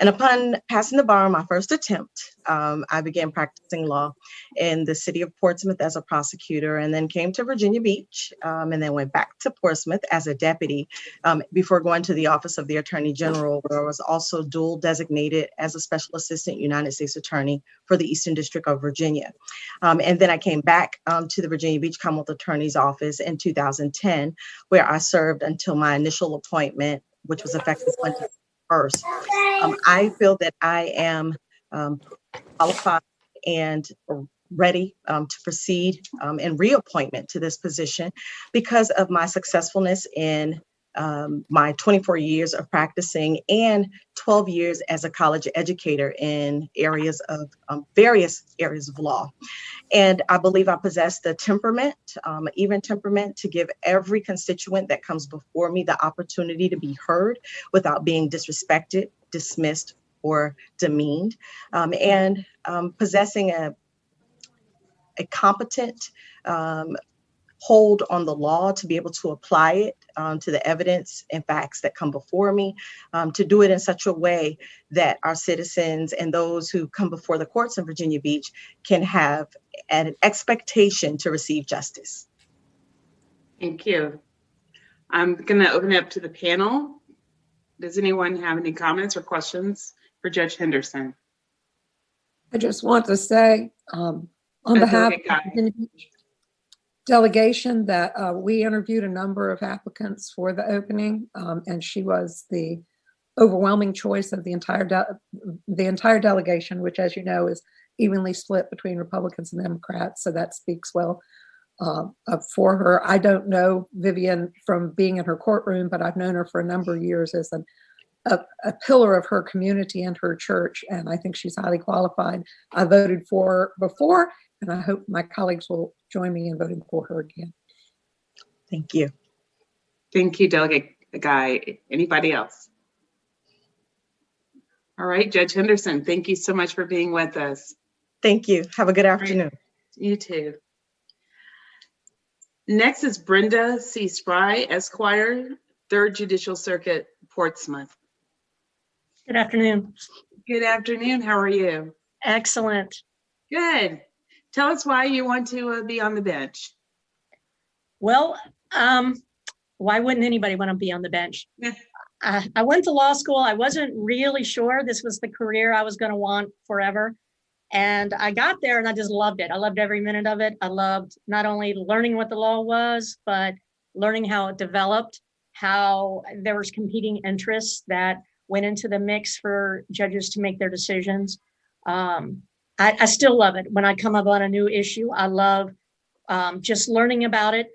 Speaker 3: And upon passing the bar on my first attempt, I began practicing law in the city of Portsmouth as a prosecutor, and then came to Virginia Beach, and then went back to Portsmouth as a deputy before going to the Office of the Attorney General, where I was also dual designated as a Special Assistant United States Attorney for the Eastern District of Virginia. And then I came back to the Virginia Beach Commonwealth Attorney's Office in 2010, where I served until my initial appointment, which was effective Monday 1st. I feel that I am qualified and ready to proceed in reappointment to this position because of my successfulness in my 24 years of practicing and 12 years as a college educator in areas of various areas of law. And I believe I possess the temperament, even temperament, to give every constituent that comes before me the opportunity to be heard without being disrespected, dismissed, or demeaned, and possessing a competent hold on the law to be able to apply it to the evidence and facts that come before me, to do it in such a way that our citizens and those who come before the courts in Virginia Beach can have an expectation to receive justice.
Speaker 2: Thank you. I'm going to open it up to the panel. Does anyone have any comments or questions for Judge Henderson?
Speaker 19: I just want to say on behalf of the Virginia Beach delegation that we interviewed a number of applicants for the opening, and she was the overwhelming choice of the entire delegation, which, as you know, is evenly split between Republicans and Democrats. So that speaks well for her. I don't know Vivian from being in her courtroom, but I've known her for a number of years as a pillar of her community and her church, and I think she's highly qualified. I voted for her before, and I hope my colleagues will join me in voting for her again.
Speaker 3: Thank you.
Speaker 2: Thank you, Delegate Guy. Anybody else? All right, Judge Henderson, thank you so much for being with us.
Speaker 3: Thank you. Have a good afternoon.
Speaker 2: You too. Next is Brenda C. Spry, Esquire, 3rd Judicial Circuit, Portsmouth.
Speaker 20: Good afternoon.
Speaker 2: Good afternoon. How are you?
Speaker 20: Excellent.
Speaker 2: Good. Tell us why you want to be on the bench.
Speaker 20: Well, why wouldn't anybody want to be on the bench? I went to law school. I wasn't really sure this was the career I was going to want forever. And I got there and I just loved it. I loved every minute of it. I loved not only learning what the law was, but learning how it developed, how there was competing interests that went into the mix for judges to make their decisions. I still love it. When I come up on a new issue, I love just learning about it.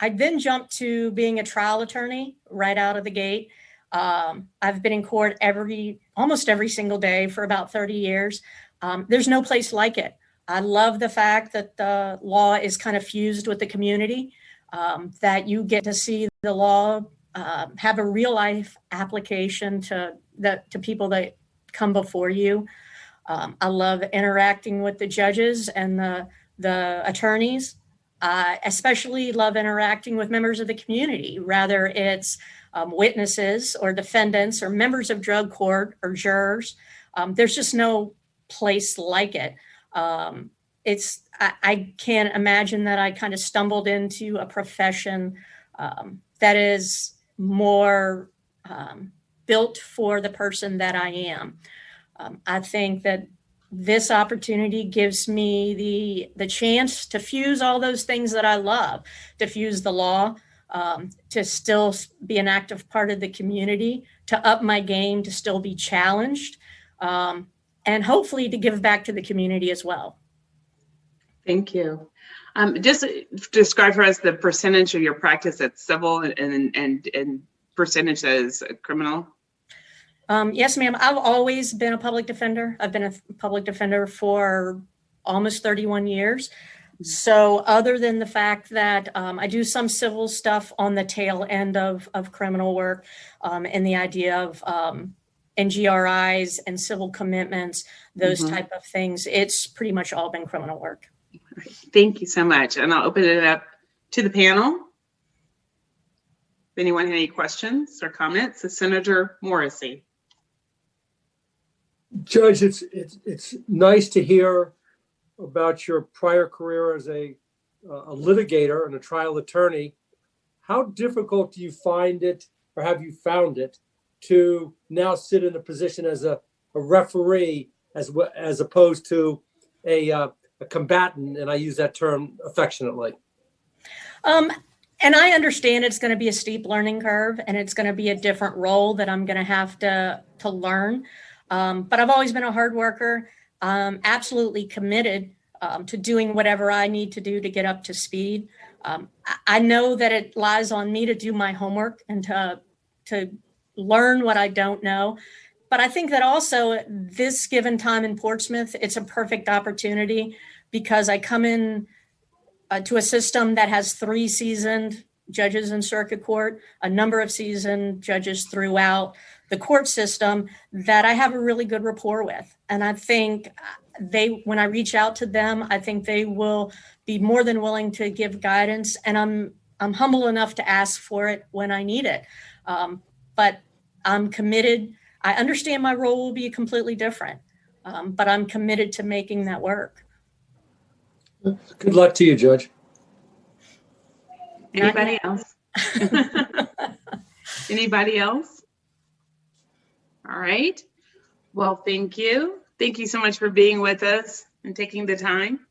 Speaker 20: I then jumped to being a trial attorney right out of the gate. I've been in court almost every single day for about 30 years. There's no place like it. I love the fact that the law is kind of fused with the community, that you get to see the law have a real life application to people that come before you. I love interacting with the judges and the attorneys. I especially love interacting with members of the community, whether it's witnesses or defendants or members of drug court or jurors. There's just no place like it. I can't imagine that I kind of stumbled into a profession that is more built for the person that I am. I think that this opportunity gives me the chance to fuse all those things that I love, to fuse the law, to still be an active part of the community, to up my game, to still be challenged. and hopefully to give back to the community as well.
Speaker 2: Thank you. Just describe for us the percentage of your practice that's civil and percentage that is criminal.
Speaker 20: Yes, ma'am. I've always been a public defender. I've been a public defender for almost 31 years. So other than the fact that I do some civil stuff on the tail end of criminal work, and the idea of NGRIs and civil commitments, those type of things, it's pretty much all been criminal work.
Speaker 2: Thank you so much. And I'll open it up to the panel. If anyone has any questions or comments, Senator Morrissey.
Speaker 10: Judge, it's nice to hear about your prior career as a litigator and a trial attorney. How difficult do you find it, or have you found it, to now sit in a position as a referee as opposed to a combatant? And I use that term affectionately.
Speaker 20: And I understand it's going to be a steep learning curve, and it's going to be a different role that I'm going to have to learn. But I've always been a hard worker, absolutely committed to doing whatever I need to do to get up to speed. I know that it lies on me to do my homework and to learn what I don't know. But I think that also this given time in Portsmouth, it's a perfect opportunity because I come in to a system that has 3 seasoned judges in circuit court, a number of seasoned judges throughout the court system that I have a really good rapport with. And I think when I reach out to them, I think they will be more than willing to give guidance. And I'm humble enough to ask for it when I need it. But I'm committed. I understand my role will be completely different, but I'm committed to making that work.
Speaker 10: Good luck to you, Judge.
Speaker 2: Anybody else? Anybody else? All right. Well, thank you. Thank you so much for being with us and taking the time.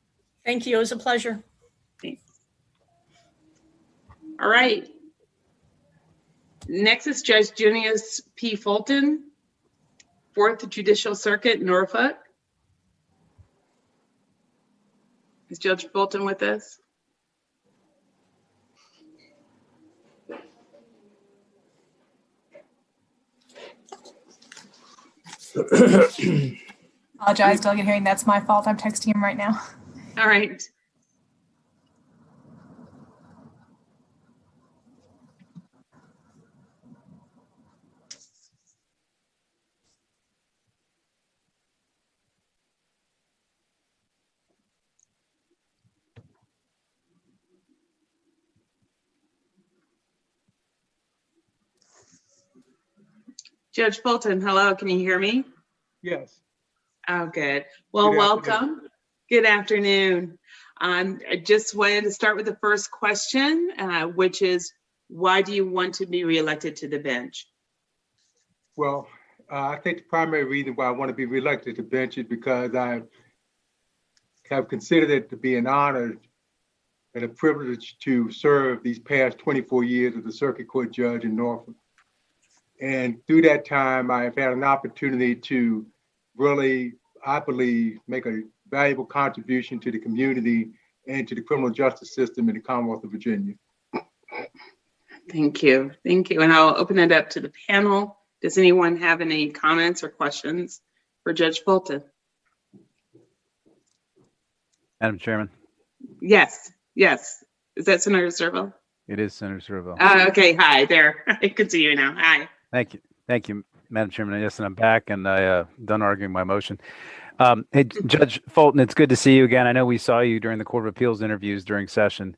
Speaker 20: Thank you. It was a pleasure.
Speaker 2: Thanks. All right. Next is Judge Junius P. Fulton, 4th Judicial Circuit, Norfolk. Is Judge Fulton with us?
Speaker 4: Apologize, delegate hearing. That's my fault. I'm texting him right now.
Speaker 2: All right. Judge Fulton, hello, can you hear me?
Speaker 5: Yes.
Speaker 2: Oh, good. Well, welcome. Good afternoon. I just wanted to start with the first question, which is, why do you want to be reelected to the bench?
Speaker 14: Well, I think the primary reason why I want to be reelected to the bench is because I have considered it to be an honor and a privilege to serve these past 24 years as a circuit court judge in Norfolk. And through that time, I have had an opportunity to really, I believe, make a valuable contribution to the community and to the criminal justice system in the Commonwealth of Virginia.
Speaker 2: Thank you. Thank you. And I'll open it up to the panel. Does anyone have any comments or questions for Judge Fulton?
Speaker 8: Madam Chairman.
Speaker 2: Yes. Yes. Is that Senator Servo?
Speaker 8: It is Senator Servo.
Speaker 2: Okay. Hi there. I can see you now. Hi.
Speaker 8: Thank you. Thank you, Madam Chairman. Yes, and I'm back and I done arguing my motion. Hey, Judge Fulton, it's good to see you again. I know we saw you during the Court of Appeals interviews during session,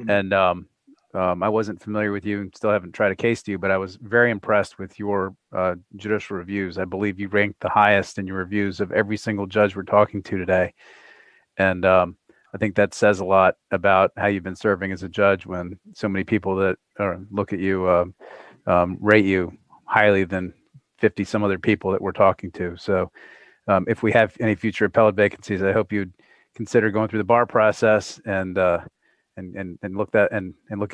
Speaker 8: and I wasn't familiar with you and still haven't tried a case to you, but I was very impressed with your judicial reviews. I believe you ranked the highest in your reviews of every single judge we're talking to today. And I think that says a lot about how you've been serving as a judge when so many people that look at you rate you highly than 50 some other people that we're talking to. So if we have any future appellate vacancies, I hope you'd consider going through the bar process and look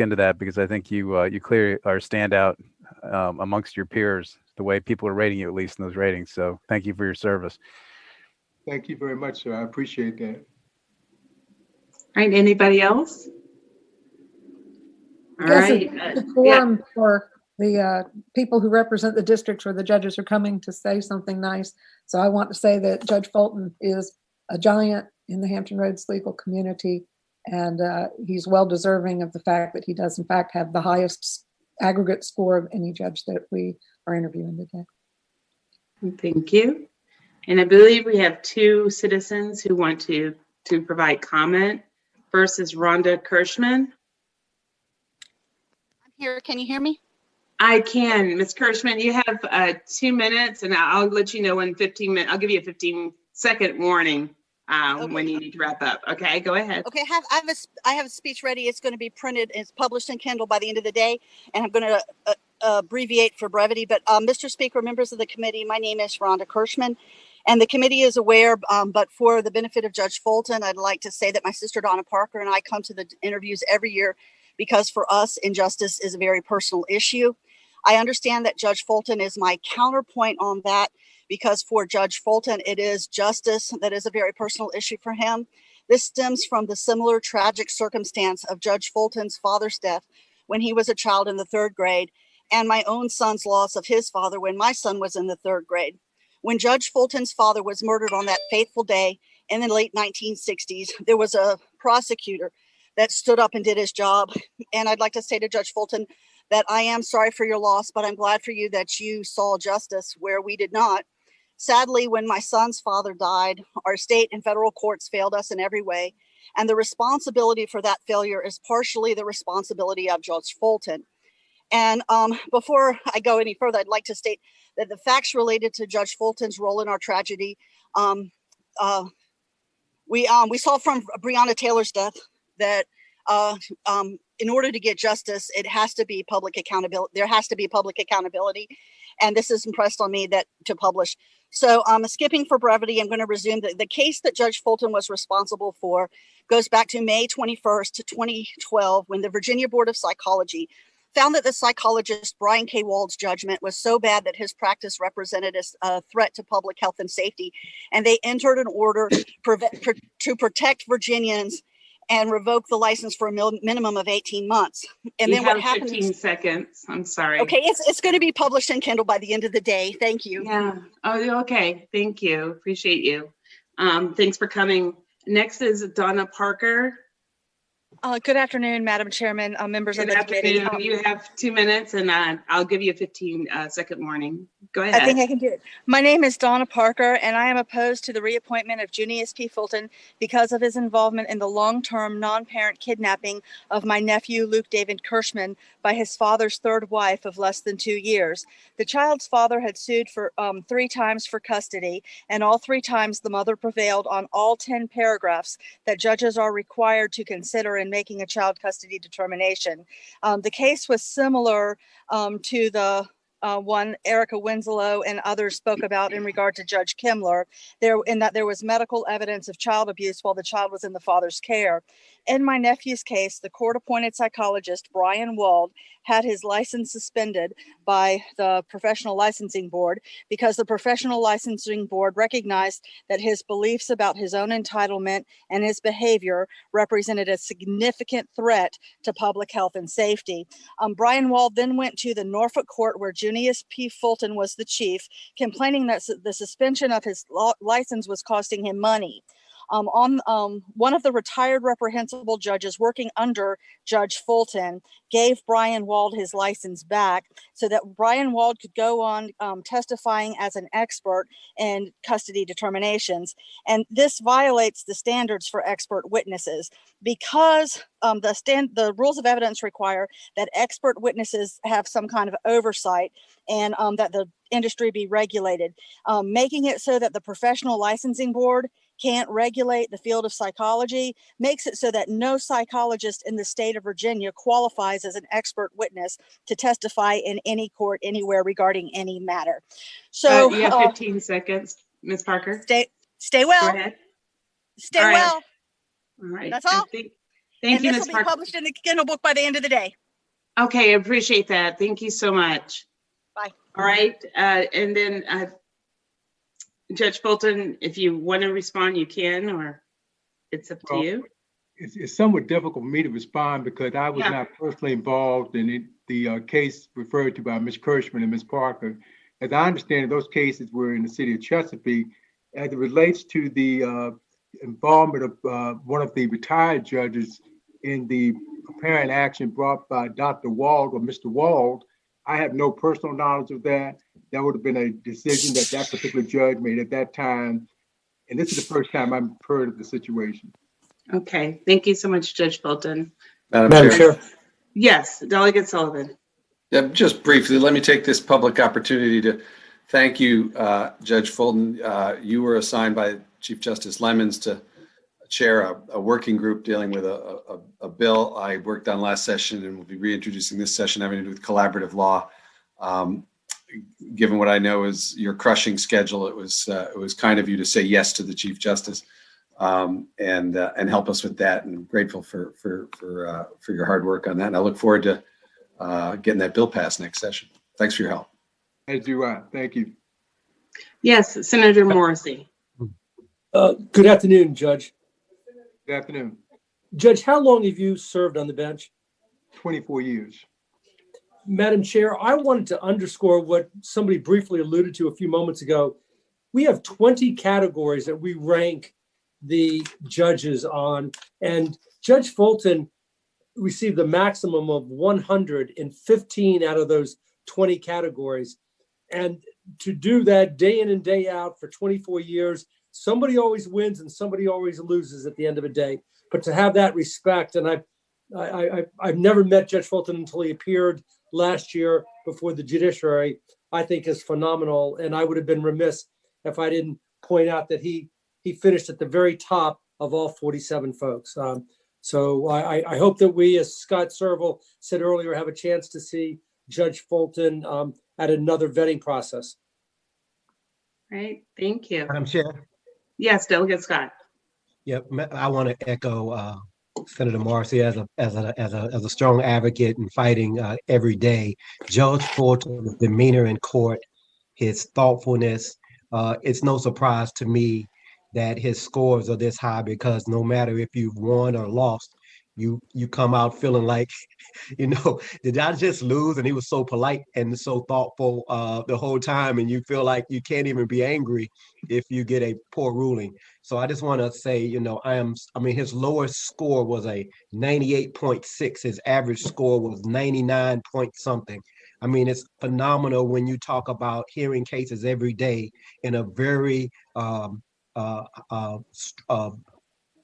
Speaker 8: into that, because I think you clearly are a standout amongst your peers, the way people are rating you, at least in those ratings. So thank you for your service.
Speaker 14: Thank you very much, sir. I appreciate that.
Speaker 2: All right, anybody else? All
Speaker 19: Yes,
Speaker 2: right.
Speaker 19: it's a forum for the people who represent the districts where the judges are coming to say something nice. So I want to say that Judge Fulton is a giant in the Hampton Roads legal community, and he's well deserving of the fact that he does in fact have the highest aggregate score of any judge that we are interviewing today.
Speaker 2: Thank you. And I believe we have two citizens who want to provide comment. First is Rhonda Kirschman.
Speaker 6: I'm here. Can you hear me?
Speaker 2: I can. Ms. Kirschman, you have 2 minutes, and I'll let you know in 15 minutes. I'll give you a 15-second warning when you need to wrap up. Okay, go ahead.
Speaker 6: Okay, I have a speech ready. It's going to be printed. It's published in Kindle by the end of the day, and I'm going to abbreviate for brevity. But Mr. Speaker, members of the committee, my name is Rhonda Kirschman, and the committee is aware, but for the benefit of Judge Fulton, I'd like to say that my sister Donna Parker and I come to the interviews every year because for us, injustice is a very personal issue. I understand that Judge Fulton is my counterpoint on that because for Judge Fulton, it is justice that is a very personal issue for him. This stems from the similar tragic circumstance of Judge Fulton's father's death when he was a child in the 3rd grade, and my own son's loss of his father when my son was in the 3rd grade. When Judge Fulton's father was murdered on that fateful day in the late 1960s, there was a prosecutor that stood up and did his job. And I'd like to say to Judge Fulton that I am sorry for your loss, but I'm glad for you that you saw justice where we did not. Sadly, when my son's father died, our state and federal courts failed us in every way. And the responsibility for that failure is partially the responsibility of Judge Fulton. And before I go any further, I'd like to state that the facts related to Judge Fulton's role in our tragedy, we saw from Breonna Taylor's death that in order to get justice, it has to be public accountability. There has to be public accountability. And this is impressed on me that to publish. So skipping for brevity, I'm going to resume the case that Judge Fulton was responsible for goes back to May 21st to 2012, when the Virginia Board of Psychology found that the psychologist Brian K. Wald's judgment was so bad that his practice represented a threat to public health and safety. And they entered an order to protect Virginians and revoke the license for a minimum of 18 months. And
Speaker 2: You
Speaker 6: then
Speaker 2: have
Speaker 6: what happened
Speaker 2: 15 seconds. I'm sorry.
Speaker 6: Okay, it's going to be published in Kindle by the end of the day. Thank you.
Speaker 2: Yeah. Oh, okay. Thank you. Appreciate you. Thanks for coming. Next is Donna Parker.
Speaker 6: Good afternoon, Madam Chairman, members of
Speaker 2: Good
Speaker 6: the committee.
Speaker 2: afternoon. You have 2 minutes, and I'll give you a 15-second warning. Go ahead.
Speaker 6: I think I can do it. My name is Donna Parker, and I am opposed to the reappointment of Junius P. Fulton because of his involvement in the long-term non-parent kidnapping of my nephew, Luke David Kirschman, by his father's 3rd wife of less than 2 years. The child's father had sued for 3 times for custody, and all 3 times the mother prevailed on all 10 paragraphs that judges are required to consider in making a child custody determination. The case was similar to the one Erica Winslow and others spoke about in regard to Judge Kimler, in that there was medical evidence of child abuse while the child was in the father's care. In my nephew's case, the court-appointed psychologist, Brian Wald, had his license suspended by the Professional Licensing Board because the Professional Licensing Board recognized that his beliefs about his own entitlement and his behavior represented a significant threat to public health and safety. Brian Wald then went to the Norfolk court where Junius P. Fulton was the chief, complaining that the suspension of his license was costing him money. One of the retired reprehensible judges working under Judge Fulton gave Brian Wald his license back so that Brian Wald could go on testifying as an expert in custody determinations. And this violates the standards for expert witnesses because the rules of evidence require that expert witnesses have some kind of oversight and that the industry be regulated, making it so that the Professional Licensing Board can't regulate the field of psychology, makes it so that no psychologist in the state of Virginia qualifies as an expert witness to testify in any court anywhere regarding any matter. So
Speaker 2: you have 15 seconds, Ms. Parker.
Speaker 6: Stay well.
Speaker 2: Go ahead.
Speaker 6: Stay
Speaker 2: All right.
Speaker 6: well.
Speaker 2: All right.
Speaker 6: That's all.
Speaker 2: Thank
Speaker 6: and
Speaker 2: you,
Speaker 6: this
Speaker 2: Ms.
Speaker 6: will be
Speaker 2: Parker.
Speaker 6: published in the Kindle book by the end of the day.
Speaker 2: Okay, I appreciate that. Thank you so much.
Speaker 6: Bye.
Speaker 2: All right, and then Judge Fulton, if you want to respond, you can, or it's up to you.
Speaker 14: It's somewhat difficult for me to respond because I was not personally involved in the case referred to by Ms. Kirschman and Ms. Parker. As I understand it, those cases were in the city of Chesapeake. As it relates to the involvement of one of the retired judges in the apparent action brought by Dr. Wald or Mr. Wald, I have no personal knowledge of that. That would have been a decision that that particular judge made at that time. And this is the first time I've heard of the situation.
Speaker 2: Okay, thank you so much, Judge Fulton.
Speaker 7: Madam Chair.
Speaker 2: Yes, Delegate Sullivan.
Speaker 7: Yeah, just briefly, let me take this public opportunity to thank you, Judge Fulton. You were assigned by Chief Justice Lemons to chair a working group dealing with a bill I worked on last session and will be reintroducing this session having to do with collaborative law. Given what I know is your crushing schedule, it was kind of you to say yes to the Chief Justice and help us with that. And I'm grateful for your hard work on that. And I look forward to getting that bill passed next session. Thanks for your help.
Speaker 14: As do I. Thank you.
Speaker 2: Yes, Senator Morrissey.
Speaker 10: Good afternoon, Judge.
Speaker 14: Good afternoon.
Speaker 10: Judge, how long have you served on the bench?
Speaker 14: 24 years.
Speaker 10: Madam Chair, I wanted to underscore what somebody briefly alluded to a few moments ago. We have 20 categories that we rank the judges on, and Judge Fulton received the maximum of 115 out of those 20 categories. And to do that day in and day out for 24 years, somebody always wins and somebody always loses at the end of a day. But to have that respect, and I've never met Judge Fulton until he appeared last year before the Judiciary, I think is phenomenal. And I would have been remiss if I didn't point out that he finished at the very top of all 47 folks. So I hope that we, as Scott Serval said earlier, have a chance to see Judge Fulton at another vetting process.
Speaker 2: Right, thank you.
Speaker 13: Madam Chair.
Speaker 2: Yes, Delegate Scott.
Speaker 13: Yep, I want to echo Senator Morrissey as a strong advocate and fighting every day. Judge Fulton's demeanor in court, his thoughtfulness. It's no surprise to me that his scores are this high because no matter if you've won or lost, you come out feeling like, did I just lose? And he was so polite and so thoughtful the whole time, and you feel like you can't even be angry if you get a poor ruling. So I just want to say, his lowest score was a 98.6. His average score was 99 point something. I mean, it's phenomenal when you talk about hearing cases every day in a very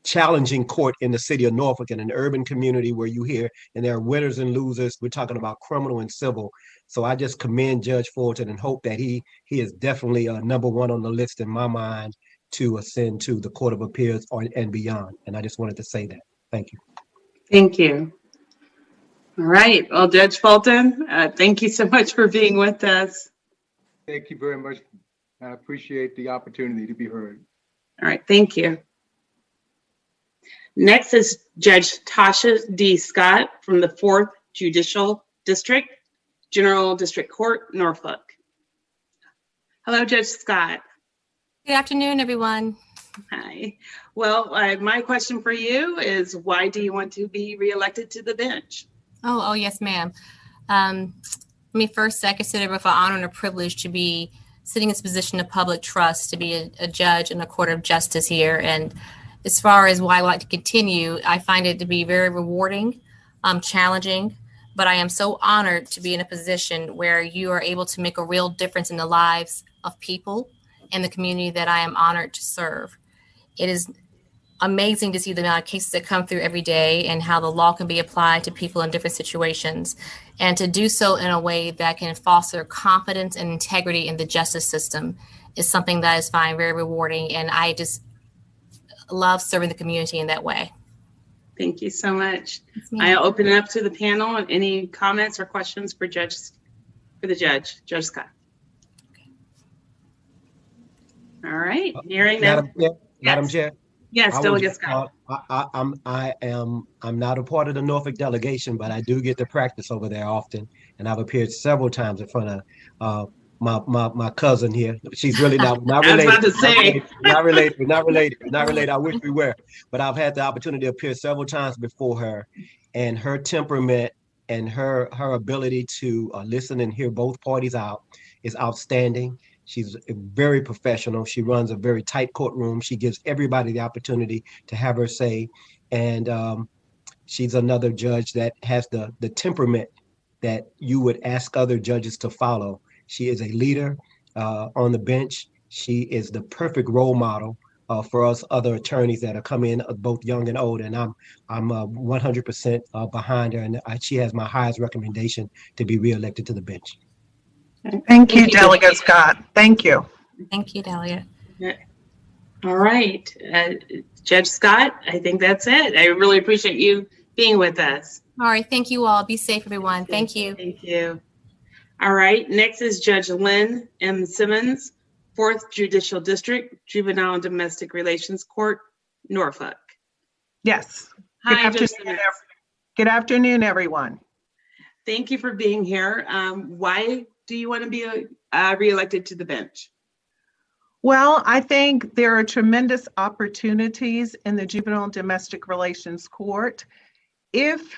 Speaker 13: challenging court in the city of Norfolk, in an urban community where you hear, and there are winners and losers. We're talking about criminal and civil. So I just commend Judge Fulton and hope that he is definitely number one on the list in my mind to ascend to the Court of Appeals and beyond. And I just wanted to say that. Thank you.
Speaker 2: Thank you. All right. Well, Judge Fulton, thank you so much for being with us.
Speaker 14: Thank you very much. I appreciate the opportunity to be heard.
Speaker 2: All right. Thank you. Next is Judge Tasha D. Scott from the 4th Judicial District, General District Court, Norfolk. Hello, Judge Scott.
Speaker 15: Good afternoon, everyone.
Speaker 2: Hi. Well, my question for you is, why do you want to be reelected to the bench?
Speaker 15: Oh, yes, ma'am. Let me first say, I consider it both an honor and a privilege to be sitting in this position of public trust, to be a judge in a court of justice here. And as far as why I would like to continue, I find it to be very rewarding, challenging, but I am so honored to be in a position where you are able to make a real difference in the lives of people and the community that I am honored to serve. It is amazing to see the amount of cases that come through every day and how the law can be applied to people in different situations, and to do so in a way that can foster confidence and integrity in the justice system is something that I find very rewarding, and I just love serving the community in that way.
Speaker 2: Thank you so much. I'll open it up to the panel. Any comments or questions for the judge, Judge Scott? All right, hearing that.
Speaker 13: Madam Chair.
Speaker 2: Yes, Delegate Scott.
Speaker 13: I'm not a part of the Norfolk delegation, but I do get to practice over there often, and I've appeared several times in front of my cousin here. She's really not
Speaker 2: I was
Speaker 13: related.
Speaker 2: about to say.
Speaker 13: Not related. I wish we were, but I've had the opportunity to appear several times before her, and her temperament and her ability to listen and hear both parties out is outstanding. She's very professional. She runs a very tight courtroom. She gives everybody the opportunity to have her say, and she's another judge that has the temperament that you would ask other judges to follow. She is a leader on the bench. She is the perfect role model for us other attorneys that are coming in, both young and old. And I'm 100% behind her, and she has my highest recommendation to be reelected to the bench.
Speaker 11: Thank you, Delegate Scott. Thank you.
Speaker 15: Thank you, Delegate.
Speaker 2: All right, Judge Scott, I think that's it. I really appreciate you being with us.
Speaker 15: All right, thank you all. Be safe, everyone. Thank you.
Speaker 2: Thank you. All right, next is Judge Lynn M. Simmons, 4th Judicial District, Juvenile and Domestic Relations Court, Norfolk.
Speaker 11: Yes.
Speaker 2: Hi,
Speaker 11: Good afternoon, everyone.
Speaker 2: Thank you for being here. Why do you want to be reelected to the bench?
Speaker 11: Well, I think there are tremendous opportunities in the Juvenile and Domestic Relations Court. If,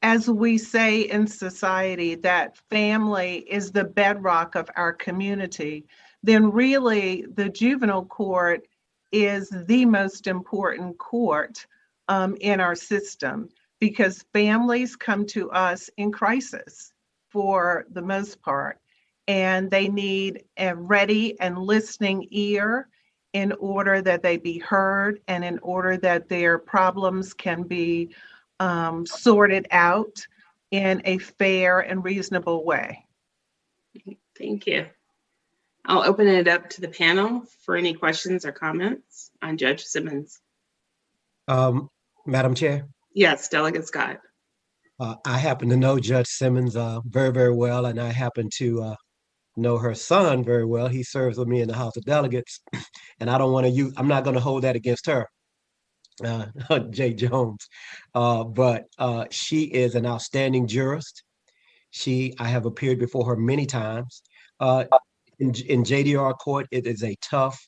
Speaker 11: as we say in society, that family is the bedrock of our community, then really the juvenile court is the most important court in our system, because families come to us in crisis for the most part, and they need a ready and listening ear in order that they be heard and in order that their problems can be sorted out in a fair and reasonable way.
Speaker 2: Thank you. I'll open it up to the panel for any questions or comments on Judge Simmons.
Speaker 13: Madam Chair?
Speaker 2: Yes, Delegate Scott.
Speaker 13: I happen to know Judge Simmons very, very well, and I happen to know her son very well. He serves with me in the House of Delegates, and I don't want to use, I'm not going to hold that against her, Jay Jones, but she is an outstanding jurist. I have appeared before her many times. In JDR court, it is a tough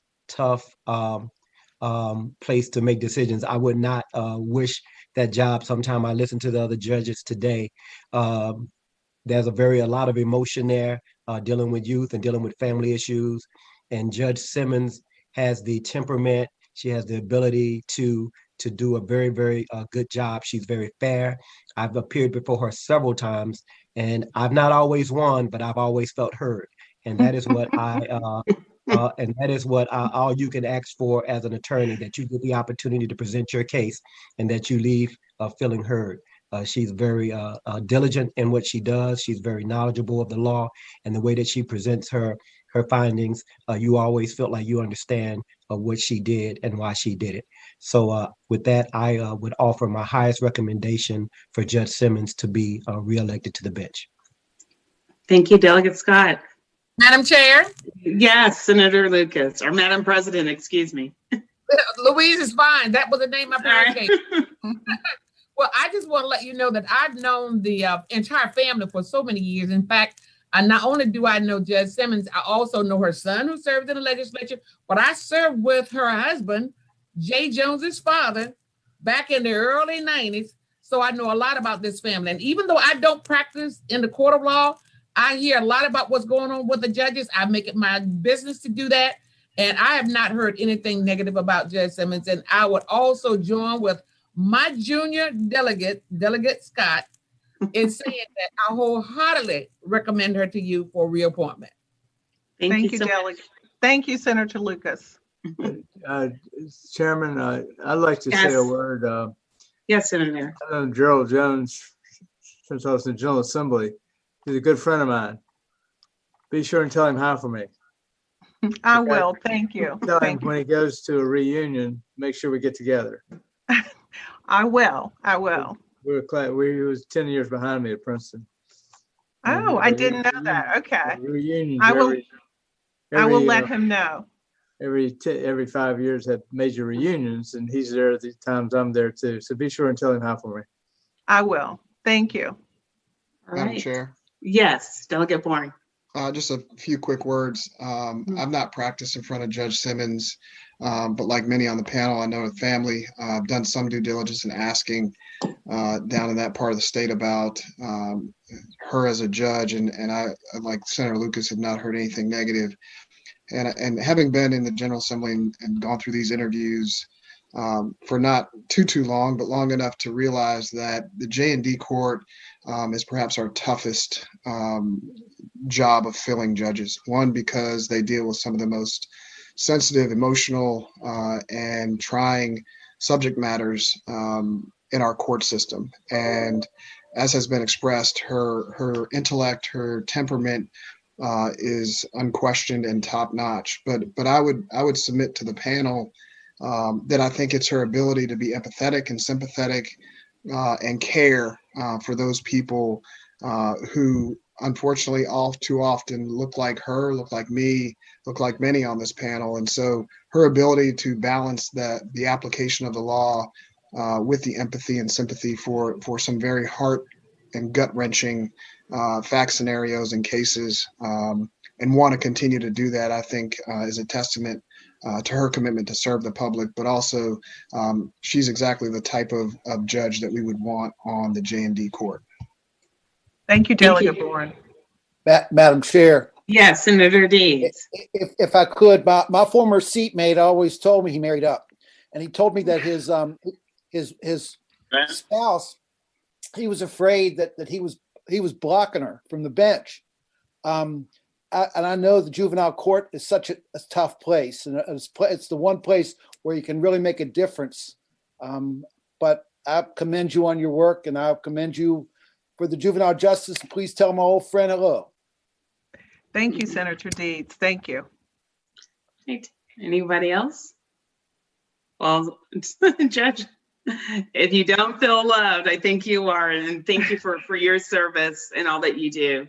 Speaker 13: place to make decisions. I would not wish that job sometime. I listened to the other judges today. There's a lot of emotion there, dealing with youth and dealing with family issues. And Judge Simmons has the temperament. She has the ability to do a very, very good job. She's very fair. I've appeared before her several times, and I've not always won, but I've always felt heard. And that is what all you can ask for as an attorney, that you get the opportunity to present your case and that you leave feeling heard. She's very diligent in what she does. She's very knowledgeable of the law, and the way that she presents her findings, you always feel like you understand what she did and why she did it. So with that, I would offer my highest recommendation for Judge Simmons to be reelected to the bench.
Speaker 2: Thank you, Delegate Scott.
Speaker 18: Madam Chair?
Speaker 2: Yes, Senator Lucas, or Madam President, excuse me.
Speaker 18: Louise is fine. That was the name of my case. Well, I just want to let you know that I've known the entire family for so many years. In fact, not only do I know Judge Simmons, I also know her son, who served in the legislature, but I served with her husband, Jay Jones's father, back in the early 90s. So I know a lot about this family. And even though I don't practice in the court of law, I hear a lot about what's going on with the judges. I make it my business to do that. And I have not heard anything negative about Judge Simmons. And I would also join with my junior delegate, Delegate Scott, in saying that I wholeheartedly recommend her to you for reappointment.
Speaker 11: Thank you, Delegate. Thank you, Senator Lucas.
Speaker 1: Chairman, I'd like to say a word.
Speaker 2: Yes, Senator.
Speaker 1: I know Gerald Jones since I was in the General Assembly. He's a good friend of mine. Be sure and tell him hi for me.
Speaker 11: I will. Thank you.
Speaker 1: Tell him when he goes to a reunion, make sure we get together.
Speaker 11: I will. I will.
Speaker 1: He was 10 years behind me at Princeton.
Speaker 11: Oh, I didn't know that. Okay.
Speaker 1: Reunions.
Speaker 11: I will let him know.
Speaker 1: Every 5 years have major reunions, and he's there at the times I'm there too. So be sure and tell him hi for me.
Speaker 11: I will. Thank you.
Speaker 2: All right. Madam Chair. Yes, Delegate Boring.
Speaker 12: Just a few quick words. I've not practiced in front of Judge Simmons, but like many on the panel, I know her family. I've done some due diligence in asking down in that part of the state about her as a judge, and I, like Senator Lucas, have not heard anything negative. And having been in the General Assembly and gone through these interviews for not too long, but long enough to realize that the J&D court is perhaps our toughest job of filling judges. One, because they deal with some of the most sensitive, emotional, and trying subject matters in our court system. And as has been expressed, her intellect, her temperament is unquestioned and top notch. But I would submit to the panel that I think it's her ability to be empathetic and sympathetic and care for those people who unfortunately all too often look like her, look like me, look like many on this panel. And so her ability to balance the application of the law with the empathy and sympathy for some very heart and gut-wrenching fact scenarios and cases, and want to continue to do that, I think is a testament to her commitment to serve the public, but also she's exactly the type of judge that we would want on the J&D court.
Speaker 11: Thank you, Delegate Bourne.
Speaker 22: Madam Chair.
Speaker 2: Yes, Senator Deeds.
Speaker 22: If I could, my former seatmate always told me he married up, and he told me that his spouse, he was afraid that he was blocking her from the bench. And I know the juvenile court is such a tough place, and it's the one place where you can really make a difference. But I commend you on your work, and I commend you for the juvenile justice. Please tell my old friend hello.
Speaker 11: Thank you, Senator Deeds. Thank you.
Speaker 2: Right. Anybody else? Well, Judge, if you don't feel loved, I think you are, and thank you for your service and all that you do.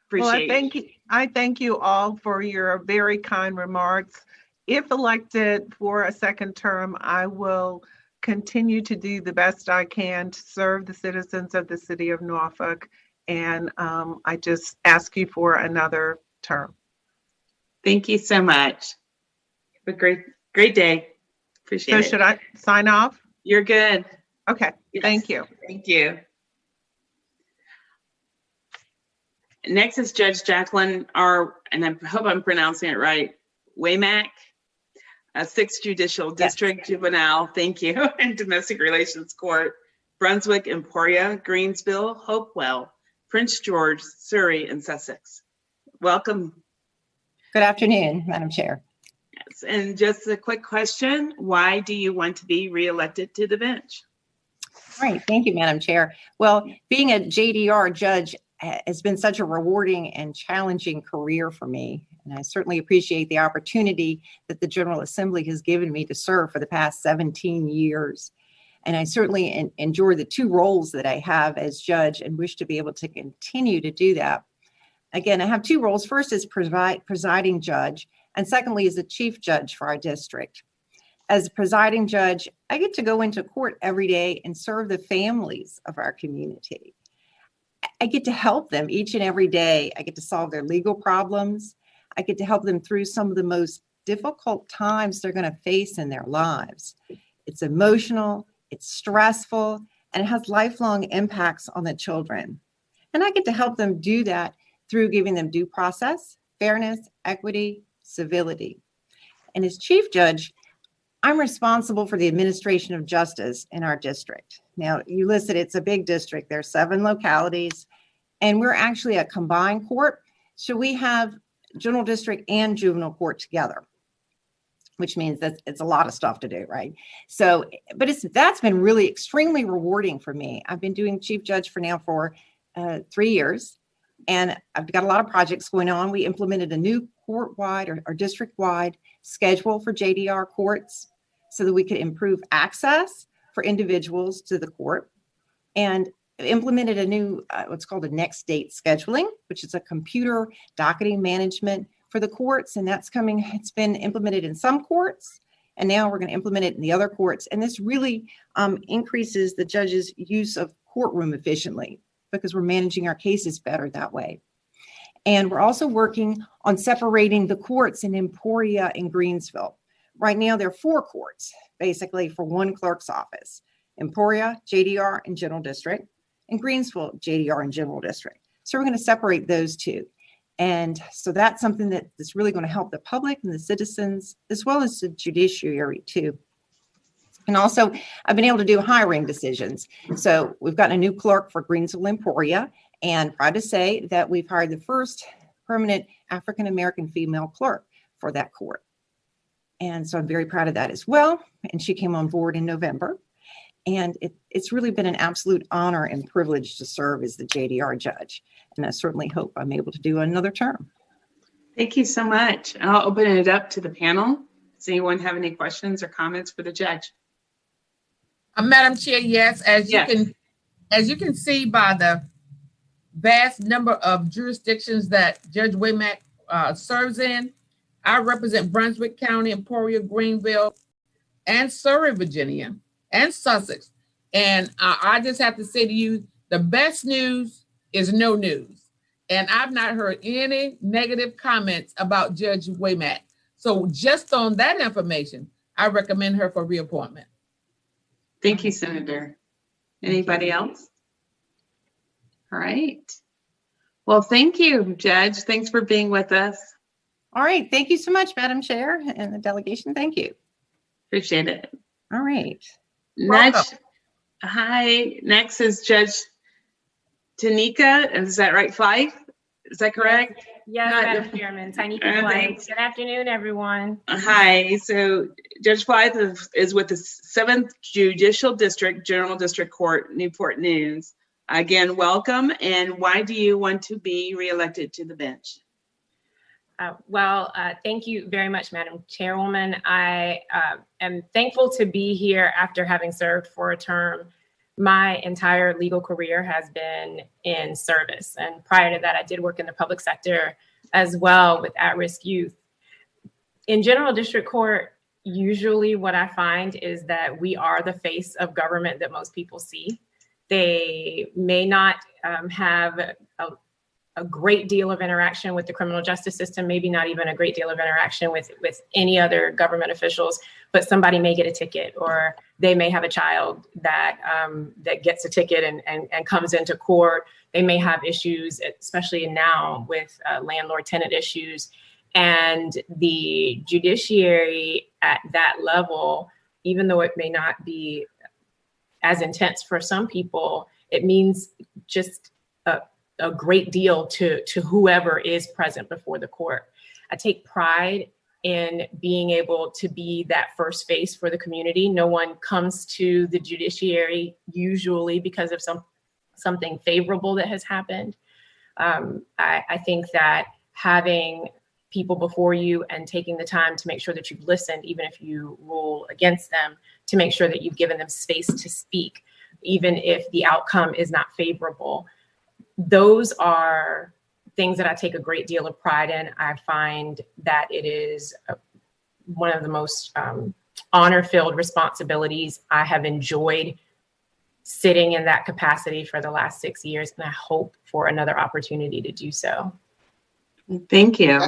Speaker 2: Appreciate it.
Speaker 11: I thank you all for your very kind remarks. If elected for a second term, I will continue to do the best I can to serve the citizens of the city of Norfolk. And I just ask you for another term.
Speaker 2: Thank you so much. Have a great day. Appreciate it.
Speaker 11: So should I sign off?
Speaker 2: You're good.
Speaker 11: Okay.
Speaker 2: Yes.
Speaker 11: Thank you.
Speaker 2: Thank you. Next is Judge Jacqueline and I hope I'm pronouncing it right, Waymack, 6th Judicial District Juvenile, thank you, and Domestic Relations Court, Brunswick, Emporia, Greensville, Hopewell, Prince George, Surrey, and Sussex. Welcome.
Speaker 23: Good afternoon, Madam Chair.
Speaker 2: Yes, and just a quick question, why do you want to be reelected to the bench?
Speaker 23: All right, thank you, Madam Chair. Well, being a JDR judge has been such a rewarding and challenging career for me. And I certainly appreciate the opportunity that the General Assembly has given me to serve for the past 17 years. And I certainly enjoy the two roles that I have as judge and wish to be able to continue to do that. Again, I have two roles. First is presiding judge, and secondly is the chief judge for our district. As a presiding judge, I get to go into court every day and serve the families of our community. I get to help them each and every day. I get to solve their legal problems. I get to help them through some of the most difficult times they're going to face in their lives. It's emotional, it's stressful, and it has lifelong impacts on the children. And I get to help them do that through giving them due process, fairness, equity, civility. And as chief judge, I'm responsible for the administration of justice in our district. Now, you listed it's a big district. There are 7 localities, and we're actually a combined court. So we have general district and juvenile court together, which means that it's a lot of stuff to do, right? So, but that's been really extremely rewarding for me. I've been doing chief judge for 3 years, and I've got a lot of projects going on. We implemented a new court-wide or district-wide schedule for JDR courts so that we could improve access for individuals to the court, and implemented a new what's called a next date scheduling, which is a computer docketing management for the courts. And that's coming, it's been implemented in some courts, and now we're going to implement it in the other courts. And this really increases the judge's use of courtroom efficiently because we're managing our cases better that way.
Speaker 6: And we're also working on separating the courts in Emporia and Greensville. Right now, there are 4 courts, basically, for one clerk's office: Emporia, JDR, and General District, and Greensville, JDR, and General District. So we're going to separate those 2. And so that's something that's really going to help the public and the citizens, as well as the judiciary too. And also, I've been able to do hiring decisions. So we've gotten a new clerk for Greensville Emporia, and proud to say that we've hired the first permanent African-American female clerk for that court. And so I'm very proud of that as well. And she came on board in November. And it's really been an absolute honor and privilege to serve as the JDR judge. And I certainly hope I'm able to do another term.
Speaker 2: Thank you so much. I'll open it up to the panel. Does anyone have any questions or comments for the judge?
Speaker 18: Madam Chair, yes. As you can see by the vast number of jurisdictions that Judge Waymack serves in, I represent Brunswick County, Emporia, Greenville, and Surrey, Virginia, and Sussex. And I just have to say to you, the best news is no news. And I've not heard any negative comments about Judge Waymack. So just on that information, I recommend her for reappointment.
Speaker 2: Thank you, Senator. Anybody else? All right. Well, thank you, Judge. Thanks for being with us.
Speaker 6: All right. Thank you so much, Madam Chair and the delegation. Thank you.
Speaker 2: Appreciate it.
Speaker 6: All right.
Speaker 2: Next, hi. Next is Judge Tanika. Is that right, Fife? Is that correct?
Speaker 9: Yes, Madam Chairman. Tanika Fife. Good afternoon, everyone.
Speaker 2: Hi. So Judge Fife is with the 7th Judicial District, General District Court, Newport News. Again, welcome. And why do you want to be reelected to the bench?
Speaker 9: Thank you very much, Madam Chairwoman. I am thankful to be here after having served for a term. My entire legal career has been in service. And prior to that, I did work in the public sector as well with at-risk youth. In General District Court, usually what I find is that we are the face of government that most people see. They may not have a great deal of interaction with the criminal justice system, maybe not even a great deal of interaction with any other government officials, but somebody may get a ticket, or they may have a child that that gets a ticket and comes into court. They may have issues, especially now with landlord-tenant issues. And the judiciary at that level, even though it may not be as intense for some people, it means just a great deal to whoever is present before the court. I take pride in being able to be that first face for the community. No one comes to the judiciary usually because of something favorable that has happened. I think that having people before you and taking the time to make sure that you've listened, even if you rule against them, to make sure that you've given them space to speak, even if the outcome is not favorable. Those are things that I take a great deal of pride in. I find that it is one of the most honor-filled responsibilities. I have enjoyed sitting in that capacity for the last 6 years, and I hope for another opportunity to do so.
Speaker 2: Thank you.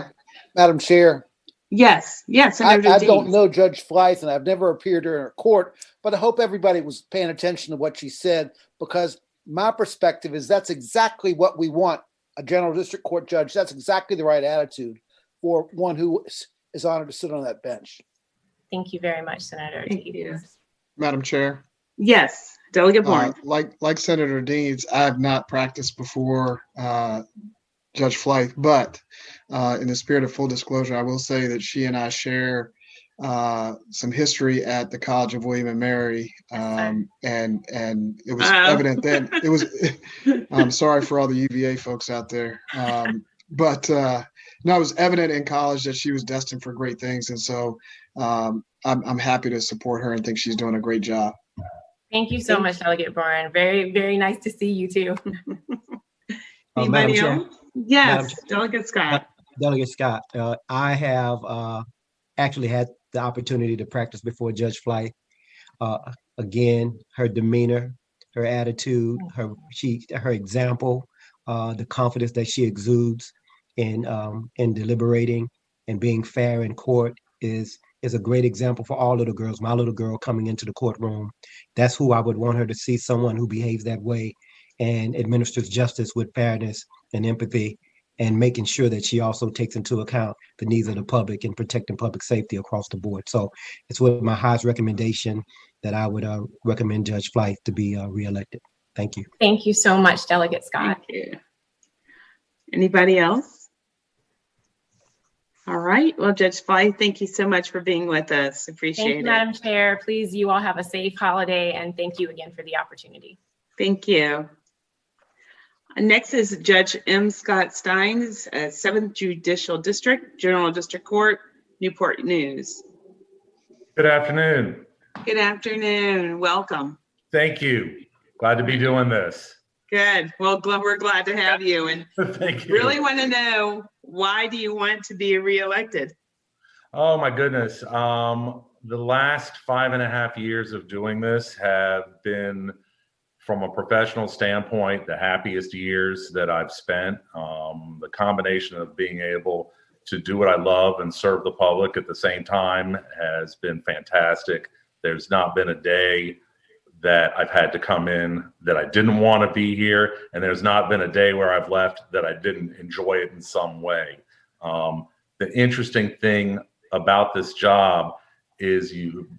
Speaker 22: Madam Chair.
Speaker 2: Yes, yes.
Speaker 22: I don't know Judge Flythe, and I've never appeared in her court, but I hope everybody was paying attention to what she said, because my perspective is that's exactly what we want. A General District Court judge, that's exactly the right attitude for one who is honored to sit on that bench.
Speaker 9: Thank you very much, Senator.
Speaker 2: Thank you.
Speaker 12: Madam Chair.
Speaker 2: Yes, Delegate Bourne.
Speaker 12: Like Senator Deeds, I have not practiced before Judge Flythe, but in the spirit of full disclosure, I will say that she and I share some history at the College of William and Mary, and it was evident then. It was. I'm sorry for all the UVA folks out there, but no, it was evident in college that she was destined for great things, and so I'm happy to support her and think she's doing a great job.
Speaker 9: Thank you so much, Delegate Bourne. Very, very nice to see you too.
Speaker 2: Anybody
Speaker 13: Madam
Speaker 2: else? Yes,
Speaker 13: Chair.
Speaker 2: Delegate Scott.
Speaker 13: Delegate Scott, I have actually had the opportunity to practice before Judge Flythe. Again, her demeanor, her attitude, her example, the confidence that she exudes in deliberating and being fair in court is a great example for all little girls. My little girl coming into the courtroom, that's who I would want her to see, someone who behaves that way and administers justice with fairness and empathy, and making sure that she also takes into account the needs of the public and protecting public safety across the board. So it's with my highest recommendation that I would recommend Judge Flight to be reelected. Thank you.
Speaker 9: Thank you so much, Delegate Scott.
Speaker 2: Thank you. Anybody else? All right. Well, Judge Fly, thank you so much for being with us. Appreciate
Speaker 9: Thank you,
Speaker 2: it.
Speaker 9: Madam Chair. Please, you all have a safe holiday, and thank you again for the opportunity.
Speaker 2: Thank you. Next is Judge M. Scott Steins, 7th Judicial District, General District Court, Newport News.
Speaker 16: Good afternoon.
Speaker 2: Good afternoon. Welcome.
Speaker 16: Thank you. Glad to be doing this.
Speaker 2: Good. Well, we're glad to have you. And
Speaker 16: Thank you.
Speaker 2: Really want to know, why do you want to be reelected?
Speaker 16: Oh my goodness. The last 5.5 years of doing this have been, from a professional standpoint, the happiest years that I've spent. The combination of being able to do what I love and serve the public at the same time has been fantastic. There's not been a day that I've had to come in that I didn't want to be here, and there's not been a day where I've left that I didn't enjoy it in some way. The interesting thing about this job is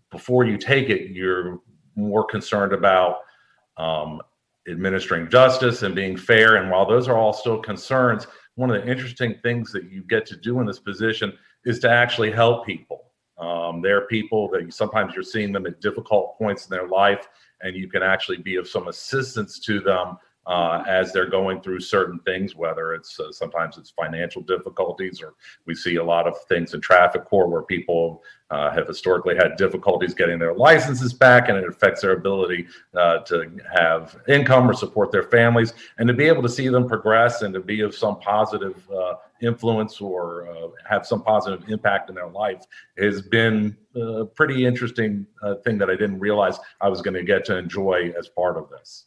Speaker 16: before you take it, you're more concerned about administering justice and being fair. And while those are all still concerns, one of the interesting things that you get to do in this position is to actually help people. There are people that sometimes you're seeing them at difficult points in their life, and you can actually be of some assistance to them as they're going through certain things, whether it's sometimes it's financial difficulties, or we see a lot of things in traffic court where people have historically had difficulties getting their licenses back, and it affects their ability to have income or support their families, and to be able to see them progress and to be of some positive influence or have some positive impact in their life has been a pretty interesting thing that I didn't realize I was going to get to enjoy as part of this.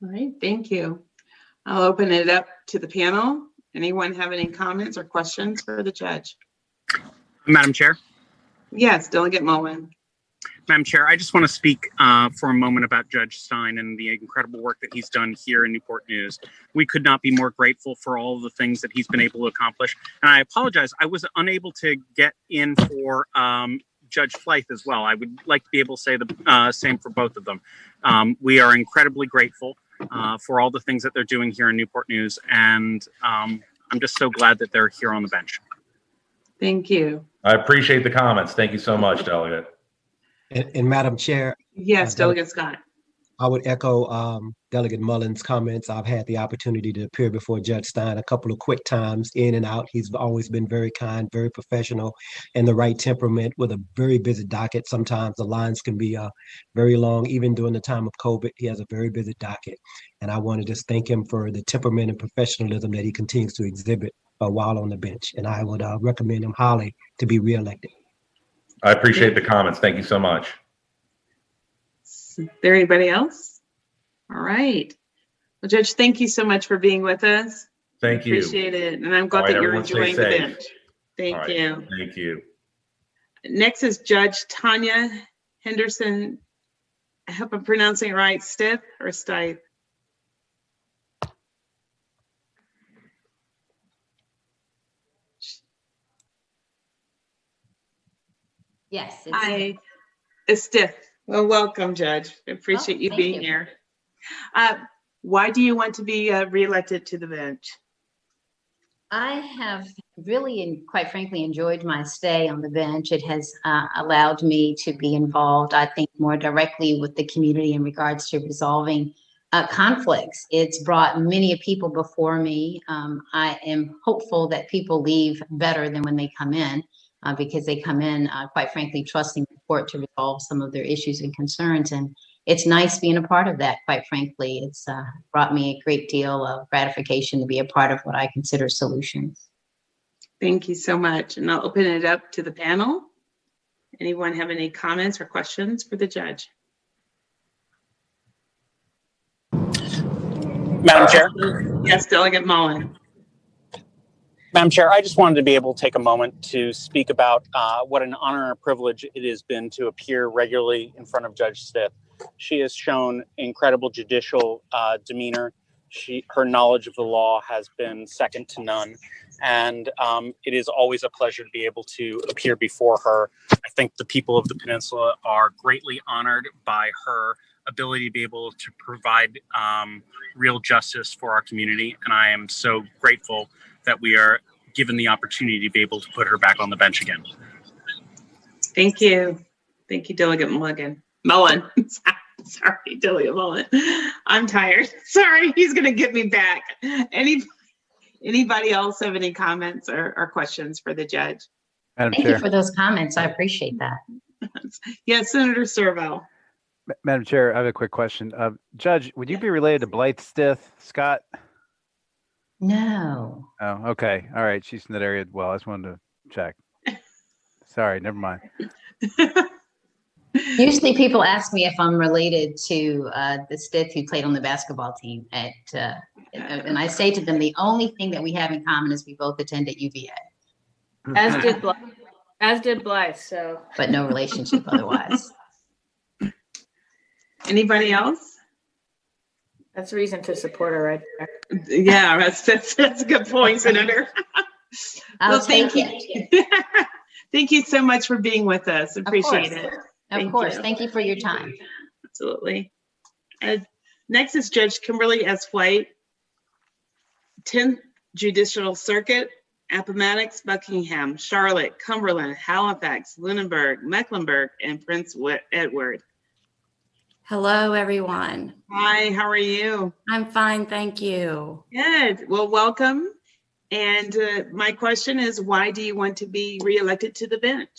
Speaker 2: All right, thank you. I'll open it up to the panel. Anyone have any comments or questions for the judge?
Speaker 17: Madam Chair?
Speaker 2: Yes, Delegate Mullen.
Speaker 17: Madam Chair, I just want to speak for a moment about Judge Stein and the incredible work that he's done here in Newport News. We could not be more grateful for all of the things that he's been able to accomplish. And I apologize, I was unable to get in for Judge Flythe as well. I would like to be able to say the same for both of them. We are incredibly grateful for all the things that they're doing here in Newport News, and I'm just so glad that they're here on the bench.
Speaker 2: Thank you.
Speaker 16: I appreciate the comments. Thank you so much, Delegate.
Speaker 13: And Madam Chair.
Speaker 2: Yes, Delegate Scott.
Speaker 13: I would echo Delegate Mullen's comments. I've had the opportunity to appear before Judge Stein a couple of quick times, in and out. He's always been very kind, very professional, and the right temperament with a very busy docket. Sometimes the lines can be very long. Even during the time of COVID, he has a very busy docket. And I want to just thank him for the temperament and professionalism that he continues to exhibit while on the bench. And I would recommend him highly to be reelected.
Speaker 16: I appreciate the comments. Thank you so much.
Speaker 2: Is there anybody else? All right. Well, Judge, thank you so much for being with us.
Speaker 16: Thank you.
Speaker 2: Appreciate it. And I'm glad
Speaker 16: All right,
Speaker 2: that you're
Speaker 16: everyone stay
Speaker 2: enjoying the
Speaker 16: safe.
Speaker 2: bench. Thank
Speaker 16: All right,
Speaker 2: you.
Speaker 16: Thank you.
Speaker 2: Next is Judge Tanya Henderson. I hope I'm pronouncing it right. Stith or Stith?
Speaker 21: Yes.
Speaker 2: It's Stith. Well, welcome, Judge. I appreciate you
Speaker 21: thank
Speaker 2: being
Speaker 21: you.
Speaker 2: here. Why do you want to be reelected to the bench?
Speaker 21: I have really and quite frankly enjoyed my stay on the bench. It has allowed me to be involved, I think, more directly with the community in regards to resolving conflicts. It's brought many people before me. I am hopeful that people leave better than when they come in, because they come in, quite frankly, trusting the court to resolve some of their issues and concerns. And it's nice being a part of that, quite frankly. It's brought me a great deal of gratification to be a part of what I consider solutions.
Speaker 2: Thank you so much. And I'll open it up to the panel. Anyone have any comments or questions for the judge?
Speaker 17: Madam Chair?
Speaker 2: Yes, Delegate Mullen.
Speaker 17: Madam Chair, I just wanted to be able to take a moment to speak about what an honor and a privilege it has been to appear regularly in front of Judge Stith. She has shown incredible judicial demeanor. Her knowledge of the law has been second to none. And it is always a pleasure to be able to appear before her. I think the people of the peninsula are greatly honored by her ability to be able to provide real justice for our community. And I am so grateful that we are given the opportunity to be able to put her back on the bench again.
Speaker 2: Thank you. Thank you, Delegate Mullen. Sorry, Delegate Mullen. I'm tired. Sorry, he's going to get me back. Anybody else have any comments or questions for the judge?
Speaker 21: Thank you for those comments. I appreciate that.
Speaker 2: Yes, Senator Servo.
Speaker 8: Madam Chair, I have a quick question. Judge, would you be related to Blythe Stith, Scott?
Speaker 21: No.
Speaker 8: Oh, okay. All right. She's in that area. Well, I just wanted to check. Sorry, never mind.
Speaker 21: Usually people ask me if I'm related to the Stith who played on the basketball team and I say to them, the only thing that we have in common is we both attended UVA.
Speaker 3: As did Blythe, so.
Speaker 21: But no relationship otherwise.
Speaker 2: Anybody else?
Speaker 3: That's reason to support her right there.
Speaker 2: Yeah, that's a good point, Senator. Well, thank you. Thank you so much for being with us. Appreciate it.
Speaker 21: Of course. Thank you for your time.
Speaker 2: Absolutely. Next is Judge Kimberly S. White, 10th Judicial Circuit, Appomattox, Buckingham, Charlotte, Cumberland, Halifax, Lunenburg, Mecklenburg, and Prince Edward.
Speaker 4: Hello, everyone.
Speaker 2: Hi, how are you?
Speaker 4: I'm fine, thank you.
Speaker 2: Good. Well, welcome. And my question is, why do you want to be reelected to the bench?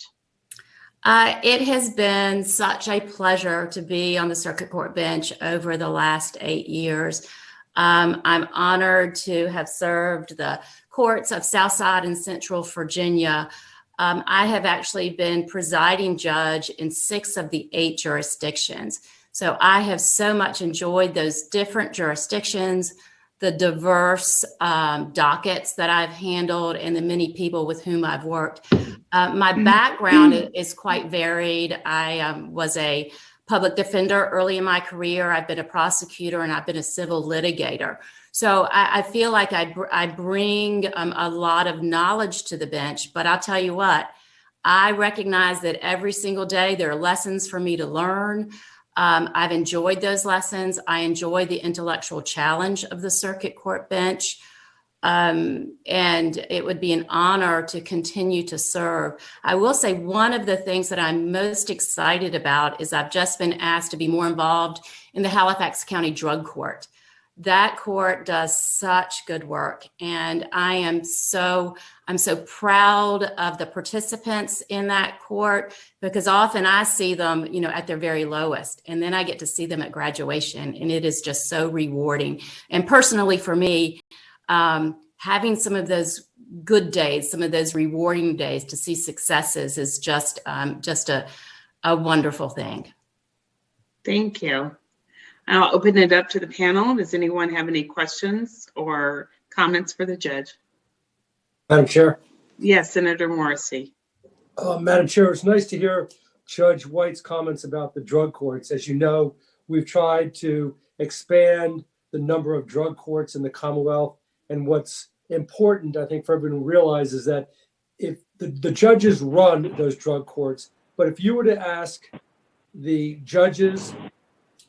Speaker 4: It has been such a pleasure to be on the circuit court bench over the last 8 years. I'm honored to have served the courts of Southside and Central Virginia. I have actually been presiding judge in 6 of the 8 jurisdictions. So I have so much enjoyed those different jurisdictions, the diverse dockets that I've handled, and the many people with whom I've worked. My background is quite varied. I was a public defender early in my career. I've been a prosecutor and I've been a civil litigator. So I feel like I bring a lot of knowledge to the bench, but I'll tell you what, I recognize that every single day there are lessons for me to learn. I've enjoyed those lessons. I enjoy the intellectual challenge of the circuit court bench. And it would be an honor to continue to serve. I will say one of the things that I'm most excited about is I've just been asked to be more involved in the Halifax County Drug Court. That court does such good work, and I'm so proud of the participants in that court, because often I see them, at their very lowest, and then I get to see them at graduation, and it is just so rewarding. And personally for me, having some of those good days, some of those rewarding days to see successes is just a wonderful thing.
Speaker 2: Thank you. I'll open it up to the panel. Does anyone have any questions or comments for the judge?
Speaker 10: Madam Chair.
Speaker 2: Yes, Senator Morrissey.
Speaker 10: Madam Chair, it's nice to hear Judge White's comments about the drug courts. As you know, we've tried to expand the number of drug courts in the Commonwealth. And what's important, I think, for everyone to realize is that if the judges run those drug courts, but if you were to ask the judges,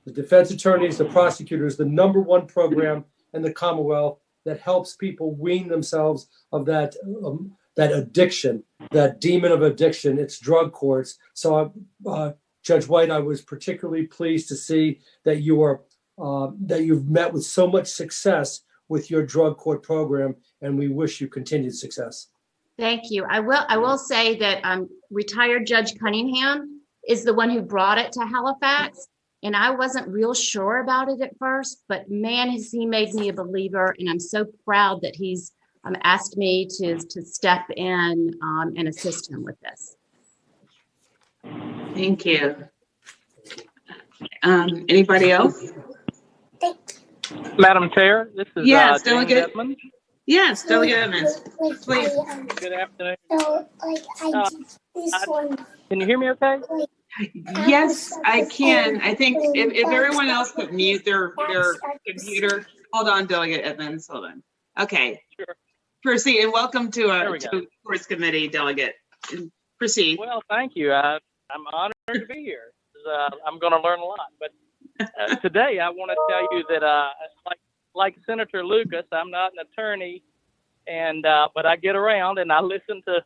Speaker 10: the defense attorneys, the prosecutors, the number one program in the Commonwealth that helps people wean themselves of that addiction, that demon of addiction, it's drug courts. So, Judge White, I was particularly pleased to see that you've met with so much success with your drug court program, and we wish you continued success.
Speaker 4: Thank you. I will say that retired Judge Cunningham is the one who brought it to Halifax. And I wasn't real sure about it at first, but man, has he made me a believer. And I'm so proud that he's asked me to step in and assist him with this.
Speaker 2: Thank you. Anybody else?
Speaker 20: Madam Chair, this is
Speaker 2: yes,
Speaker 20: James
Speaker 2: Delegate.
Speaker 20: Edmonds.
Speaker 2: Yes, Delegate Edmonds, please.
Speaker 5: Good afternoon. Can you hear me okay?
Speaker 2: Yes, I can. I think if everyone else could mute their computer. Hold on, Delegate Edmonds, hold on. Okay.
Speaker 5: Sure.
Speaker 2: Proceed, and welcome to Courts Committee, Delegate. Proceed.
Speaker 5: Well, thank you. I'm honored to be here. I'm going to learn a lot. But today I want to tell you that like Senator Lucas, I'm not an attorney, and but I get around and I listen to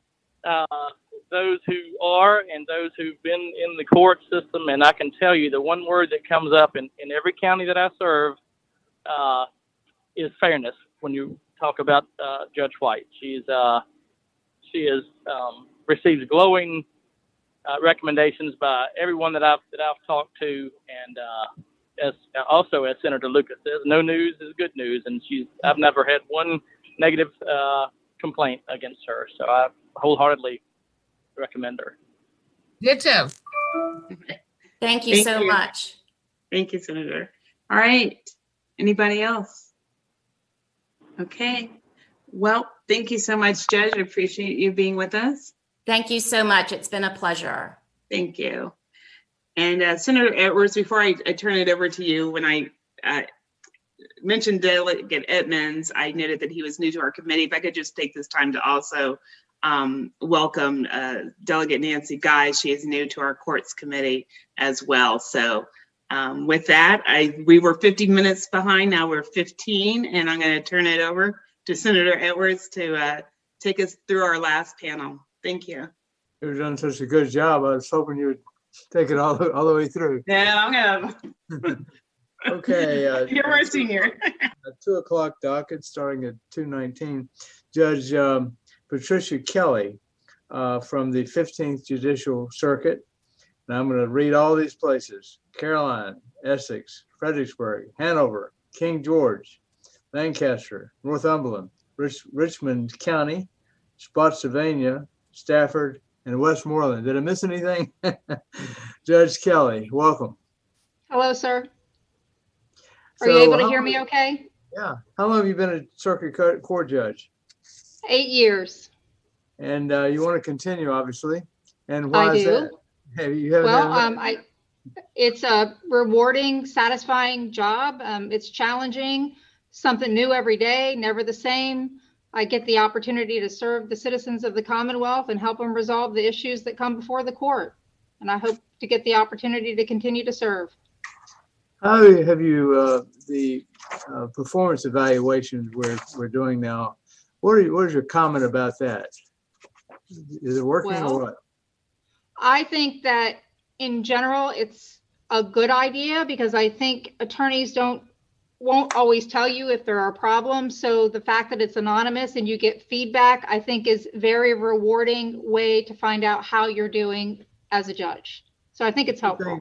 Speaker 5: those who are and those who've been in the court system, and I can tell you the one word that comes up in every county that I serve is fairness. When you talk about Judge White, she has received glowing recommendations by everyone that I've talked to, and as Senator Lucas says, no news is good news, and I've never had one negative complaint against her, so I wholeheartedly recommend her.
Speaker 18: Ditto.
Speaker 4: Thank you so much.
Speaker 2: Thank you, Senator. All right. Anybody else? Okay. Well, thank you so much, Judge. I appreciate you being with us.
Speaker 4: Thank you so much. It's been a pleasure.
Speaker 2: Thank you. And Senator Edwards, before I turn it over to you, when I mentioned Delegate Edmonds, I noted that he was new to our committee. If I could just take this time to also welcome Delegate Nancy Guy. She is new to our courts committee as well. So with that, we were 50 minutes behind. Now we're 15, and I'm going to turn it over to Senator Edwards to take us through our last panel. Thank you.
Speaker 1: You've done such a good job. I was hoping you would take it all the way through.
Speaker 2: Yeah, I'm gonna.
Speaker 1: Okay.
Speaker 2: You're our senior.
Speaker 1: 2:00 docket starting at 2:19. Judge Patricia Kelly from the 15th Judicial Circuit. And I'm going to read all these places: Caroline, Essex, Fredericksburg, Hanover, King George, Lancaster, Northumberland, Richmond County, Spotsylvania, Stafford, and Westmoreland. Did I miss anything? Judge Kelly, welcome.
Speaker 19: Hello, sir. Are
Speaker 1: So,
Speaker 19: you able to hear me okay?
Speaker 1: Yeah. How long have you been a circuit court judge?
Speaker 19: 8 years.
Speaker 1: And you want to continue, obviously. And why
Speaker 19: I
Speaker 1: is
Speaker 19: do.
Speaker 1: that?
Speaker 19: It's a rewarding, satisfying job. It's challenging, something new every day, never the same. I get the opportunity to serve the citizens of the Commonwealth and help them resolve the issues that come before the court. And I hope to get the opportunity to continue to serve.
Speaker 1: How have you, the performance evaluations we're doing now, what is your comment about that? Is it working or what?
Speaker 19: I think that in general, it's a good idea because I think attorneys won't always tell you if there are problems. So the fact that it's anonymous and you get feedback, I think is very rewarding way to find out how you're doing as a judge. So I think it's helpful.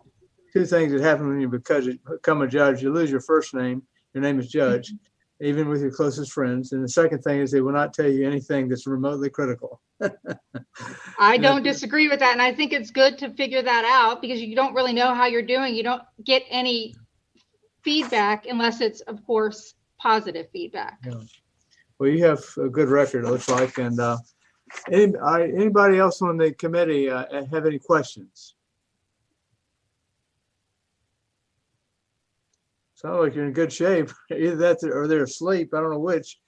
Speaker 1: Two things that happen when you become a judge: you lose your first name. Your name is Judge, even with your closest friends. And the second thing is they will not tell you anything that's remotely critical.
Speaker 19: I don't disagree with that. And I think it's good to figure that out because you don't really know how you're doing. You don't get any feedback unless it's, of course, positive feedback.
Speaker 1: Yeah. Well, you have a good record, it looks like. And anybody else on the committee have any questions? Sounds like you're in good shape. Either that or they're asleep. I don't know which.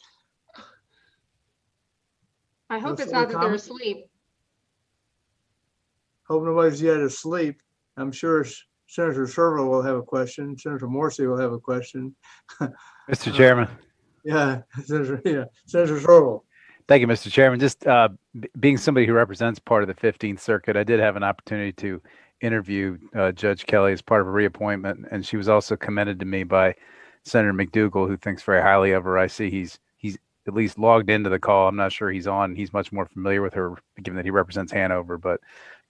Speaker 19: I hope it's not that they're asleep.
Speaker 1: Hope nobody's yet asleep. I'm sure Senator Servo will have a question. Senator Morrissey will have a question.
Speaker 8: Mr. Chairman.
Speaker 1: Senator Servo.
Speaker 8: Thank you, Mr. Chairman. Just being somebody who represents part of the 15th Circuit, I did have an opportunity to interview Judge Kelly as part of a reappointment, and she was also commended to me by Senator McDougal, who thinks very highly of her. I see he's at least logged into the call. I'm not sure he's on. He's much more familiar with her, given that he represents Hanover. But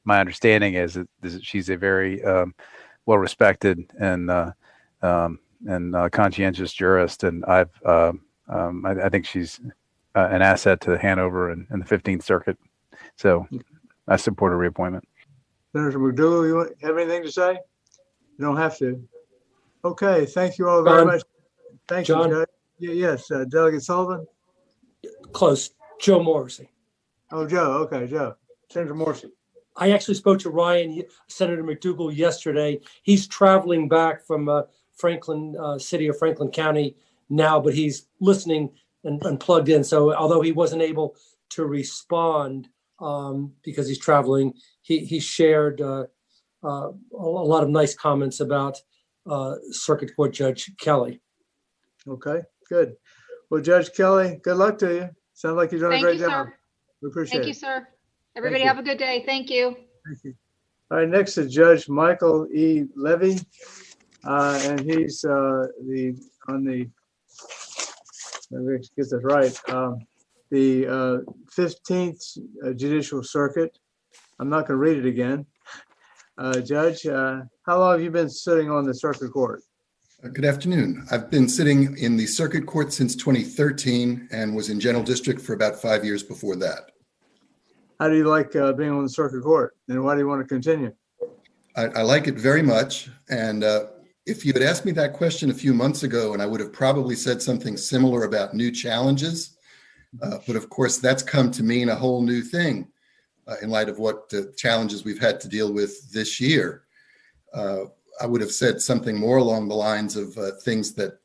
Speaker 8: my understanding is that she's a very well-respected and conscientious jurist, and I think she's an asset to Hanover and the 15th Circuit. So I support a reappointment.
Speaker 1: Senator McDougal, you have anything to say? You don't have to. Okay, thank you all very much. Thank you, Judge. Yes, Delegate Sullivan.
Speaker 10: Close. Joe Morrissey.
Speaker 1: Oh, Joe. Okay, Joe. Senator Morrissey.
Speaker 10: I actually spoke to Ryan, Senator McDougal, yesterday. He's traveling back from Franklin City or Franklin County now, but he's listening and plugged in. So although he wasn't able to respond because he's traveling, he shared a lot of nice comments about Circuit Court Judge Kelly.
Speaker 1: Okay, good. Well, Judge Kelly, good luck to you. Sounds like you're doing
Speaker 19: Thank
Speaker 1: a great
Speaker 19: you,
Speaker 1: job.
Speaker 19: sir.
Speaker 1: We appreciate
Speaker 19: Thank
Speaker 1: it.
Speaker 19: you, sir. Everybody
Speaker 1: you.
Speaker 19: have a good day. Thank you.
Speaker 1: Thank you. All right, next is Judge Michael E. Levy, and he's let me get this right, the 15th Judicial Circuit. I'm not going to read it again. Judge, how long have you been sitting on the Circuit Court?
Speaker 7: Good afternoon. I've been sitting in the Circuit Court since 2013 and was in General District for about 5 years before that.
Speaker 1: How do you like being on the Circuit Court, and why do you want to continue?
Speaker 7: I like it very much. And if you had asked me that question a few months ago, and I would have probably said something similar about new challenges. But of course, that's come to mean a whole new thing in light of what the challenges we've had to deal with this year. I would have said something more along the lines of things that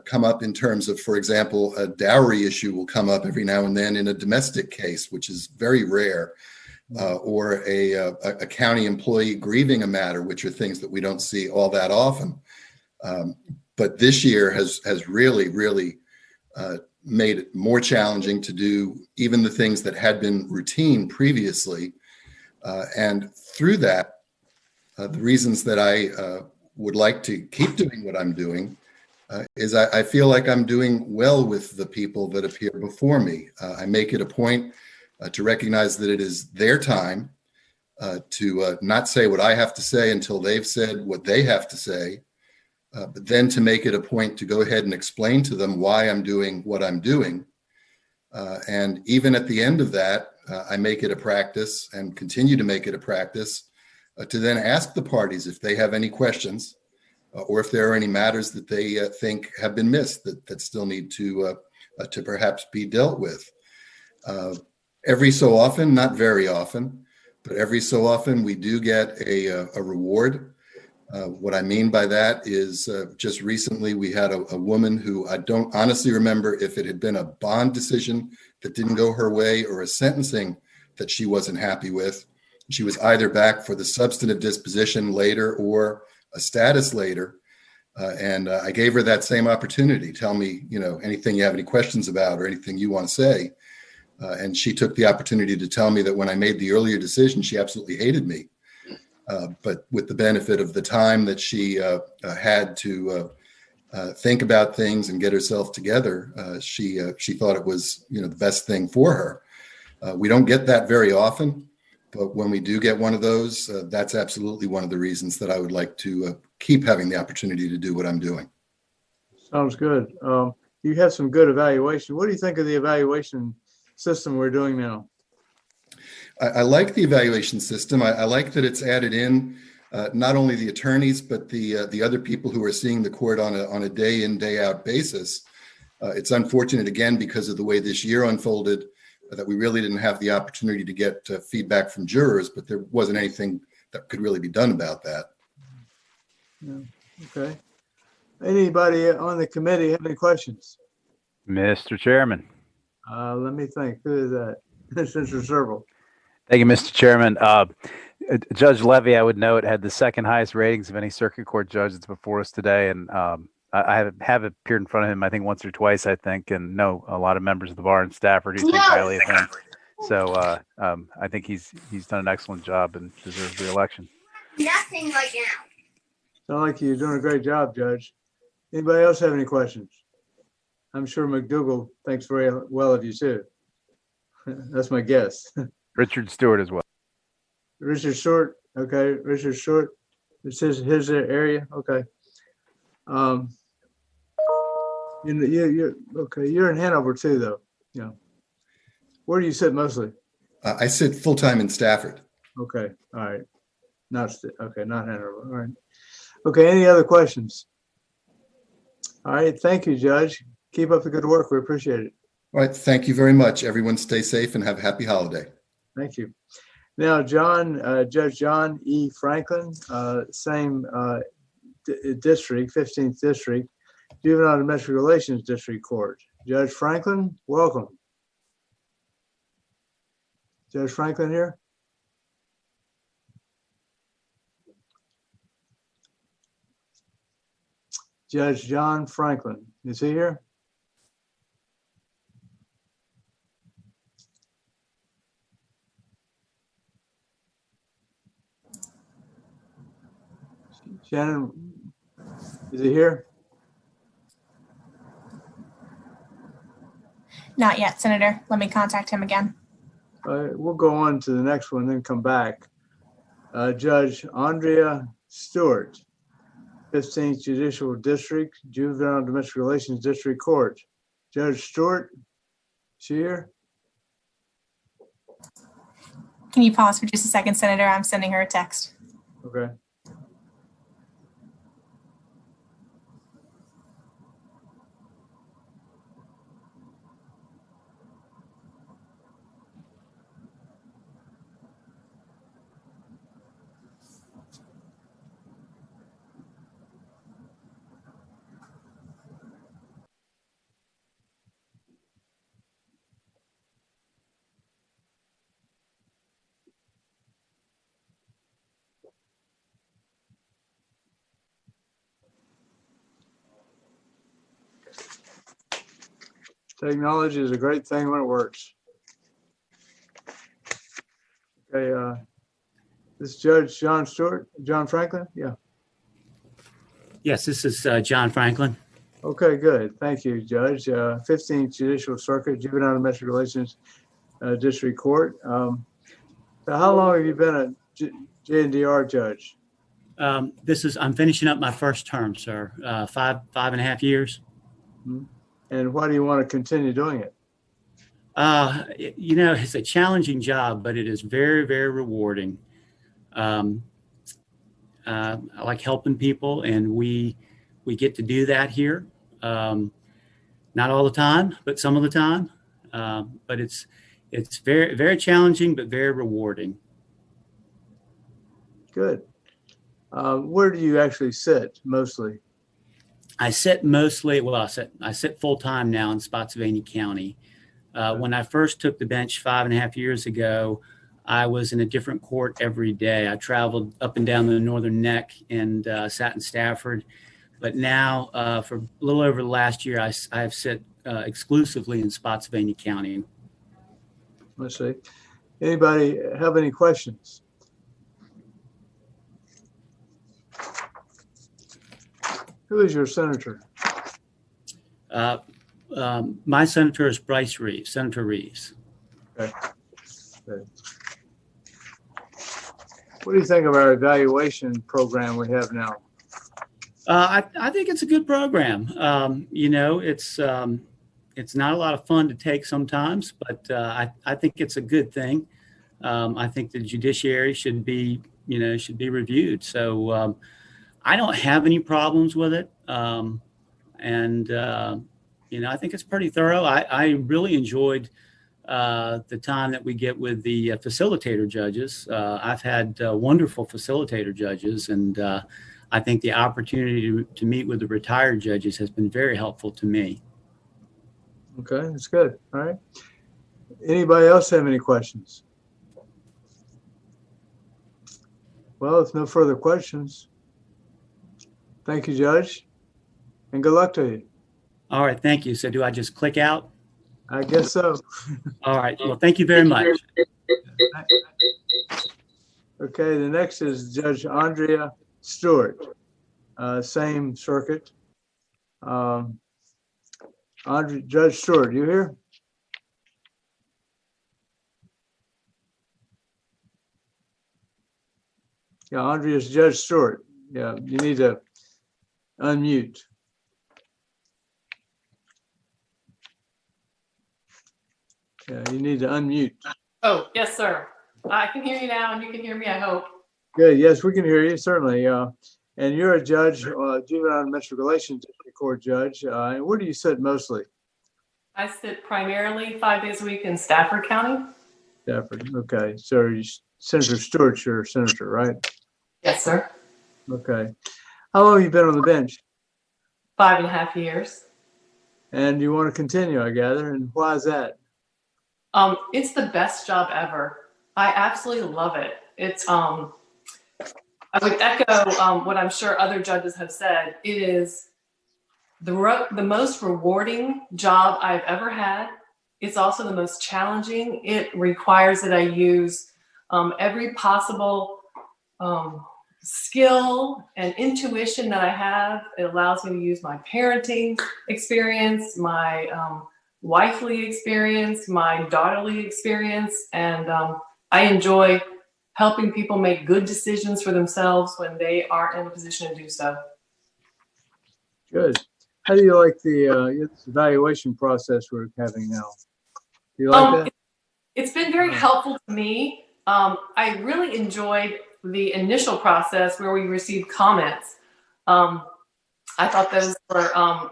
Speaker 7: come up in terms of, for example, a dowry issue will come up every now and then in a domestic case, which is very rare, or a county employee grieving a matter, which are things that we don't see all that often. But this year has really made it more challenging to do even the things that had been routine previously. And through that, the reasons that I would like to keep doing what I'm doing is I feel like I'm doing well with the people that appear before me. I make it a point to recognize that it is their time to not say what I have to say until they've said what they have to say, but then to make it a point to go ahead and explain to them why I'm doing what I'm doing. And even at the end of that, I make it a practice and continue to make it a practice to then ask the parties if they have any questions or if there are any matters that they think have been missed that still need to perhaps be dealt with. Every so often, not very often, but every so often we do get a reward. What I mean by that is just recently we had a woman who I don't honestly remember if it had been a bond decision that didn't go her way or a sentencing that she wasn't happy with. She was either back for the substantive disposition later or a status later. And I gave her that same opportunity. Tell me, anything you have any questions about or anything you want to say. And she took the opportunity to tell me that when I made the earlier decision, she absolutely hated me. But with the benefit of the time that she had to think about things and get herself together, she thought it was, the best thing for her. We don't get that very often. But when we do get one of those, that's absolutely one of the reasons that I would like to keep having the opportunity to do what I'm doing.
Speaker 1: Sounds good. You have some good evaluation. What do you think of the evaluation system we're doing now?
Speaker 7: I like the evaluation system. I like that it's added in not only the attorneys, but the other people who are seeing the court on a day in, day out basis. It's unfortunate, again, because of the way this year unfolded, that we really didn't have the opportunity to get feedback from jurors, but there wasn't anything that could really be done about that.
Speaker 1: Yeah. Okay. Anybody on the committee have any questions?
Speaker 8: Mr. Chairman.
Speaker 1: Let me think. Who is that? Senator Serval.
Speaker 8: Thank you, Mr. Chairman. Judge Levy, I would note, had the second highest ratings of any circuit court judge that's before us today. And I have appeared in front of him, I think, once or twice, I think, and know a lot of members of the bar in Stafford who think highly of him. So I think he's done an excellent job and deserves re-election.
Speaker 1: Nothing right now. Sound like you're doing a great job, Judge. Anybody else have any questions? I'm sure McDougal thinks very well of you too. That's my guess.
Speaker 8: Richard Stewart as well.
Speaker 1: Richard Short. Okay, Richard Short. It's his area. Okay. You're in Hanover too, though. Yeah. Where do you sit mostly?
Speaker 7: I sit full-time in Stafford.
Speaker 1: Okay. All right. Not Hanover. All right. Okay. Any other questions? All right. Thank you, Judge. Keep up the good work. We appreciate it.
Speaker 7: All right. Thank you very much. Everyone stay safe and have a happy holiday.
Speaker 1: Thank you. Now, Judge John E. Franklin, same district, 15th District, Juvenile Domestic Relations District Court. Judge Franklin, welcome. Judge Franklin here? Judge John Franklin, is he here? Shannon, is he here?
Speaker 14: Not yet, Senator. Let me contact him again.
Speaker 1: We'll go on to the next one, then come back. Judge Andrea Stewart, 15th Judicial District, Juvenile Domestic Relations District Court. Judge Stewart, is she here?
Speaker 14: Can you pause for just a second, Senator? I'm sending her a text.
Speaker 1: Okay. Technology is a great thing when it works. Okay, this is Judge John Franklin? Yeah.
Speaker 15: Yes, this is John Franklin.
Speaker 1: Okay, good. Thank you, Judge. 15th Judicial Circuit, Juvenile Domestic Relations District Court. So how long have you been a JNDR judge?
Speaker 15: I'm finishing up my first term, sir. 5.5 years.
Speaker 1: Mm-hmm. And why do you want to continue doing it?
Speaker 15: It's a challenging job, but it is very, very rewarding. I like helping people, and we get to do that here. Not all the time, but some of the time. But it's very, very challenging, but very rewarding.
Speaker 1: Good. Where do you actually sit mostly?
Speaker 15: I sit mostly, I sit full time now in Spotsylvania County. When I first took the bench 5.5 years ago, I was in a different court every day. I traveled up and down the Northern Neck and sat in Stafford. But now, for a little over the last year, I have sit exclusively in Spotsylvania County.
Speaker 1: Let's see. Anybody have any questions? Who is your senator?
Speaker 15: My senator is Bryce Reeves, Senator Reeves.
Speaker 1: Okay. Good. What do you think of our evaluation program we have now?
Speaker 15: I think it's a good program. It's not a lot of fun to take sometimes, but I think it's a good thing. I think the judiciary should be reviewed. So I don't have any problems with it. I think it's pretty thorough. I really enjoyed the time that we get with the facilitator judges. I've had wonderful facilitator judges, and I think the opportunity to meet with the retired judges has been very helpful to me.
Speaker 1: Okay, that's good. All right. Anybody else have any questions? Well, if no further questions, thank you, Judge, and good luck to you.
Speaker 15: All right, thank you. So do I just click out?
Speaker 1: I guess so.
Speaker 15: All right, well, thank you very much.
Speaker 1: Okay, the next is Judge Andrea Stewart, same circuit. Judge Stewart, you here? Yeah, Andrea is Judge Stewart. Yeah, you need to unmute. Yeah, you need to unmute.
Speaker 20: Oh, yes, sir. I can hear you now, and you can hear me, I hope.
Speaker 1: Good. Yes, we can hear you, certainly. And you're a judge, juvenile domestic relations district court judge. And where do you sit mostly?
Speaker 20: I sit primarily 5 days a week in Stafford County.
Speaker 1: Stafford, okay. So Senator Stewart's your senator, right?
Speaker 20: Yes, sir.
Speaker 1: Okay. How long have you been on the bench?
Speaker 20: 5.5 years.
Speaker 1: And you want to continue, I gather, and why is that?
Speaker 20: It's the best job ever. I absolutely love it. It's I would echo what I'm sure other judges have said. It is the most rewarding job I've ever had. It's also the most challenging. It requires that I use every possible skill and intuition that I have. It allows me to use my parenting experience, my wifely experience, my daughterly experience, and I enjoy helping people make good decisions for themselves when they are in a position to do so.
Speaker 1: Good. How do you like the evaluation process we're having now? Do you like that?
Speaker 20: It's been very helpful to me. I really enjoyed the initial process where we received comments. I thought those were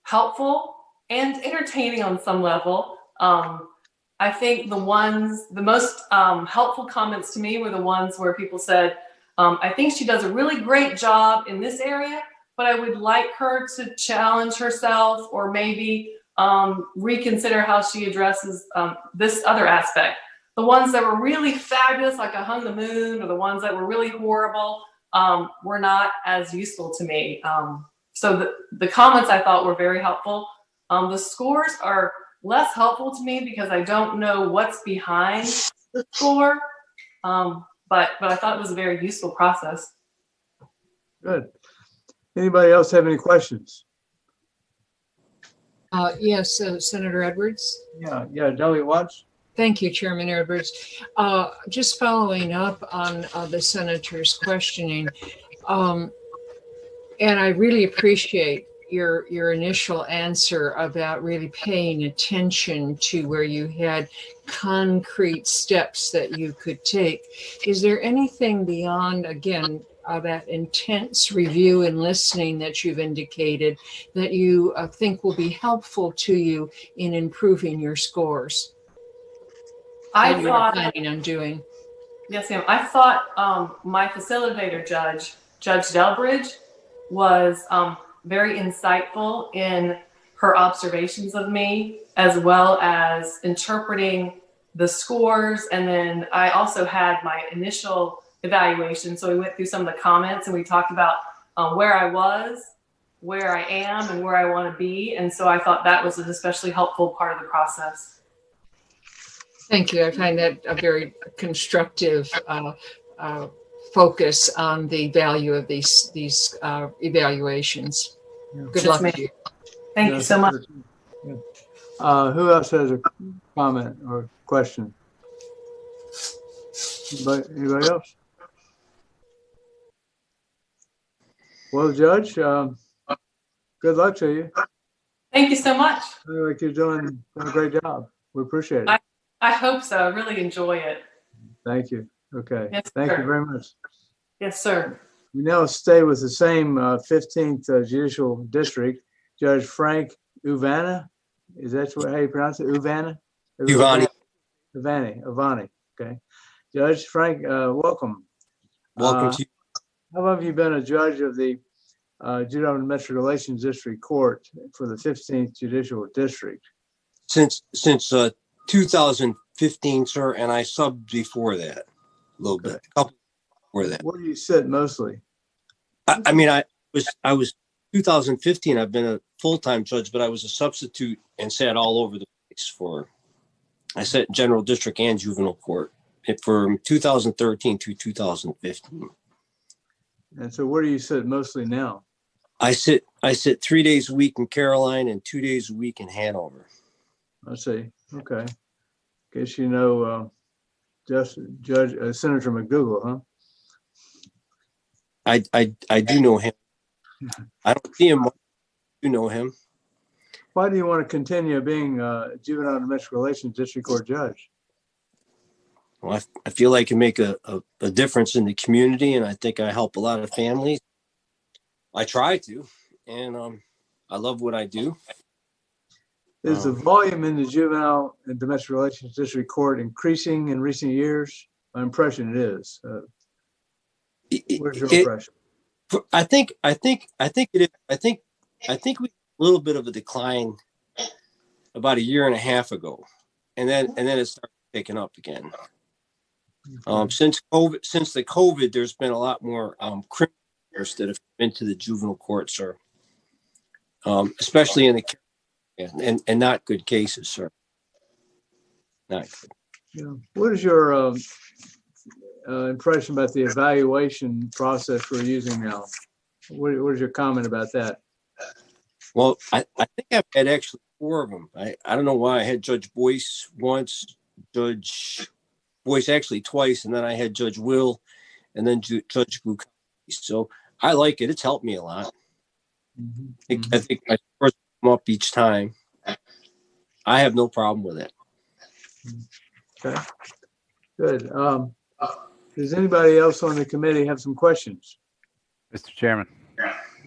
Speaker 20: helpful and entertaining on some level. I think the most helpful comments to me were the ones where people said, I think she does a really great job in this area, but I would like her to challenge herself or maybe reconsider how she addresses this other aspect. The ones that were really fabulous, like I hung the moon, or the ones that were really horrible, were not as useful to me. So the comments I thought were very helpful. The scores are less helpful to me because I don't know what's behind the score, but I thought it was a very useful process.
Speaker 1: Good. Anybody else have any questions?
Speaker 6: Yes, Senator Edwards.
Speaker 1: Yeah, Delia Watts.
Speaker 6: Thank you, Chairman Edwards. Just following up on the senator's questioning, and I really appreciate your initial answer about really paying attention to where you had concrete steps that you could take. Is there anything beyond, again, that intense review and listening that you've indicated that you think will be helpful to you in improving your scores?
Speaker 20: I
Speaker 6: What
Speaker 20: thought,
Speaker 6: you're planning on doing?
Speaker 20: yes, ma'am. I thought my facilitator judge, Judge Delbridge, was very insightful in her observations of me, as well as interpreting the scores. And then I also had my initial evaluation. So we went through some of the comments and we talked about where I was, where I am, and where I want to be. And so I thought that was an especially helpful part of the process.
Speaker 6: Thank you. I find that a very constructive focus on the value of these evaluations. Good luck to you.
Speaker 20: Thank you so much.
Speaker 1: Who else has a comment or question? Anybody else? Well, Judge, good luck to you.
Speaker 20: Thank you so much.
Speaker 1: I feel like you're doing a great job. We appreciate it.
Speaker 20: I hope so. I really enjoy it.
Speaker 1: Thank you. Okay.
Speaker 20: Yes,
Speaker 1: Thank
Speaker 20: sir.
Speaker 1: you very much.
Speaker 20: Yes, sir.
Speaker 1: We now stay with the same 15th Judicial District, Judge Frank Uvana. Is that how you pronounce it? Uvana?
Speaker 11: Uvani.
Speaker 1: Uvani. Okay. Judge Frank, welcome.
Speaker 11: Welcome to you.
Speaker 1: How long have you been a judge of the Juvenile and Domestic Relations District Court for the 15th Judicial District?
Speaker 11: Since 2015, sir, and I subbed before that a little bit. Couple before that.
Speaker 1: Where do you sit mostly?
Speaker 11: I was 2015. I've been a full-time judge, but I was a substitute and sat all over the place I sat in General District and Juvenile Court from 2013 to 2015.
Speaker 1: And so where do you sit mostly now?
Speaker 11: I sit 3 days a week in Caroline and 2 days a week in Hanover.
Speaker 1: I see. Okay. Guess you know Senator McDougal, huh?
Speaker 11: I do know him. I don't see him much. You know him.
Speaker 1: Why do you want to continue being a Juvenile and Domestic Relations District Court judge?
Speaker 11: Well, I feel I can make a difference in the community, and I think I help a lot of families. I try to, and I love what I do.
Speaker 1: Is the volume in the juvenile and domestic relations district court increasing in recent years? My impression it is. Where's your impression?
Speaker 11: I think it is. I think we had a little bit of a decline about a year and a half ago, and then it started picking up again. Since the COVID, there's been a lot more criminals that have come into the juvenile court, sir. Especially in the and not good cases, sir. Not good.
Speaker 1: Yeah. What is your impression about the evaluation process we're using now? What is your comment about that?
Speaker 11: Well, I think I've had actually 4 of them. I don't know why. I had Judge Boyce once, Judge Boyce actually twice, and then I had Judge Will, and then Judge Gukowski. So I like it. It's helped me a lot. I think my scores come up each time. I have no problem with it.
Speaker 1: Okay, good. Does anybody else on the committee have some questions?
Speaker 8: Mr. Chairman.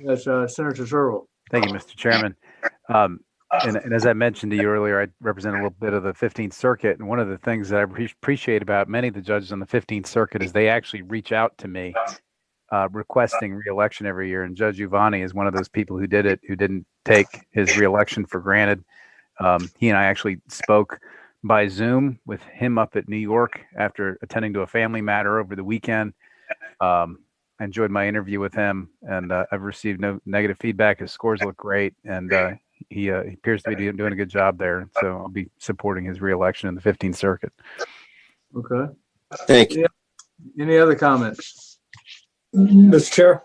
Speaker 1: Yes, Senator Searle.
Speaker 8: Thank you, Mr. Chairman. And as I mentioned to you earlier, I represent a little bit of the 15th Circuit. And one of the things that I appreciate about many of the judges on the 15th Circuit is they actually reach out to me requesting re-election every year. And Judge Giovanni is one of those people who did it, who didn't take his re-election for granted. He and I actually spoke by Zoom with him up at New York after attending to a family matter over the weekend. I enjoyed my interview with him, and I've received no negative feedback. His scores look great, and he appears to be doing a good job there. So I'll be supporting his re-election in the 15th Circuit.
Speaker 1: Okay.
Speaker 11: Thank you.
Speaker 1: Any other comments?
Speaker 10: Mr. Chair.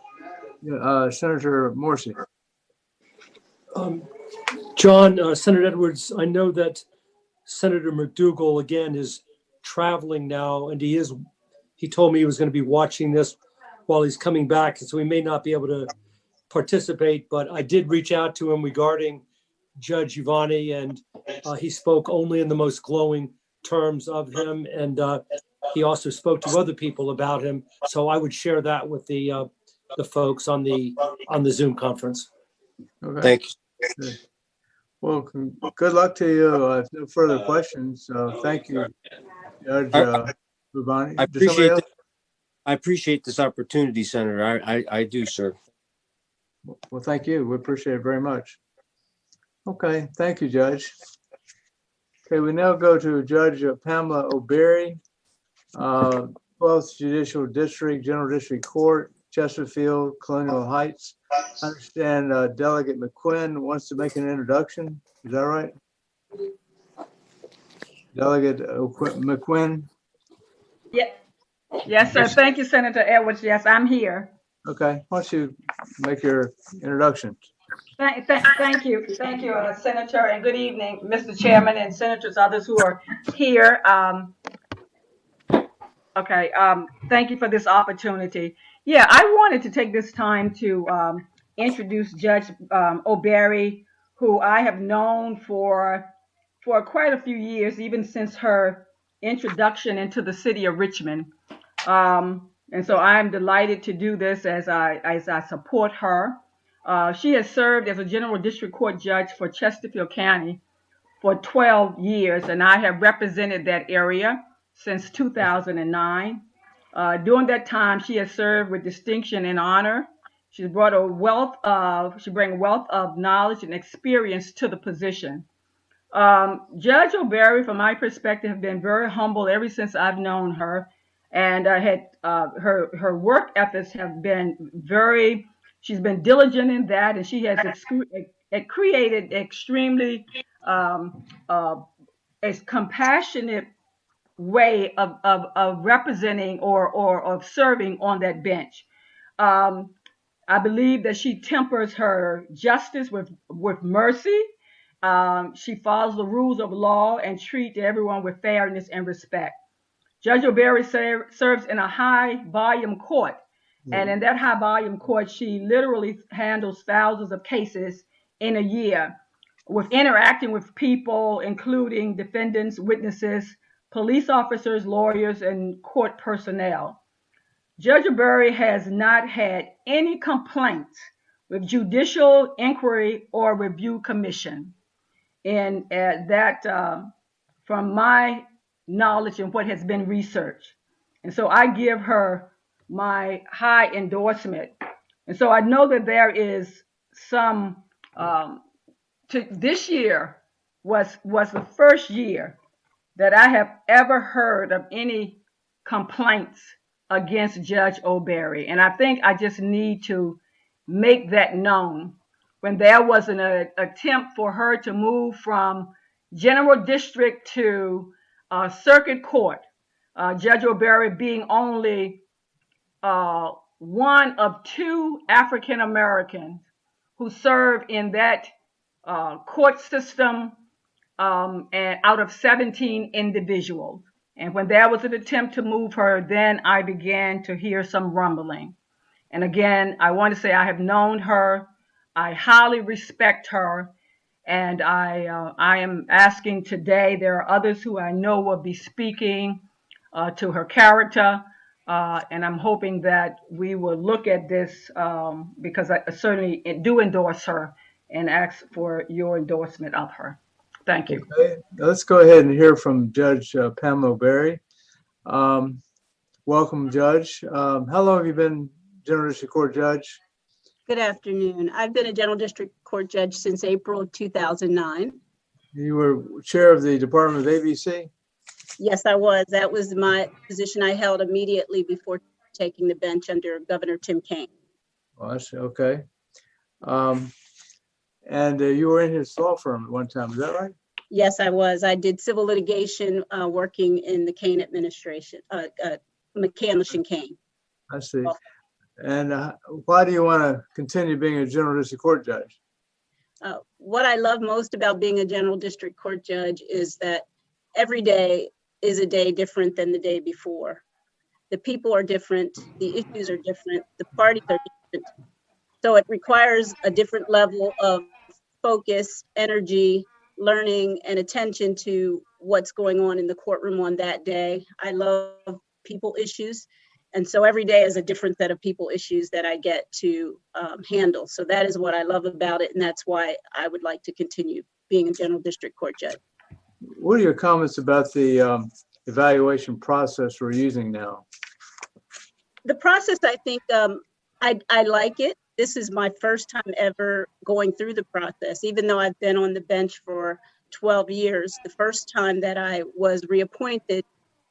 Speaker 1: Senator Morrissey.
Speaker 10: John, Senator Edwards, I know that Senator McDougal, again, is traveling now, and he told me he was going to be watching this while he's coming back, so he may not be able to participate, but I did reach out to him regarding Judge Giovanni, and he spoke only in the most glowing terms of him, and he also spoke to other people about him, so I would share that with the folks on the Zoom conference.
Speaker 1: Okay.
Speaker 11: Thank you.
Speaker 1: Good. Well, good luck to you. No further questions. Thank you, Judge Giovanni.
Speaker 11: I appreciate this opportunity, Senator. I do, sir.
Speaker 1: Well, thank you. We appreciate it very much. Okay, thank you, Judge. Okay, we now go to Judge Pamela O'Berry, 12th Judicial District, General District Court, Chesterfield, Colonial Heights. I understand Delegate McQuinn wants to make an introduction. Is that right? Delegate McQuinn?
Speaker 12: Yeah. Yes, sir. Thank you, Senator Edwards. Yes, I'm here.
Speaker 1: Okay, why don't you make your introduction?
Speaker 12: Thank you. Thank you, Senator, and good evening, Mr. Chairman and senators, others who are here. Thank you for this opportunity. Yeah, I wanted to take this time to introduce Judge O'Berry, who I have known for quite a few years, even since her introduction into the city of Richmond. And so I'm delighted to do this as I support her. She has served as a General District Court judge for Chesterfield County for 12 years, and I have represented that area since 2009. During that time, she has served with distinction and honor. She's brought she brings wealth of knowledge and experience to the position. Judge O'Berry, from my perspective, has been very humble ever since I've known her, and her work ethics have been she's been diligent in that, and she has created extremely a compassionate way of representing or of serving on that bench. I believe that she tempers her justice with mercy. She follows the rules of law and treats everyone with fairness and respect. Judge O'Berry serves in a high volume court. And in that high volume court, she literally handles thousands of cases in a year, with interacting with people, including defendants, witnesses, police officers, lawyers, and court personnel. Judge O'Berry has not had any complaints with Judicial Inquiry or Review Commission. in that from my knowledge and what has been researched. And so I give her my high endorsement. And so I know that there is some, this year was the first year that I have ever heard of any complaints against Judge O'Berry. And I think I just need to make that known. When there was an attempt for her to move from general district to circuit court, Judge O'Berry being only one of two African Americans who serve in that court system, and out of 17 individuals. And when there was an attempt to move her, then I began to hear some rumbling. And again, I want to say I have known her. I highly respect her. And I am asking today, there are others who I know will be speaking to her character. And I'm hoping that we will look at this because I certainly do endorse her and ask for your endorsement of her. Thank you.
Speaker 1: Okay. Let's go ahead and hear from Judge Pamela Berry. Welcome, Judge. How long have you been General District Court Judge?
Speaker 9: Good afternoon. I've been a General District Court Judge since April of 2009.
Speaker 1: You were chair of the Department of ABC?
Speaker 9: Yes, I was. That was my position I held immediately before taking the bench under Governor Tim Kaine.
Speaker 1: Well, that's okay. And you were in his law firm at one time, is that right?
Speaker 9: Yes, I was. I did civil litigation working in the Kaine administration, McCandlish and Kaine.
Speaker 1: I see. And why do you want to continue being a General District Court Judge?
Speaker 9: What I love most about being a General District Court Judge is that every day is a day different than the day before. The people are different, the issues are different, the parties are different. So it requires a different level of focus, energy, learning, and attention to what's going on in the courtroom on that day. I love people issues. And so every day is a different set of people issues that I get to handle. So that is what I love about it. And that's why I would like to continue being a General District Court Judge.
Speaker 1: What are your comments about the evaluation process we're using now?
Speaker 9: The process, I think, I like it. This is my first time ever going through the process, even though I've been on the bench for 12 years. The first time that I was reappointed,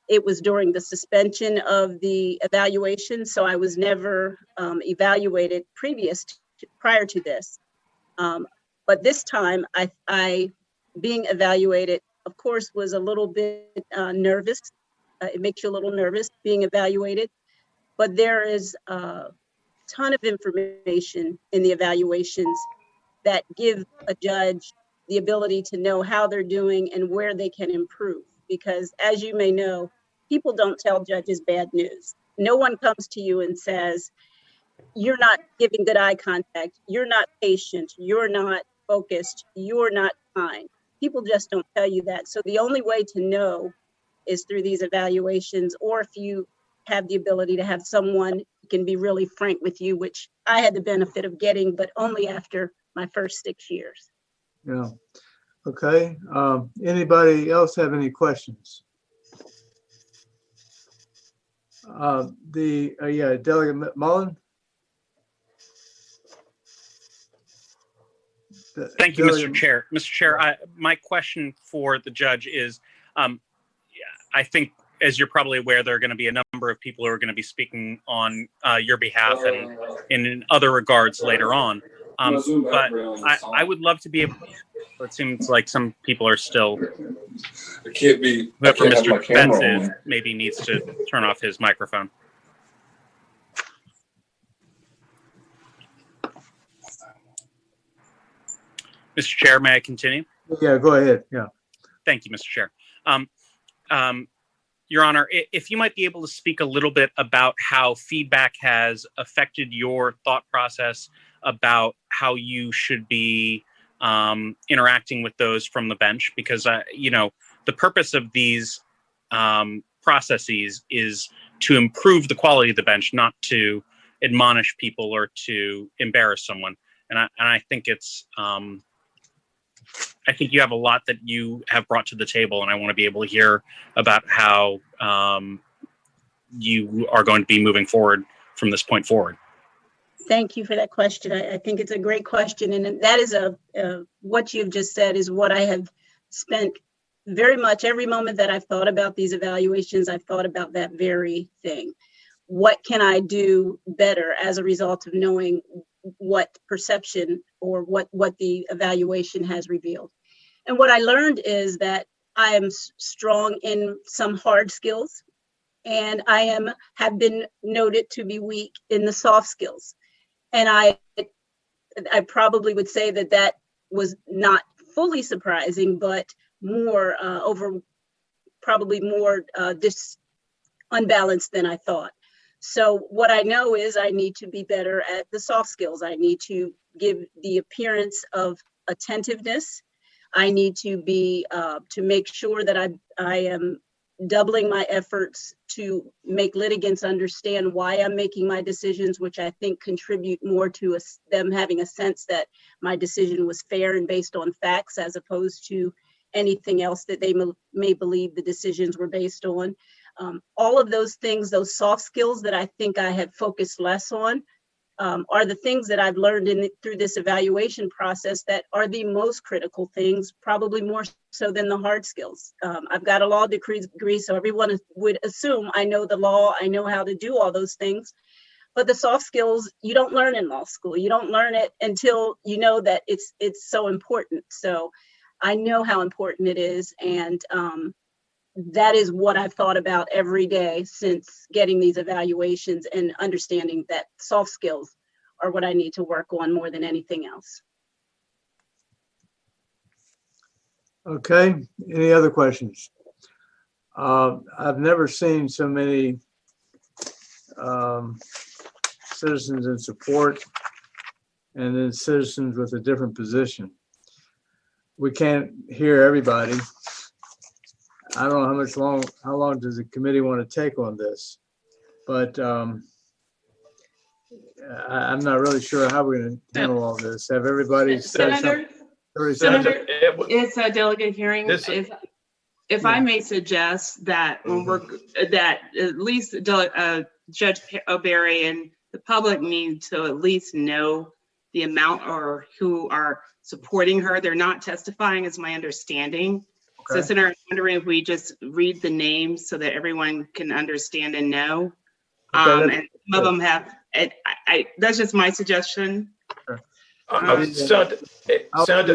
Speaker 9: it was during the suspension of the evaluation. So I was never evaluated prior to this. But this time I being evaluated, of course, was a little bit nervous. It makes you a little nervous being evaluated, but there is a ton of information in the evaluations that give a judge the ability to know how they're doing and where they can improve. Because as you may know, people don't tell judges bad news. No one comes to you and says, you're not giving good eye contact, you're not patient, you're not focused, you're not kind. People just don't tell you that. So the only way to know is through these evaluations, or if you have the ability to have someone who can be really frank with you, which I had the benefit of getting, but only after my first 6 years.
Speaker 1: Yeah. Okay. Anybody else have any questions? Delegate Mullen.
Speaker 17: Thank you, Mr. Chair. Mr. Chair, my question for the judge is, I think, as you're probably aware, there are going to be a number of people who are going to be speaking on your behalf and in other regards later on. But I would love to be able. It seems like some people are still.
Speaker 22: It can't be.
Speaker 17: Whoever Mr. Betts is maybe needs to turn off his microphone. Mr. Chair, may I continue?
Speaker 1: Yeah, go ahead. Yeah.
Speaker 17: Thank you, Mr. Chair. Your Honor, if you might be able to speak a little bit about how feedback has affected your thought process about how you should be interacting with those from the bench, because the purpose of these processes is to improve the quality of the bench, not to admonish people or to embarrass someone. And I think it's I think you have a lot that you have brought to the table, and I want to be able to hear about how you are going to be moving forward from this point forward.
Speaker 9: Thank you for that question. I think it's a great question. And that is what you've just said is what I have spent very much every moment that I've thought about these evaluations. I've thought about that very thing. What can I do better as a result of knowing what perception or what the evaluation has revealed? And what I learned is that I am strong in some hard skills, and I have been noted to be weak in the soft skills. And I probably would say that was not fully surprising, but more probably more unbalanced than I thought. So what I know is I need to be better at the soft skills. I need to give the appearance of attentiveness. I need to be to make sure that I am doubling my efforts to make litigants understand why I'm making my decisions, which I think contribute more to them having a sense that my decision was fair and based on facts, as opposed to anything else that they may believe the decisions were based on. All of those things, those soft skills that I think I had focused less on, are the things that I've learned through this evaluation process that are the most critical things, probably more so than the hard skills. I've got a law degree, so everyone would assume I know the law, I know how to do all those things. But the soft skills, you don't learn in law school. You don't learn it until you know that it's so important. So I know how important it is. And that is what I've thought about every day since getting these evaluations and understanding that soft skills are what I need to work on more than anything else.
Speaker 1: Okay, any other questions? I've never seen so many citizens in support and then citizens with a different position. We can't hear everybody. I don't know how long does the committee want to take on this, but I'm not really sure how we're going to handle all this. Have everybody said something?
Speaker 2: Senator, it's a delegate hearing. If I may suggest that when that at least Judge O'Barry and the public need to at least know the amount or who are supporting her. They're not testifying, is my understanding. Okay. So, Senator, I'm wondering if we just read the names so that everyone can understand and know. Okay, and some of them have. That's just my suggestion.
Speaker 13: Senator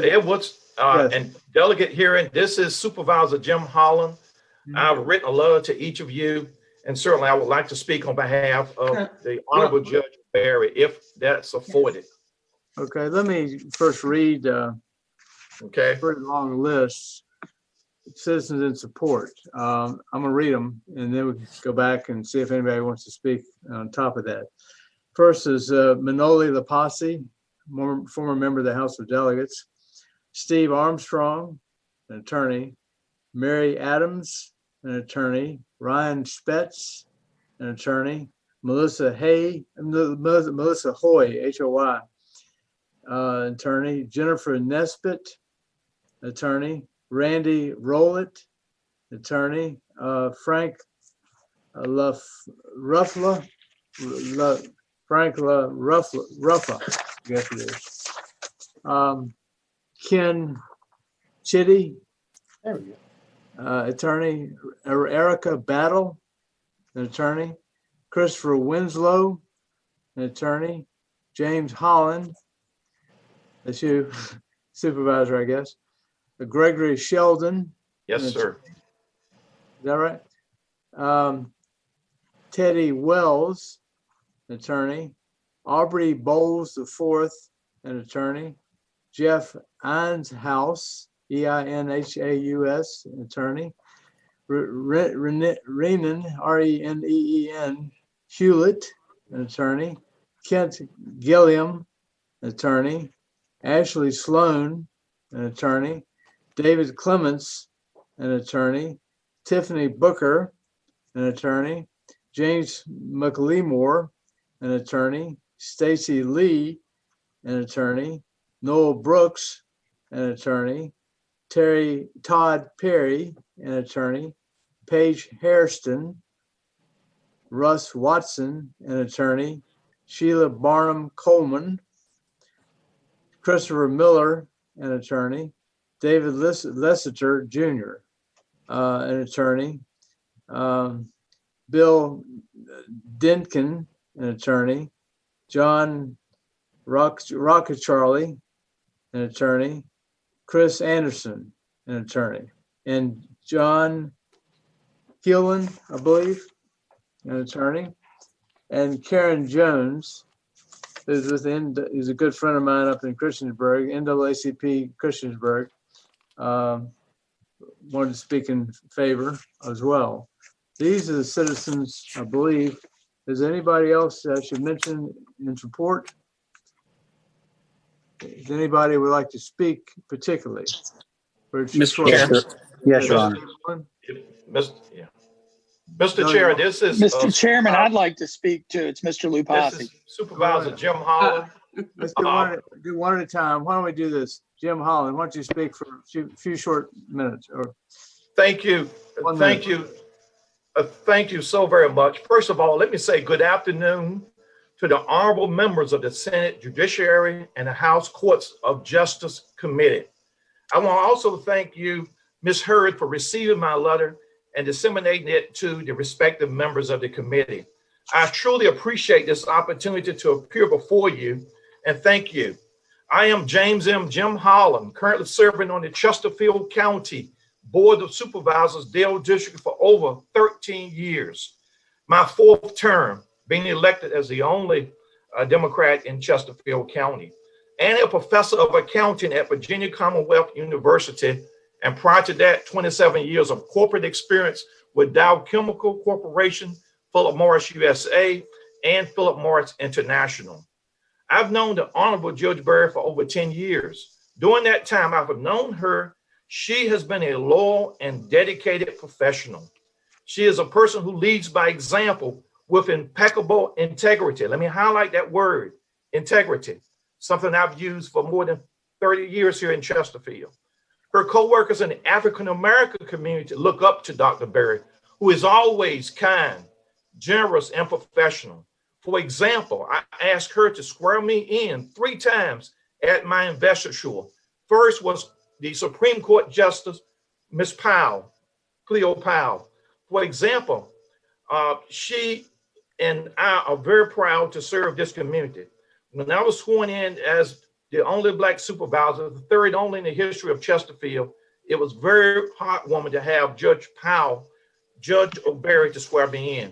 Speaker 13: Edwards and delegate hearing. This is Supervisor Jim Holland. I've written a letter to each of you, and certainly I would like to speak on behalf of the Honorable Judge Barry, if that's afforded.
Speaker 1: Okay, let me first read a pretty long list. Citizens in support. I'm going to read them, and then we can go back and see if anybody wants to speak on top of that. First is Manoli Lapasi, former member of the House of Delegates. Steve Armstrong, an attorney. Mary Adams, an attorney. Ryan Spetz, an attorney. Melissa Hoy, H-O-Y, attorney. Jennifer Nesbitt, attorney. Randy Rowlett, attorney. Frank Ruffla, I guess it is. Ken Chitty, attorney. Erica Battle, an attorney. Christopher Winslow, an attorney. James Holland, that's you, supervisor, I guess. Gregory Sheldon.
Speaker 13: Yes, sir.
Speaker 1: Is that right? Teddy Wells, attorney. Aubrey Bowles IV, an attorney. Jeff Einshaus, E-I-N-H-A-U-S, attorney. Renan, R-E-N-E-E-N, Hewlett, an attorney. Kent Gilliam, attorney. Ashley Sloan, an attorney. David Clements, an attorney. Tiffany Booker, an attorney. James McLemore, an attorney. Stacy Lee, an attorney. Noel Brooks, an attorney. Todd Perry, an attorney, Paige Hairston, Russ Watson, an attorney, Sheila Barnum Coleman, Christopher Miller, an attorney, David Lessiter Jr., an attorney, Bill Denkin, an attorney, John Rockacharlie, an attorney, Chris Anderson, an attorney, and John Keelan, I believe, an attorney, and Karen Jones, who's he's a good friend of mine up in Christiansburg, NAACP Christiansburg, wanted to speak in favor as well. These are the citizens, I believe. Is anybody else I should mention in support? Does anybody would like to speak particularly?
Speaker 3: Mr. Chair.
Speaker 8: Yes, Your Honor.
Speaker 13: Mr. Chair, this is
Speaker 3: Mr. Chairman, I'd like to speak too. It's Mr.
Speaker 13: This
Speaker 3: Lupasi.
Speaker 13: is Supervisor Jim Holland.
Speaker 1: Let's do one at a time. Why don't we do this? Jim Holland, why don't you speak for a few short minutes? Or
Speaker 13: Thank you. Thank you. Thank you so very much. First of all, let me say good afternoon to the honorable members of the Senate Judiciary and the House Courts of Justice Committee. I want to also thank you, Ms. Hurd, for receiving my letter and disseminating it to the respective members of the committee. I truly appreciate this opportunity to appear before you, and thank you. I am James M. Jim Holland, currently serving on the Chesterfield County Board of Supervisors, Dale District, for over 13 years. My fourth term, being elected as the only Democrat in Chesterfield County, and a professor of accounting at Virginia Commonwealth University. And prior to that, 27 years of corporate experience with Dow Chemical Corporation, Philip Morris USA, and Philip Morris International. I've known the Honorable Judge Berry for over 10 years. During that time, I've known her. She has been a loyal and dedicated professional. She is a person who leads by example with impeccable integrity. Let me highlight that word, integrity, something I've used for more than 30 years here in Chesterfield. Her co-workers in the African-American community look up to Dr. Berry, who is always kind, generous, and professional. For example, I asked her to swear me in 3 times at my investiture. First was the Supreme Court Justice, Ms. Powell, Cleo Powell. For example, she and I are very proud to serve this community. When I was sworn in as the only Black supervisor, the third only in the history of Chesterfield, it was very heartwarming to have Judge Powell, Judge O'Berry, to swear me in.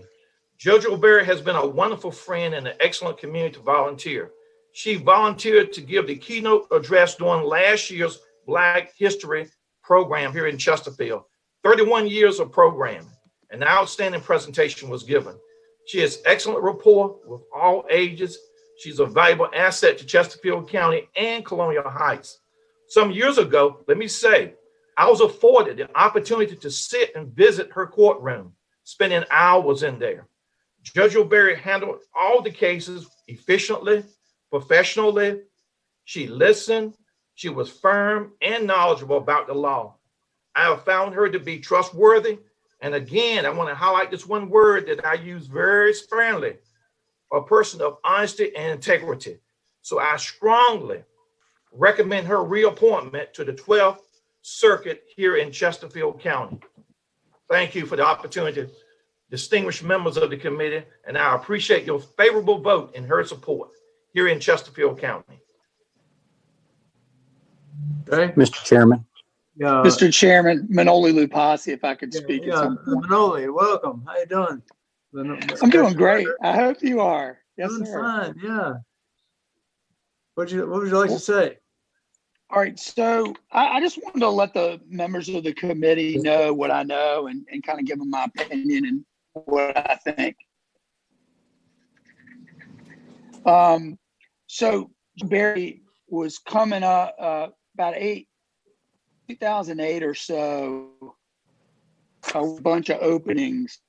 Speaker 13: Judge O'Berry has been a wonderful friend and an excellent community volunteer. She volunteered to give the keynote address during last year's Black History program here in Chesterfield. 31 years of programming. An outstanding presentation was given. She has excellent rapport with all ages. She's a valuable asset to Chesterfield County and Colonial Heights. Some years ago, let me say, I was afforded the opportunity to sit and visit her courtroom, spending hours in there. Judge O'Berry handled all the cases efficiently, professionally. She listened. She was firm and knowledgeable about the law. I have found her to be trustworthy. And again, I want to highlight this one word that I use very sparingly, a person of honesty and integrity. So I strongly recommend her reappointment to the 12th Circuit here in Chesterfield County. Thank you for the opportunity, distinguished members of the committee, and I appreciate your favorable vote in her support here in Chesterfield County.
Speaker 1: okay.
Speaker 3: Mr. Chairman.
Speaker 1: Yeah.
Speaker 3: Mr. Chairman, Manoli Lupasi, if I could speak at some point.
Speaker 1: Manoli, welcome. How you doing?
Speaker 3: I'm doing great. I hope you are. Yes,
Speaker 1: Doing
Speaker 3: sir.
Speaker 1: fine, yeah. What would you like to say?
Speaker 3: All right, so I just wanted to let the members of the committee know what I know and kind of give them my opinion and what I think. So Barry was coming up about 2008 or so, a bunch of openings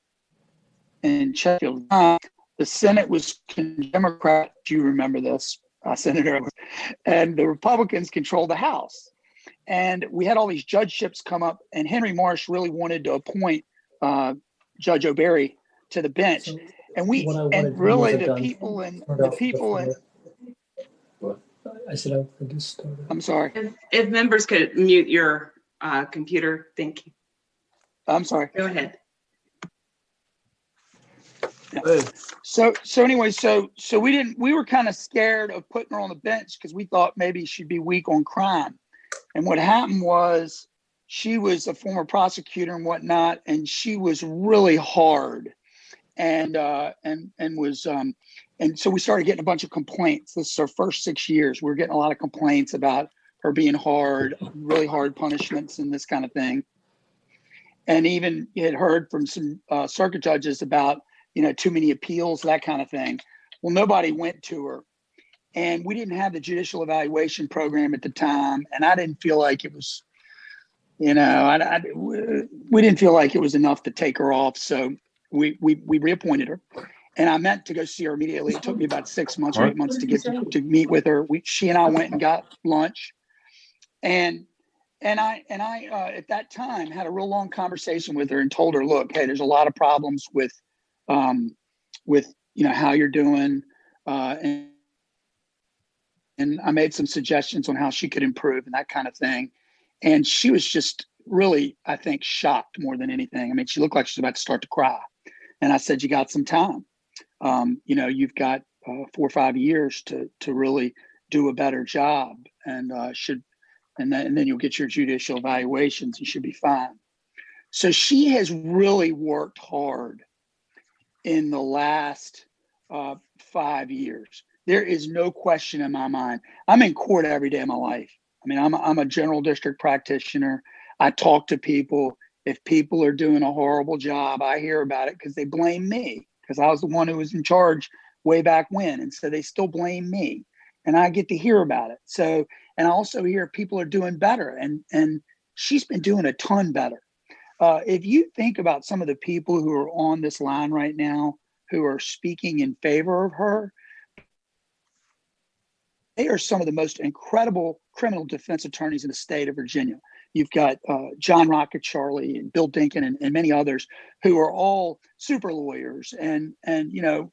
Speaker 3: in Sheffield. The Senate was Democrat. Do you remember this, Senator? And the Republicans controlled the House. And we had all these judgeships come up, and Henry Marsh really wanted to appoint Judge O'Berry to the bench. And really the people and
Speaker 10: I said I just started.
Speaker 3: I'm sorry.
Speaker 2: If members could mute your computer, thank you.
Speaker 3: I'm sorry.
Speaker 2: Go ahead.
Speaker 3: Yeah. So we were kind of scared of putting her on the bench because we thought maybe she'd be weak on crime. And what happened was she was a former prosecutor and whatnot, and she was really hard. And so we started getting a bunch of complaints. This is our first 6 years. We were getting a lot of complaints about her being hard, really hard punishments and this kind of thing. And even you had heard from some circuit judges about, too many appeals, that kind of thing. Well, nobody went to her. And we didn't have the judicial evaluation program at the time. And I didn't feel like it was, we didn't feel like it was enough to take her off. So we reappointed her. And I meant to go see her immediately. It took me about 6 months or 8 months to get to meet with her. She and I went and got lunch. And I at that time had a real long conversation with her and told her, look, hey, there's a lot of problems with how you're doing. And I made some suggestions on how she could improve and that kind of thing. And she was just really, I think, shocked more than anything. I mean, she looked like she was about to start to cry. And I said, you got some time. You've got 4 or 5 years to really do a better job, and then you'll get your judicial evaluations. You should be fine. So she has really worked hard in the last 5 years. There is no question in my mind. I'm in court every day of my life. I mean, I'm a general district practitioner. I talk to people. If people are doing a horrible job, I hear about it because they blame me because I was the one who was in charge way back when. And so they still blame me and I get to hear about it. So, and I also hear people are doing better and she's been doing a ton better. If you think about some of the people who are on this line right now, who are speaking in favor of her, they are some of the most incredible criminal defense attorneys in the state of Virginia. You've got John Rocket Charlie and Bill Dinkin and many others who are all super lawyers and they're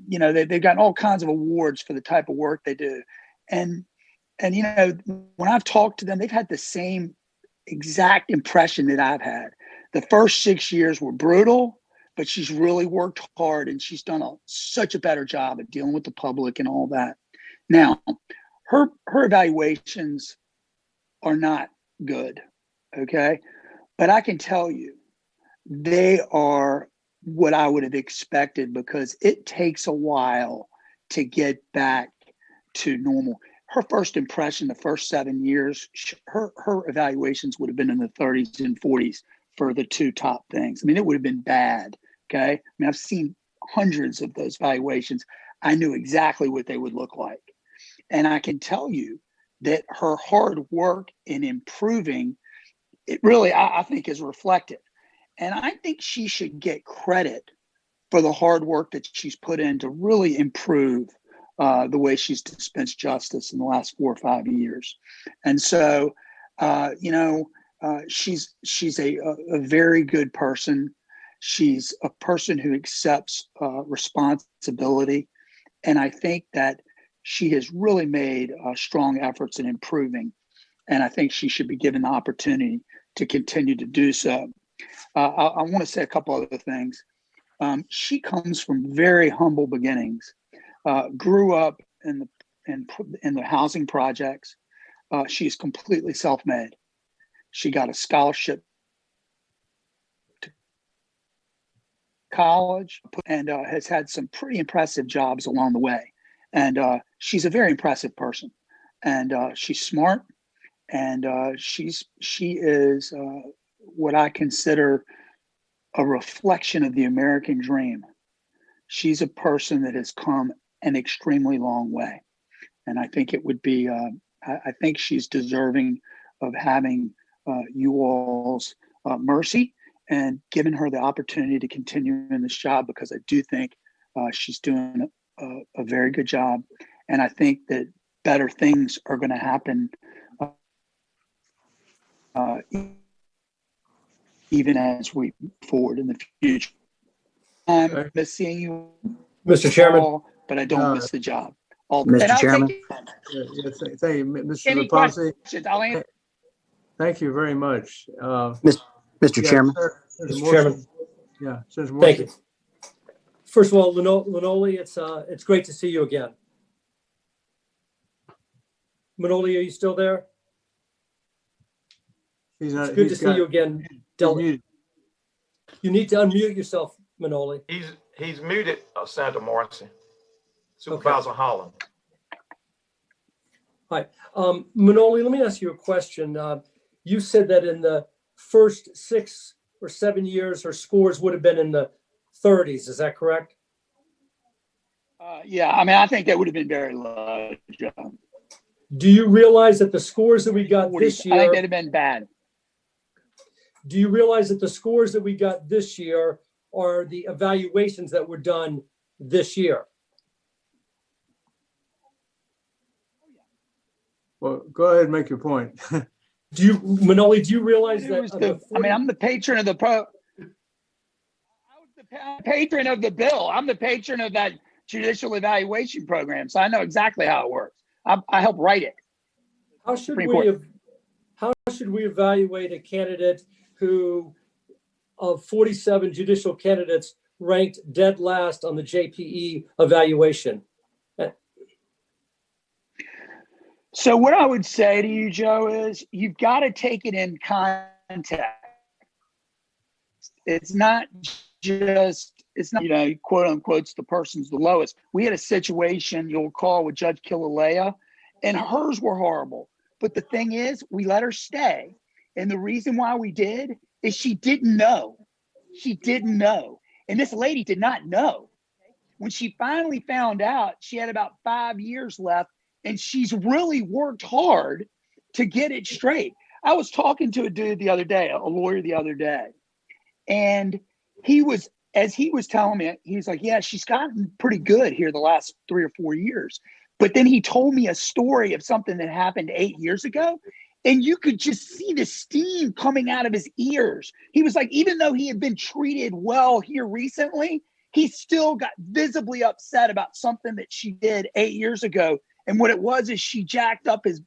Speaker 3: they've gotten all kinds of awards for the type of work they do. And when I've talked to them, they've had the same exact impression that I've had. The first 6 years were brutal, but she's really worked hard and she's done such a better job at dealing with the public and all that. Now, her evaluations are not good, okay? But I can tell you, they are what I would have expected because it takes a while to get back to normal. Her first impression, the first 7 years, her evaluations would have been in the 30s and 40s for the 2 top things. I mean, it would have been bad, okay? I mean, I've seen hundreds of those evaluations. I knew exactly what they would look like. And I can tell you that her hard work in improving, it really, I think, is reflected. And I think she should get credit for the hard work that she's put in to really improve the way she's dispensed justice in the last 4 or 5 years. And so, she's a very good person. She's a person who accepts responsibility. And I think that she has really made strong efforts in improving. And I think she should be given the opportunity to continue to do so. I want to say a couple other things. She comes from very humble beginnings, grew up in the housing projects. She's completely self-made. She got a scholarship to college and has had some pretty impressive jobs along the way. And she's a very impressive person. And she's smart. And she is what I consider a reflection of the American dream. She's a person that has come an extremely long way. And I think it would be, I think she's deserving of having you all's mercy and giving her the opportunity to continue in this job, because I do think she's doing a very good job. And I think that better things are going to happen, even as we move forward in the future. I miss seeing you,
Speaker 10: Mr. Chairman,
Speaker 3: all, but I don't miss the job.
Speaker 1: Mr.
Speaker 3: Chairman,
Speaker 1: Thank you, Mr.
Speaker 3: any
Speaker 1: Raposi.
Speaker 3: questions? I'll answer.
Speaker 1: Thank you very much.
Speaker 16: Mr.
Speaker 1: Yeah,
Speaker 16: Chairman.
Speaker 10: Mr. Chairman.
Speaker 1: Yeah, Senator
Speaker 10: Thank
Speaker 1: Morrison.
Speaker 10: you. First of all, Manoli, it's great to see you again. Manoli, are you still there? It's good to see you again. You need to unmute yourself, Manoli.
Speaker 13: He's muted, Senator Morrison. Supervisor Holland.
Speaker 10: Hi, Manoli, let me ask you a question. You said that in the first 6 or 7 years, her scores would have been in the 30s. Is that correct?
Speaker 3: Yeah, I mean, I think that would have been very low, John.
Speaker 10: Do you realize that the scores that we got this year?
Speaker 3: I think that'd have been bad.
Speaker 10: Do you realize that the scores that we got this year are the evaluations that were done this year?
Speaker 1: Well, go ahead and make your point.
Speaker 10: Manoli, do you realize that?
Speaker 3: I mean, I'm the patron of the I was the patron of the bill. I'm the patron of that judicial evaluation program, so I know exactly how it works. I helped write it.
Speaker 10: How should we evaluate a candidate who, of 47 judicial candidates, ranked dead last on the JPE evaluation?
Speaker 3: So what I would say to you, Joe, is you've got to take it in context. It's not, quote unquote, the person's the lowest. We had a situation, you'll recall, with Judge Killalea, and hers were horrible. But the thing is, we let her stay. And the reason why we did is she didn't know. She didn't know. And this lady did not know. When she finally found out, she had about 5 years left. And she's really worked hard to get it straight. I was talking to a dude the other day, a lawyer the other day, and as he was telling me, he's like, yeah, she's gotten pretty good here the last 3 or 4 years. But then he told me a story of something that happened 8 years ago, and you could just see the steam coming out of his ears. He was like, even though he had been treated well here recently, he still got visibly upset about something that she did 8 years ago. And what it was is she jacked up his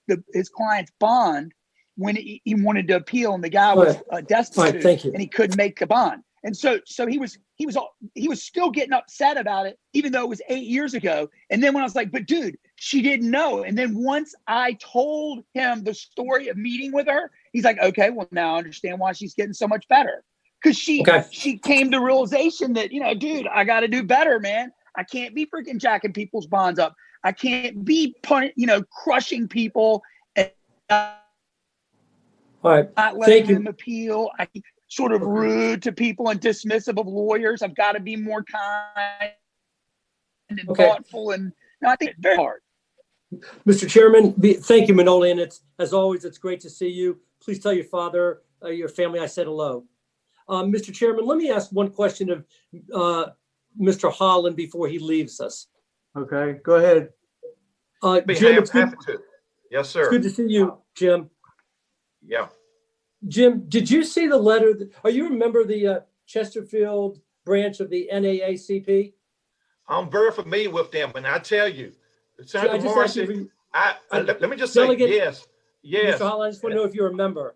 Speaker 3: client's bond when he wanted to appeal, and the guy was destitute, and he couldn't make the bond. And so he was still getting upset about it, even though it was 8 years ago. And then when I was like, but dude, she didn't know. And then once I told him the story of meeting with her, he's like, okay, well, now I understand why she's getting so much better. Because she came to realization that, dude, I got to do better, man. I can't be freaking jacking people's bonds up. I can't be crushing people and not letting them appeal. I sort of rude to people and dismissive of lawyers. I've got to be more kind and thoughtful. And I think it's very hard.
Speaker 10: Mr. Chairman, thank you, Manoli. And as always, it's great to see you. Please tell your father, your family, I said hello. Mr. Chairman, let me ask one question of Mr. Holland before he leaves us.
Speaker 1: Okay, go ahead.
Speaker 10: Jim, it's good.
Speaker 13: Yes, sir.
Speaker 10: It's good to see you, Jim.
Speaker 13: Yeah.
Speaker 10: Jim, did you see the letter? Are you a member of the Chesterfield branch of the NAACP?
Speaker 13: I'm very familiar with them, and I tell you, Senator Morrison, let me just say yes.
Speaker 10: Mr. Holland, I just want to know if you're a member.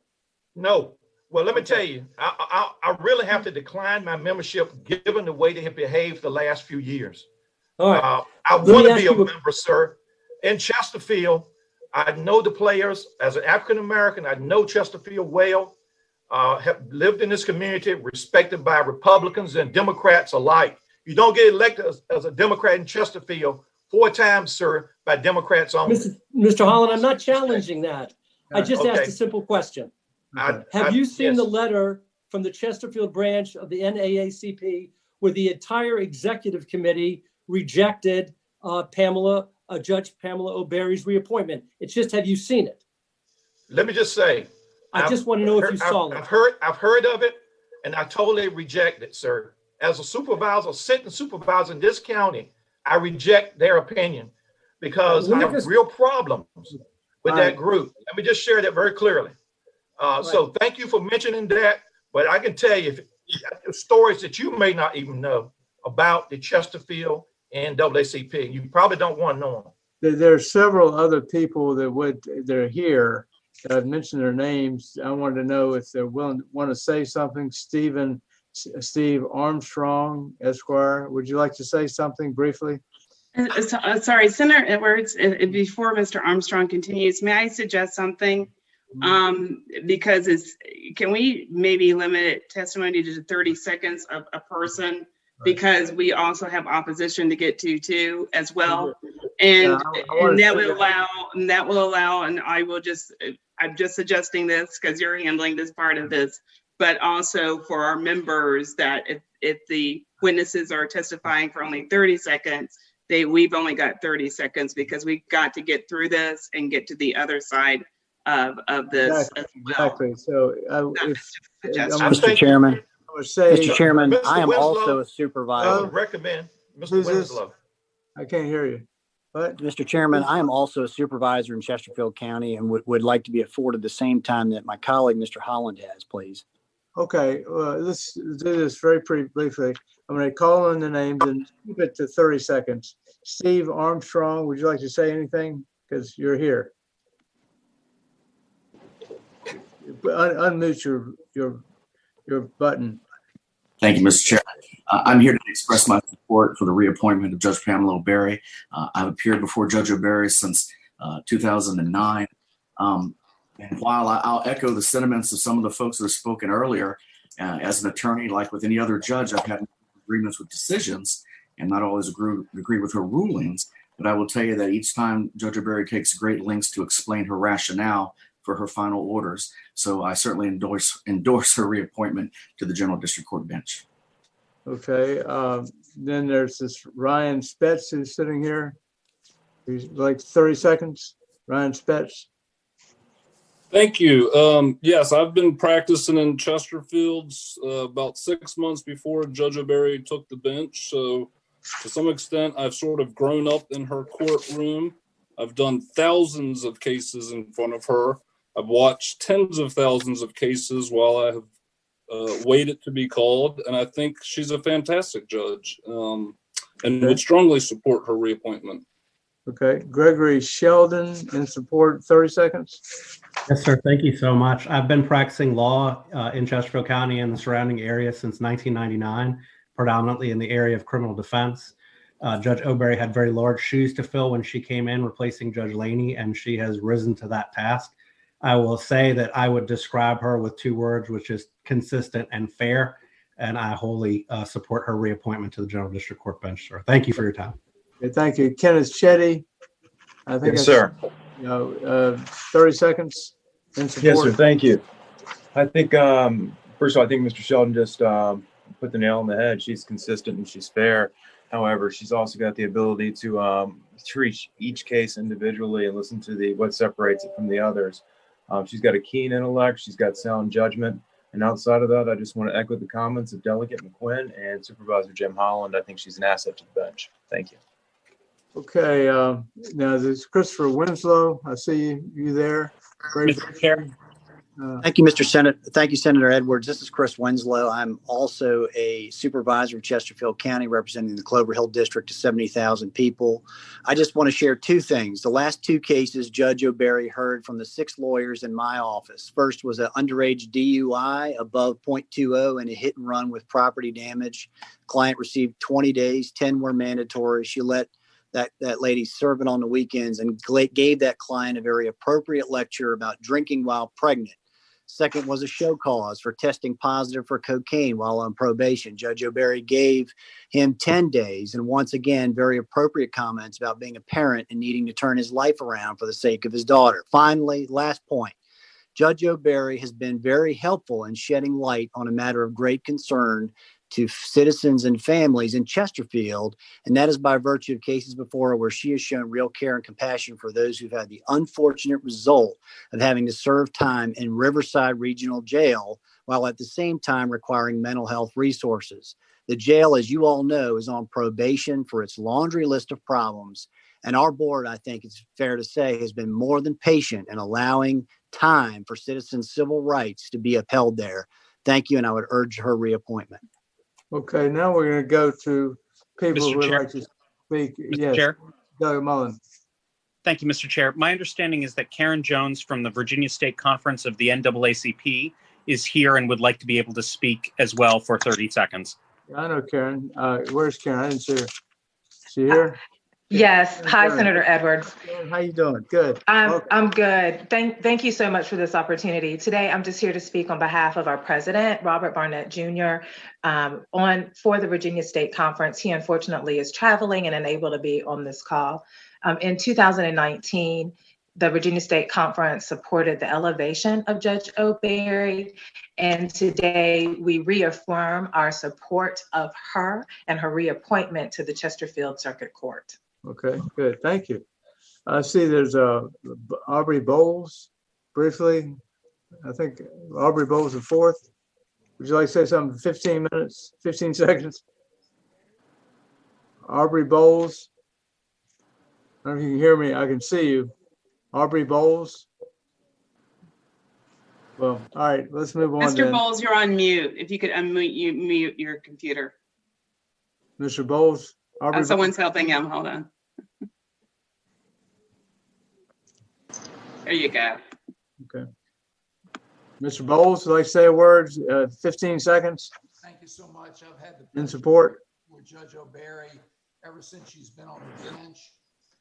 Speaker 13: No. Well, let me tell you, I really have to decline my membership given the way they have behaved the last few years.
Speaker 10: All right.
Speaker 13: I want to be a member, sir. In Chesterfield, I know the players. As an African-American, I know Chesterfield well. Have lived in this community, respected by Republicans and Democrats alike. You don't get elected as a Democrat in Chesterfield 4 times, sir, by Democrats only.
Speaker 10: Mr. Holland, I'm not challenging that. I just asked a simple question. Have you seen the letter from the Chesterfield branch of the NAACP where the entire executive committee rejected Judge Pamela O'Berry's reappointment? It's just, have you seen it?
Speaker 13: Let me just say,
Speaker 10: I just want to know if you saw it.
Speaker 13: I've heard of it, and I totally reject it, sir. As a supervisor, sitting supervisor in this county, I reject their opinion because I have real problems with that group. Let me just share that very clearly. So thank you for mentioning that. But I can tell you stories that you may not even know about the Chesterfield and NAACP. You probably don't want to know them.
Speaker 1: There are several other people they're here. I've mentioned their names. I wanted to know if they're want to say something. Steve Armstrong, Esquire. Would you like to say something briefly?
Speaker 2: Sorry, Senator Edwards, before Mr. Armstrong continues, may I suggest something? Because can we maybe limit testimony to 30 seconds of a person? Because we also have opposition to get to too as well. And that will allow, and I'm just suggesting this because you're handling this part of this, but also for our members that if the witnesses are testifying for only 30 seconds, we've only got 30 seconds because we've got to get through this and get to the other side of this as well.
Speaker 1: Exactly. So
Speaker 16: Mr. Chairman, Mr. Chairman, I am also a supervisor.
Speaker 13: I would recommend Mr. Winslow.
Speaker 1: I can't hear you. What?
Speaker 16: Mr. Chairman, I am also a supervisor in Chesterfield County and would like to be afforded the same time that my colleague, Mr. Holland, has, please.
Speaker 1: Okay, let's do this very briefly. I'm going to call on the names and keep it to 30 seconds. Steve Armstrong, would you like to say anything? Because you're here. Unmute your button.
Speaker 21: Thank you, Mr. Chair. I'm here to express my support for the reappointment of Judge Pamela O'Berry. I've appeared before Judge O'Berry since 2009. And while I'll echo the sentiments of some of the folks that have spoken earlier, as an attorney, like with any other judge, I've had agreements with decisions and not always agree with her rulings. But I will tell you that each time Judge O'Berry takes great lengths to explain her rationale for her final orders. So I certainly endorse her reappointment to the General District Court bench.
Speaker 1: Okay. Then there's this Ryan Spetz who's sitting here. He's like 30 seconds. Ryan Spetz.
Speaker 22: Thank you. Yes, I've been practicing in Chesterfield about 6 months before Judge O'Berry took the bench. So to some extent, I've sort of grown up in her courtroom. I've done thousands of cases in front of her. I've watched tens of thousands of cases while I have waited to be called. And I think she's a fantastic judge and would strongly support her reappointment.
Speaker 1: Okay. Gregory Sheldon in support, 30 seconds.
Speaker 23: Yes, sir. Thank you so much. I've been practicing law in Chesterfield County and the surrounding area since 1999, predominantly in the area of criminal defense. Judge O'Berry had very large shoes to fill when she came in, replacing Judge Laney, and she has risen to that task. I will say that I would describe her with 2 words, which is consistent and fair, and I wholly support her reappointment to the General District Court bench, sir. Thank you for your time.
Speaker 1: Okay, thank you. Kenneth Chetty. I think
Speaker 24: yes, sir.
Speaker 1: 30 seconds in support.
Speaker 24: Yes, sir. Thank you. I think, first of all, I think Mr. Sheldon just put the nail on the head. She's consistent and she's fair. However, she's also got the ability to treat each case individually and listen to what separates it from the others. She's got a keen intellect. She's got sound judgment. And outside of that, I just want to echo the comments of Delegate McQuinn and Supervisor Jim Holland. I think she's an asset to the bench. Thank you.
Speaker 1: Okay, now there's Christopher Winslow. I see you there.
Speaker 16: Mr. Chair. Thank you, Mr. Senator. Thank you, Senator Edwards. This is Chris Winslow. I'm also a supervisor of Chesterfield County, representing the Clover Hill District of 70,000 people. I just want to share 2 things. The last 2 cases Judge O'Berry heard from the 6 lawyers in my office. First was an underage DUI above .20 and a hit and run with property damage. Client received 20 days, 10 were mandatory. She let that lady serve it on the weekends and gave that client a very appropriate lecture about drinking while pregnant. Second was a show cause for testing positive for cocaine while on probation. Judge O'Berry gave him 10 days and once again, very appropriate comments about being a parent and needing to turn his life around for the sake of his daughter. Finally, last point, Judge O'Berry has been very helpful in shedding light on a matter of great concern to citizens and families in Chesterfield, and that is by virtue of cases before her where she has shown real care and compassion for those who've had the unfortunate result of having to serve time in Riverside Regional Jail while at the same time requiring mental health resources. The jail, as you all know, is on probation for its laundry list of problems, And our board, I think it's fair to say, has been more than patient in allowing time for citizens' civil rights to be upheld there. Thank you, and I would urge her reappointment.
Speaker 1: Okay, now we're going to go to people who
Speaker 17: Mr.
Speaker 1: would
Speaker 17: Chair.
Speaker 1: like to speak.
Speaker 17: Mr.
Speaker 1: Yes,
Speaker 17: Chair.
Speaker 1: Doug Mullen.
Speaker 17: Thank you, Mr. Chair. My understanding is that Karen Jones from the Virginia State Conference of the NAACP is here and would like to be able to speak as well for 30 seconds.
Speaker 1: I know Karen. Where's Karen? I didn't see her. She here?
Speaker 4: Yes. Hi,
Speaker 1: Karen.
Speaker 4: Senator Edwards.
Speaker 1: Karen, how you doing? Good.
Speaker 4: I'm good. Thank you so much for this opportunity. Today, I'm just here to speak on behalf of our president, Robert Barnett Jr., for the Virginia State Conference. He unfortunately is traveling and unable to be on this call. In 2019, the Virginia State Conference supported the elevation of Judge O'Berry, and today we reaffirm our support of her and her reappointment to the Chesterfield Circuit Court.
Speaker 1: Okay, good. Thank you. I see there's Aubrey Bowles, briefly. I think Aubrey Bowles the fourth. Would you like to say something? 15 minutes, 15 seconds? Aubrey Bowles. I don't know if you can hear me. I can see you. Aubrey Bowles. Well, all right, let's move on.
Speaker 2: Mr. Bowles, you're on mute. If you could mute your computer.
Speaker 1: Mr. Bowles. Aubrey
Speaker 2: Someone's helping him. Hold on. There you go.
Speaker 1: Okay. Mr. Bowles, would you like to say a word? 15 seconds.
Speaker 5: Thank you so much. I've had the
Speaker 1: In support.
Speaker 5: with Judge O'Berry ever since she's been on the bench.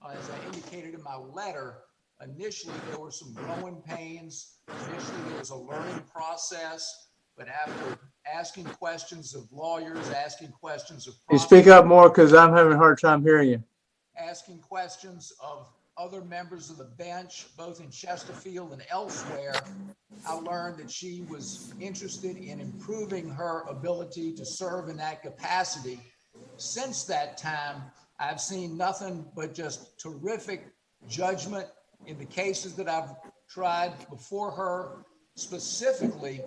Speaker 5: As I indicated in my letter, initially there were some growing pains. Initially there was a learning process, but after asking questions of lawyers, asking questions of
Speaker 1: You speak up more because I'm having a hard time hearing you.
Speaker 5: asking questions of other members of the bench, both in Chesterfield and elsewhere, I learned that she was interested in improving her ability to serve in that capacity. Since that time, I've seen nothing but just terrific judgment in the cases that I've tried before her, specifically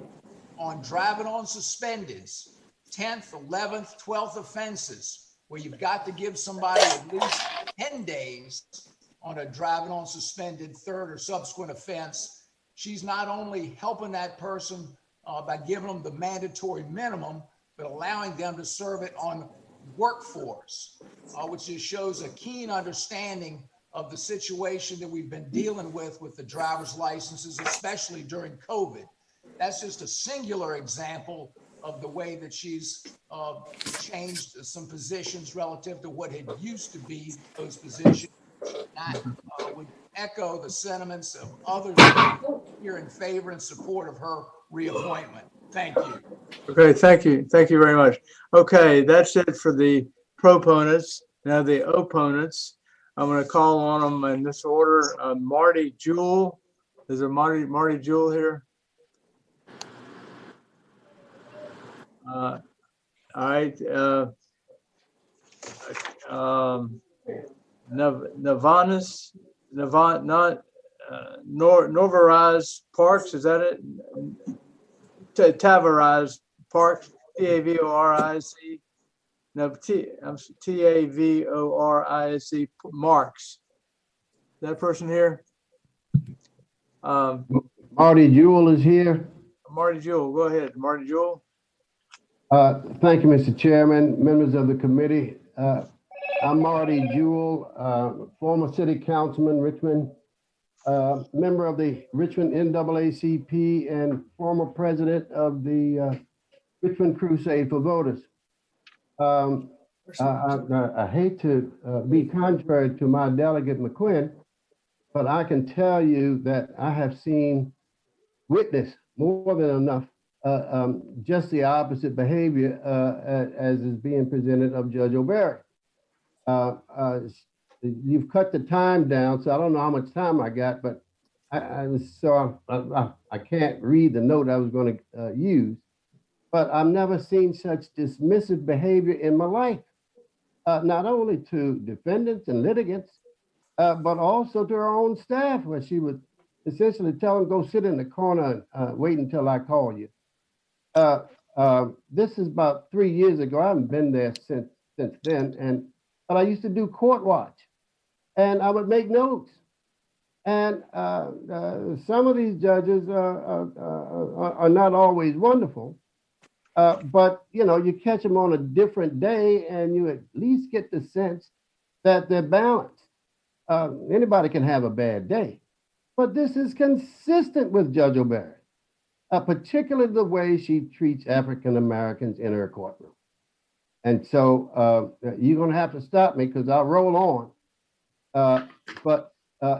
Speaker 5: on driving on suspendeds, 10th, 11th, 12th offenses, where you've got to give somebody at least 10 days on a driving on suspended third or subsequent offense. She's not only helping that person by giving them the mandatory minimum, but allowing them to serve it on workforce, which just shows a keen understanding of the situation that we've been dealing with the driver's licenses, especially during COVID. That's just a singular example of the way that she's changed some positions relative to what had used to be those positions. I would echo the sentiments of others here in favor and support of her reappointment. Thank you.
Speaker 1: Okay, thank you. Thank you very much. Okay, that's it for the proponents. Now the opponents. I'm going to call on them in this order. Marty Jewell. Is there Marty Jewell here? All right. Novaraz Parks, is that it? Tavares Parks, T-A-V-O-R-I-C. No, T-A-V-O-R-I-C Marks. That person here?
Speaker 18: Marty Jewell is here.
Speaker 1: Marty Jewell, go ahead. Marty Jewell.
Speaker 18: Thank you, Mr. Chairman, members of the committee. I'm Marty Jewell, former city councilman, Richmond, member of the Richmond NAACP and former president of the Richmond Crusade for Voters. I hate to be contrary to my delegate McQuinn, but I can tell you that I have witnessed more than enough just the opposite behavior as is being presented of Judge O'Berry. You've cut the time down, so I don't know how much time I got, but I can't read the note I was going to use. But I've never seen such dismissive behavior in my life, not only to defendants and litigants, but also to her own staff, where she would essentially tell them, go sit in the corner and wait until I call you. This is about 3 years ago. I haven't been there since then, but I used to do court watch. and I would make notes. And some of these judges are not always wonderful, but you catch them on a different day, and you at least get the sense that they're balanced. Anybody can have a bad day, but this is consistent with Judge O'Berry, particularly the way she treats African Americans in her courtroom. And so you're going to have to stop me because I'll roll on. But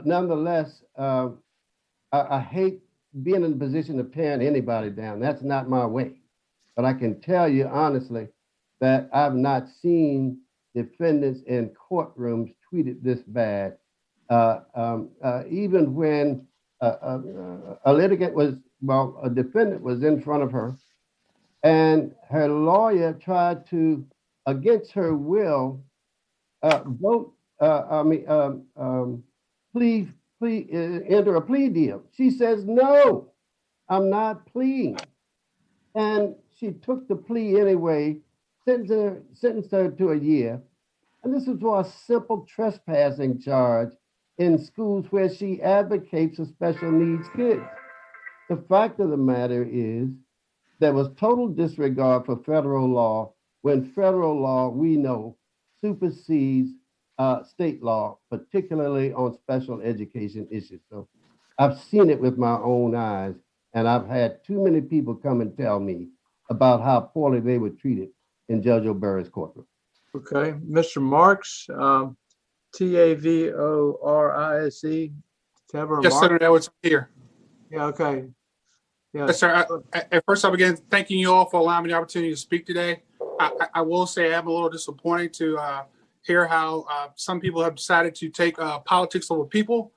Speaker 18: nonetheless, I hate being in a position of tearing anybody down. That's not my way. But I can tell you honestly that I've not seen defendants in courtrooms treated this bad. Even when a defendant was in front of her, and her lawyer tried to, against her will, enter a plea deal. She says, no, I'm not pleading. And she took the plea anyway, sentenced her to a year. And this was for a simple trespassing charge in schools where she advocates for special needs kids. The fact of the matter is there was total disregard for federal law when federal law, we know, supersedes state law, particularly on special education issues. So I've seen it with my own eyes, and I've had too many people come and tell me about how poorly they were treated in Judge O'Berry's courtroom.
Speaker 1: Okay, Mr. Marks, Tavorise.
Speaker 7: Yes, Senator Edwards, here.
Speaker 1: Yeah, okay. Yeah.
Speaker 7: Yes, sir. First, I begin thanking you all for allowing me the opportunity to speak today. I will say I'm a little disappointed to hear how some people have decided to take politics over people.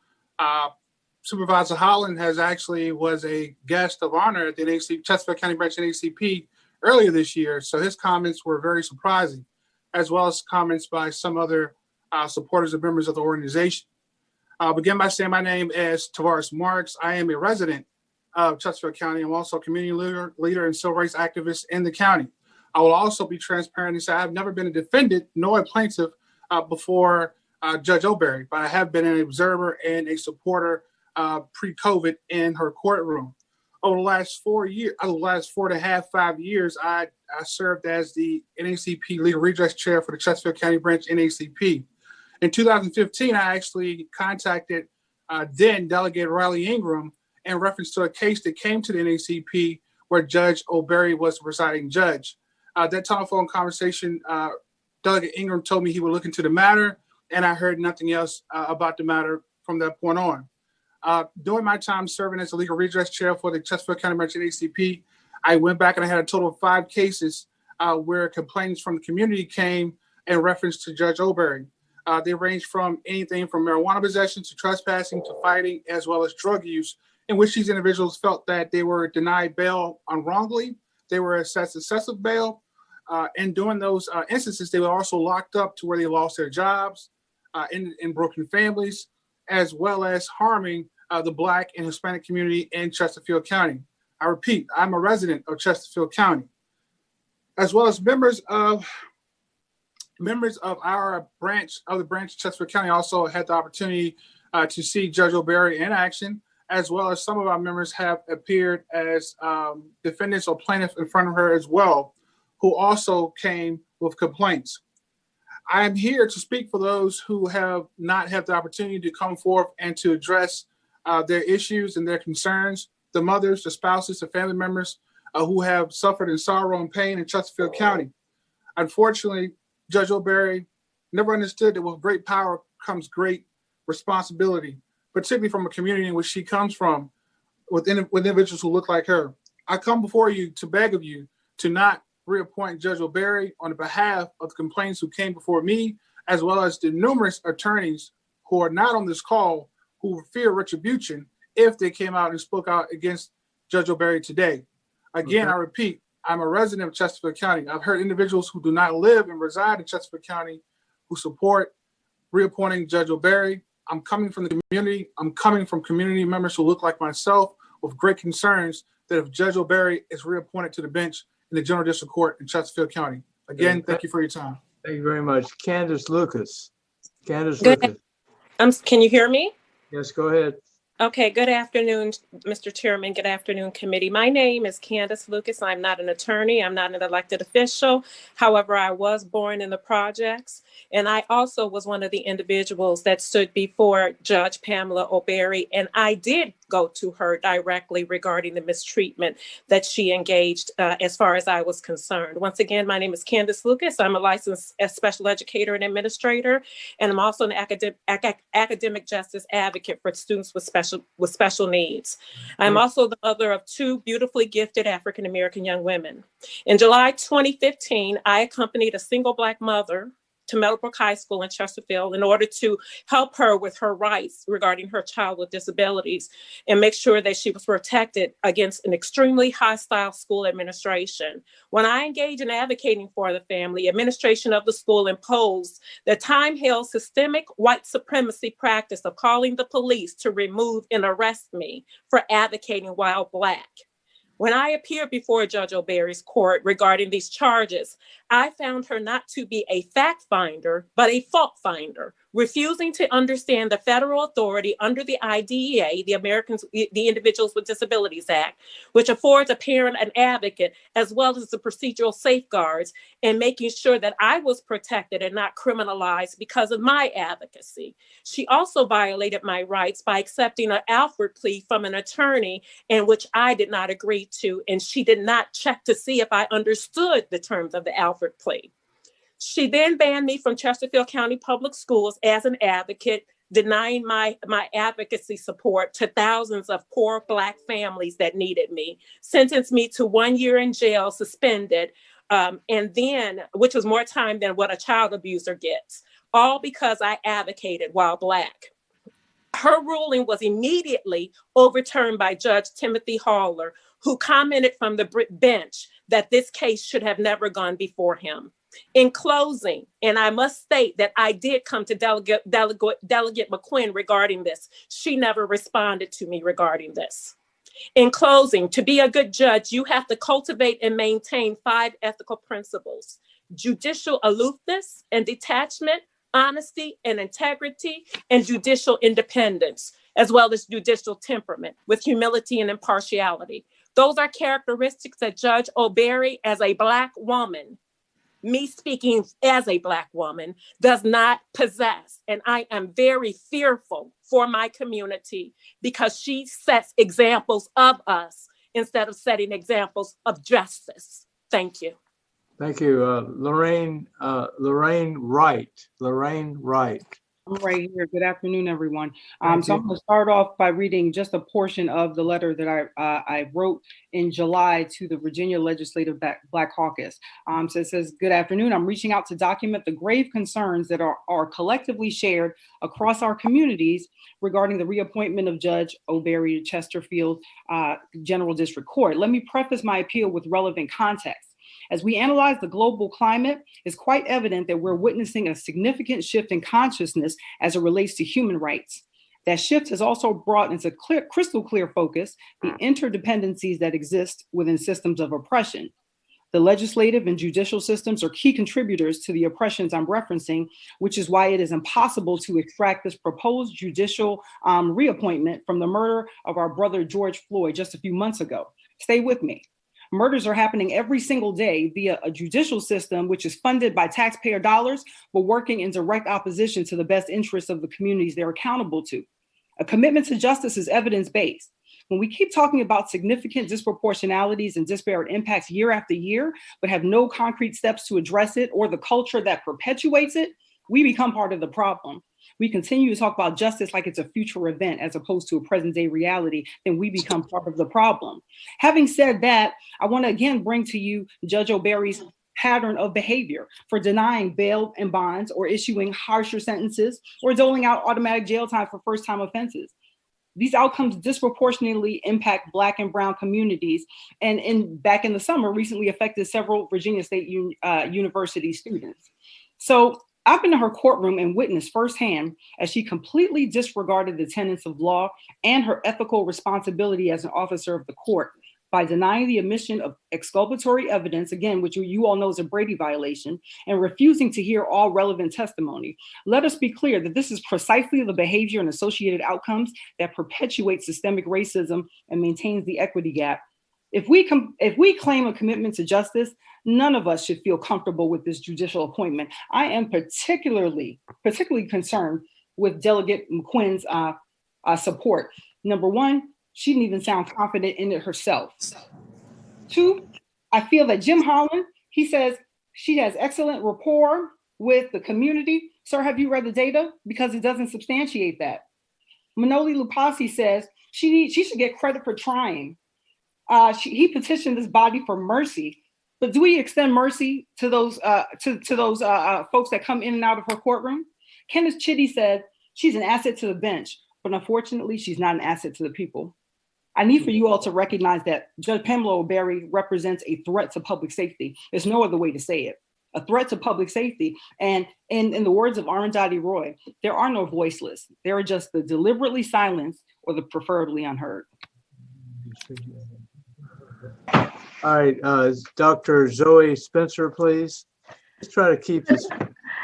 Speaker 7: Supervisor Holland was a guest of honor at the Chesterfield County Branch NACP earlier this year, so his comments were very surprising, as well as comments by some other supporters and members of the organization. I'll begin by saying my name is Tavares Marks. I am a resident of Chesterfield County. I'm also a community leader and civil rights activist in the county. I will also be transparent and say I've never been a defendant nor a plaintiff before Judge O'Berry, but I have been an observer and a supporter pre-COVID in her courtroom. Over the last 5 years, I served as the NACP Legal Redress Chair for the Chesterfield County Branch NACP. In 2015, I actually contacted then Delegate Riley Ingram in reference to a case that came to the NACP where Judge O'Berry was the presiding judge. That telephone conversation, Delegate Ingram told me he would look into the matter, and I heard nothing else about the matter from that point on. During my time serving as the Legal Redress Chair for the Chesterfield County Branch NACP, I went back and I had a total of 5 cases where complaints from the community came in reference to Judge O'Berry. They ranged from anything from marijuana possession to trespassing to fighting, as well as drug use, in which these individuals felt that they were denied bail unwrongly. They were assessed excessive bail. And during those instances, they were also locked up to where they lost their jobs in broken families, as well as harming the Black and Hispanic community in Chesterfield County. I repeat, I'm a resident of Chesterfield County, as well as members of our branch of Chesterfield County also had the opportunity to see Judge O'Berry in action, as well as some of our members have appeared as defendants or plaintiffs in front of her as well, who also came with complaints. I am here to speak for those who have not had the opportunity to come forth and to address their issues and their concerns, the mothers, the spouses, the family members who have suffered in sorrow and pain in Chesterfield County. Unfortunately, Judge O'Berry never understood that with great power comes great responsibility, particularly from a community in which she comes from, with individuals who look like her. I come before you to beg of you to not reappoint Judge O'Berry on behalf of the complaints who came before me, as well as the numerous attorneys who are not on this call who fear retribution if they came out and spoke out against Judge O'Berry today. Again, I repeat, I'm a resident of Chesterfield County. I've heard individuals who do not live and reside in Chesterfield County who support reappointing Judge O'Berry. I'm coming from the community. I'm coming from community members who look like myself with great concerns that if Judge O'Berry is reappointed to the bench in the General District Court in Chesterfield County. Again, thank you for your time.
Speaker 1: Thank you very much. Candace Lucas.
Speaker 6: Can you hear me?
Speaker 1: Yes, go ahead.
Speaker 6: Okay, good afternoon, Mr. Chairman. Good afternoon, committee. My name is Candace Lucas. I'm not an attorney. I'm not an elected official. However, I was born in the projects, and I also was one of the individuals that stood before Judge Pamela O'Berry, and I did go to her directly regarding the mistreatment that she engaged as far as I was concerned. Once again, my name is Candace Lucas. I'm a licensed special educator and administrator, and I'm also an academic justice advocate for students with special needs. I'm also the mother of two beautifully gifted African-American young women. In July 2015, I accompanied a single Black mother to Meadowbrook High School in Chesterfield in order to help her with her rights regarding her child with disabilities and make sure that she was protected against an extremely hostile school administration. When I engaged in advocating for the family, administration of the school imposed the time-held systemic white supremacy practice of calling the police to remove and arrest me for advocating while Black. When I appeared before Judge O'Berry's court regarding these charges, I found her not to be a fact finder, but a fault finder, refusing to understand the federal authority under the IDEA, the Individuals with Disabilities Act, which affords a parent an advocate, as well as the procedural safeguards, and making sure that I was protected and not criminalized because of my advocacy. She also violated my rights by accepting an Alford plea from an attorney in which I did not agree to, and she did not check to see if I understood the terms of the Alford plea. She then banned me from Chesterfield County Public Schools as an advocate, denying my advocacy support to thousands of poor Black families that needed me, sentenced me to 1 year in jail, suspended, and then, which was more time than what a child abuser gets, all because I advocated while Black. Her ruling was immediately overturned by Judge Timothy Haller, who commented from the bench that this case should have never gone before him. In closing, and I must state that I did come to Delegate McQuinn regarding this. She never responded to me regarding this. In closing, to be a good judge, you have to cultivate and maintain 5 ethical principles: judicial aloofness and detachment, honesty and integrity, and judicial independence, as well as judicial temperament with humility and impartiality. Those are characteristics that Judge O'Berry, as a Black woman, me speaking as a Black woman, does not possess. And I am very fearful for my community because she sets examples of us instead of setting examples of justice. Thank you.
Speaker 1: Thank you. Lorraine Wright. Lorraine Wright.
Speaker 14: I'm right here. Good afternoon, everyone. So I'm going to start off by reading just a portion of the letter that I wrote in July to the Virginia Legislative Black Caucus. So it says, good afternoon. I'm reaching out to document the grave concerns that are collectively shared across our communities regarding the reappointment of Judge O'Berry to Chesterfield General District Court. Let me preface my appeal with relevant context. As we analyze the global climate, it's quite evident that we're witnessing a significant shift in consciousness as it relates to human rights. That shift has also brought into crystal clear focus the interdependencies that exist within systems of oppression. The legislative and judicial systems are key contributors to the oppressions I'm referencing, which is why it is impossible to extract this proposed judicial reappointment from the murder of our brother George Floyd just a few months ago. Stay with me. Murders are happening every single day via a judicial system which is funded by taxpayer dollars, but working in direct opposition to the best interests of the communities they're accountable to. A commitment to justice is evidence-based. When we keep talking about significant disproportionalities and disparate impacts year after year, but have no concrete steps to address it or the culture that perpetuates it, we become part of the problem. We continue to talk about justice like it's a future event as opposed to a present day reality, then we become part of the problem. Having said that, I want to again bring to you Judge O'Berry's pattern of behavior for denying bail and bonds or issuing harsher sentences or doling out automatic jail time for first-time offenses. These outcomes disproportionately impact Black and Brown communities, and back in the summer recently affected several Virginia State University students. So I've been to her courtroom and witnessed firsthand as she completely disregarded the tenets of law and her ethical responsibility as an officer of the court. by denying the admission of exculpatory evidence, again, which you all know is a Brady violation, and refusing to hear all relevant testimony. Let us be clear that this is precisely the behavior and associated outcomes that perpetuate systemic racism and maintains the equity gap. If we claim a commitment to justice, none of us should feel comfortable with this judicial appointment. I am particularly concerned with Delegate McQuinn's support. Number one, she didn't even sound confident in it herself. Two, I feel that Jim Holland, he says she has excellent rapport with the community. Sir, have you read the data? Because it doesn't substantiate that. Manoli Lupasi says she should get credit for trying. He petitioned this body for mercy, but do we extend mercy to those folks that come in and out of her courtroom? Kenneth Chitty said she's an asset to the bench, but unfortunately, she's not an asset to the people. I need for you all to recognize that Judge Pamela O'Berry represents a threat to public safety. There's no other way to say it. A threat to public safety. And in the words of Arundhati Roy, there are no voiceless. There are just the deliberately silenced or the preferably unheard.
Speaker 1: All right, Dr. Zoe Spencer, please. Let's try to keep it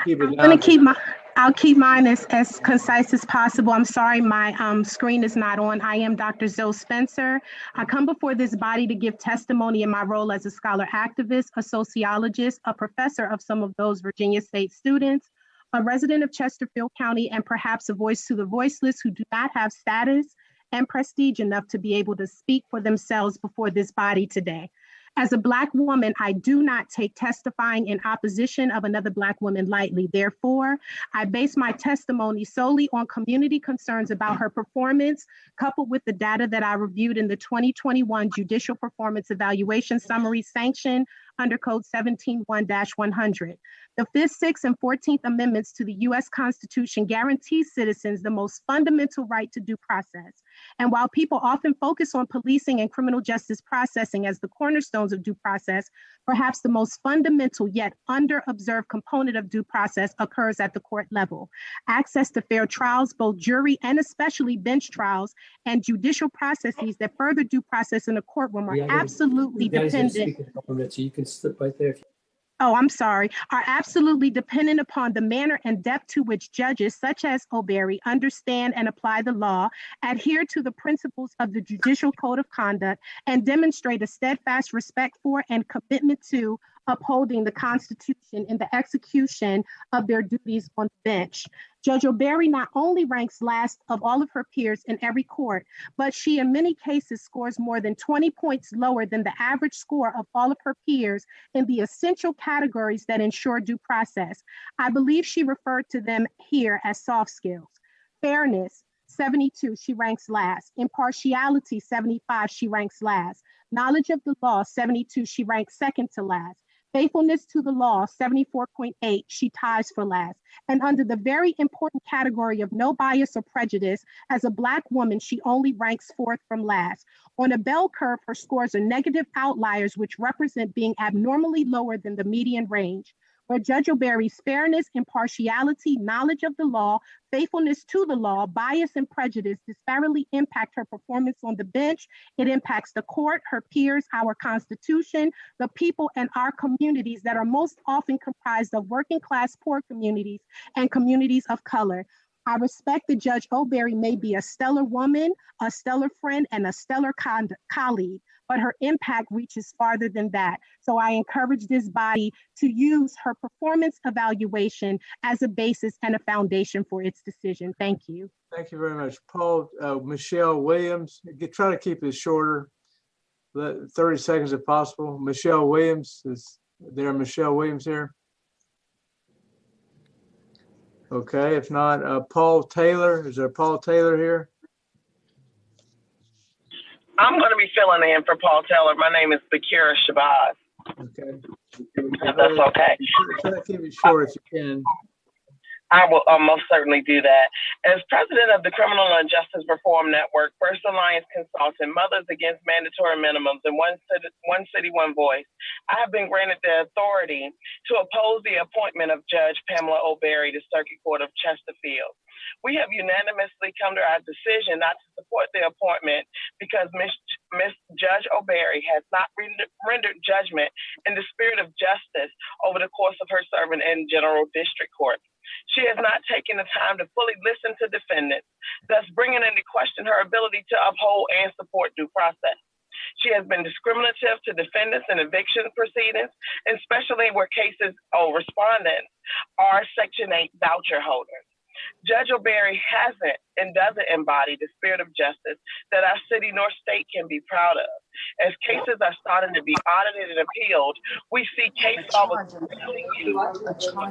Speaker 1: down.
Speaker 11: I'll keep mine as concise as possible. I'm sorry, my screen is not on. I am Dr. Zoe Spencer. I come before this body to give testimony in my role as a scholar activist, a sociologist, a professor of some of those Virginia State students, a resident of Chesterfield County, and perhaps a voice to the voiceless who do not have status and prestige enough to be able to speak for themselves before this body today. As a Black woman, I do not take testifying in opposition of another Black woman lightly. Therefore, I base my testimony solely on community concerns about her performance, coupled with the data that I reviewed in the 2021 Judicial Performance Evaluation Summary Sanction under Code 17-1-100. The 5th, 6th, and 14th Amendments to the U.S. Constitution guarantee citizens the most fundamental right to due process. And while people often focus on policing and criminal justice processing as the cornerstones of due process, perhaps the most fundamental yet under-observed component of due process occurs at the court level. Access to fair trials, both jury and especially bench trials, and judicial processes that further due process in a courtroom are absolutely dependent.
Speaker 10: So you can slip right there.
Speaker 11: Oh, I'm sorry, are absolutely dependent upon the manner and depth to which judges such as O'Berry understand and apply the law, adhere to the principles of the Judicial Code of Conduct, and demonstrate a steadfast respect for and commitment to upholding the Constitution in the execution of their duties on the bench. Judge O'Berry not only ranks last of all of her peers in every court, but she in many cases scores more than 20 points lower than the average score of all of her peers in the essential categories that ensure due process. I believe she referred to them here as soft skills. Fairness, 72, she ranks last. Impartiality, 75, she ranks last. Knowledge of the law, 72, she ranks second to last. Faithfulness to the law, 74.8, she ties for last. And under the very important category of no bias or prejudice, as a Black woman, she only ranks fourth from last. On a bell curve, her scores are negative outliers, which represent being abnormally lower than the median range. Where Judge O'Berry's fairness, impartiality, knowledge of the law, faithfulness to the law, bias, and prejudice disparately impact her performance on the bench, it impacts the court, her peers, our Constitution, the people, and our communities that are most often comprised of working class poor communities and communities of color. I respect that Judge O'Berry may be a stellar woman, a stellar friend, and a stellar colleague, but her impact reaches farther than that. So I encourage this body to use her performance evaluation as a basis and a foundation for its decision. Thank you.
Speaker 1: Thank you very much, Paul. Michelle Williams, try to keep it shorter, 30 seconds if possible. Michelle Williams, is there Michelle Williams here? Okay, if not, Paul Taylor, is there Paul Taylor here?
Speaker 15: I'm going to be filling in for Paul Taylor. My name is Bakira Shabazz.
Speaker 1: Okay.
Speaker 15: If that's okay.
Speaker 1: Try to keep it short if you can.
Speaker 15: I will most certainly do that. As president of the Criminal and Justice Reform Network, First Alliance Consultant, Mothers Against Mandatory Minimums, and One City, One Voice, I have been granted the authority to oppose the appointment of Judge Pamela O'Berry to Circuit Court of Chesterfield. We have unanimously come to our decision not to support the appointment because Miss Judge O'Berry has not rendered judgment in the spirit of justice over the course of her serving in General District Court. She has not taken the time to fully listen to defendants, thus bringing into question her ability to uphold and support due process. She has been discriminative to defendants in eviction proceedings, especially where cases or respondents are Section 8 voucher holders. Judge O'Berry hasn't and doesn't embody the spirit of justice that our city nor state can be proud of. As cases are starting to be audited and appealed, we see case officers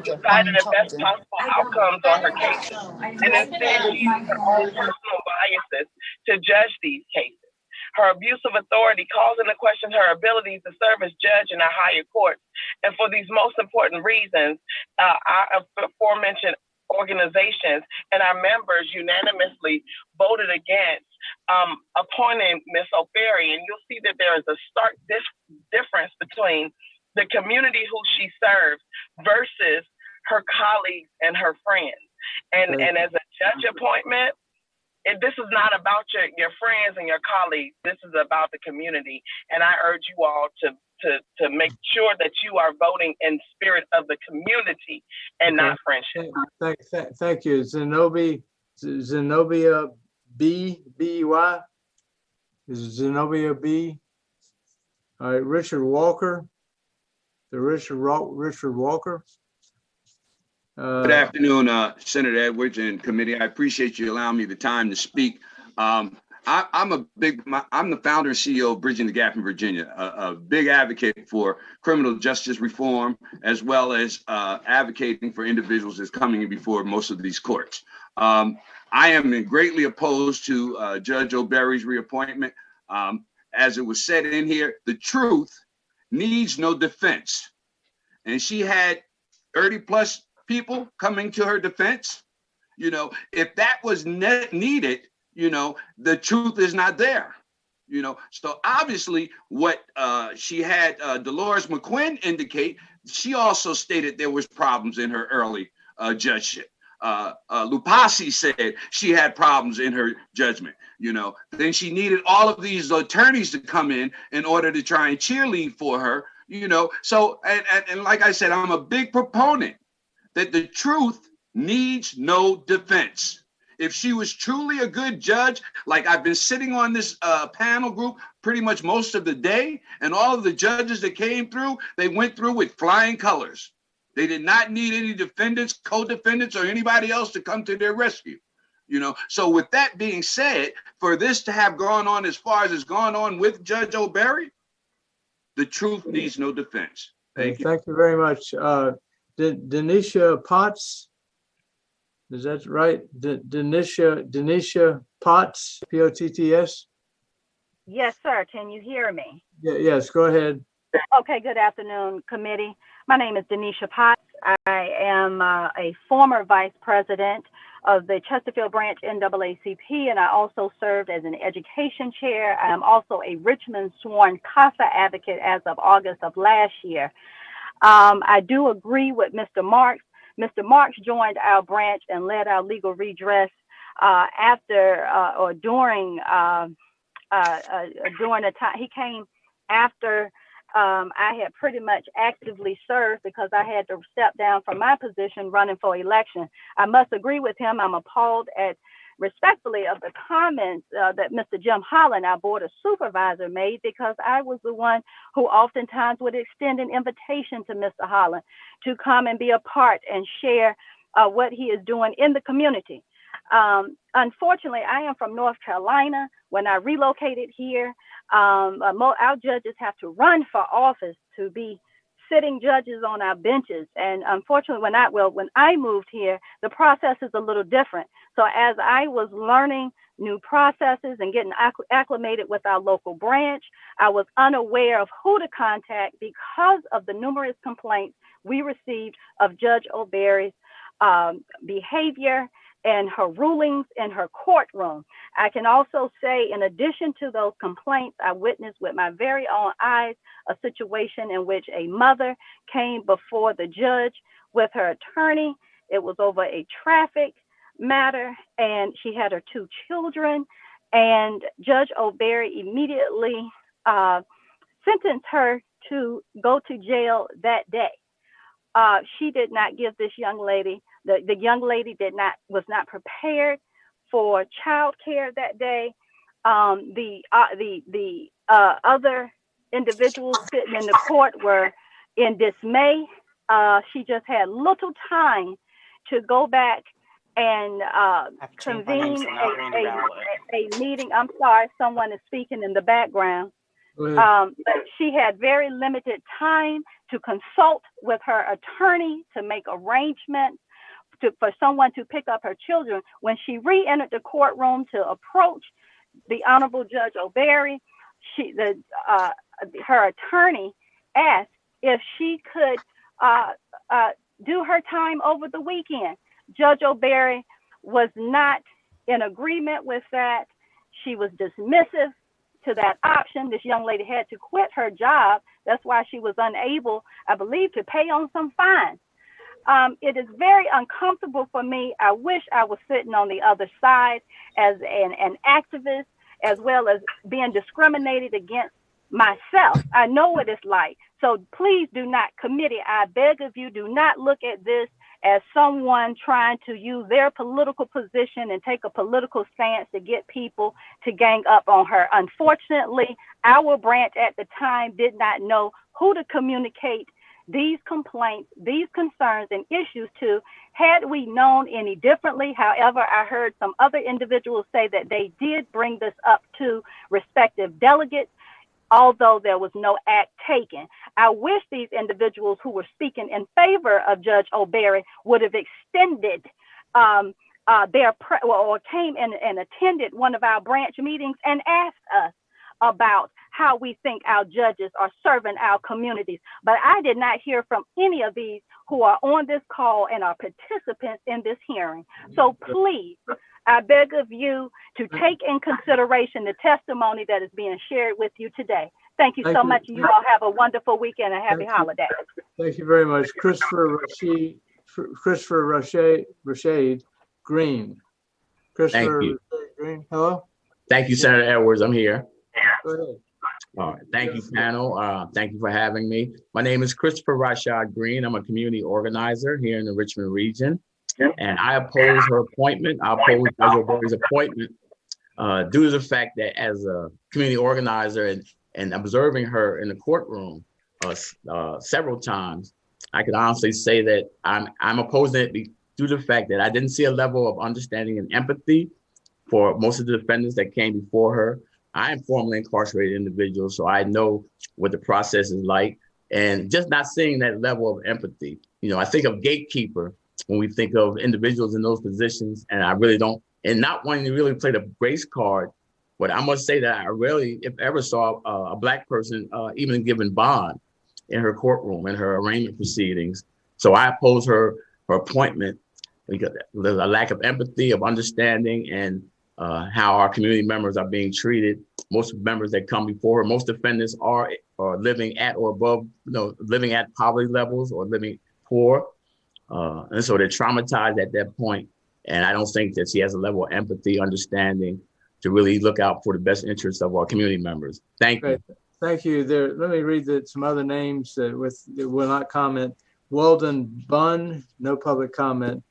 Speaker 15: deciding the best possible outcomes on her cases, and instead she uses her own personal biases to judge these cases. Her abuse of authority calls into question her ability to serve as judge in our higher courts. And for these most important reasons, our aforementioned organizations and our members unanimously voted against appointing Ms. O'Berry. And you'll see that there is a stark difference between the community who she serves versus her colleagues and her friends. And as a judge appointment, this is not about your friends and your colleagues. This is about the community. And I urge you all to make sure that you are voting in spirit of the community and not friendship.
Speaker 1: Thank you. Zenobia B.Y. Is it Zenobia B? All right, Richard Walker. Richard Walker.
Speaker 9: Good afternoon, Senator Edwards and committee. I appreciate you allowing me the time to speak. I'm the founder and CEO of Bridging the Gap in Virginia, a big advocate for criminal justice reform, as well as advocating for individuals that's coming in before most of these courts. I am greatly opposed to Judge O'Berry's reappointment. As it was said in here, the truth needs no defense. And she had 30 plus people coming to her defense. You know, if that was needed, you know, the truth is not there. You know, so obviously what she had Dolores McQuinn indicate, she also stated there was problems in her early judgeship. Lupasi said she had problems in her judgment. You know, then she needed all of these attorneys to come in order to try and cheerlead for her. You know, so and like I said, I'm a big proponent that the truth needs no defense. If she was truly a good judge, like I've been sitting on this panel group pretty much most of the day, and all of the judges that came through, they went through with flying colors. They did not need any defendants, co-defendants, or anybody else to come to their rescue. You know, so with that being said, for this to have gone on as far as it's gone on with Judge O'Berry, the truth needs no defense. Thank you.
Speaker 1: Thank you very much. Denisha Potts, is that right? Denisha Potts, P-O-T-T-S?
Speaker 12: Yes, sir. Can you hear me?
Speaker 1: Yes, go ahead.
Speaker 12: Okay, good afternoon, committee. My name is Denisha Potts. I am a former vice president of the Chesterfield branch NAACP, and I also served as an education chair. I am also a Richmond sworn CASA advocate as of August of last year. I do agree with Mr. Marks. Mr. Marks joined our branch and led our legal redress after or during the time he came after I had pretty much actively served, because I had to step down from my position running for election. I must agree with him. I'm appalled at respectfully of the comments that Mr. Jim Holland, our board of supervisor, made, because I was the one who oftentimes would extend an invitation to Mr. Holland to come and be a part and share what he is doing in the community. Unfortunately, I am from North Carolina. When I relocated here, our judges have to run for office to be sitting judges on our benches. And unfortunately, when I moved here, the process is a little different. So as I was learning new processes and getting acclimated with our local branch, I was unaware of who to contact because of the numerous complaints we received of Judge O'Berry's behavior and her rulings in her courtroom. I can also say, in addition to those complaints, I witnessed with my very own eyes a situation in which a mother came before the judge with her attorney. It was over a traffic matter, and she had her 2 children, and Judge O'Berry immediately sentenced her to go to jail that day. She did not give this young lady, the young lady was not prepared for child care that day. The other individuals sitting in the court were in dismay. She just had little time to go back and convene a meeting. I'm sorry, someone is speaking in the background. But she had very limited time to consult with her attorney to make arrangements for someone to pick up her children. When she re-entered the courtroom to approach the Honorable Judge O'Berry, her attorney asked if she could do her time over the weekend. Judge O'Berry was not in agreement with that. She was dismissive to that option. This young lady had to quit her job. That's why she was unable, I believe, to pay on some fines. It is very uncomfortable for me. I wish I was sitting on the other side as an activist, as well as being discriminated against myself. I know what it's like. So please do not, committee, I beg of you, do not look at this as someone trying to use their political position and take a political stance to get people to gang up on her. Unfortunately, our branch at the time did not know who to communicate these complaints, these concerns and issues to. Had we known any differently, however, I heard some other individuals say that they did bring this up to respective delegates, although there was no act taken. I wish these individuals who were speaking in favor of Judge O'Berry would have extended or came and attended one of our branch meetings and asked us about how we think our judges are serving our communities. But I did not hear from any of these who are on this call and are participants in this hearing. So please, I beg of you to take in consideration the testimony that is being shared with you today. Thank you so much. You all have a wonderful weekend and happy holidays.
Speaker 1: Thank you very much. Christopher Rashid Green. Christopher
Speaker 3: Thank you.
Speaker 1: Green, hello?
Speaker 3: Thank you, Senator Edwards. I'm here.
Speaker 1: Go ahead.
Speaker 3: All right. Thank you, panel. Thank you for having me. My name is Christopher Rashad Green. I'm a community organizer here in the Richmond region, and I oppose her appointment. I oppose Judge O'Berry's appointment due to the fact that as a community organizer and observing her in the courtroom several times, I can honestly say that I'm opposing it due to the fact that I didn't see a level of understanding and empathy for most of the defendants that came before her. I am formerly incarcerated individual, so I know what the process is like, and just not seeing that level of empathy. You know, I think of gatekeeper when we think of individuals in those positions, and I really don't, and not wanting to really play the grace card. But I must say that I rarely, if ever, saw a Black person even given bond in her courtroom, in her arraignment proceedings. So I oppose her appointment because there's a lack of empathy, of understanding, and how our community members are being treated. Most members that come before her, most defendants are living at or above, living at poverty levels or living poor. And so they're traumatized at that point. And I don't think that she has a level of empathy, understanding to really look out for the best interests of our community members. Thank you.
Speaker 1: Thank you. Let me read some other names that will not comment. Weldon Bunn, no public comment.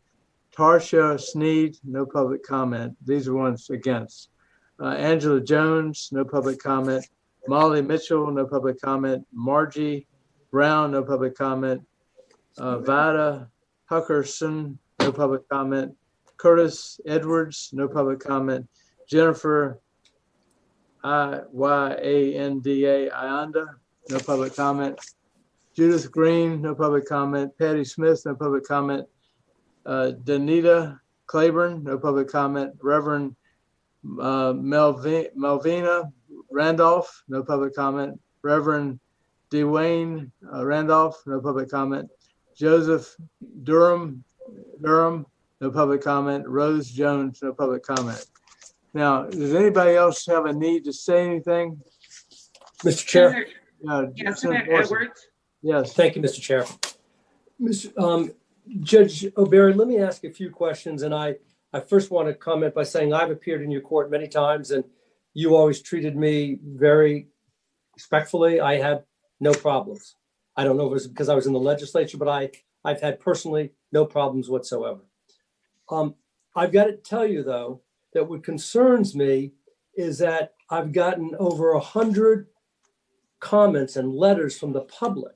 Speaker 1: Tarsha Sneed, no public comment. These are ones against. Angela Jones, no public comment. Molly Mitchell, no public comment. Margie Brown, no public comment. Vada Huckerson, no public comment. Curtis Edwards, no public comment. Jennifer Yanda, Ayanda, no public comment. Judith Green, no public comment. Patty Smith, no public comment. Danita Claiborne, no public comment. Reverend Melvina Randolph, no public comment. Reverend Dwayne Randolph, no public comment. Joseph Durham, no no public comment. Rose Jones, no public comment. Now, does anybody else have a need to say anything?
Speaker 10: Mr. Chair.
Speaker 2: Yes,
Speaker 1: Senator
Speaker 2: Senator
Speaker 1: Morrison.
Speaker 2: Edwards.
Speaker 1: Yes.
Speaker 10: Thank you, Mr. Chair. Judge O'Barry, let me ask a few questions. And I first want to comment by saying I've appeared in your court many times and you always treated me very respectfully. I had no problems. I don't know if it was because I was in the legislature, but I've had personally no problems whatsoever. I've got to tell you, though, that what concerns me is that I've gotten over 100 comments and letters from the public,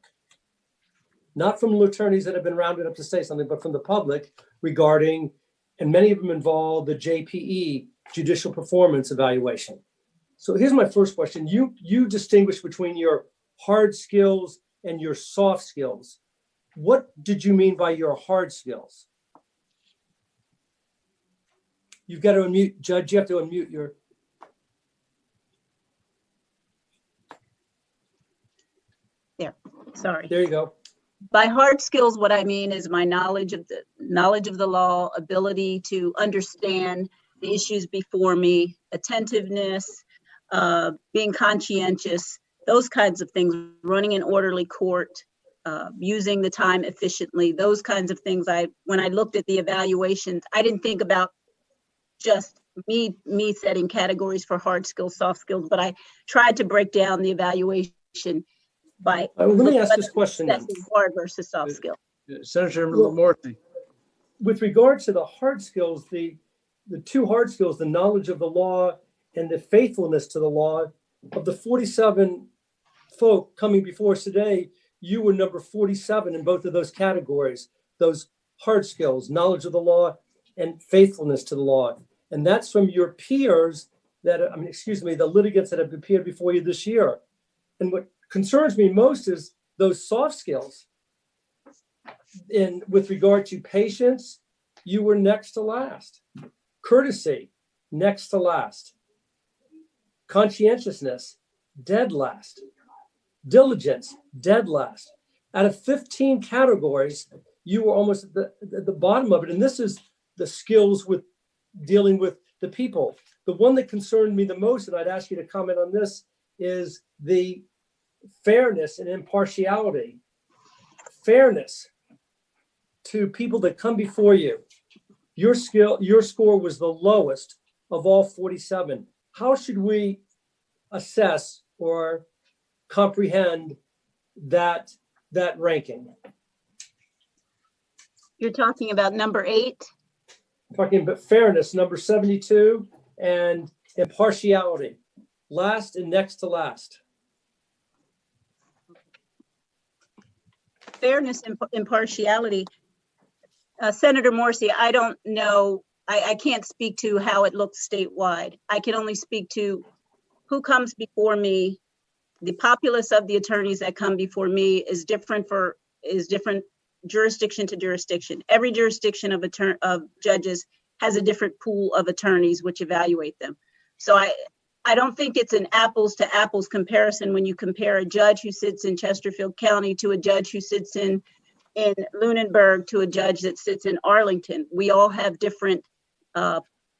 Speaker 10: not from attorneys that have been rounded up to say something, but from the public regarding, and many of them involve the JPE, Judicial Performance Evaluation. So here's my first question. You distinguish between your hard skills and your soft skills. What did you mean by your hard skills? You've got to unmute, Judge, you have to unmute your.
Speaker 8: There, sorry.
Speaker 10: There you go.
Speaker 8: By hard skills, what I mean is my knowledge of the law, ability to understand the issues before me, attentiveness, being conscientious, those kinds of things, running an orderly court, using the time efficiently, those kinds of things. When I looked at the evaluations, I didn't think about just me setting categories for hard skills, soft skills, but I tried to break down the evaluation by
Speaker 10: let me ask this question then.
Speaker 8: Hard versus soft skill.
Speaker 1: Senator Morrissey.
Speaker 10: With regard to the hard skills, the two hard skills, the knowledge of the law and the faithfulness to the law, of the 47 folk coming before us today, you were number 47 in both of those categories, those hard skills, knowledge of the law and faithfulness to the law. And that's from your peers the litigants that have appeared before you this year. And what concerns me most is those soft skills. And with regard to patience, you were next to last. Courtesy, next to last. Conscientiousness, dead last. Diligence, dead last. Out of 15 categories, you were almost at the bottom of it. And this is the skills with dealing with the people. The one that concerned me the most, and I'd ask you to comment on this, is the fairness and impartiality. Fairness to people that come before you. Your score was the lowest of all 47. How should we assess or comprehend that ranking?
Speaker 8: You're talking about number 8?
Speaker 10: I'm talking about fairness, number 72, and impartiality, last and next to last.
Speaker 8: Fairness and impartiality. Senator Morrissey, I don't know. I can't speak to how it looks statewide. I can only speak to who comes before me. The populace of the attorneys that come before me is different jurisdiction to jurisdiction. Every jurisdiction of judges has a different pool of attorneys which evaluate them. So I don't think it's an apples to apples comparison when you compare a judge who sits in Chesterfield County to a judge who sits in Lunenburg to a judge that sits in Arlington. We all have different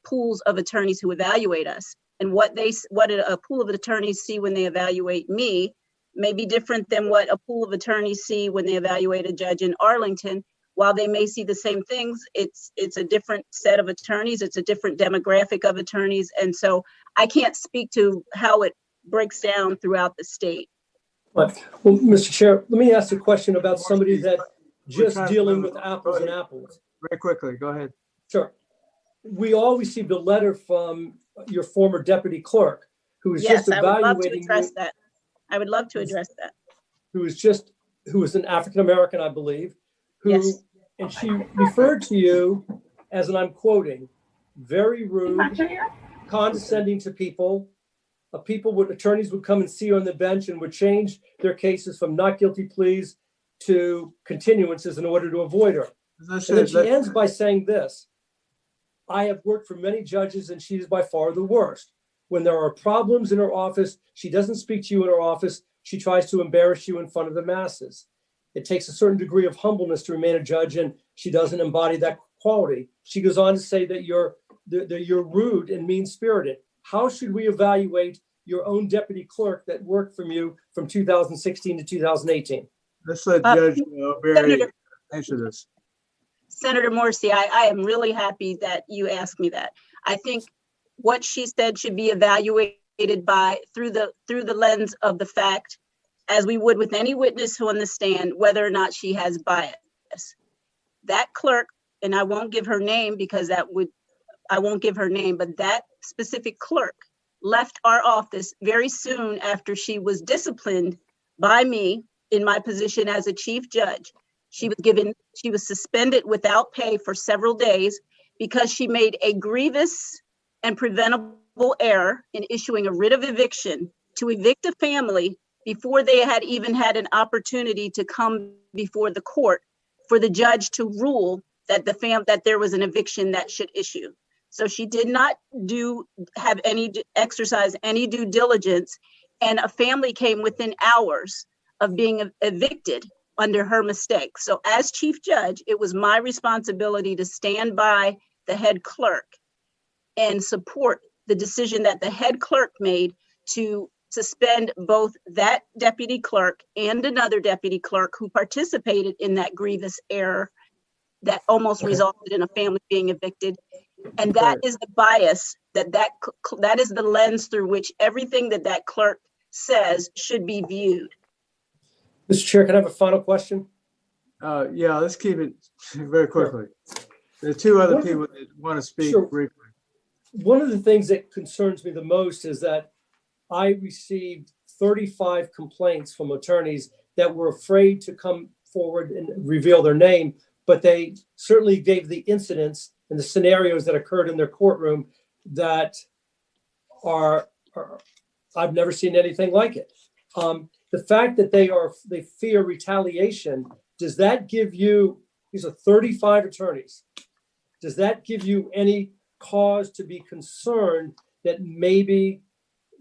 Speaker 8: pools of attorneys who evaluate us. And what a pool of attorneys see when they evaluate me may be different than what a pool of attorneys see when they evaluate a judge in Arlington. While they may see the same things, it's a different set of attorneys. It's a different demographic of attorneys. And so I can't speak to how it breaks down throughout the state.
Speaker 10: Well, Mr. Chair, let me ask a question about somebody that just dealing with apples and apples.
Speaker 1: Very quickly, go ahead.
Speaker 10: Sure. We all received a letter from your former deputy clerk who was just evaluating.
Speaker 8: I would love to address that. I would love to address that.
Speaker 10: Who was an African-American, I believe,
Speaker 8: yes.
Speaker 10: And she referred to you as, and I'm quoting, very rude, condescending to people. Attorneys would come and see her on the bench and would change their cases from not guilty pleas to continuances in order to avoid her. And then she ends by saying this: I have worked for many judges and she is by far the worst. When there are problems in her office, she doesn't speak to you in her office. She tries to embarrass you in front of the masses. It takes a certain degree of humbleness to remain a judge, and she doesn't embody that quality. She goes on to say that you're rude and mean-spirited. How should we evaluate your own deputy clerk that worked from you from 2016 to 2018?
Speaker 1: Let's let Judge Barry answer this.
Speaker 8: Senator Morrissey, I am really happy that you asked me that. I think what she said should be evaluated through the lens of the fact, as we would with any witness who on the stand, whether or not she has bias. That clerk, and I won't give her name because I won't give her name, but that specific clerk left our office very soon after she was disciplined by me in my position as a chief judge. She was suspended without pay for several days because she made a grievous and preventable error in issuing a writ of eviction to evict a family before they had even had an opportunity to come before the court for the judge to rule that that there was an eviction that should issue. So she did not exercise any due diligence, and a family came within hours of being evicted under her mistake. So as chief judge, it was my responsibility to stand by the head clerk and support the decision that the head clerk made to suspend both that deputy clerk and another deputy clerk who participated in that grievous error that almost resulted in a family being evicted. And that is the bias, that is the lens through which everything that clerk says should be viewed.
Speaker 10: Mr. Chair, can I have a final question?
Speaker 1: Yeah, let's keep it very quickly. There are two other people that want to speak briefly.
Speaker 10: One of the things that concerns me the most is that I received 35 complaints from attorneys that were afraid to come forward and reveal their name, but they certainly gave the incidents and the scenarios that occurred in their courtroom that are I've never seen anything like it. The fact that they fear retaliation, does that give you, these are 35 attorneys, does that give you any cause to be concerned that maybe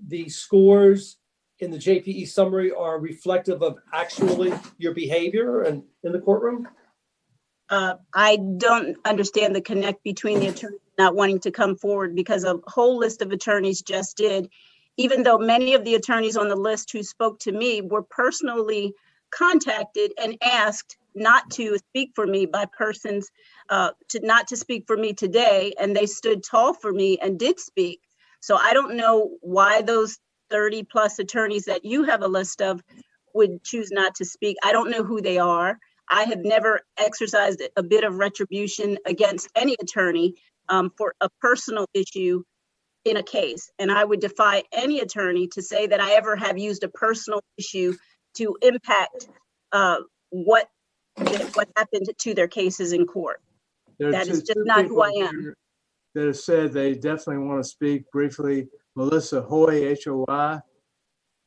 Speaker 10: the scores in the JPE summary are reflective of actually your behavior and in the courtroom?
Speaker 8: I don't understand the connect between the attorneys not wanting to come forward, because a whole list of attorneys just did, even though many of the attorneys on the list who spoke to me were personally contacted and asked not to speak for me by persons, not to speak for me today, and they stood tall for me and did speak. So I don't know why those 30 plus attorneys that you have a list of would choose not to speak. I don't know who they are. I have never exercised a bit of retribution against any attorney for a personal issue in a case. And I would defy any attorney to say that I ever have used a personal issue to impact what happened to their cases in court. That is just not who I am.
Speaker 1: That have said they definitely want to speak briefly. Melissa Hoy, H-O-Y,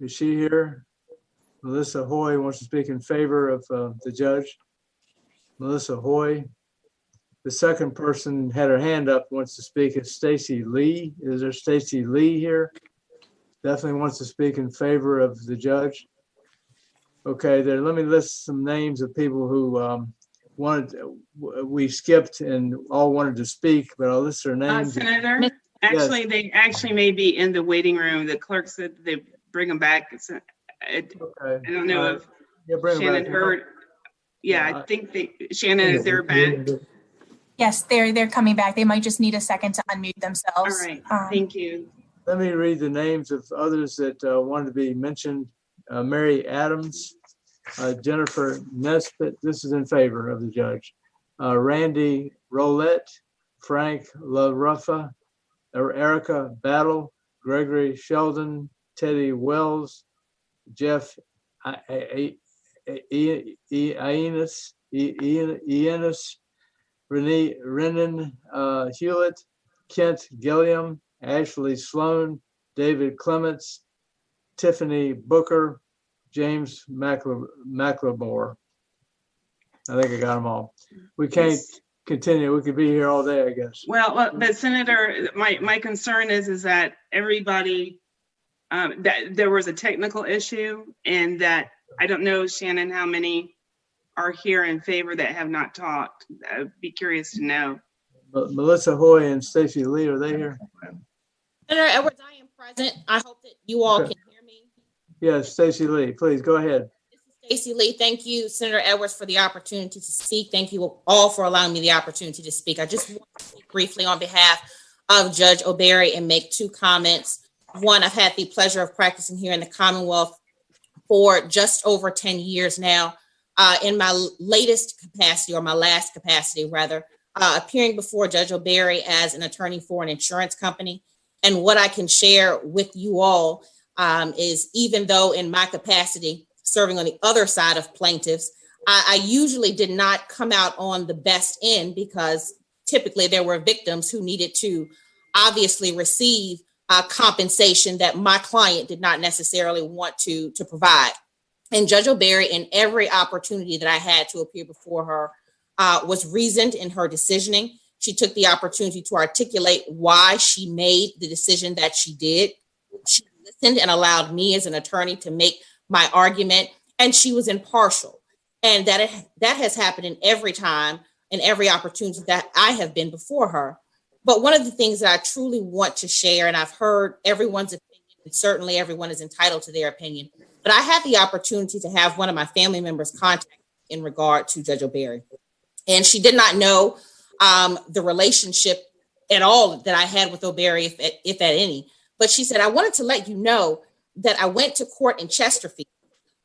Speaker 1: is she here? Melissa Hoy wants to speak in favor of the judge. Melissa Hoy. The second person had her hand up, wants to speak, is Stacy Lee. Is there Stacy Lee here? Definitely wants to speak in favor of the judge. Okay, there. Let me list some names of people who we skipped and all wanted to speak, but I'll list their names.
Speaker 2: Senator, actually, yes. They actually may be in the waiting room. The clerk said they bring them back. I don't know if Shannon heard. Yeah, I think Shannon, they're back.
Speaker 13: Yes, they're coming back. They might just need a second to unmute themselves.
Speaker 2: All right, thank you.
Speaker 1: Let me read the names of others that wanted to be mentioned. Mary Adams, Jennifer Nesbitt, this is in favor of the judge. Randy Roulette, Frank LaRuffa, Erica Battle, Gregory Sheldon, Teddy Wells, Jeff Enos, Renan Hewlett, Kent Gilliam, Ashley Sloan, David Clements, Tiffany Booker, James McLemore. I think I got them all. We can't continue. We could be here all day, I guess.
Speaker 2: Well, but Senator, my concern is that everybody, that there was a technical issue, and that I don't know, Shannon, how many are here in favor that have not talked. I'd be curious to know.
Speaker 1: Melissa Hoy and Stacy Lee, are they here?
Speaker 19: Senator Edwards, I am present. I hope that you all
Speaker 1: Okay.
Speaker 19: can hear me.
Speaker 1: Yes, Stacy Lee, please go ahead.
Speaker 19: Stacey Lee, thank you, Senator Edwards, for the opportunity to speak. Thank you all for allowing me the opportunity to speak. I just want to speak briefly on behalf of Judge O'Berry and make two comments. One, I've had the pleasure of practicing here in the Commonwealth for just over 10 years now. In my latest capacity, or my last capacity rather, appearing before Judge O'Berry as an attorney for an insurance company. And what I can share with you all is, even though in my capacity serving on the other side of plaintiffs, I usually did not come out on the best end, because typically there were victims who needed to obviously receive compensation that my client did not necessarily want to provide. And Judge O'Berry, in every opportunity that I had to appear before her, was reasoned in her decisioning. She took the opportunity to articulate why she made the decision that she did. She listened and allowed me as an attorney to make my argument, and she was impartial. And that has happened in every time and every opportunity that I have been before her. But one of the things that I truly want to share, and I've heard everyone's opinion, and certainly everyone is entitled to their opinion, but I had the opportunity to have one of my family members contact me in regard to Judge O'Berry. And she did not know the relationship at all that I had with O'Berry, if at any. But she said, I wanted to let you know that I went to court in Chesterfield.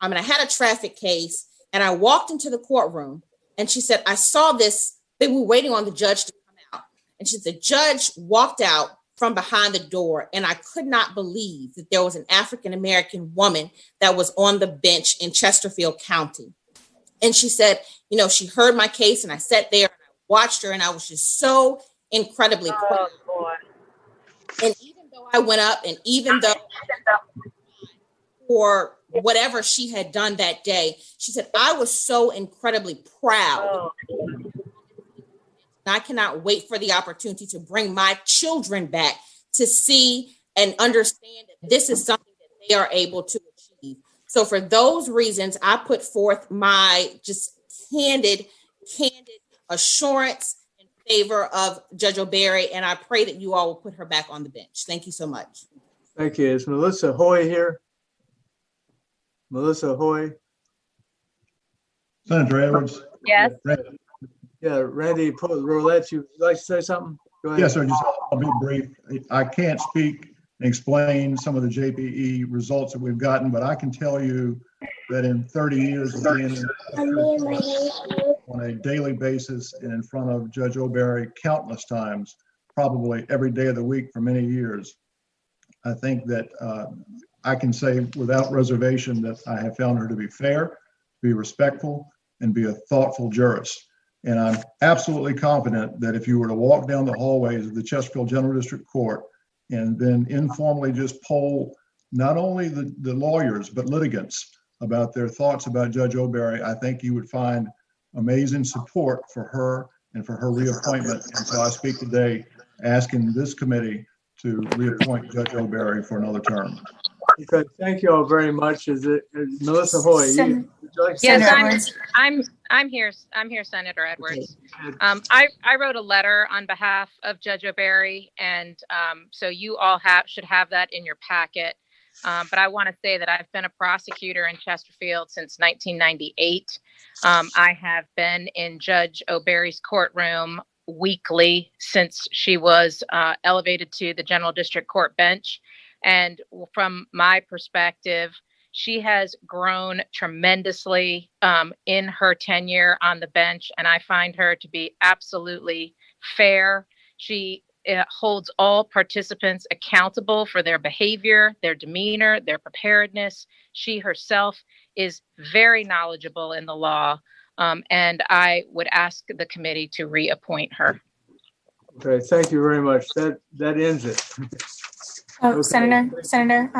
Speaker 19: I had a traffic case, and I walked into the courtroom, and she said, I saw this. They were waiting on the judge to come out. And she said, the judge walked out from behind the door, and I could not believe that there was an African-American woman that was on the bench in Chesterfield County. And she said, she heard my case, and I sat there and I watched her, and I was just so incredibly proud. And even though I went up, and even though for whatever she had done that day, she said, I was so incredibly proud. And I cannot wait for the opportunity to bring my children back to see and understand that this is something that they are able to achieve. So for those reasons, I put forth my just candid assurance in favor of Judge O'Berry, and I pray that you all will put her back on the bench. Thank you so much.
Speaker 1: Thank you. Is Melissa Hoy here? Melissa Hoy?
Speaker 20: Senator Edwards?
Speaker 12: Yes.
Speaker 1: Yeah, Randy Roulette, you'd like to say something? Go ahead.
Speaker 20: Yes, sir. Just I'll be brief. I can't speak and explain some of the JPE results that we've gotten, but I can tell you that in 30 years of being on a daily basis and in front of Judge O'Berry countless times, probably every day of the week for many years, I think that I can say without reservation that I have found her to be fair, be respectful, and be a thoughtful jurist. And I'm absolutely confident that if you were to walk down the hallways of the Chesterfield General District Court and then informally just poll not only the lawyers, but litigants about their thoughts about Judge O'Berry, I think you would find amazing support for her and for her reappointment. And so I speak today asking this committee to reappoint Judge O'Berry for another term.
Speaker 1: Okay, thank you all very much. Is Melissa Hoy? Would you like to
Speaker 21: Yes,
Speaker 1: say
Speaker 21: I'm here, Senator Edwards.
Speaker 1: Okay.
Speaker 21: I wrote a letter on behalf of Judge O'Berry, and so you all should have that in your packet. But I want to say that I've been a prosecutor in Chesterfield since 1998. I have been in Judge O'Berry's courtroom weekly since she was elevated to the General District Court bench. And from my perspective, she has grown tremendously in her tenure on the bench, and I find her to be absolutely fair. She holds all participants accountable for their behavior, their demeanor, their preparedness. She herself is very knowledgeable in the law, and I would ask the committee to reappoint her.
Speaker 1: Okay, thank you very much. That ends it.
Speaker 13: Oh,
Speaker 1: Okay.
Speaker 13: Senator,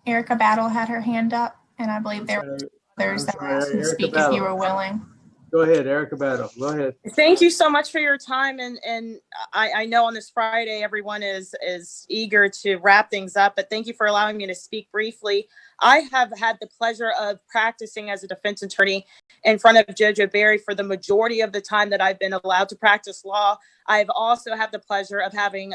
Speaker 13: Erica Battle had her hand up, and I believe there were others that were asking to speak if you were willing.
Speaker 1: Go ahead, Erica Battle. Go ahead.
Speaker 16: Thank you so much for your time. And I know on this Friday, everyone is eager to wrap things up, but thank you for allowing me to speak briefly. I have had the pleasure of practicing as a defense attorney in front of Judge O'Barry for the majority of the time that I've been allowed to practice law. I've also had the pleasure of having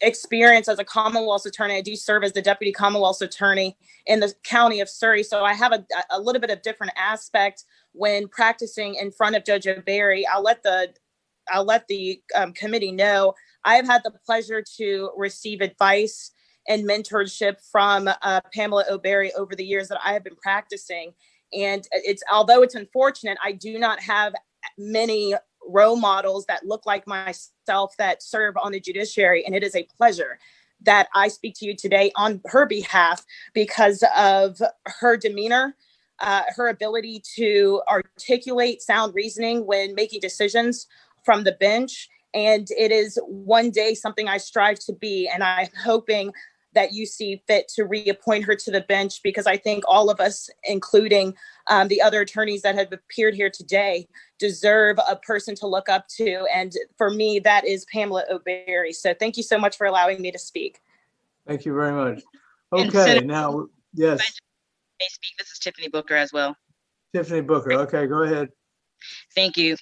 Speaker 16: experience as a Commonwealth's attorney. I do serve as the deputy Commonwealth's attorney in the county of Surrey. So I have a little bit of different aspect when practicing in front of Judge O'Barry. I'll let the committee know. I've had the pleasure to receive advice and mentorship from Pamela O'Barry over the years that I have been practicing. And although it's unfortunate, I do not have many role models that look like myself that serve on the judiciary. And it is a pleasure that I speak to you today on her behalf because of her demeanor, her ability to articulate sound reasoning when making decisions from the bench. And it is one day something I strive to be. And I'm hoping that you see fit to reappoint her to the bench, because I think all of us, including the other attorneys that have appeared here today, deserve a person to look up to. And for me, that is Pamela O'Barry. So thank you so much for allowing me to speak.
Speaker 1: Thank you very much.
Speaker 22: And
Speaker 1: Okay,
Speaker 22: Senator,
Speaker 1: now, yes,
Speaker 22: may I speak? This is Tiffany Booker as well.
Speaker 1: Tiffany Booker. Okay, go ahead.
Speaker 22: Thank you.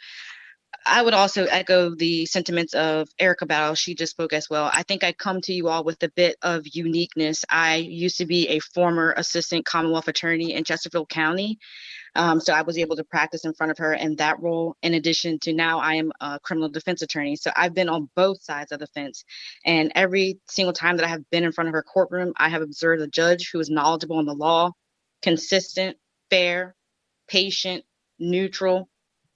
Speaker 22: I would also echo the sentiments of Erica Battle. She just spoke as well. I think I come to you all with a bit of uniqueness. I used to be a former assistant Commonwealth attorney in Chesterfield County. So I was able to practice in front of her in that role. In addition to now I am a criminal defense attorney. So I've been on both sides of the fence. And every single time that I have been in front of her courtroom, I have observed a judge who is knowledgeable in the law, consistent, fair, patient, neutral,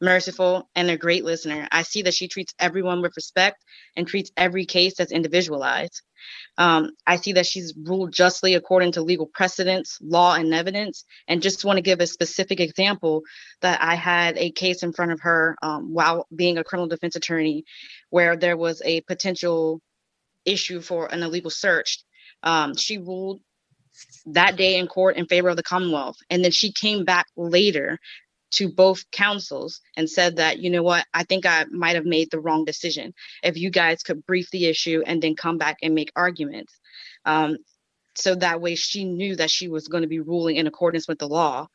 Speaker 22: merciful, and a great listener. I see that she treats everyone with respect and treats every case as individualized. I see that she's ruled justly according to legal precedents, law, and evidence. And just want to give a specific example that I had a case in front of her while being a criminal defense attorney where there was a potential issue for an illegal search. She ruled that day in court in favor of the Commonwealth. And then she came back later to both counsels and said that, you know what, I think I might have made the wrong decision. If you guys could brief the issue and then come back and make arguments. So that way she knew that she was going to be ruling in accordance with the law.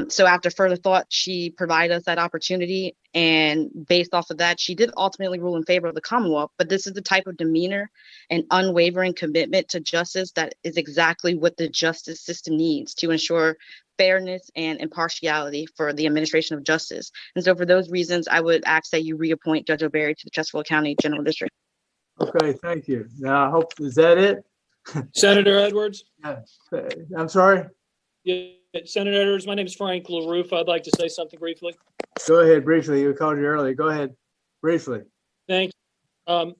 Speaker 22: So after further thought, she provided us that opportunity. And based off of that, she did ultimately rule in favor of the Commonwealth. But this is the type of demeanor and unwavering commitment to justice that is exactly what the justice system needs to ensure fairness and impartiality for the administration of justice. And so for those reasons, I would ask that you reappoint Judge O'Barry to the Chesterfield County General District.
Speaker 1: Okay, thank you. Now, I hope, is that it?
Speaker 10: Senator Edwards?
Speaker 1: Yeah. I'm sorry?
Speaker 10: Yeah, Senator Edwards, my name is Frank LaRoof. I'd like to say something briefly.
Speaker 1: Go ahead briefly. We called you earlier. Go ahead briefly.
Speaker 10: Thank you.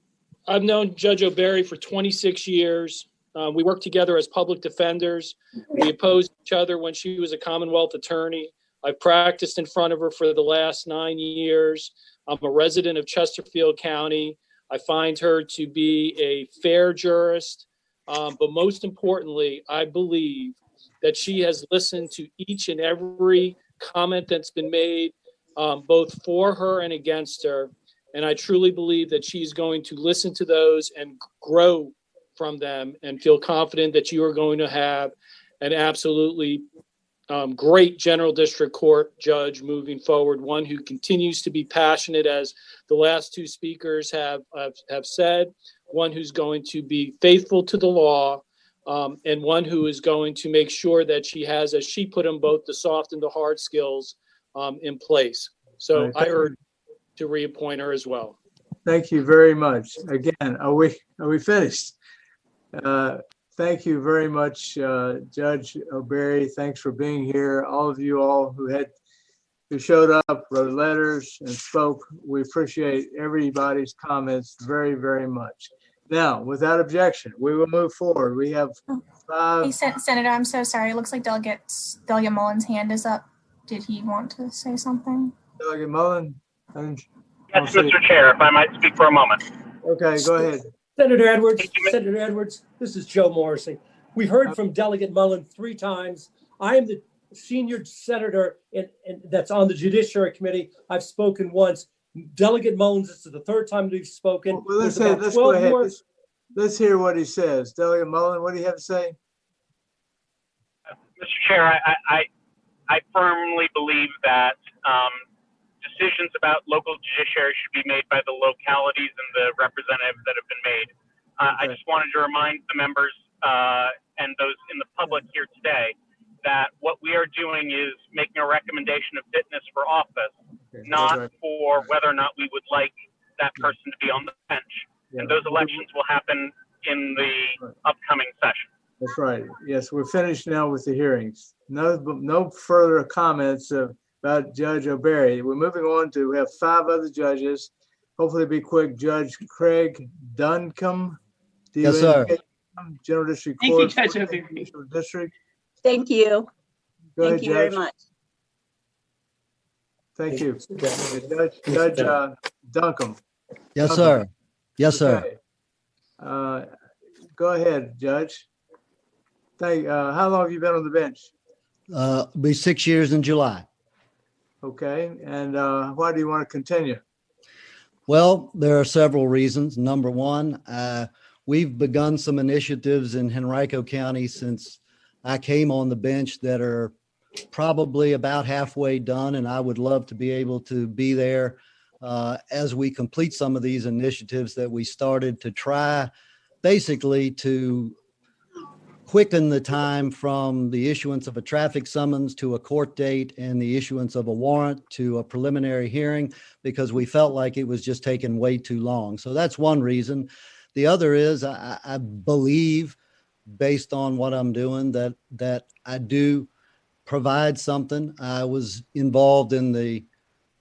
Speaker 10: I've known Judge O'Barry for 26 years. We worked together as public defenders. We opposed each other when she was a Commonwealth attorney. I've practiced in front of her for the last 9 years. I'm a resident of Chesterfield County. I find her to be a fair jurist, but most importantly, I believe that she has listened to each and every comment that's been made, both for her and against her. And I truly believe that she's going to listen to those and grow from them and feel confident that you are going to have an absolutely great general district court judge moving forward, one who continues to be passionate, as the last two speakers have said, one who's going to be faithful to the law, and one who is going to make sure that she has, as she put them, both the soft and the hard skills in place. So I urge to reappoint her as well.
Speaker 1: Thank you very much. Again, are we finished? Thank you very much, Judge O'Barry. Thanks for being here. All of you all who showed up, wrote letters, and spoke. We appreciate everybody's comments very, very much. Now, without objection, we will move forward. We have 5.
Speaker 13: Hey, Senator, I'm so sorry. It looks like Delegate Mullen's hand is up. Did he want to say something?
Speaker 1: Delegate Mullen?
Speaker 17: Yes, Mr. Chair, if I might speak for a moment.
Speaker 1: Okay, go ahead.
Speaker 10: Senator Edwards, this is Joe Morrissey. We've heard from Delegate Mullen 3 times. I am senior senator that's on the Judiciary Committee. I've spoken once. Delegate Mullins, this is the third time we've spoken.
Speaker 1: Well, let's
Speaker 10: There's about
Speaker 1: go
Speaker 10: 12
Speaker 1: ahead.
Speaker 10: more.
Speaker 1: Let's hear what he says. Delegate Mullen, what do you have to say?
Speaker 17: Mr. Chair, I firmly believe that decisions about local judiciary should be made by the localities and the representatives that have been made. I just wanted to remind the members and those in the public here today that what we are doing is making a recommendation of fitness for office, not for whether or not we would like that person to be on the bench. And those elections will happen in the upcoming session.
Speaker 1: That's right. Yes, we're finished now with the hearings. No further comments about Judge O'Berry. We're moving on to, we have 5 other judges. Hopefully be quick. Judge Craig Duncombe.
Speaker 4: Yes, sir.
Speaker 1: General District
Speaker 2: Thank
Speaker 1: Court.
Speaker 2: you, Judge O'Berry.
Speaker 1: District.
Speaker 8: Thank you.
Speaker 1: Go
Speaker 8: Thank
Speaker 1: ahead,
Speaker 8: you very
Speaker 1: Judge.
Speaker 8: much.
Speaker 1: Thank you. Judge Duncombe.
Speaker 4: Yes, sir. Yes, sir.
Speaker 1: Okay. Go ahead, Judge. How long have you been on the bench?
Speaker 4: Be 6 years in July.
Speaker 1: Okay, and why do you want to continue?
Speaker 4: Well, there are several reasons. Number one, we've begun some initiatives in Henrico County since I came on the bench that are probably about halfway done, and I would love to be able to be there as we complete some of these initiatives that we started to try basically to quicken the time from the issuance of a traffic summons to a court date and the issuance of a warrant to a preliminary hearing, because we felt like it was just taking way too long. So that's one reason. The other is I believe, based on what I'm doing, that I do provide something. I was involved in the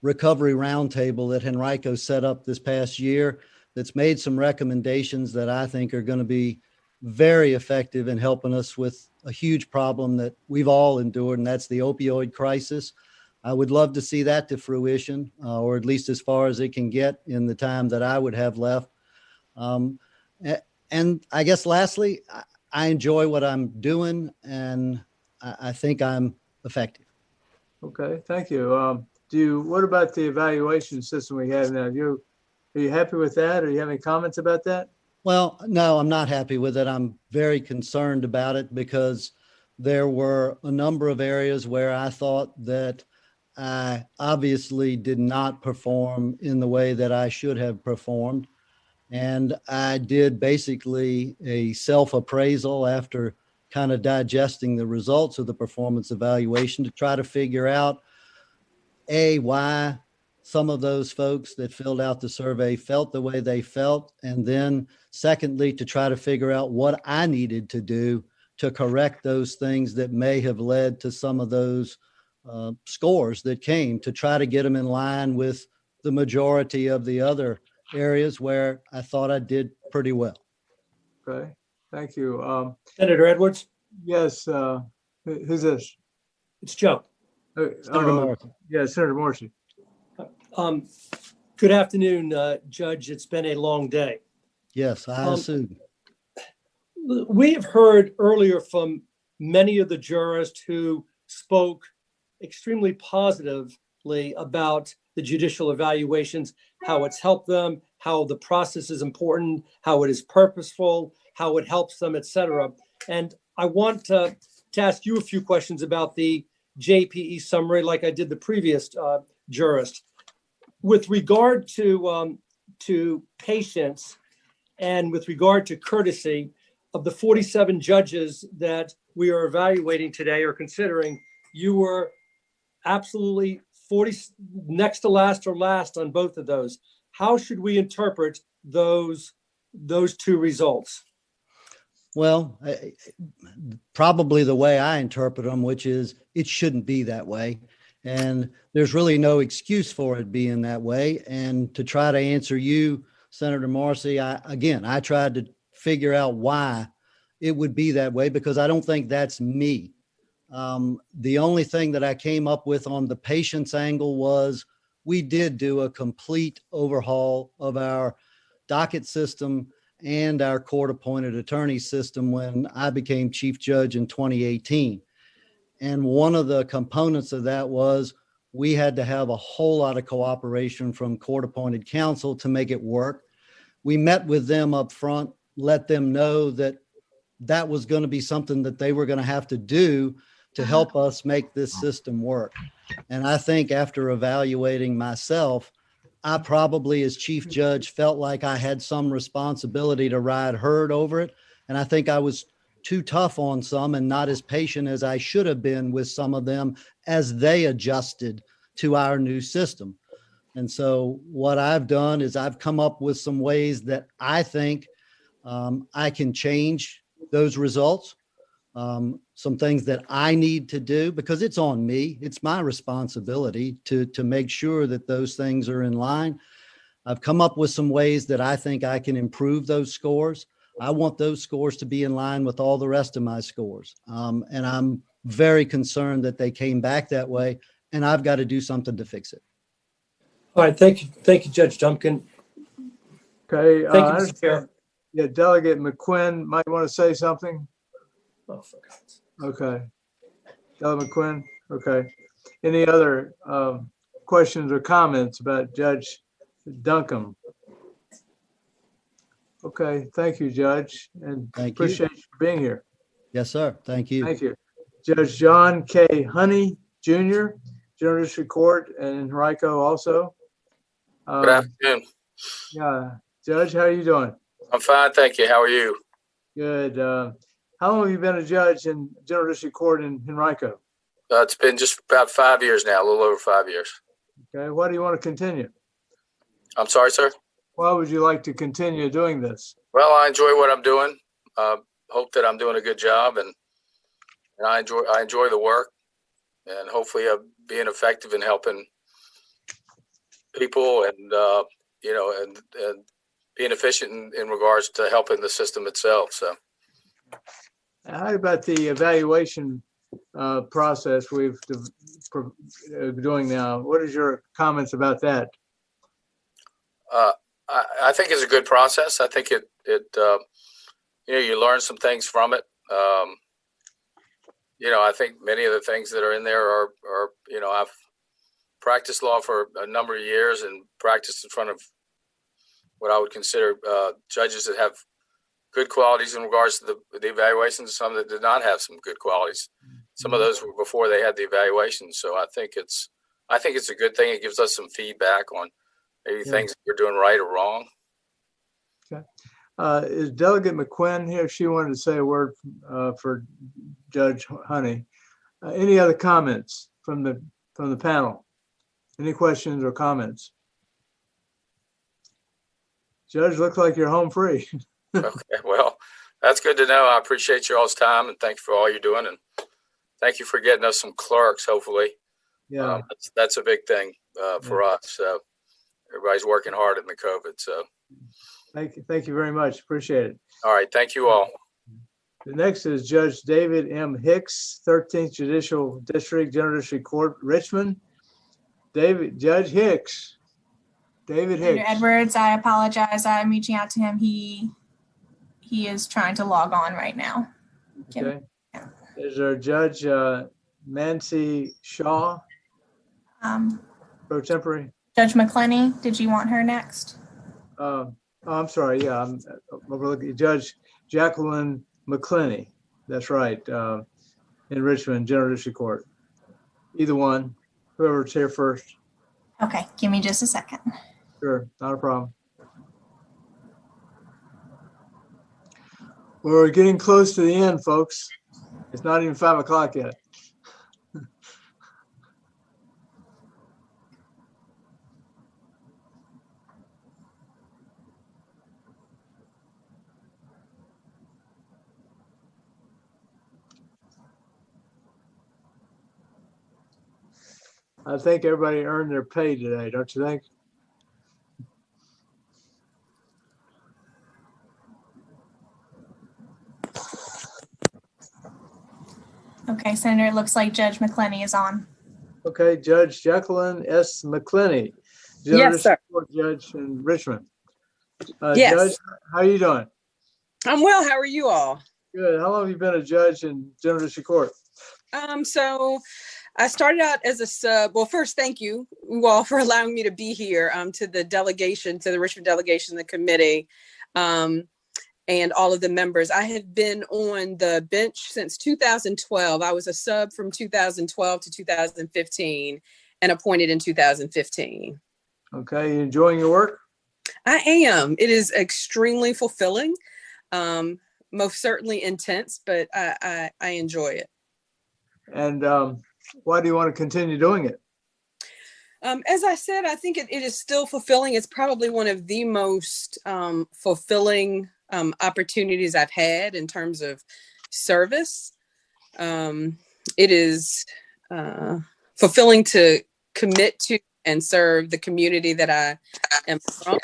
Speaker 4: recovery roundtable that Henrico set up this past year that's made some recommendations that I think are going to be very effective in helping us with a huge problem that we've all endured, and that's the opioid crisis. I would love to see that to fruition, or at least as far as it can get in the time that I would have left. And I guess lastly, I enjoy what I'm doing, and I think I'm effective.
Speaker 1: Okay, thank you. What about the evaluation system we have now? Are you happy with that? Or do you have any comments about that?
Speaker 4: Well, no, I'm not happy with it. I'm very concerned about it because there were a number of areas where I thought that I obviously did not perform in the way that I should have performed. And I did basically a self-appraisal after kind of digesting the results of the performance evaluation to try to figure out, A, why some of those folks that filled out the survey felt the way they felt. And then secondly, to try to figure out what I needed to do to correct those things that may have led to some of those scores that came, to try to get them in line with the majority of the other areas where I thought I did pretty well.
Speaker 1: Okay, thank you.
Speaker 10: Senator Edwards?
Speaker 1: Yes, who's this?
Speaker 10: It's Joe.
Speaker 4: Senator Morrissey.
Speaker 1: Yeah, Senator Morrissey.
Speaker 10: Good afternoon, Judge. It's been a long day.
Speaker 4: Yes, I assume.
Speaker 10: We have heard earlier from many of the jurists who spoke extremely positively about the judicial evaluations, how it's helped them, how the process is important, how it is purposeful, how it helps them, etc. And I want to ask you a few questions about the JPE summary, like I did the previous jurist. With regard to patience and with regard to courtesy, of the 47 judges that we are evaluating today or considering, you were absolutely next to last or last on both of those. How should we interpret those two results?
Speaker 4: Well, probably the way I interpret them, which is it shouldn't be that way. And there's really no excuse for it being that way. And to try to answer you, Senator Morrissey, I tried to figure out why it would be that way, because I don't think that's me. The only thing that I came up with on the patient's angle was we did do a complete overhaul of our docket system and our court-appointed attorney system when I became chief judge in 2018. And one of the components of that was we had to have a whole lot of cooperation from court-appointed counsel to make it work. We met with them up front, let them know that that was going to be something that they were going to have to do to help us make this system work. And I think after evaluating myself, I probably, as chief judge, felt like I had some responsibility to ride herd over it. And I think I was too tough on some and not as patient as I should have been with some of them as they adjusted to our new system. And so what I've done is I've come up with some ways that I think I can change those results. Some things that I need to do because it's on me. It's my responsibility to make sure that those things are in line. I've come up with some ways that I think I can improve those scores. I want those scores to be in line with all the rest of my scores. And I'm very concerned that they came back that way, and I've got to do something to fix it.
Speaker 10: All right, thank you, Judge Duncan.
Speaker 1: Okay.
Speaker 10: Thank you, Mr. Chair.
Speaker 1: Yeah, Delegate McQuinn might want to say something.
Speaker 10: Oh, for God's sake.
Speaker 1: Okay. Delegate McQuinn. Okay. Any other questions or comments about Judge Duncan? Okay. Thank you, Judge, and appreciate you being here.
Speaker 4: Yes, sir. Thank you.
Speaker 1: Thank you. Judge John K. Honey, Jr., General District Court, and Henrico also.
Speaker 5: Good afternoon.
Speaker 1: Yeah. Judge, how are you doing?
Speaker 5: I'm fine, thank you. How are you?
Speaker 1: Good. How long have you been a judge in General District Court in Henrico?
Speaker 5: It's been just about 5 years now, a little over 5 years.
Speaker 1: Okay. Why do you want to continue?
Speaker 5: I'm sorry, sir?
Speaker 1: Why would you like to continue doing this?
Speaker 5: Well, I enjoy what I'm doing. Hope that I'm doing a good job, and I enjoy the work, and hopefully I'm being effective in helping people and and being efficient in regards to helping the system itself. So,
Speaker 1: how about the evaluation process we've doing now? What is your comments about that?
Speaker 5: I think it's a good process. I think it you learn some things from it. I think many of the things that are in there are I've practiced law for a number of years and practiced in front of what I would consider judges that have good qualities in regards to the evaluations, some that did not have some good qualities. Some of those were before they had the evaluation. So I think it's a good thing. It gives us some feedback on maybe things that we're doing right or wrong.
Speaker 1: Okay. Is Delegate McQuinn here? She wanted to say a word for Judge Honey. Any other comments from the panel? Any questions or comments? Judge, looks like you're home free.
Speaker 5: Okay, well, that's good to know. I appreciate you all's time, and thank you for all you're doing, and thank you for getting us some clerks. Hopefully,
Speaker 1: yeah,
Speaker 5: that's a big thing for us. So everybody's working hard in the COVID. So
Speaker 1: thank you very much. Appreciate it.
Speaker 5: All right, thank you all.
Speaker 1: The next is Judge David M. Hicks, 13th Judicial District, General District Court, Richmond. Judge Hicks. David Hicks.
Speaker 13: Senator Edwards, I apologize. I'm reaching out to him. He is trying to log on right now.
Speaker 1: Okay. Is there Judge Nancy Shaw? Pro tempore.
Speaker 13: Judge McClenny, did you want her next?
Speaker 1: I'm sorry. Yeah, I'm overlooking Judge Jacqueline McClenny. That's right. In Richmond, General District Court. Either one, whoever's here first.
Speaker 13: Okay, give me just a second.
Speaker 1: Sure, not a problem. We're getting close to the end, folks. It's not even 5 o'clock yet. I think everybody earned their pay today, don't you think?
Speaker 13: Okay, Senator, it looks like Judge McClenny is on.
Speaker 1: Okay, Judge Jacqueline S. McClenny,
Speaker 18: Yes, sir.
Speaker 1: Court Judge in Richmond.
Speaker 18: Yes.
Speaker 1: Judge, how are you doing?
Speaker 18: I'm well. How are you all?
Speaker 1: Good. How long have you been a judge in General District Court?
Speaker 6: So I started out as a sub. Well, first, thank you all for allowing me to be here to the delegation, to the Richmond delegation, the committee, and all of the members. I have been on the bench since 2012. I was a sub from 2012 to 2015 and appointed in 2015.
Speaker 1: Okay, you enjoying your work?
Speaker 6: I am. It is extremely fulfilling, most certainly intense, but I enjoy it.
Speaker 1: And why do you want to continue doing it?
Speaker 6: As I said, I think it is still fulfilling. It's probably one of the most fulfilling opportunities I've had in terms of service. It is fulfilling to commit to and serve the community that I am from.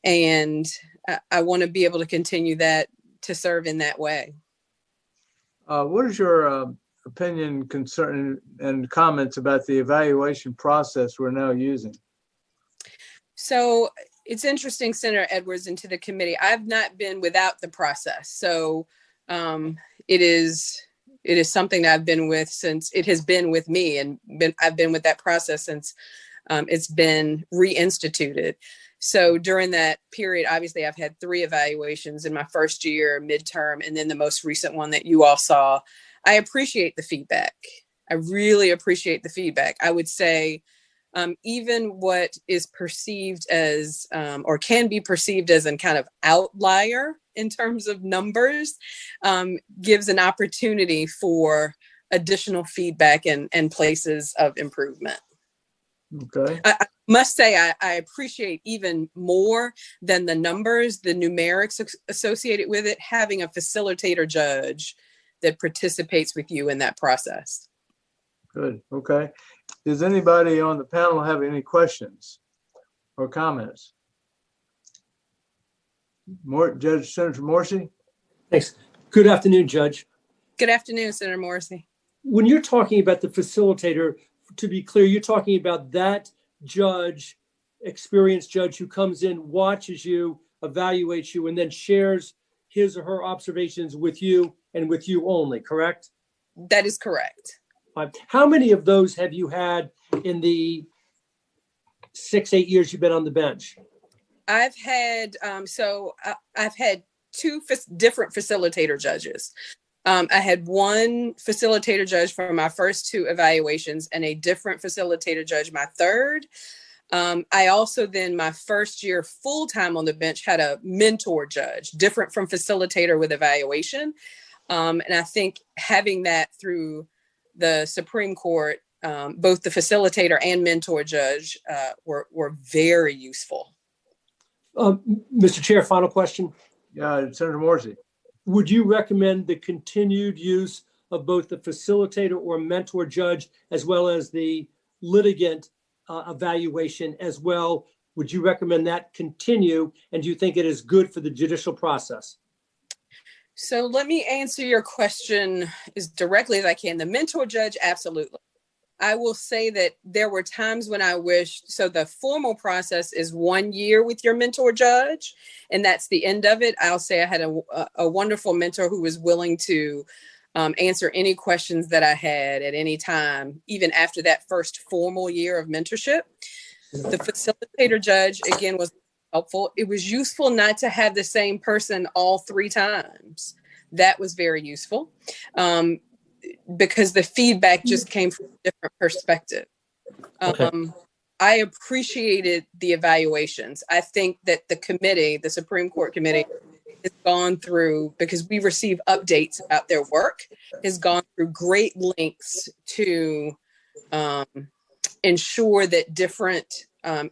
Speaker 6: And I want to be able to continue that, to serve in that way.
Speaker 1: What is your opinion, concern, and comments about the evaluation process we're now using?
Speaker 6: So it's interesting, Senator Edwards, and to the committee, I've not been without the process. So it is something that I've been with since it has been with me, and I've been with that process since it's been reinstituted. So during that period, obviously, I've had 3 evaluations in my first year, midterm, and then the most recent one that you all saw. I appreciate the feedback. I really appreciate the feedback. I would say even what is perceived as, or can be perceived as a kind of outlier in terms of numbers, gives an opportunity for additional feedback and places of improvement.
Speaker 1: Okay.
Speaker 6: I must say, I appreciate even more than the numbers, the numerics associated with it, having a facilitator judge that participates with you in that process.
Speaker 1: Good. Okay. Does anybody on the panel have any questions or comments? Judge Senator Morrissey?
Speaker 10: Thanks. Good afternoon, Judge.
Speaker 6: Good afternoon, Senator Morrissey.
Speaker 10: When you're talking about the facilitator, to be clear, you're talking about that judge, experienced judge who comes in, watches you, evaluates you, and then shares his or her observations with you and with you only, correct?
Speaker 6: That is correct.
Speaker 10: How many of those have you had in the 6-8 years you've been on the bench?
Speaker 6: I've had, I've had 2 different facilitator judges. I had one facilitator judge for my first 2 evaluations and a different facilitator judge my third. I also then, my first year full-time on the bench, had a mentor judge, different from facilitator with evaluation. And I think having that through the Supreme Court, both the facilitator and mentor judge were very useful.
Speaker 10: Mr. Chair, final question.
Speaker 1: Yeah, Senator Morrissey.
Speaker 10: Would you recommend the continued use of both the facilitator or mentor judge as well as the litigant evaluation as well? Would you recommend that continue? And do you think it is good for the judicial process?
Speaker 6: So let me answer your question as directly as I can. The mentor judge, absolutely. I will say that there were times when I wished, so the formal process is 1 year with your mentor judge, and that's the end of it. I'll say I had a wonderful mentor who was willing to answer any questions that I had at any time, even after that first formal year of mentorship. The facilitator judge, again, was helpful. It was useful not to have the same person all 3 times. That was very useful. Because the feedback just came from a different perspective.
Speaker 10: Okay.
Speaker 6: I appreciated the evaluations. I think that the committee, the Supreme Court committee, has gone through, because we receive updates about their work, has gone through great lengths to ensure that different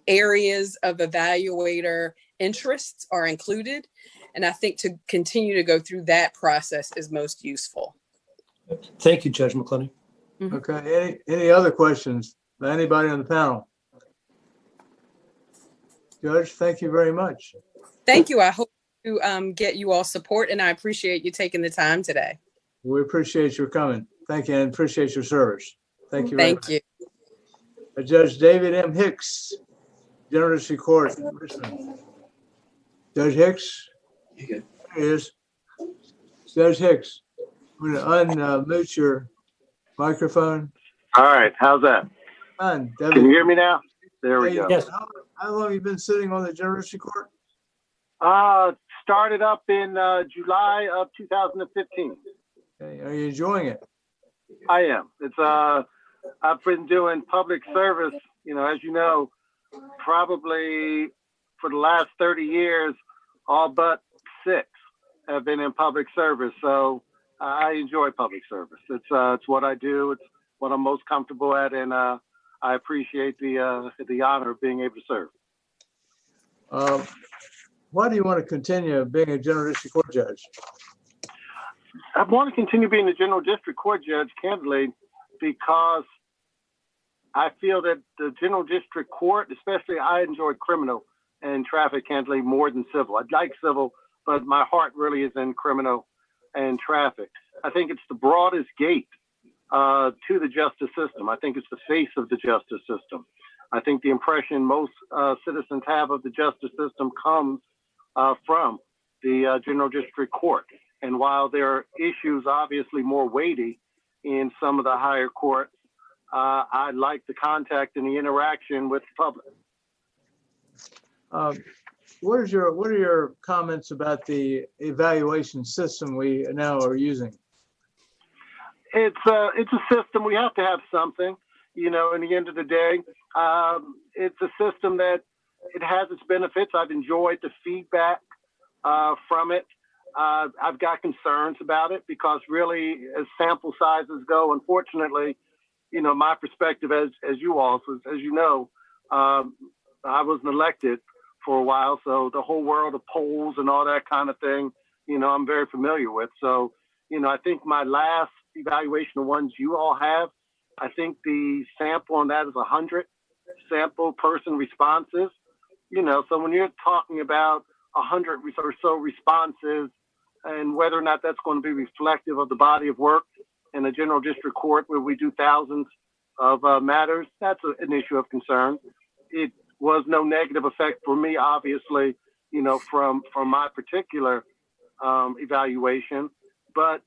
Speaker 6: areas of evaluator interests are included. And I think to continue to go through that process is most useful.
Speaker 10: Thank you, Judge McClellan.
Speaker 1: Okay. Any other questions by anybody on the panel? Judge, thank you very much.
Speaker 6: Thank you. I hope to get you all support, and I appreciate you taking the time today.
Speaker 1: We appreciate your coming. Thank you, and appreciate your service. Thank you very much.
Speaker 6: Thank you.
Speaker 1: Judge David M. Hicks, General District Court, Richmond. Judge Hicks? Here he is. Judge Hicks. I'm going to unmute your microphone.
Speaker 7: All right, how's that?
Speaker 1: Fine.
Speaker 7: Can you hear me now? There we go.
Speaker 10: Yes.
Speaker 1: How long have you been sitting on the Judicial Court?
Speaker 7: Started up in July of 2015.
Speaker 1: Okay. Are you enjoying it?
Speaker 7: I am. It's I've been doing public service, as you know, probably for the last 30 years, all but 6 have been in public service. So I enjoy public service. It's what I do. It's what I'm most comfortable at, and I appreciate the honor of being able to serve.
Speaker 1: Why do you want to continue being a general district court judge?
Speaker 7: I want to continue being the general district court judge, candidly, because I feel that the general district court, especially I enjoy criminal and traffic handling more than civil. I'd like civil, but my heart really is in criminal and traffic. I think it's the broadest gate to the justice system. I think it's the face of the justice system. I think the impression most citizens have of the justice system comes from the general district court. And while there are issues obviously more weighty in some of the higher courts, I like the contact and the interaction with the public.
Speaker 1: What are your comments about the evaluation system we now are using?
Speaker 7: It's a system. We have to have something, in the end of the day. It's a system that it has its benefits. I've enjoyed the feedback from it. I've got concerns about it because really, as sample sizes go, unfortunately, my perspective as you all, as you know, I wasn't elected for a while. So the whole world of polls and all that kind of thing, I'm very familiar with. So, I think my last evaluation of ones you all have, I think the sample on that is 100 sample person responses. So when you're talking about 100 or so responses and whether or not that's going to be reflective of the body of work in the general district court where we do thousands of matters, that's an issue of concern. It was no negative effect for me, obviously, from my particular evaluation, but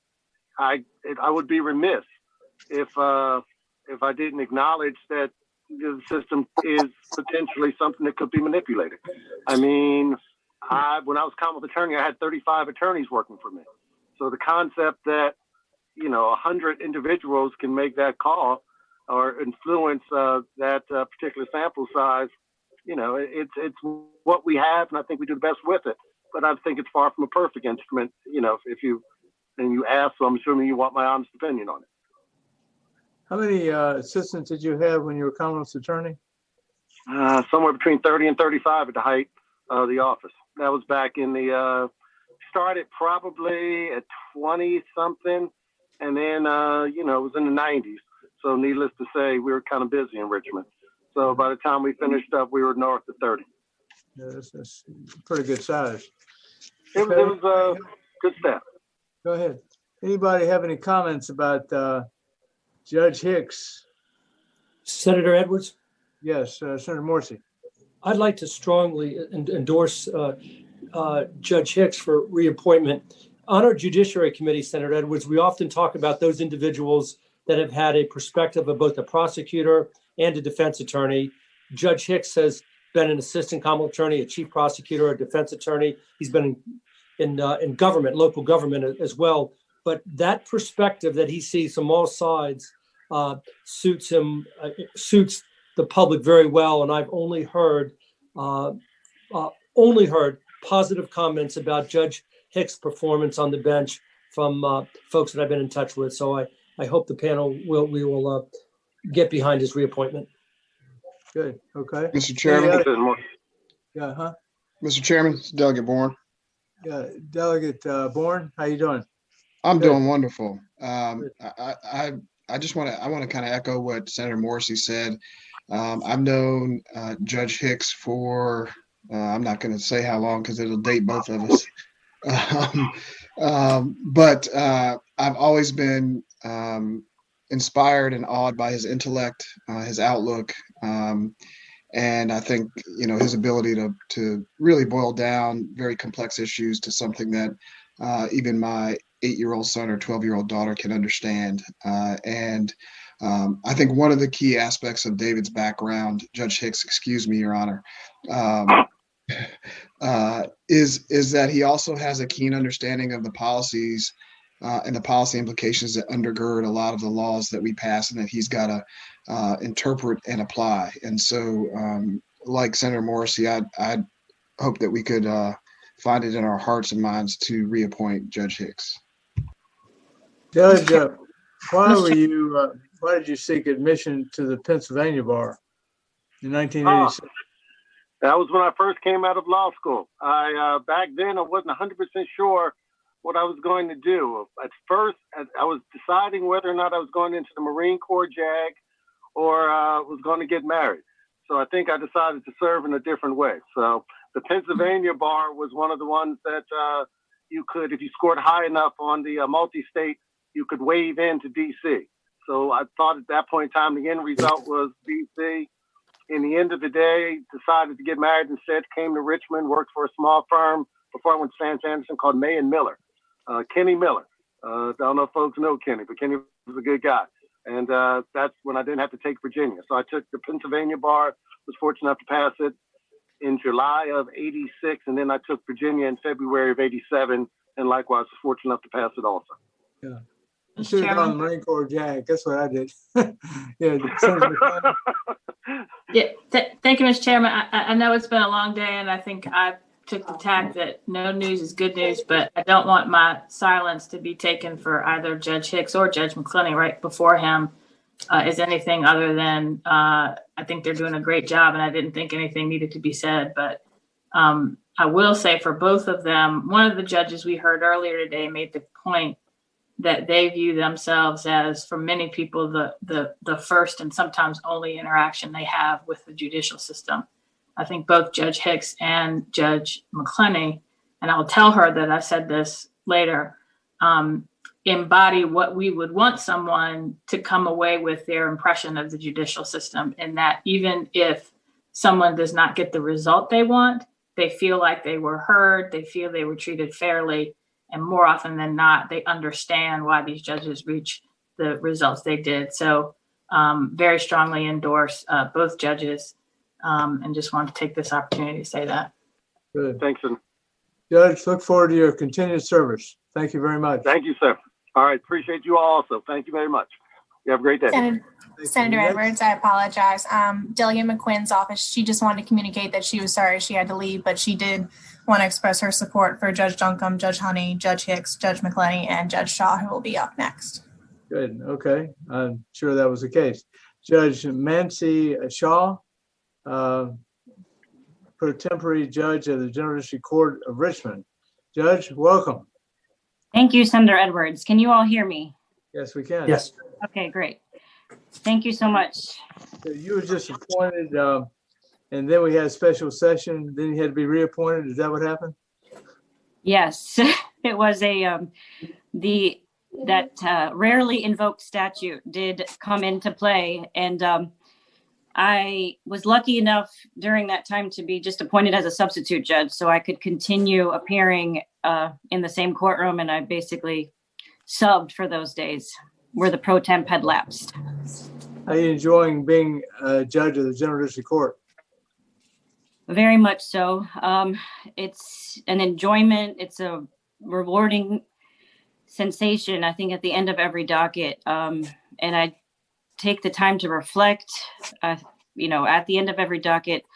Speaker 7: I would be remiss if I didn't acknowledge that the system is potentially something that could be manipulated. I mean, when I was Commonwealth attorney, I had 35 attorneys working for me. So the concept that 100 individuals can make that call or influence that particular sample size, it's what we have, and I think we do the best with it. But I think it's far from a perfect instrument. If you ask, so I'm assuming you want my honest opinion on it.
Speaker 1: How many assistants did you have when you were Commonwealth's attorney?
Speaker 7: Somewhere between 30 and 35 at the height of the office. That was back in started probably at 20 something. And then, it was in the 90s. So needless to say, we were kind of busy in Richmond. So by the time we finished up, we were north of 30.
Speaker 1: Yeah, that's pretty good size.
Speaker 7: It was a good step.
Speaker 1: Go ahead. Anybody have any comments about Judge Hicks?
Speaker 10: Senator Edwards?
Speaker 1: Yes, Senator Morrissey.
Speaker 10: I'd like to strongly endorse Judge Hicks for reappointment. On our Judiciary Committee, Senator Edwards, we often talk about those individuals that have had a perspective of both a prosecutor and a defense attorney. Judge Hicks has been an assistant Commonwealth attorney, a chief prosecutor, a defense attorney. He's been in government, local government as well. But that perspective that he sees from all sides suits him, suits the public very well. And I've only heard positive comments about Judge Hicks' performance on the bench from folks that I've been in touch with. So I hope the panel will get behind his reappointment.
Speaker 1: Good. Okay.
Speaker 14: Mr. Chairman.
Speaker 1: Yeah. Huh.
Speaker 14: Mr. Chairman, it's Delegate Bourne.
Speaker 1: Yeah, Delegate Bourne, how you doing?
Speaker 14: I'm doing wonderful. I just want to kind of echo what Senator Morrissey said. I've known Judge Hicks for I'm not going to say how long because it'll date both of us. But I've always been inspired and awed by his intellect, his outlook, and I think his ability to really boil down very complex issues to something that even my 8-year-old son or 12-year-old daughter can understand. And I think one of the key aspects of David's background, Judge Hicks, excuse me, Your Honor, is that he also has a keen understanding of the policies and the policy implications that undergird a lot of the laws that we pass, and that he's got to interpret and apply. And so, like Senator Morrissey, I hope that we could find it in our hearts and minds to reappoint Judge Hicks.
Speaker 1: Judge, why did you seek admission to the Pennsylvania bar in 1986?
Speaker 7: That was when I first came out of law school. Back then I wasn't 100% sure what I was going to do. At first, I was deciding whether or not I was going into the Marine Corps JAG or was going to get married. So I think I decided to serve in a different way. So the Pennsylvania bar was one of the ones that you could, if you scored high enough on the multi-state, you could waive into DC. So I thought at that point in time, the end result was DC. In the end of the day, decided to get married instead, came to Richmond, worked for a small firm before I went to Sands Anderson called May and Miller, Kenny Miller. I don't know if folks know Kenny, but Kenny was a good guy. And that's when I didn't have to take Virginia. So I took the Pennsylvania bar, was fortunate enough to pass it in July of 86. And then I took Virginia in February of 87. And likewise, was fortunate enough to pass it also.
Speaker 1: Yeah. I should have gone Marine Corps JAG. That's what I did. Yeah.
Speaker 11: Yeah, thank you, Mr. Chairman. I know it's been a long day, and I think I took the tack that no news is good news, but I don't want my silence to be taken for either Judge Hicks or Judge McClenney right before him as anything other than I think they're doing a great job, and I didn't think anything needed to be said. But I will say for both of them, one of the judges we heard earlier today made the point that they view themselves as, for many people, the first and sometimes only interaction they have with the judicial system. I think both Judge Hicks and Judge McClenney, and I will tell her that I said this later, embody what we would want someone to come away with their impression of the judicial system, in that even if someone does not get the result they want, they feel like they were heard, they feel they were treated fairly, and more often than not, they understand why these judges reach the results they did. So very strongly endorse both judges, and just want to take this opportunity to say that.
Speaker 1: Good.
Speaker 7: Thanks.
Speaker 1: Judge, look forward to your continued service. Thank you very much.
Speaker 7: Thank you, sir. All right. Appreciate you all also. Thank you very much. You have a great day.
Speaker 13: Senator Edwards, I apologize. Delia McQuinn's office, she just wanted to communicate that she was sorry she had to leave, but she did want to express her support for Judge Duncombe, Judge Honey, Judge Hicks, Judge McClenney, and Judge Shaw, who will be up next.
Speaker 1: Good. Okay. I'm sure that was the case. Judge Mancy Shaw, pro tempore judge of the General District Court of Richmond. Judge, welcome.
Speaker 15: Thank you, Senator Edwards. Can you all hear me?
Speaker 1: Yes, we can.
Speaker 10: Yes.
Speaker 15: Okay, great. Thank you so much.
Speaker 1: So you were just appointed, and then we had a special session. Then you had to be reappointed. Is that what happened?
Speaker 15: Yes, it was that rarely invoked statute did come into play, and I was lucky enough during that time to be just appointed as a substitute judge, so I could continue appearing in the same courtroom, and I basically subbed for those days where the pro temp had lapsed.
Speaker 1: How are you enjoying being a judge of the General District Court?
Speaker 15: Very much so. It's an enjoyment. It's a rewarding sensation, I think, at the end of every docket. And I take the time to reflect, at the end of every docket,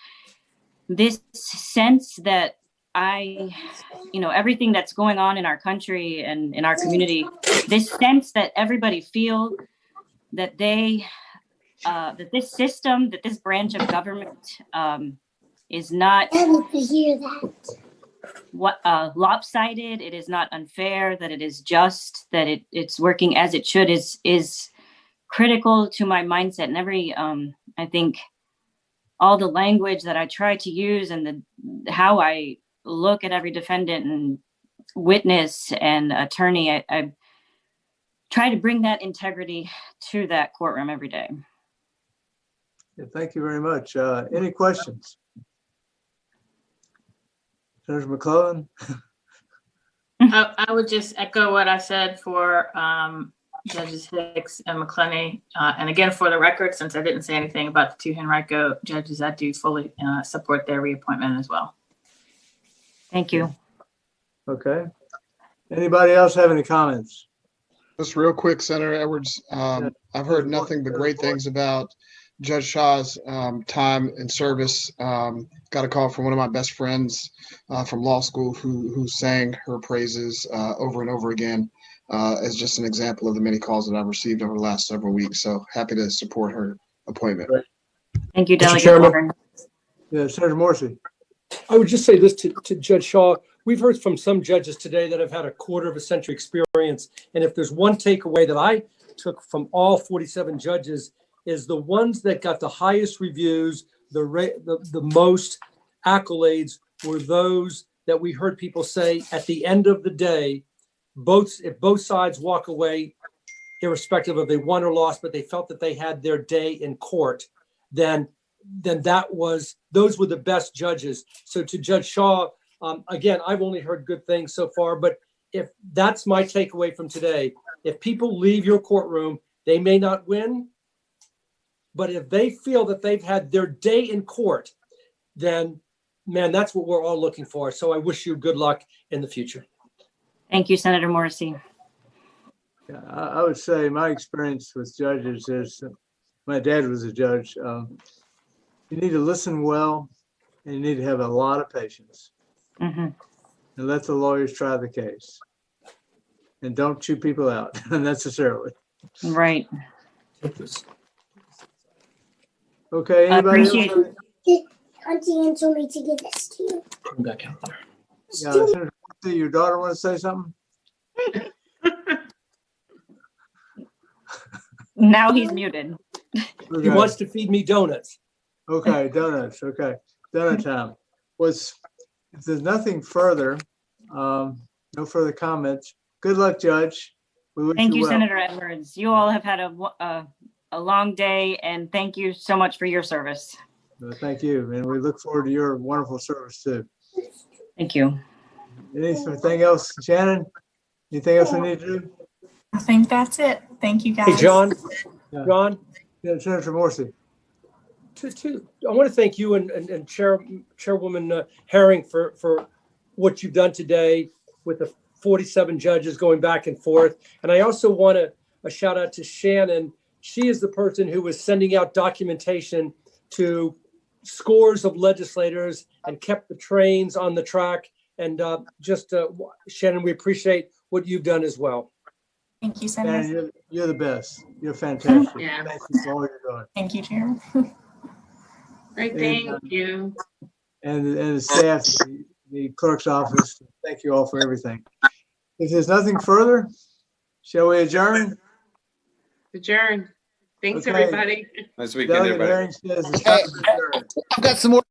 Speaker 15: this sense that everything that's going on in our country and in our community, this sense that everybody feel that that this system, that this branch of government is not lopsided, it is not unfair, that it is just, that it's working as it should is critical to my mindset. And every, I think all the language that I try to use and how I look at every defendant and witness and attorney, I try to bring that integrity to that courtroom every day.
Speaker 1: Yeah, thank you very much. Any questions? Senator McClellan?
Speaker 11: I would just echo what I said for Judges Hicks and McClenny. And again, for the record, since I didn't say anything about the 2 Henrico judges, I do fully support their reappointment as well.
Speaker 15: Thank you.
Speaker 1: Okay. Anybody else have any comments?
Speaker 14: Just real quick, Senator Edwards, I've heard nothing but great things about Judge Shaw's time and service. Got a call from one of my best friends from law school who sang her praises over and over again as just an example of the many calls that I've received over the last several weeks. So happy to support her appointment.
Speaker 15: Thank you,
Speaker 10: Mr.
Speaker 15: Delegate
Speaker 10: Chairman.
Speaker 15: Warren.
Speaker 1: Yeah, Senator Morrissey.
Speaker 10: I would just say this to Judge Shaw. We've heard from some judges today that have had a quarter of a century experience. And if there's one takeaway that I took from all 47 judges is the ones that got the highest reviews, the most accolades were those that we heard people say at the end of the day, if both sides walk away, irrespective of they won or lost, but they felt that they had their day in court, then those were the best judges. So to Judge Shaw, again, I've only heard good things so far, but if that's my takeaway from today, if people leave your courtroom, they may not win, but if they feel that they've had their day in court, then man, that's what we're all looking for. So I wish you good luck in the future.
Speaker 15: Thank you, Senator Morrissey.
Speaker 1: Yeah, I would say my experience with judges is, my dad was a judge. You need to listen well, and you need to have a lot of patience. And let the lawyers try the case. And don't chew people out unnecessarily.
Speaker 15: Right.
Speaker 1: Okay, anybody else?
Speaker 3: Auntie Ann told me to give this to you.
Speaker 10: Come back out there.
Speaker 1: Yeah, Senator, your daughter want to say something?
Speaker 15: Now he's muted.
Speaker 1: Okay.
Speaker 10: He wants to feed me donuts.
Speaker 1: Okay, donuts. Okay, donut time. If there's nothing further, no further comments. Good luck, Judge. We wish
Speaker 15: Thank you,
Speaker 1: well.
Speaker 15: Senator Edwards. You all have had a long day, and thank you so much for your service.
Speaker 1: Thank you, and we look forward to your wonderful service too.
Speaker 15: Thank you.
Speaker 1: Anything else, Shannon? Anything else we need to do?
Speaker 13: I think that's it. Thank you, guys.
Speaker 10: Hey, John.
Speaker 1: Yeah.
Speaker 10: John.
Speaker 1: Yeah, Senator Morrissey.
Speaker 10: I want to thank you and Chairwoman Herring for what you've done today with the 47 judges going back and forth. And I also want a shout out to Shannon. She is the person who was sending out documentation to scores of legislators and kept the trains on the track. And Shannon, we appreciate what you've done as well.
Speaker 13: Thank you, Senator.
Speaker 1: And you're the best. You're fantastic.
Speaker 2: Yeah.
Speaker 1: Thank you for all you're doing.
Speaker 13: Thank you, Chair.
Speaker 2: Great, thank you.
Speaker 1: And the staff, the clerk's office, thank you all for everything. If there's nothing further, shall we adjourn?
Speaker 2: Adjourn. Thanks,
Speaker 1: Okay.
Speaker 2: everybody.
Speaker 9: Nice weekend,
Speaker 1: Delegate
Speaker 9: everybody.
Speaker 1: Herring says it's time to adjourn.
Speaker 9: I've got some more.